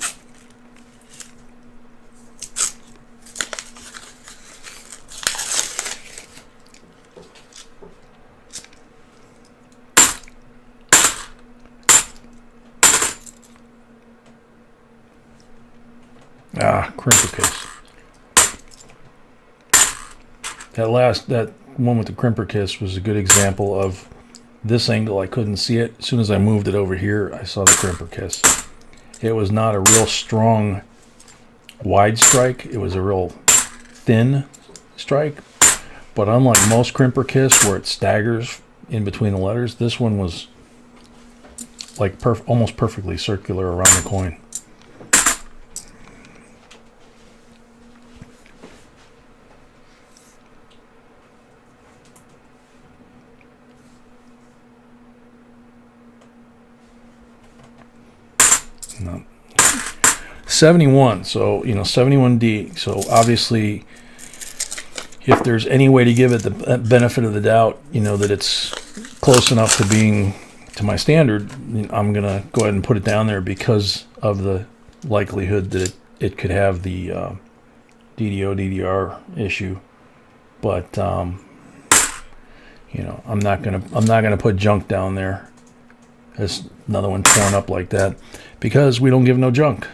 crimper case. That one with the crimper kiss was a good example of this angle. I couldn't see it. As soon as I moved it over here, I saw the crimper kiss. It was not a real strong wide strike. It was a real thin strike. But unlike most crimper kiss where it staggers in between the letters, this one was like almost perfectly circular around the coin. No. 71, so 71D. So obviously, if there's any way to give it the benefit of the doubt, that it's close enough to being to my standard, I'm going to go ahead and put it down there because of the likelihood that it could have the DDO DDR issue. But I'm not gonna put junk down there. There's another one torn up like that because we don't give no junk.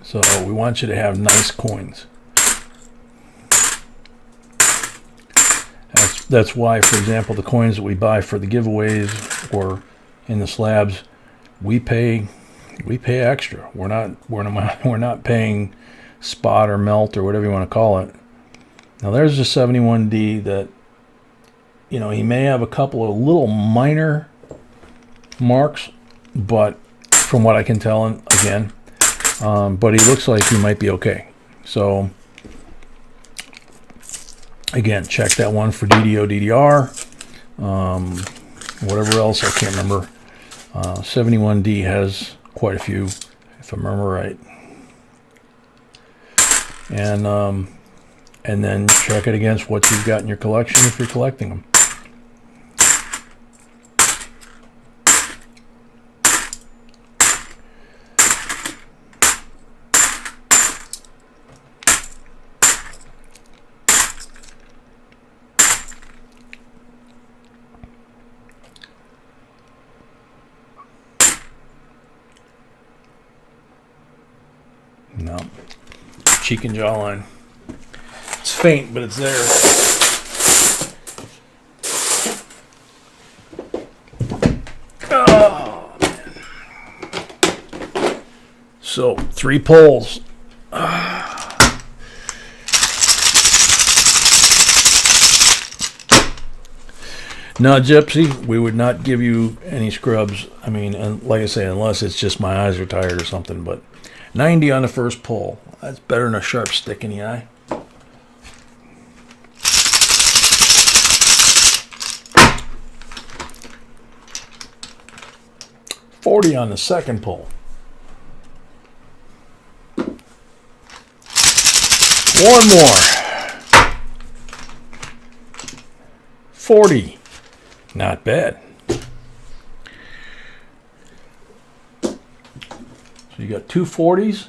So we want you to have nice coins. That's why, for example, the coins that we buy for the giveaways or in the slabs, we pay extra. We're not paying spot or melt or whatever you want to call it. Now there's a 71D that he may have a couple of little minor marks, but from what I can tell, again, but he looks like he might be okay. So again, check that one for DDO DDR. Whatever else, I can't remember. 71D has quite a few, if I remember right. And then check it against what you've got in your collection if you're collecting them. No. Cheek and jawline. It's faint, but it's there. Oh, man. So, 3 pulls. No, Gypsy, we would not give you any scrubs. I mean, and like I say, unless it's just my eyes are tired or something, but 90 on the first pull. That's better than a sharp stick in the eye. $40 on the second pull. One more. $40. Not bad. So you got 2 40s,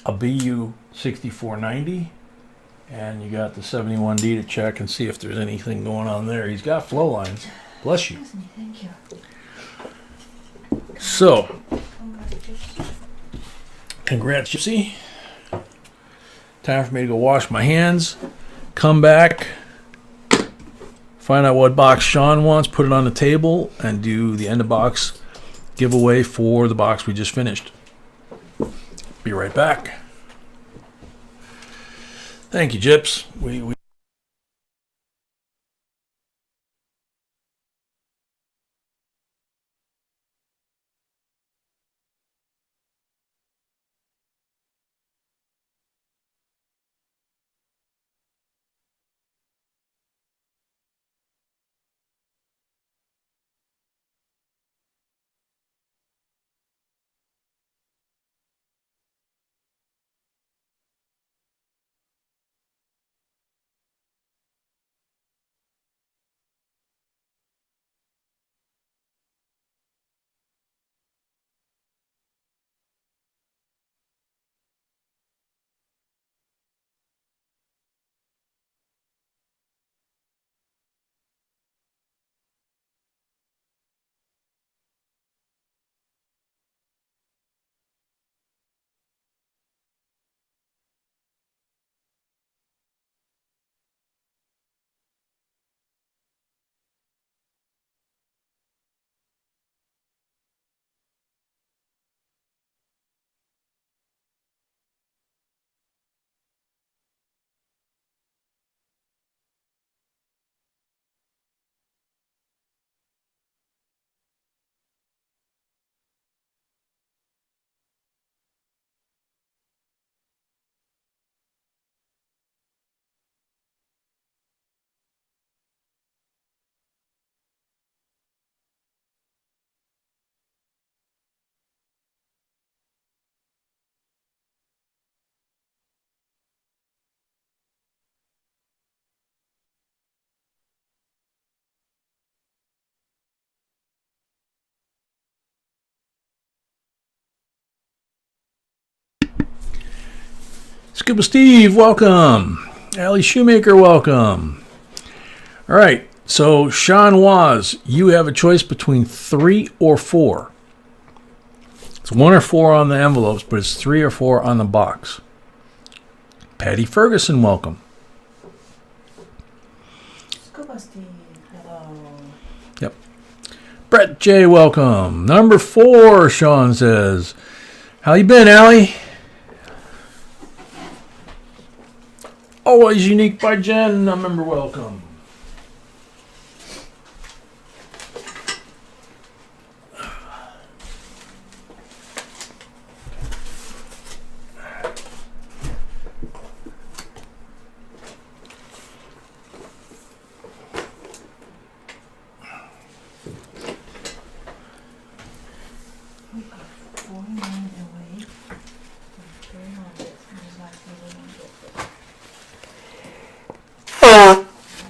a BU 6490, and you got the 71D to check and see if there's anything going on there. He's got flow lines. Bless you. Thank you. So, congrats, Gypsy. Time for me to go wash my hands, come back, find out what box Sean wants, put it on the table, and do the end of box giveaway for the box we just finished. Be right back. Thank you, Gyps. We Scuba Steve, welcome. Allie Shoemaker, welcome. All right, so Sean Waz, you have a choice between 3 or 4. It's 1 or 4 on the envelopes, but it's 3 or 4 on the box. Patty Ferguson, welcome. Scuba Steve, hello. Yep. Brett J, welcome. Number 4, Sean says. How you been, Allie? Always Unique by Jen, a member, welcome. We are 49 away from 300.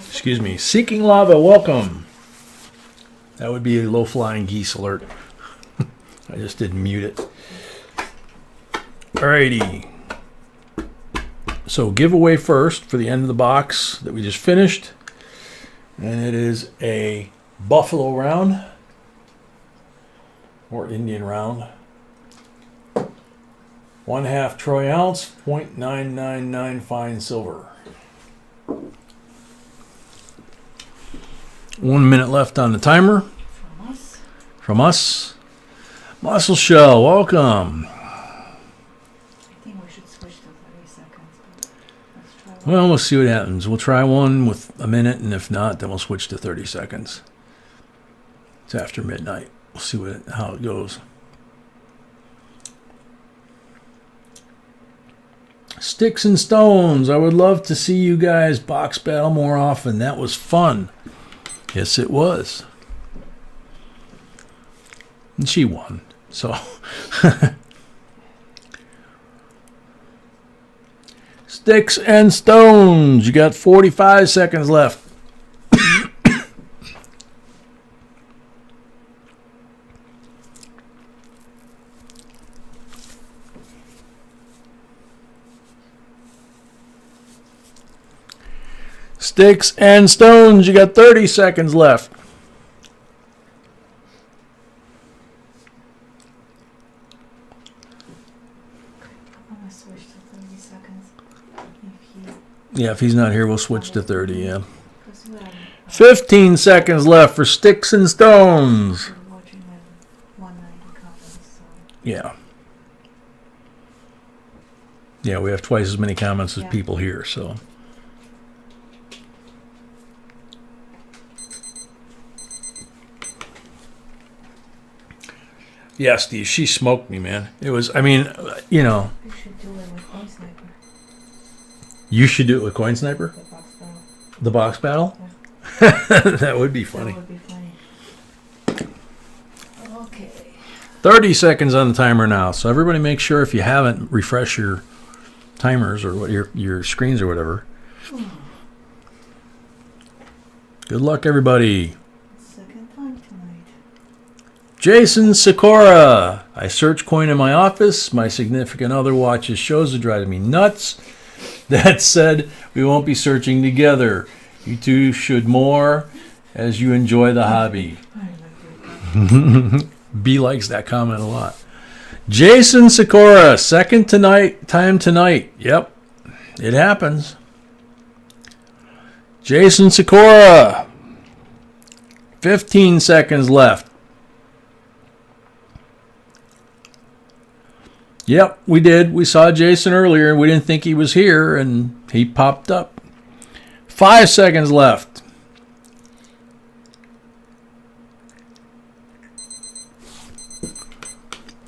Excuse me. Seeking Lava, welcome. That would be a low-flying geese alert. I just didn't mute it. Alrighty. So giveaway first for the end of the box that we just finished. And it is a Buffalo round. Or Indian round. 1/2 troy ounce, 0.999 fine silver. 1 minute left on the timer. From us. Muscle Shell, welcome. I think we should switch to 30 seconds. But let's try one. Well, we'll see what happens. We'll try one with a minute, and if not, then we'll switch to 30 seconds. It's after midnight. We'll see how it goes. Sticks and Stones. I would love to see you guys box battle more often. That was fun. Yes, it was. And she won. So. Sticks and Stones. You got 45 seconds left. Sticks and Stones, you got 30 seconds left. I'm going to switch to 30 seconds. Yeah, if he's not here, we'll switch to 30, yeah. 'Cause we are 15 seconds left for Sticks and Stones. watching 190 comments, so Yeah. Yeah, we have twice as many comments as people here, so. Yeah, Steve, she smoked me, man. It was, I mean, you know. we should do it with Coin Sniper, You should do it with Coin Sniper? the box battle. The box battle? That would be funny. That would be funny. Okay. 30 seconds on the timer now. So everybody make sure, if you haven't, refresh your timers or what your screens or whatever. Good luck, everybody. Second time tonight. Jason Sikora. I search coin in my office. My significant other watches shows that drive me nuts. That said, we won't be searching together. You two should more as you enjoy the hobby. B likes that comment a lot. Jason Sikora, second time tonight. Yep, it happens. Jason Sikora, 15 seconds left. Yep, we did. We saw Jason earlier. We didn't think he was here, and he popped up. 5 seconds left.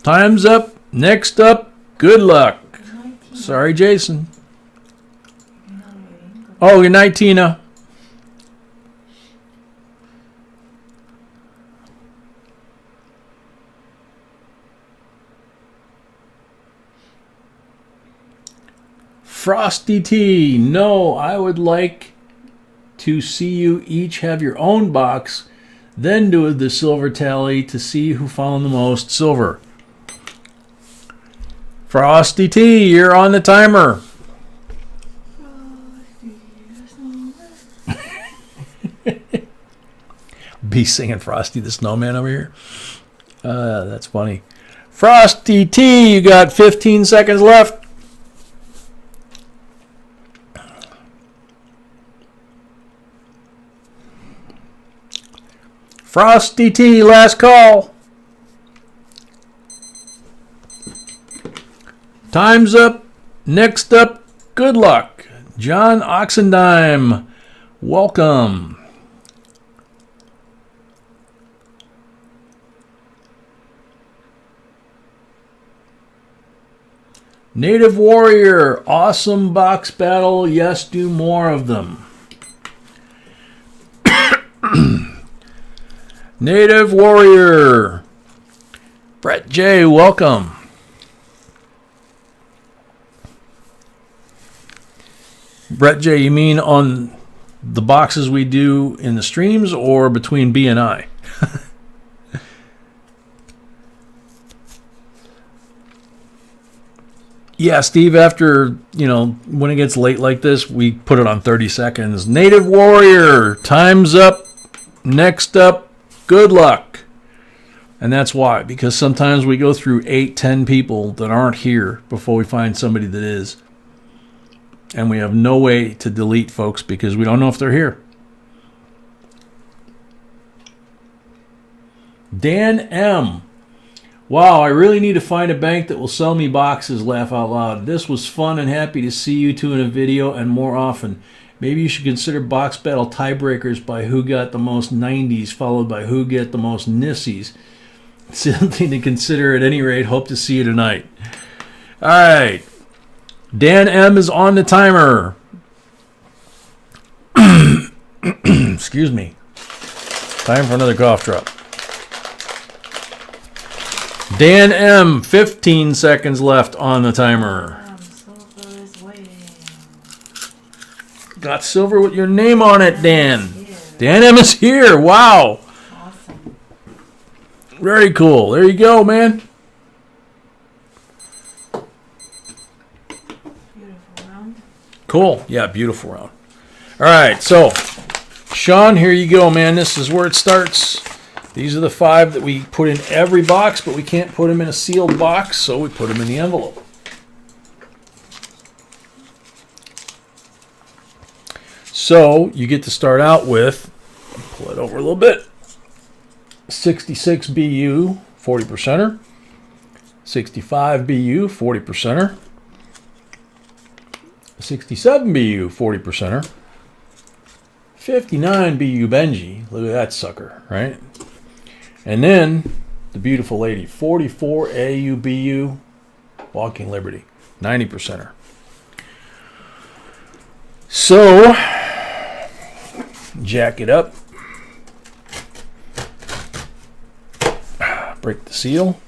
Time's up. Next up, good luck. 19. Sorry, Jason. You're not waiting. Oh, good night, Tina. Frosty T. No, I would like to see you each have your own box, then do the silver tally to see who found the most silver. Frosty T, you're on the timer. JB singing Frosty the Snowman over here. That's funny. Frosty T, you got 15 seconds left. Frosty T, last call. Time's up. Next up, good luck. John Oxendime, welcome. Native Warrior, awesome box battle. Yes, do more of them. Native Warrior. Brett J, welcome. Brett J, you mean on the boxes we do in the streams or between B and I? Yeah, Steve, after, when it gets late like this, we put it on 30 seconds. Native Warrior, time's up. Next up, good luck. And that's why, because sometimes we go through 8, 10 people that aren't here before we find somebody that is. And we have no way to delete folks because we don't know if they're here. Dan M. Wow, I really need to find a bank that will sell me boxes, laugh out loud. This was fun and happy to see you two in a video and more often. Maybe you should consider box battle tiebreakers by who got the most 90s followed by who get the most nissies. Something to consider at any rate. Hope to see you tonight. All right. Dan M is on the timer. Excuse me. Time for another cough drop. Dan M, 15 seconds left on the timer. Silver is waiting. Got silver with your name on it, Dan. Here. Dan M is here. Wow. Awesome. Very cool. There you go, man. Beautiful round. Cool. Yeah, beautiful round. All right, so Sean, here you go, man. This is where it starts. These are the 5 that we put in every box, but we can't put them in a sealed box, so we put them in the envelope. So you get to start out with, pull it over a little bit, 66 BU, 40%er, 65 BU, 40%er, 67 BU, 40%er, 59 BU Benji, look at that sucker, right? And then the beautiful lady, 44 AUBU, Walking Liberty, 90%er. So, jack it up, break the seal.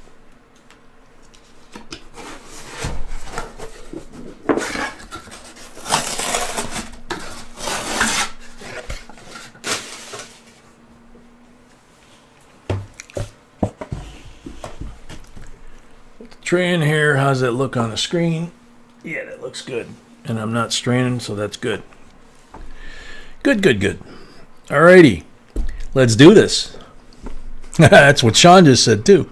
Tray in here, how's that look on the screen? Yeah, that looks good. And I'm not straining, so that's good. Good. Alrighty, let's do this. That's what Sean just said too.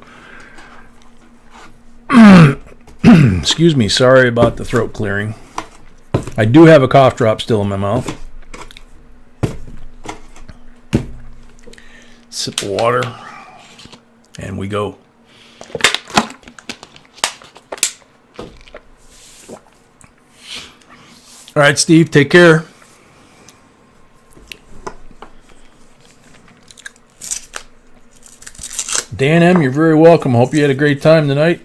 Excuse me, sorry about the throat clearing. I do have a cough drop still in my mouth. Sip of water, and we go. All right, Steve, take care. Dan M., you're very welcome. Hope you had a great time tonight.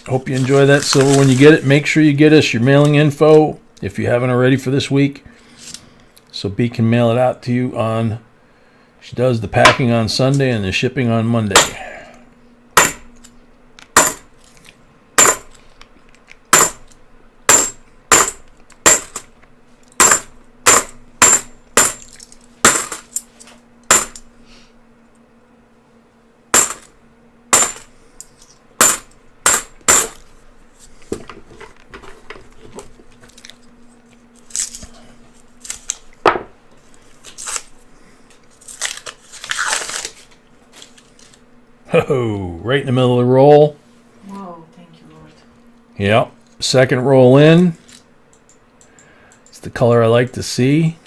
Hope you enjoy that silver when you get it. Make sure you get us your mailing info if you haven't already for this week. So B can mail it out to you on, she does the packing on Sunday and the shipping on Monday. Oh, right in the middle of the roll. Whoa, thank you, Lord. Yep. Second roll in. It's the color I like to see.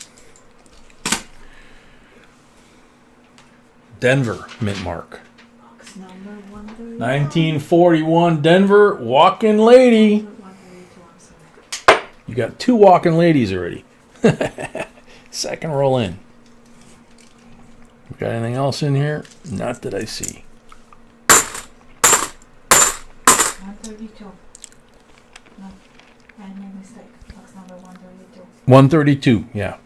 Denver, mint mark. Box number 131. 1941 Denver, walking lady. 132, I'm sorry. You got 2 walking ladies already. Second roll in. We got anything else in here? Not that I see. 132. No, I made a mistake. Box number 132. 132, yeah.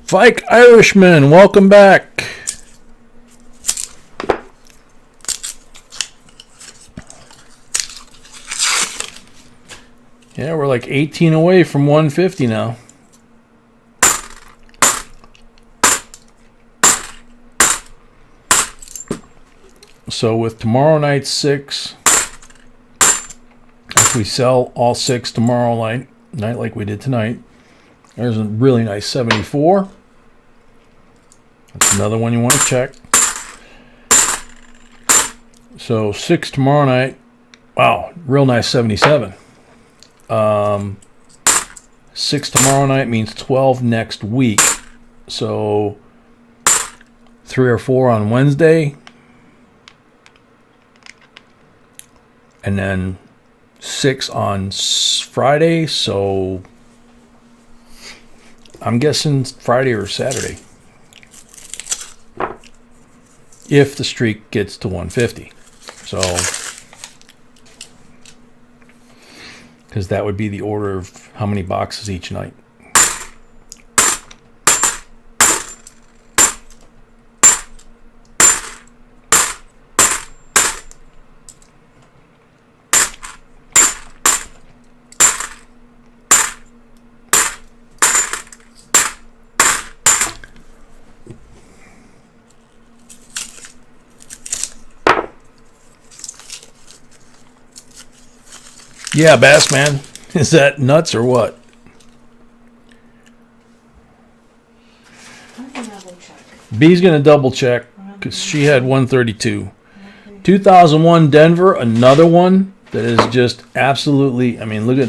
Vike Irishman, welcome back. Yeah, we're like 18 away from 150 now. So with tomorrow night's 6, if we sell all 6 tomorrow night like we did tonight, there's a really nice 74. That's another one you want to check. So 6 tomorrow night. Wow, real nice 77. 6 tomorrow night means 12 next week. So 3 or 4 on Wednesday. And then 6 on Friday. So I'm guessing Friday or Saturday. If the streak gets to 150. So, because that would be the order of how many boxes each night. Yeah, Bass Man. Is that nuts or what? I'm gonna double check. B's going to double check because she had 132. 2001 Denver, another one that is just absolutely, I mean, look at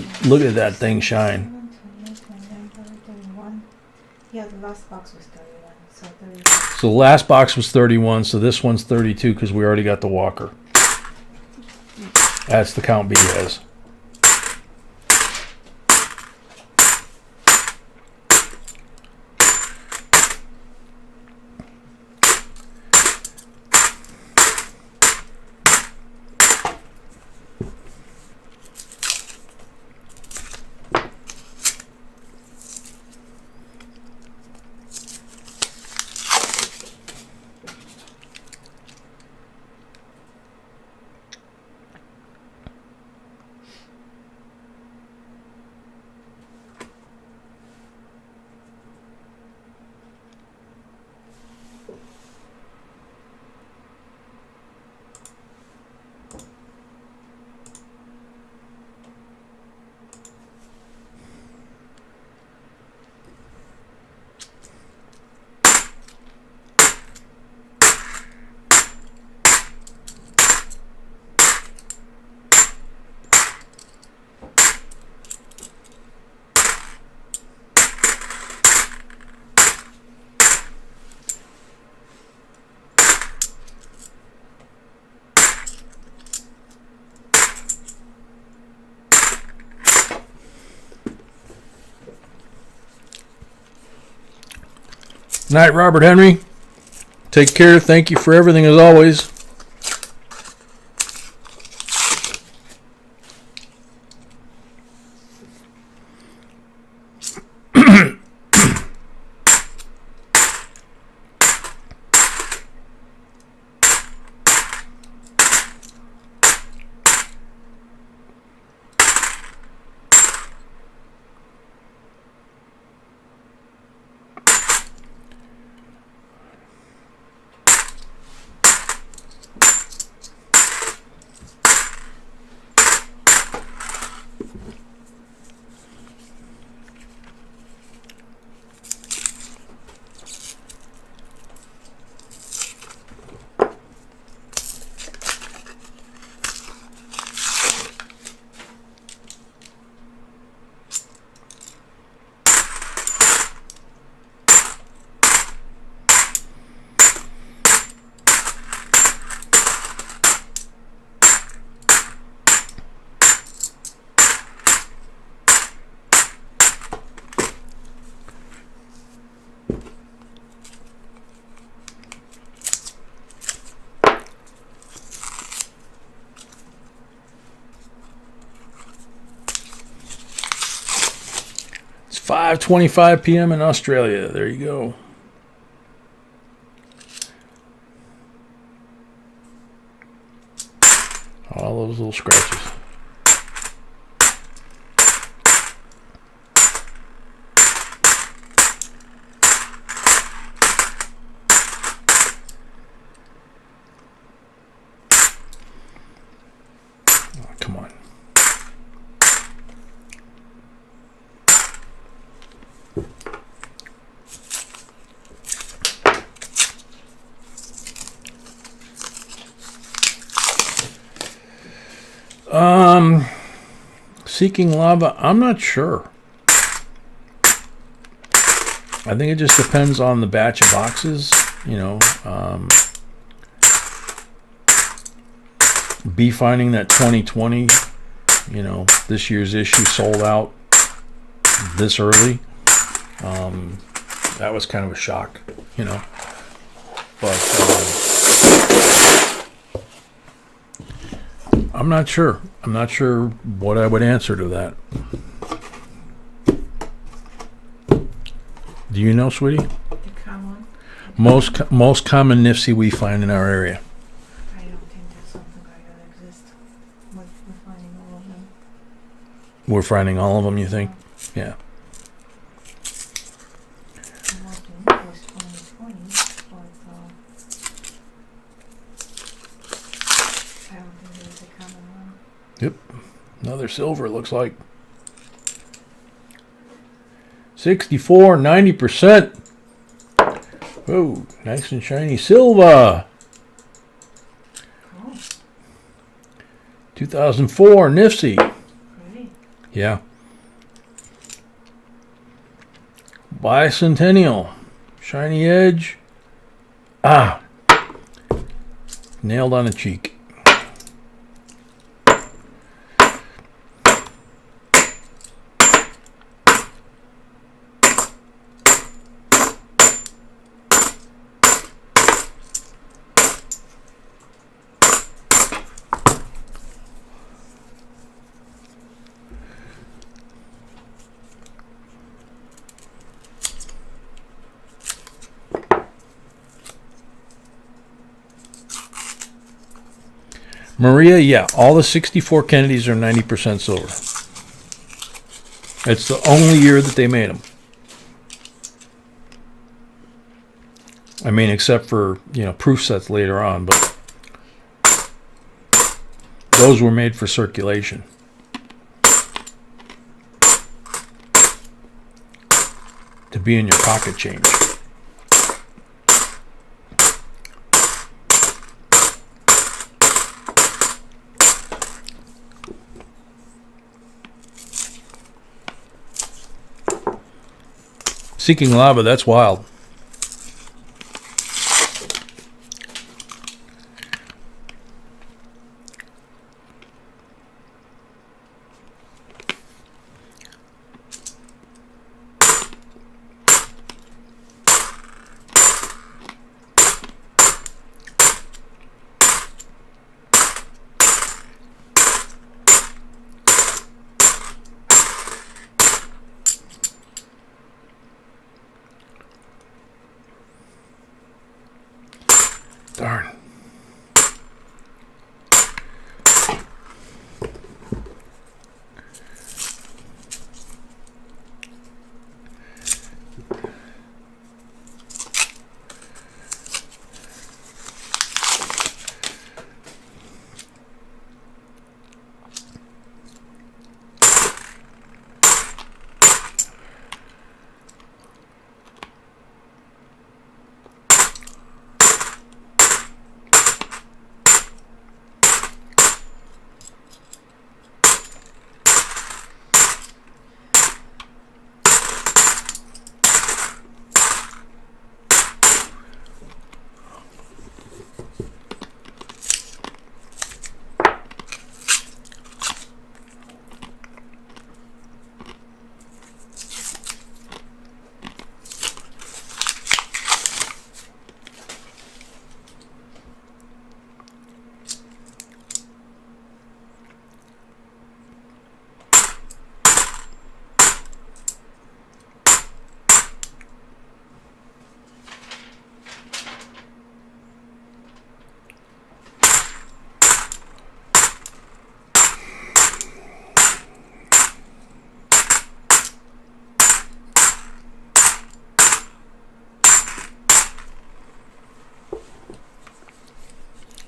that thing shine. 31. Yeah, the last box was 31. So 31. So the last box was 31, so this one's 32 because we already got the Walker. That's the count B has. Night, Robert Henry. Take care. Thank you for everything as always. 5:25 p.m. in Australia. There you go. All those little scratches. Oh, come on. Seeking lava, I'm not sure. I think it just depends on the batch of boxes, you know. B finding that 2020, you know, this year's issue sold out this early. That was kind of a shock, you know. But I'm not sure. I'm not sure what I would answer to that. Do you know, sweetie? The common. Most common NIFC we find in our area. I don't think there's something like that exists. We're finding all of them. We're finding all of them, you think? Yeah. The most unique was 2020, but I don't think there's a common one. Yep. Another silver, looks like. 64, 90%. Oh, nice and shiny silver. Cool. 2004 NIFC. Great. Yeah. Bicentennial. Shiny edge. Ah. Nailed on the cheek. Maria, yeah, all the 64 Kennedys are 90% silver. It's the only year that they made them. I mean, except for, you know, proof sets later on, but those were made for circulation. To be in your pocket change. Seeking lava, that's wild.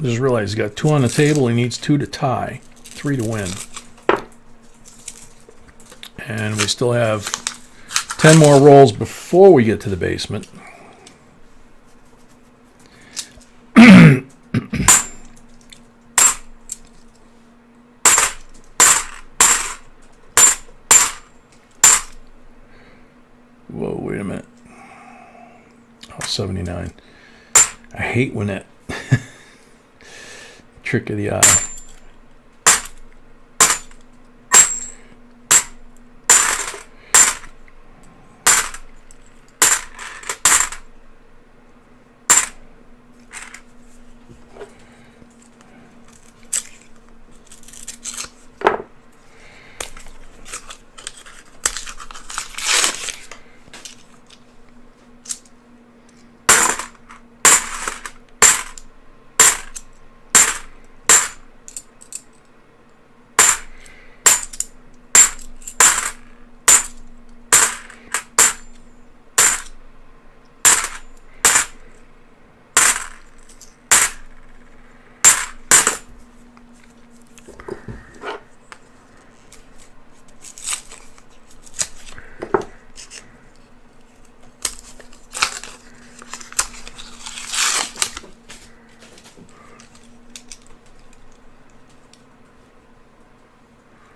Just realized he's got 2 on the table. He needs 2 to tie, 3 to win. And we still have 10 more rolls before we get to the basement. Whoa, wait a minute. Oh, 79. I hate when that trick of the eye.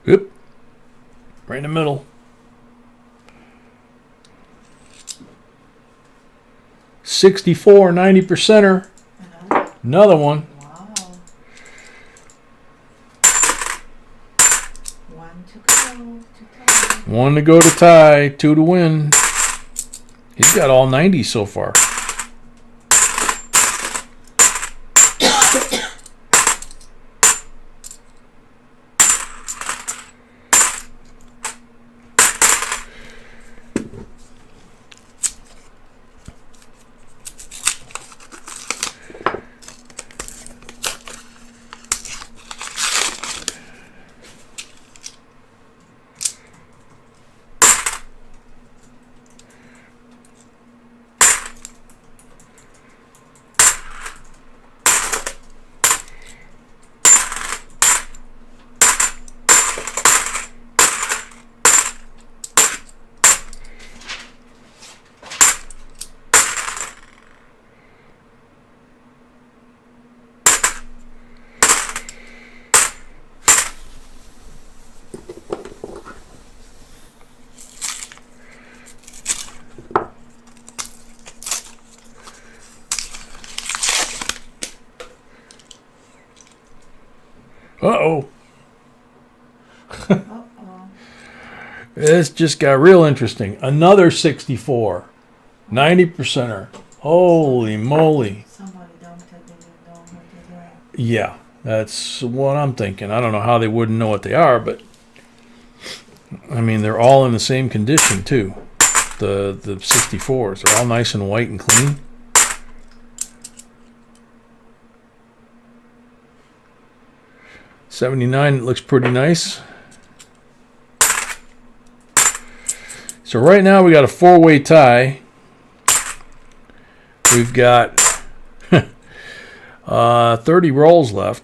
Oop. Right in the middle. 64, 90%er. Another one. Wow. 1 to go to tie. 1 to go to tie, 2 to win. He's got all 90 so far. Uh-oh. Uh-oh. This just got real interesting. Another 64. 90%er. Holy moly. Somebody don't know what they're doing. Yeah, that's what I'm thinking. I don't know how they wouldn't know what they are, but I mean, they're all in the same condition, too. The 64s. They're all nice and white and clean. $79 looks pretty nice. So right now we got a 4-way tie. We've got 30 rolls left.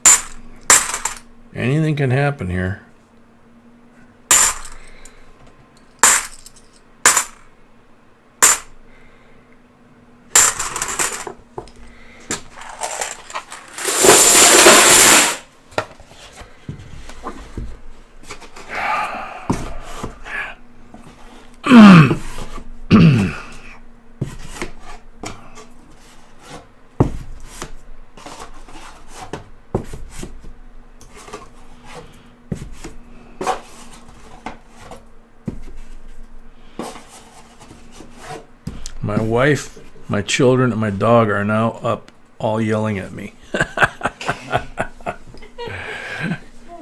Anything can happen here. My wife, my children, and my dog are now up all yelling at me.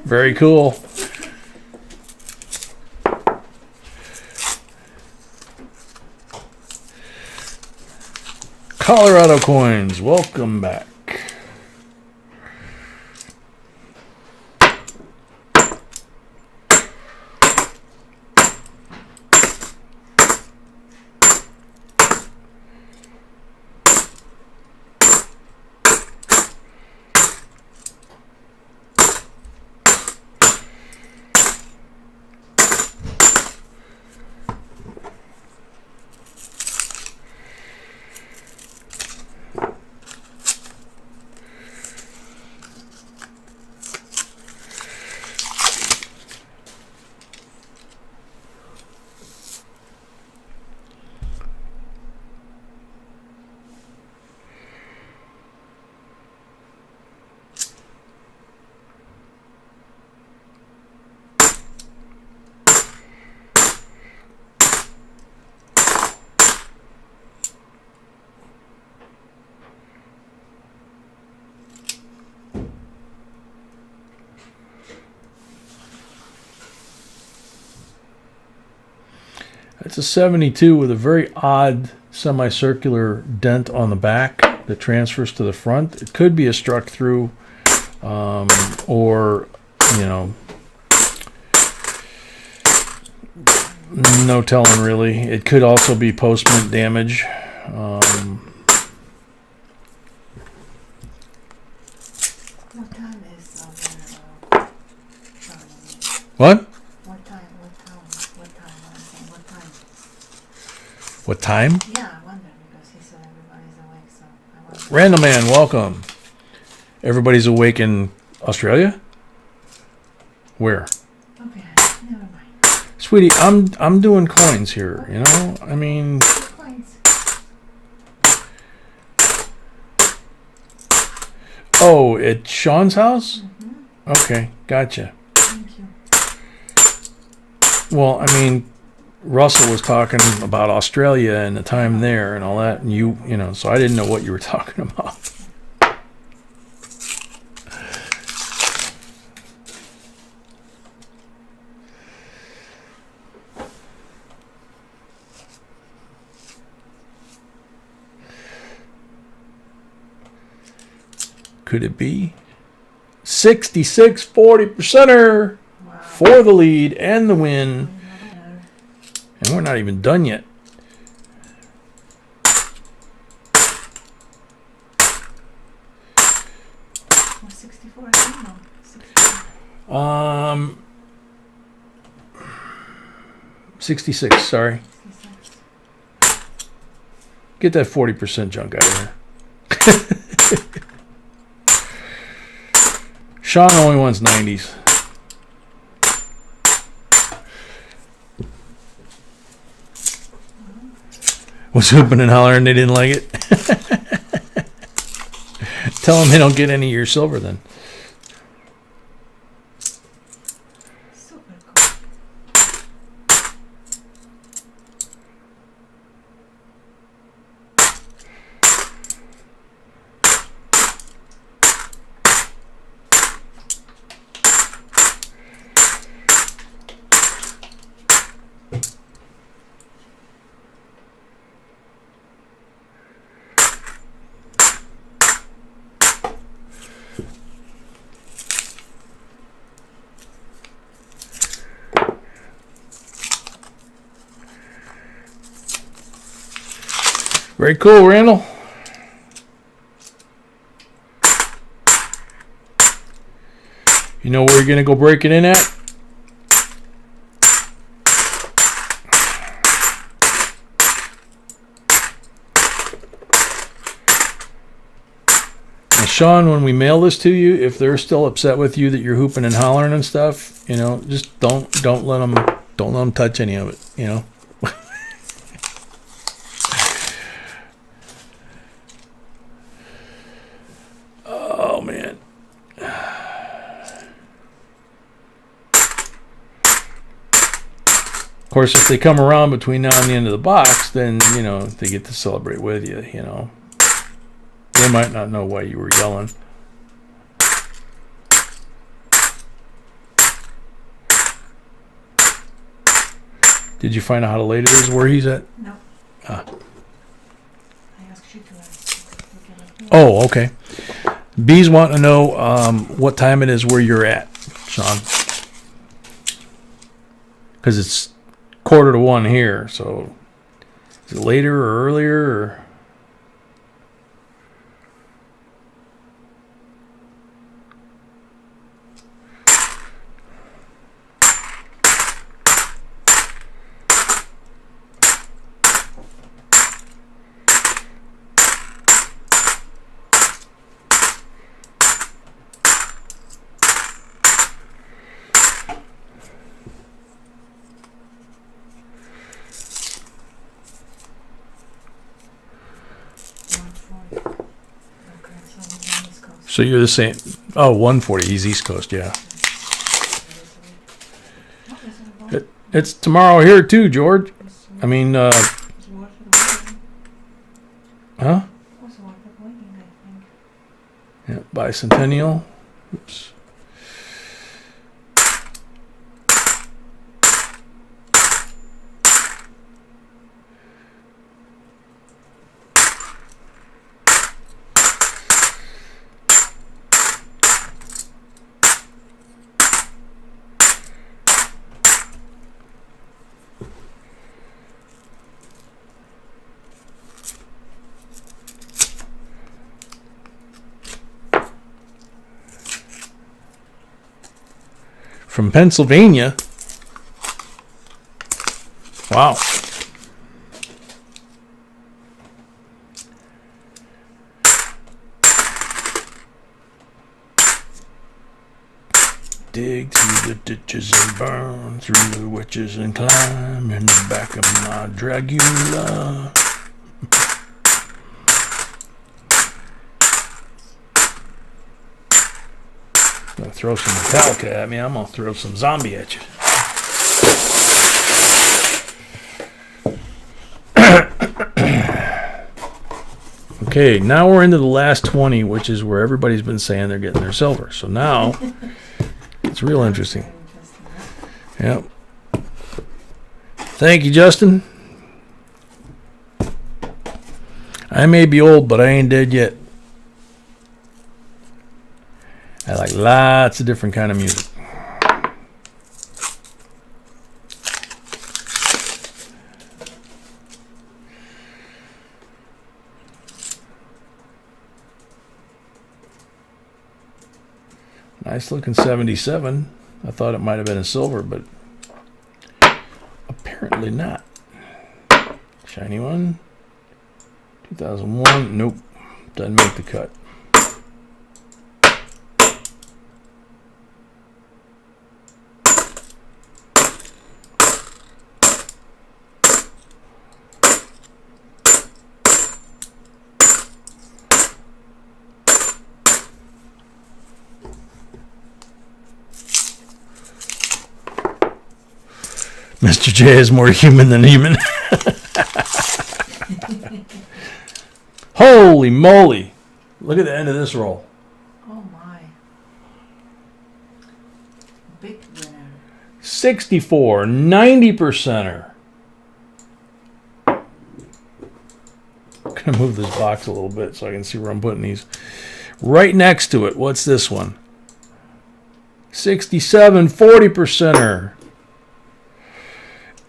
Very cool. Colorado coins, welcome back. It's a 72 with a very odd semicircular dent on the back that transfers to the front. It could be a struck through, or, you know, no telling really. It could also be post-mint damage. What time is What? What time? What time? What time? What time? What time? Yeah, I wonder because he said everybody's awake, so I wonder. Random Man, welcome. Everybody's awake in Australia? Where? Okay, never mind. Sweetie, I'm doing coins here, you know? I mean, Coins. oh, at Sean's house? Mm-hmm. Okay, gotcha. Thank you. Well, I mean, Russell was talking about Australia and the time there and all that, and you know, so I didn't know what you were talking about. Could it be 66 40%er Wow. for the lead and the win? Another. And we're not even done yet. Or 64, I don't know. 64. 66, sorry. 66. Get that 40% junk out of here. Sean only wants 90s. Was hooping and hollering they didn't like it. Tell them they don't get any of your silver then. Super cool. Very cool, Randall. You know where you're going to go break it in at? And Sean, when we mail this to you, if they're still upset with you that you're hooping and hollering and stuff, you know, just don't let them touch any of it, you know. Oh man. Of course, if they come around between now and the end of the box, then, you know, they get to celebrate with you, you know. They might not know why you were yelling. Did you find out how late it is where he's at? No. Ah. I asked you to ask. Oh, okay. B's wanting to know what time it is where you're at, Sean. Because it's 1:45 here, so is it later or earlier? Or? So you're the same. Oh, 140. He's East Coast, yeah. It's tomorrow here too, George. I mean, huh? Yeah, bicentennial. Oops. from Pennsylvania. Wow. Dig through the ditches and burn through the witches and climb in the back of my Dragula. Gonna throw some Metallica at me. I'm gonna throw some zombie at you. Okay, now we're into the last 20, which is where everybody's been saying they're getting their silver. So now it's real interesting. Yep. Thank you, Justin. I may be old, but I ain't dead yet. I like lots of different kind of music. Nice looking 77. I thought it might have been a silver, but apparently not. Shiny one. 2001. Nope. Doesn't make the cut. Mr. J is more human than human. Holy moly. Look at the end of this roll. Oh my. Big winner. 64, 90%er. I'm going to move this box a little bit so I can see where I'm putting these. Right next to it, what's this one? 67, 40%er.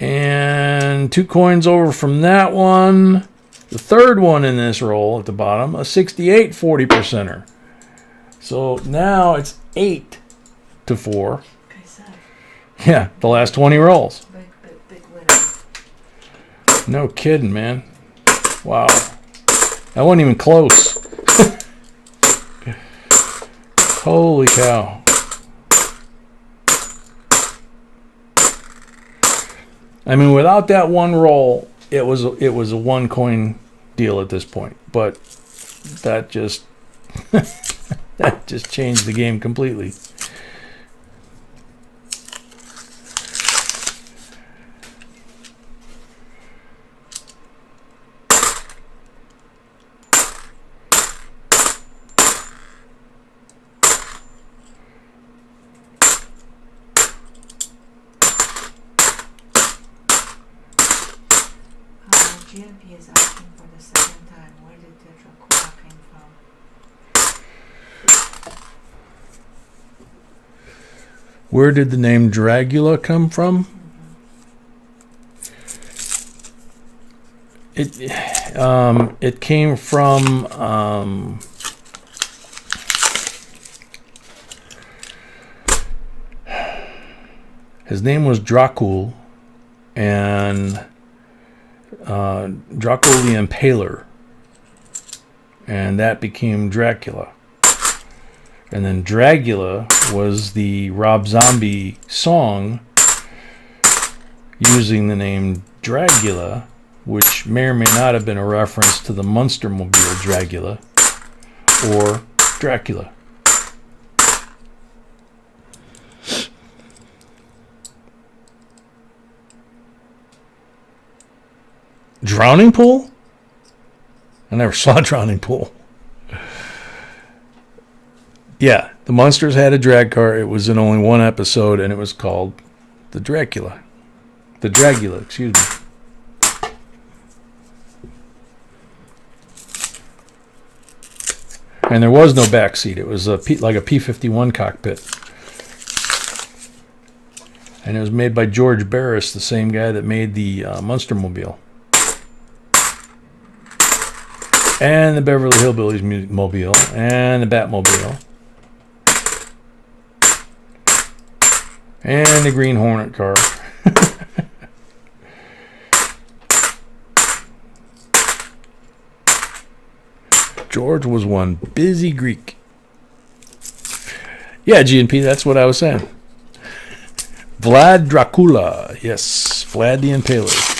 And 2 coins over from that one. The third one in this roll at the bottom, a 68 40%er. So now it's 8 to 4. Yeah, the last 20 rolls. Big winner. No kidding, man. Wow. That wasn't even close. Holy cow. I mean, without that one roll, it was a 1 coin deal at this point. But that just that just changed the game completely. J&B is asking for the second time, where did Tetraquila came from? Where did the name Dragula come from? It came from his name was Dracul, and Dracul the Impaler, and that became Dracula. And then Dragula was the Rob Zombie song using the name Dragula, which may or may not have been a reference to the Munstermobile Dragula or Dracula. Drowning Pool? I never saw Drowning Pool. Yeah, the Munsters had a drag car. It was in only one episode, and it was called the Dracula. The Dragula, excuse me. And there was no back seat. It was like a P-51 cockpit. And it was made by George Barris, the same guy that made the Munstermobile. And the Beverly Hillbillies Mobile. And the Batmobile. And the Green Hornet card. George was one busy Greek. Yeah, G&P, that's what I was saying. Vlad Dracula. Yes, Vlad the Impaler.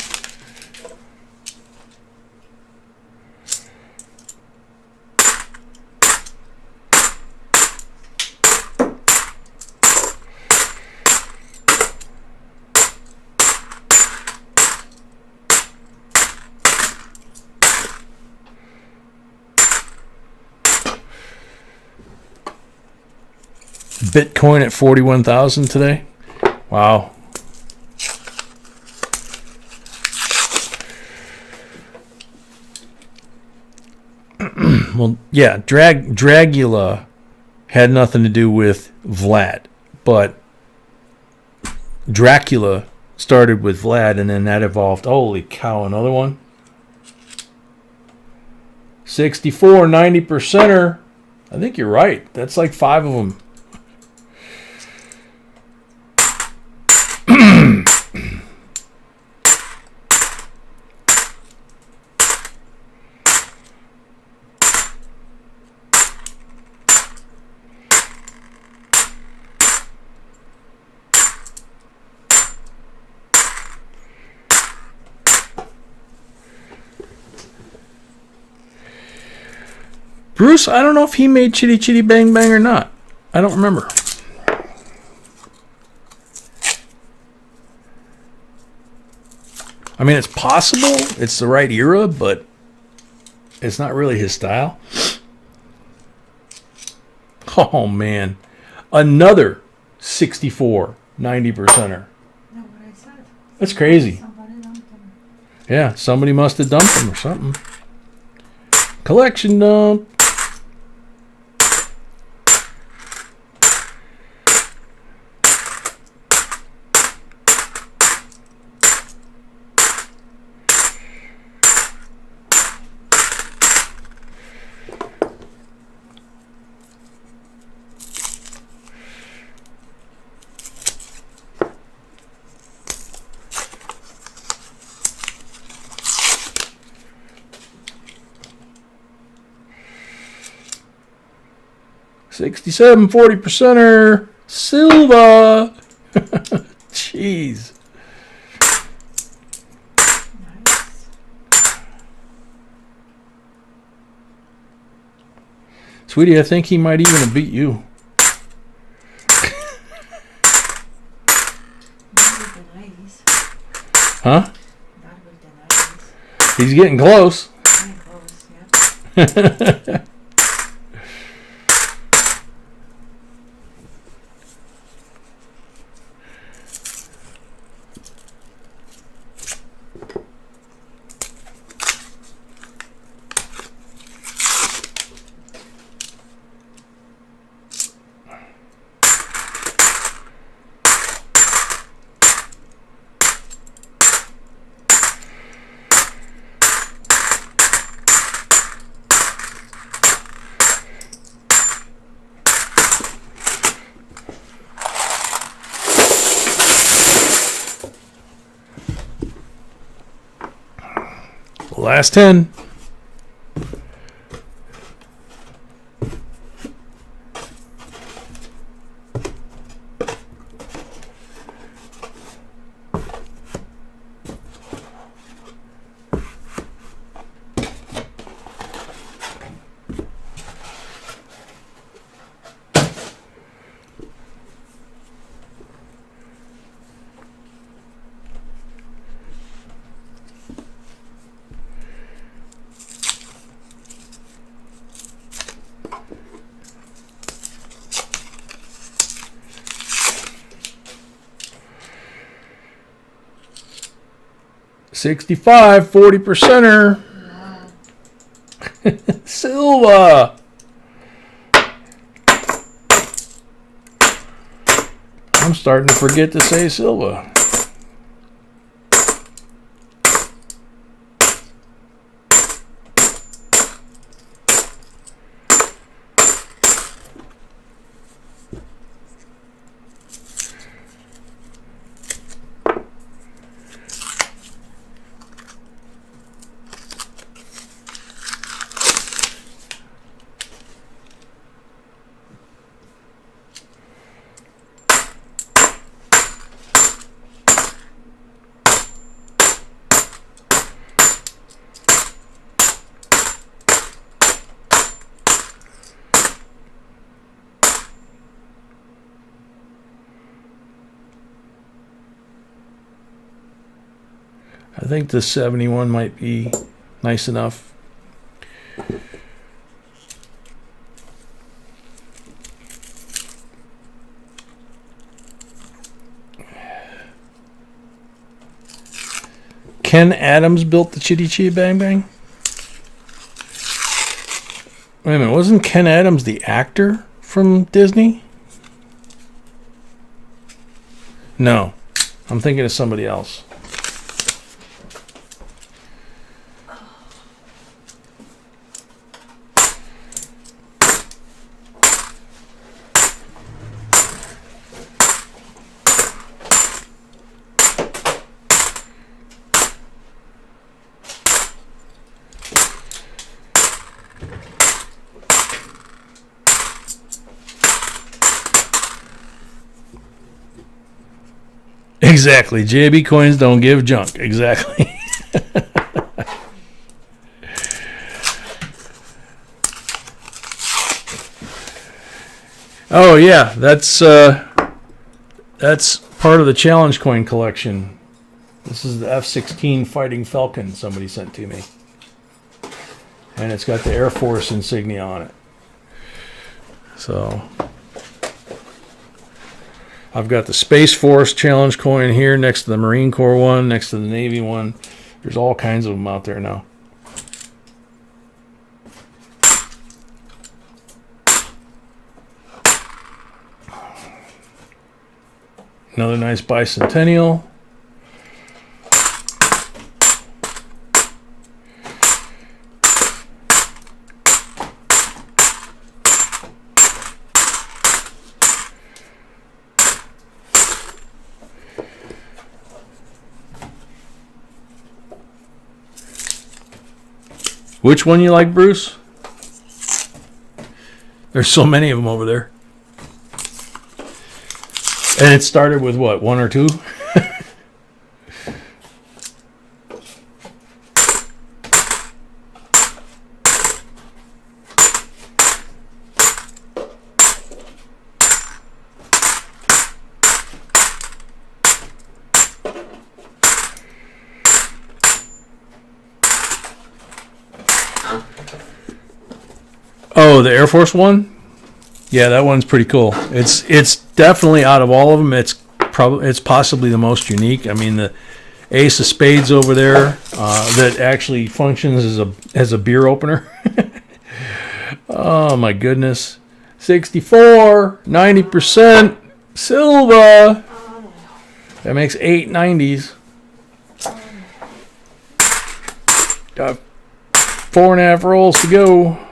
Bitcoin at 41,000 today. Wow. Well, yeah, Dragula had nothing to do with Vlad, but Dracula started with Vlad, and then that evolved. Holy cow, another one. 64, 90%er. I think you're right. That's like 5 of them. Bruce, I don't know if he made Chitty Chitty Bang Bang or not. I don't remember. I mean, it's possible. It's the right era, but it's not really his style. Oh, man. Another 64, 90%er. No, what I said. That's crazy. Somebody dumped them. Yeah, somebody must have dumped him or something. Collection dump. $67, 40%er. Silva. Jeez. Nice. Sweetie, I think he might even have beat you. Not with the ladies. Huh? Not with the ladies. He's getting close. Very close, yeah. 10. $65, 40%er. Wow. Silva. I'm starting to forget to say Silva. I think the 71 might be nice enough. Ken Adams built the Chitty Chitty Bang Bang? Wait a minute, wasn't Ken Adams the actor from Disney? No, I'm thinking of somebody else. Exactly. JB coins don't give junk. Exactly. Oh yeah, that's part of the challenge coin collection. This is the F-16 Fighting Falcon somebody sent to me, and it's got the Air Force insignia on it. So I've got the Space Force challenge coin here next to the Marine Corps one, next to the Navy one. There's all kinds of them out there now. Another nice bicentennial. Which one you like, Bruce? There's so many of them over there. And it started with what, one or two? Oh, the Air Force one? Yeah, that one's pretty cool. It's definitely, out of all of them, it's possibly the most unique. I mean, the Ace of Spades over there that actually functions as a beer opener. Oh my goodness. 64, 90%, silver. That makes 8 90s. Got 4.5 rolls to go.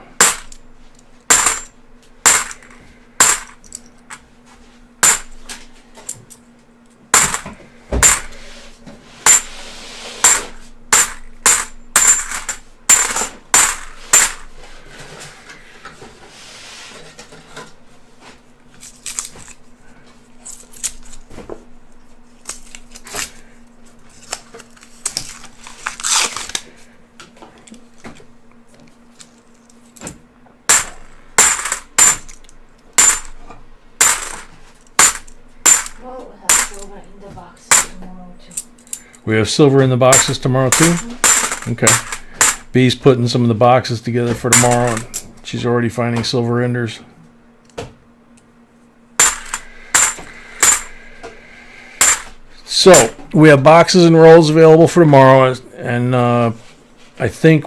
We have silver in the boxes tomorrow too? Okay. B's putting some of the boxes together for tomorrow, and she's already finding silver enders. So, we have boxes and rolls available for tomorrow, and I think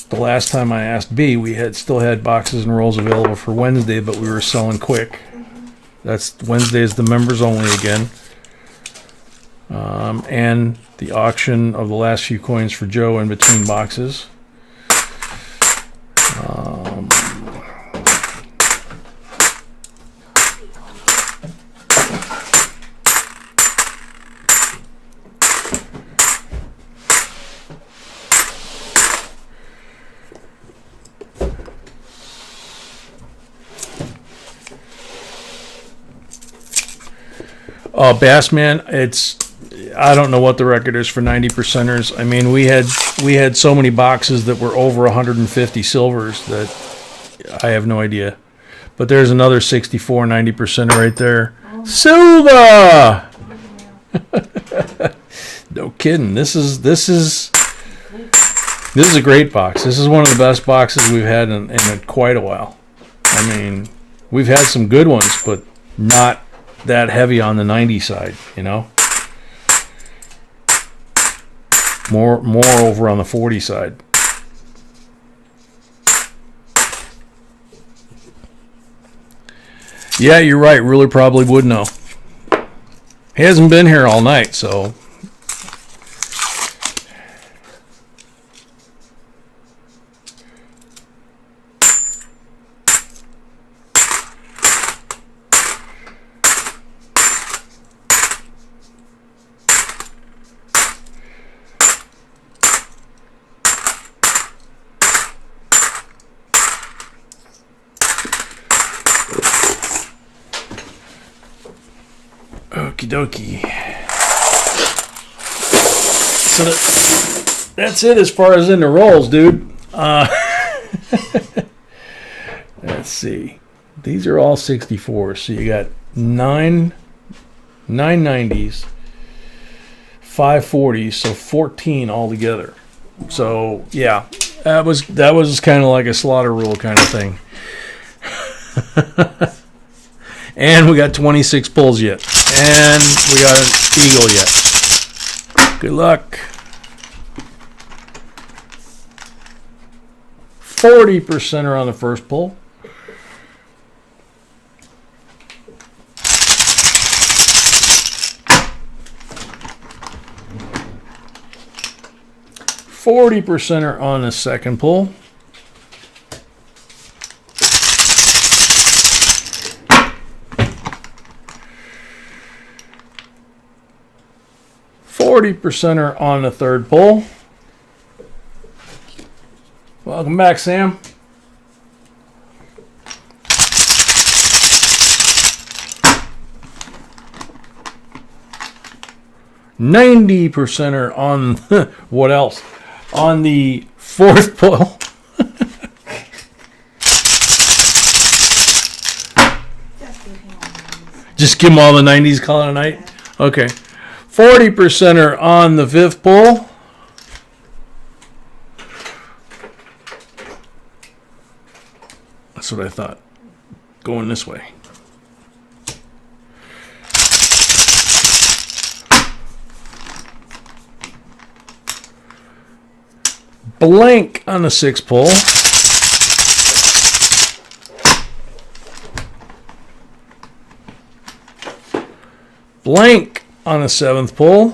the last time I asked B, we still had boxes and rolls available for Wednesday, but we were selling quick. That's Wednesday is the members only again. And the auction of the last few coins for Joe in between boxes. Bassman, I don't know what the record is for 90%ers. I mean, we had so many boxes that were over 150 silvers that I have no idea. But there's another 64 90%er right there. Silver! No kidding. This is a great box. This is one of the best boxes we've had in quite a while. I mean, we've had some good ones, but not that heavy on the 90 side, you know. More over on the 40 side. Yeah, you're right. Ruler probably would know. He hasn't been here all night, so. Okie dokie. So that's it as far as in the rolls, dude. Let's see. These are all 64s. So you got 990s, 540s, so 14 altogether. So yeah, that was kind of like a slaughter rule kind of thing. And we got 26 pulls yet. And we got an eagle yet. Good luck. 40% are on the first pull. %40 are on the second pull. 40% are on the third pull. Welcome back, Sam. %90 are on what else? On the fourth pull. Just give them all the 90s, call it a night? Okay. 40% are on the fifth pull. That's what I thought. Going this way. Blank on the sixth pull. Blank on the seventh pull.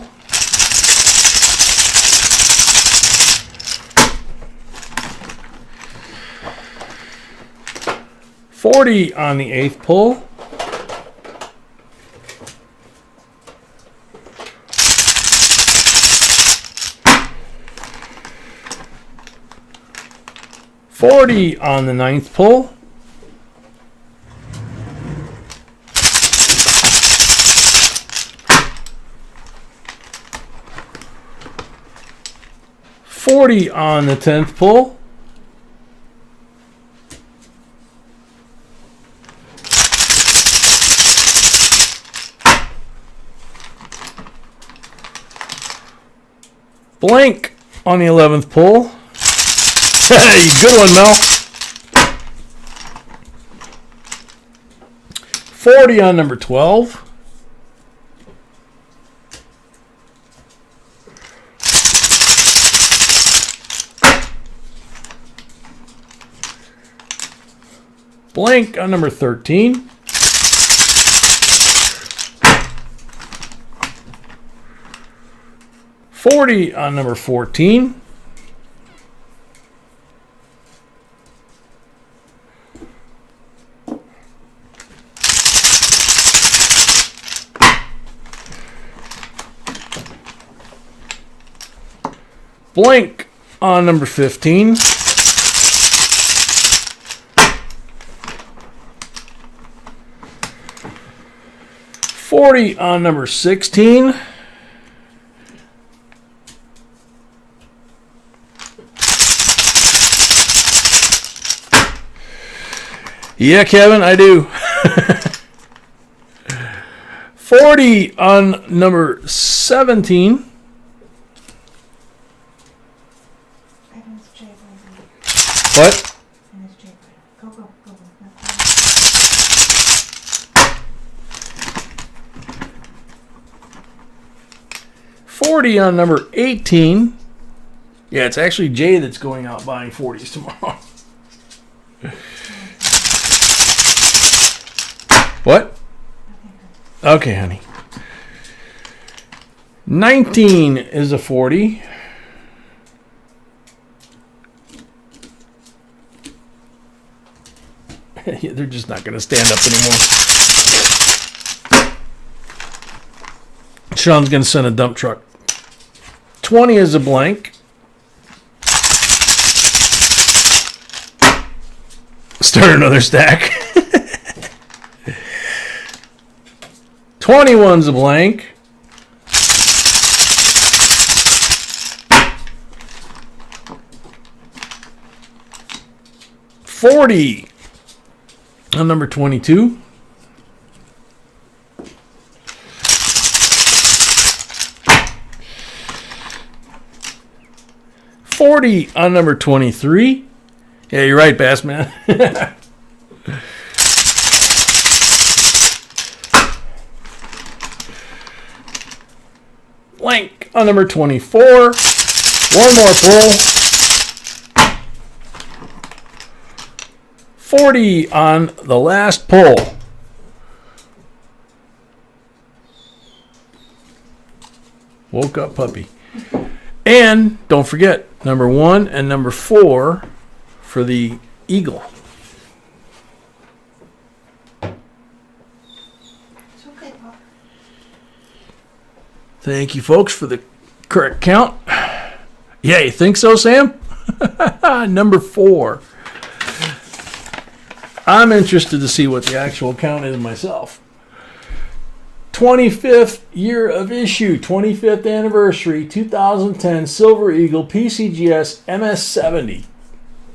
$40 on the eighth pull. $40 on the ninth pull. $40 on the 10th pull. Blank on the 11th pull. Hey, good one, Mel. 40 on number 12. Blank on number 13. $40 on number 14. Blank on number 15. $40 on number 16. Yeah, Kevin, I do. 40 on number 17. What? And it's J. Go, go, go, go. 40 on number 18. Yeah, it's actually Jay that's going out buying 40s tomorrow. What? Okay, honey. 19 is a 40. They're just not going to stand up anymore. Sean's going to send a dump truck. 20 is a blank. Start another stack. 21's a blank. $40 on number 22. $40 on number 23. Yeah, you're right, Bassman. Blank on number 24. One more pull. 40 on the last pull. Woke up puppy. And don't forget, number 1 and number 4 for the Eagle. It's okay, Pop. Thank you, folks, for the correct count. Yeah, you think so, Sam? Number 4. I'm interested to see what the actual count is myself. 25th year of issue, 25th anniversary, 2010 Silver Eagle PCGS MS70.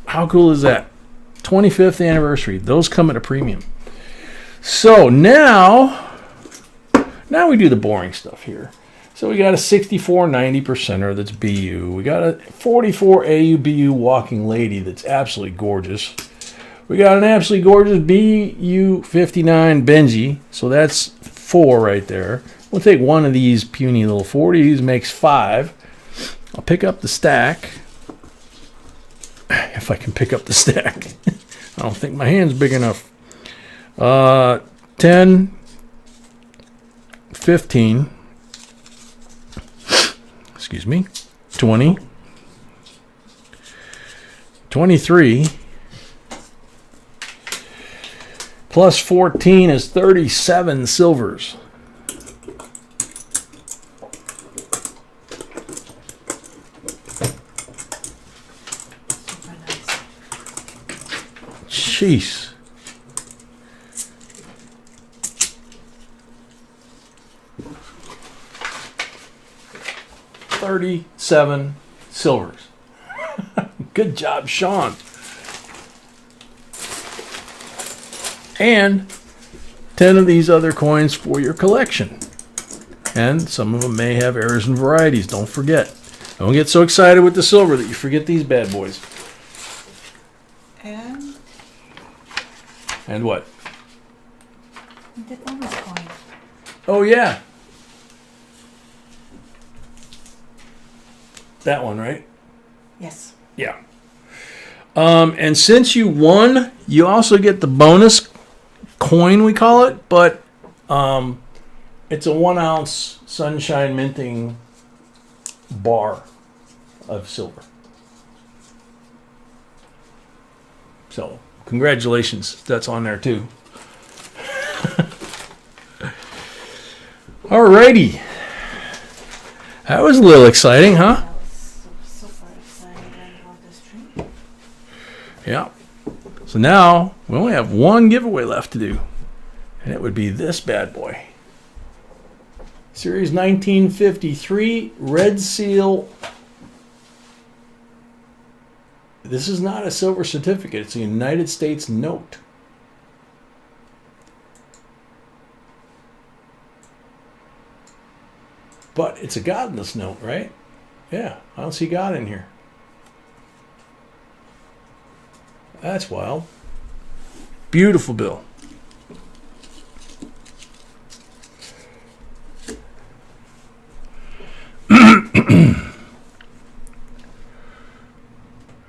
How cool is that? 25th anniversary. Those come at a premium. So now we do the boring stuff here. So we got a 64 90%er that's BU. We got a 44 AU BU Walking Lady that's absolutely gorgeous. We got an absolutely gorgeous BU 59 Benji. So that's 4 right there. We'll take one of these puny little 40s, makes 5. I'll pick up the stack. If I can pick up the stack. I don't think my hand's big enough. 10, 15, excuse me, 20, 23, plus 14 is 37 silvers. Super nice. Jeez. 37 silvers. Good job, Sean. And 10 of these other coins for your collection. And some of them may have errors and varieties. Don't forget. Don't get so excited with the silver that you forget these bad boys. And what? The bonus coin. Oh, yeah. That one, right? Yes. Yeah. And since you won, you also get the bonus coin, we call it, but it's a 1 ounce sunshine minting bar of silver. So, congratulations. That's on there too. Alrighty. That was a little exciting, huh? That was super exciting about this tree. Yeah. So now we only have one giveaway left to do, and it would be this bad boy. Series 1953 Red Seal. This is not a silver certificate. It's a United States note. But it's a godless note, right? Yeah, I don't see God in here. That's wild. Beautiful bill.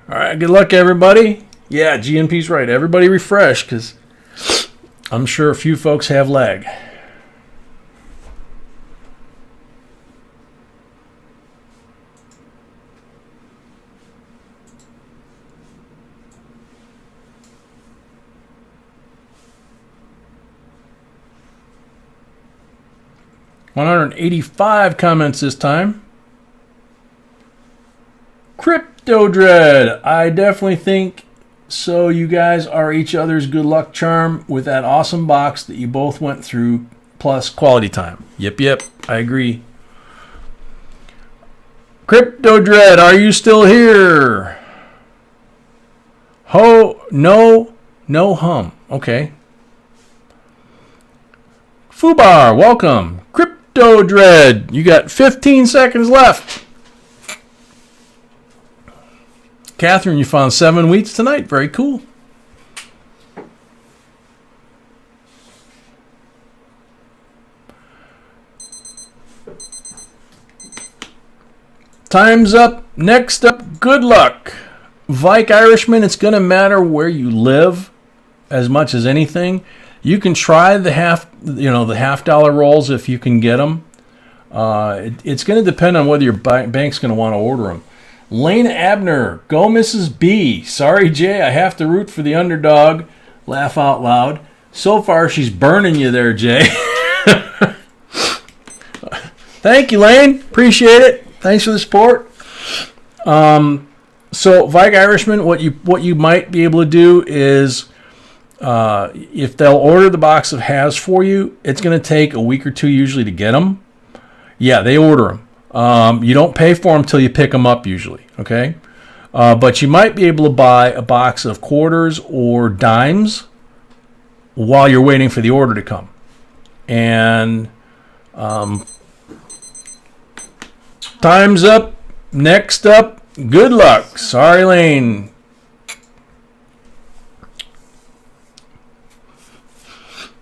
All right, good luck, everybody. Yeah, GNP's right. Everybody refresh, because I'm sure a few folks have lag. $185 comments this time. Crypto Dread. I definitely think so. You guys are each other's good luck charm with that awesome box that you both went through, plus quality time. Yep. I agree. Crypto Dread, are you still here? No hum. Okay. Fubar, welcome. Crypto Dread, you got 15 seconds left. Catherine, you found 7 wheats tonight. Very cool. Time's up. Next up, good luck. Vike Irishman, it's going to matter where you live as much as anything. You can try the half dollar rolls if you can get them. It's going to depend on whether your bank's going to want to order them. Lane Abner, go Mrs. B. Sorry, Jay, I have to root for the underdog. Laugh out loud. So far, she's burning you there, Jay. Thank you, Lane. Appreciate it. Thanks for the support. So, Vike Irishman, what you might be able to do is, if they'll order the box of halves for you, it's going to take a week or two usually to get them. Yeah, they order them. You don't pay for them till you pick them up usually, okay? But you might be able to buy a box of quarters or dimes while you're waiting for the order to come. And time's up. Next up, good luck. Sorry, Lane.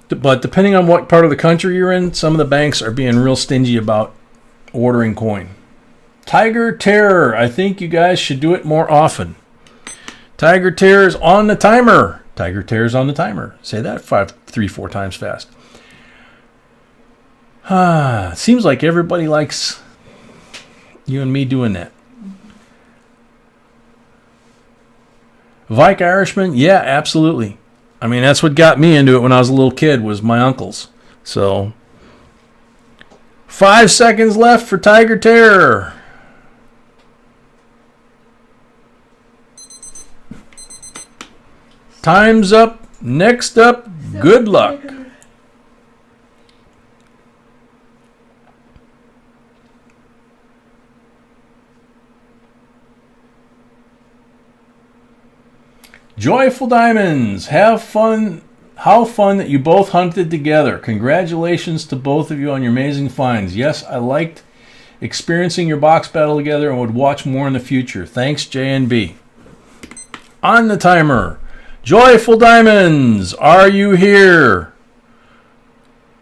But depending on what part of the country you're in, some of the banks are being real stingy about ordering coin. Tiger Terror, I think you guys should do it more often. Tiger Terror's on the timer. Tiger Terror's on the timer. Say that 4 times fast. Seems like everybody likes you and me doing that. Vike Irishman, yeah, absolutely. I mean, that's what got me into it when I was a little kid, was my uncles. So 5 seconds left for Tiger Terror. Time's up. Next up, good luck. Joyful Diamonds, have fun. How fun that you both hunted together. Congratulations to both of you on your amazing finds. Yes, I liked experiencing your box battle together and would watch more in the future. Thanks, J&B. On the timer, Joyful Diamonds, are you here?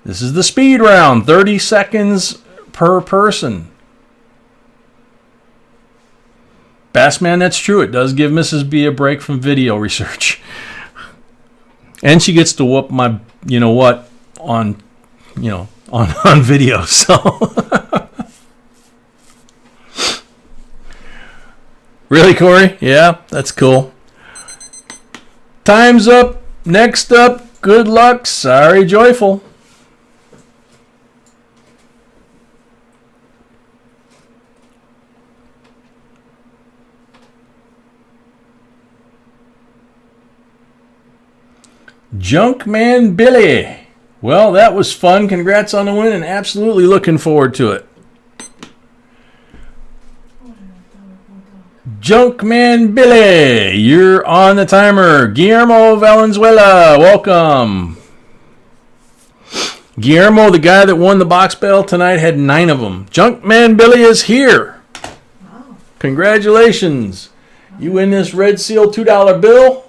This is the speed round, 30 seconds per person. Bassman, that's true. It does give Mrs. B a break from video research. And she gets to whoop my, you know what, on video. So, really, Corey? Yeah, that's cool. Time's up. Next up, good luck. Sorry, Joyful. Junkman Billy. Well, that was fun. Congrats on the win and absolutely looking forward to it. Junkman Billy, you're on the timer. Guillermo Valenzuela, welcome. Guillermo, the guy that won the box battle tonight, had 9 of them. Junkman Billy is here. Wow. Congratulations. You win this Red Seal $2 bill.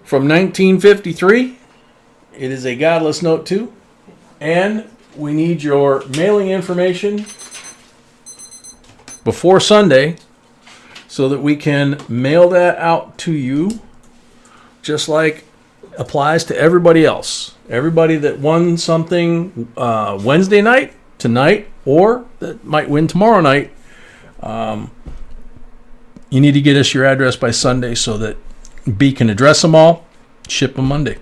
from 1953. It is a godless note too. And we need your mailing information before Sunday so that we can mail that out to you, just like applies to everybody else. Everybody that won something Wednesday night, tonight, or that might win tomorrow night, you need to get us your address by Sunday so that B can address them all, ship them Monday.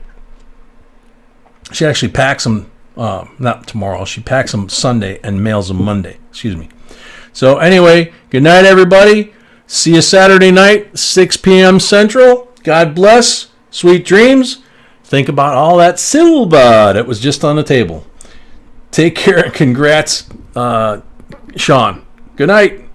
She actually packs them, not tomorrow, she packs them Sunday and mails them Monday. Excuse me. So anyway, good night, everybody. See you Saturday night, 6 p.m. Central. God bless. Sweet dreams. Think about all that silver that was just on the table. Take care and congrats, Sean. Good night.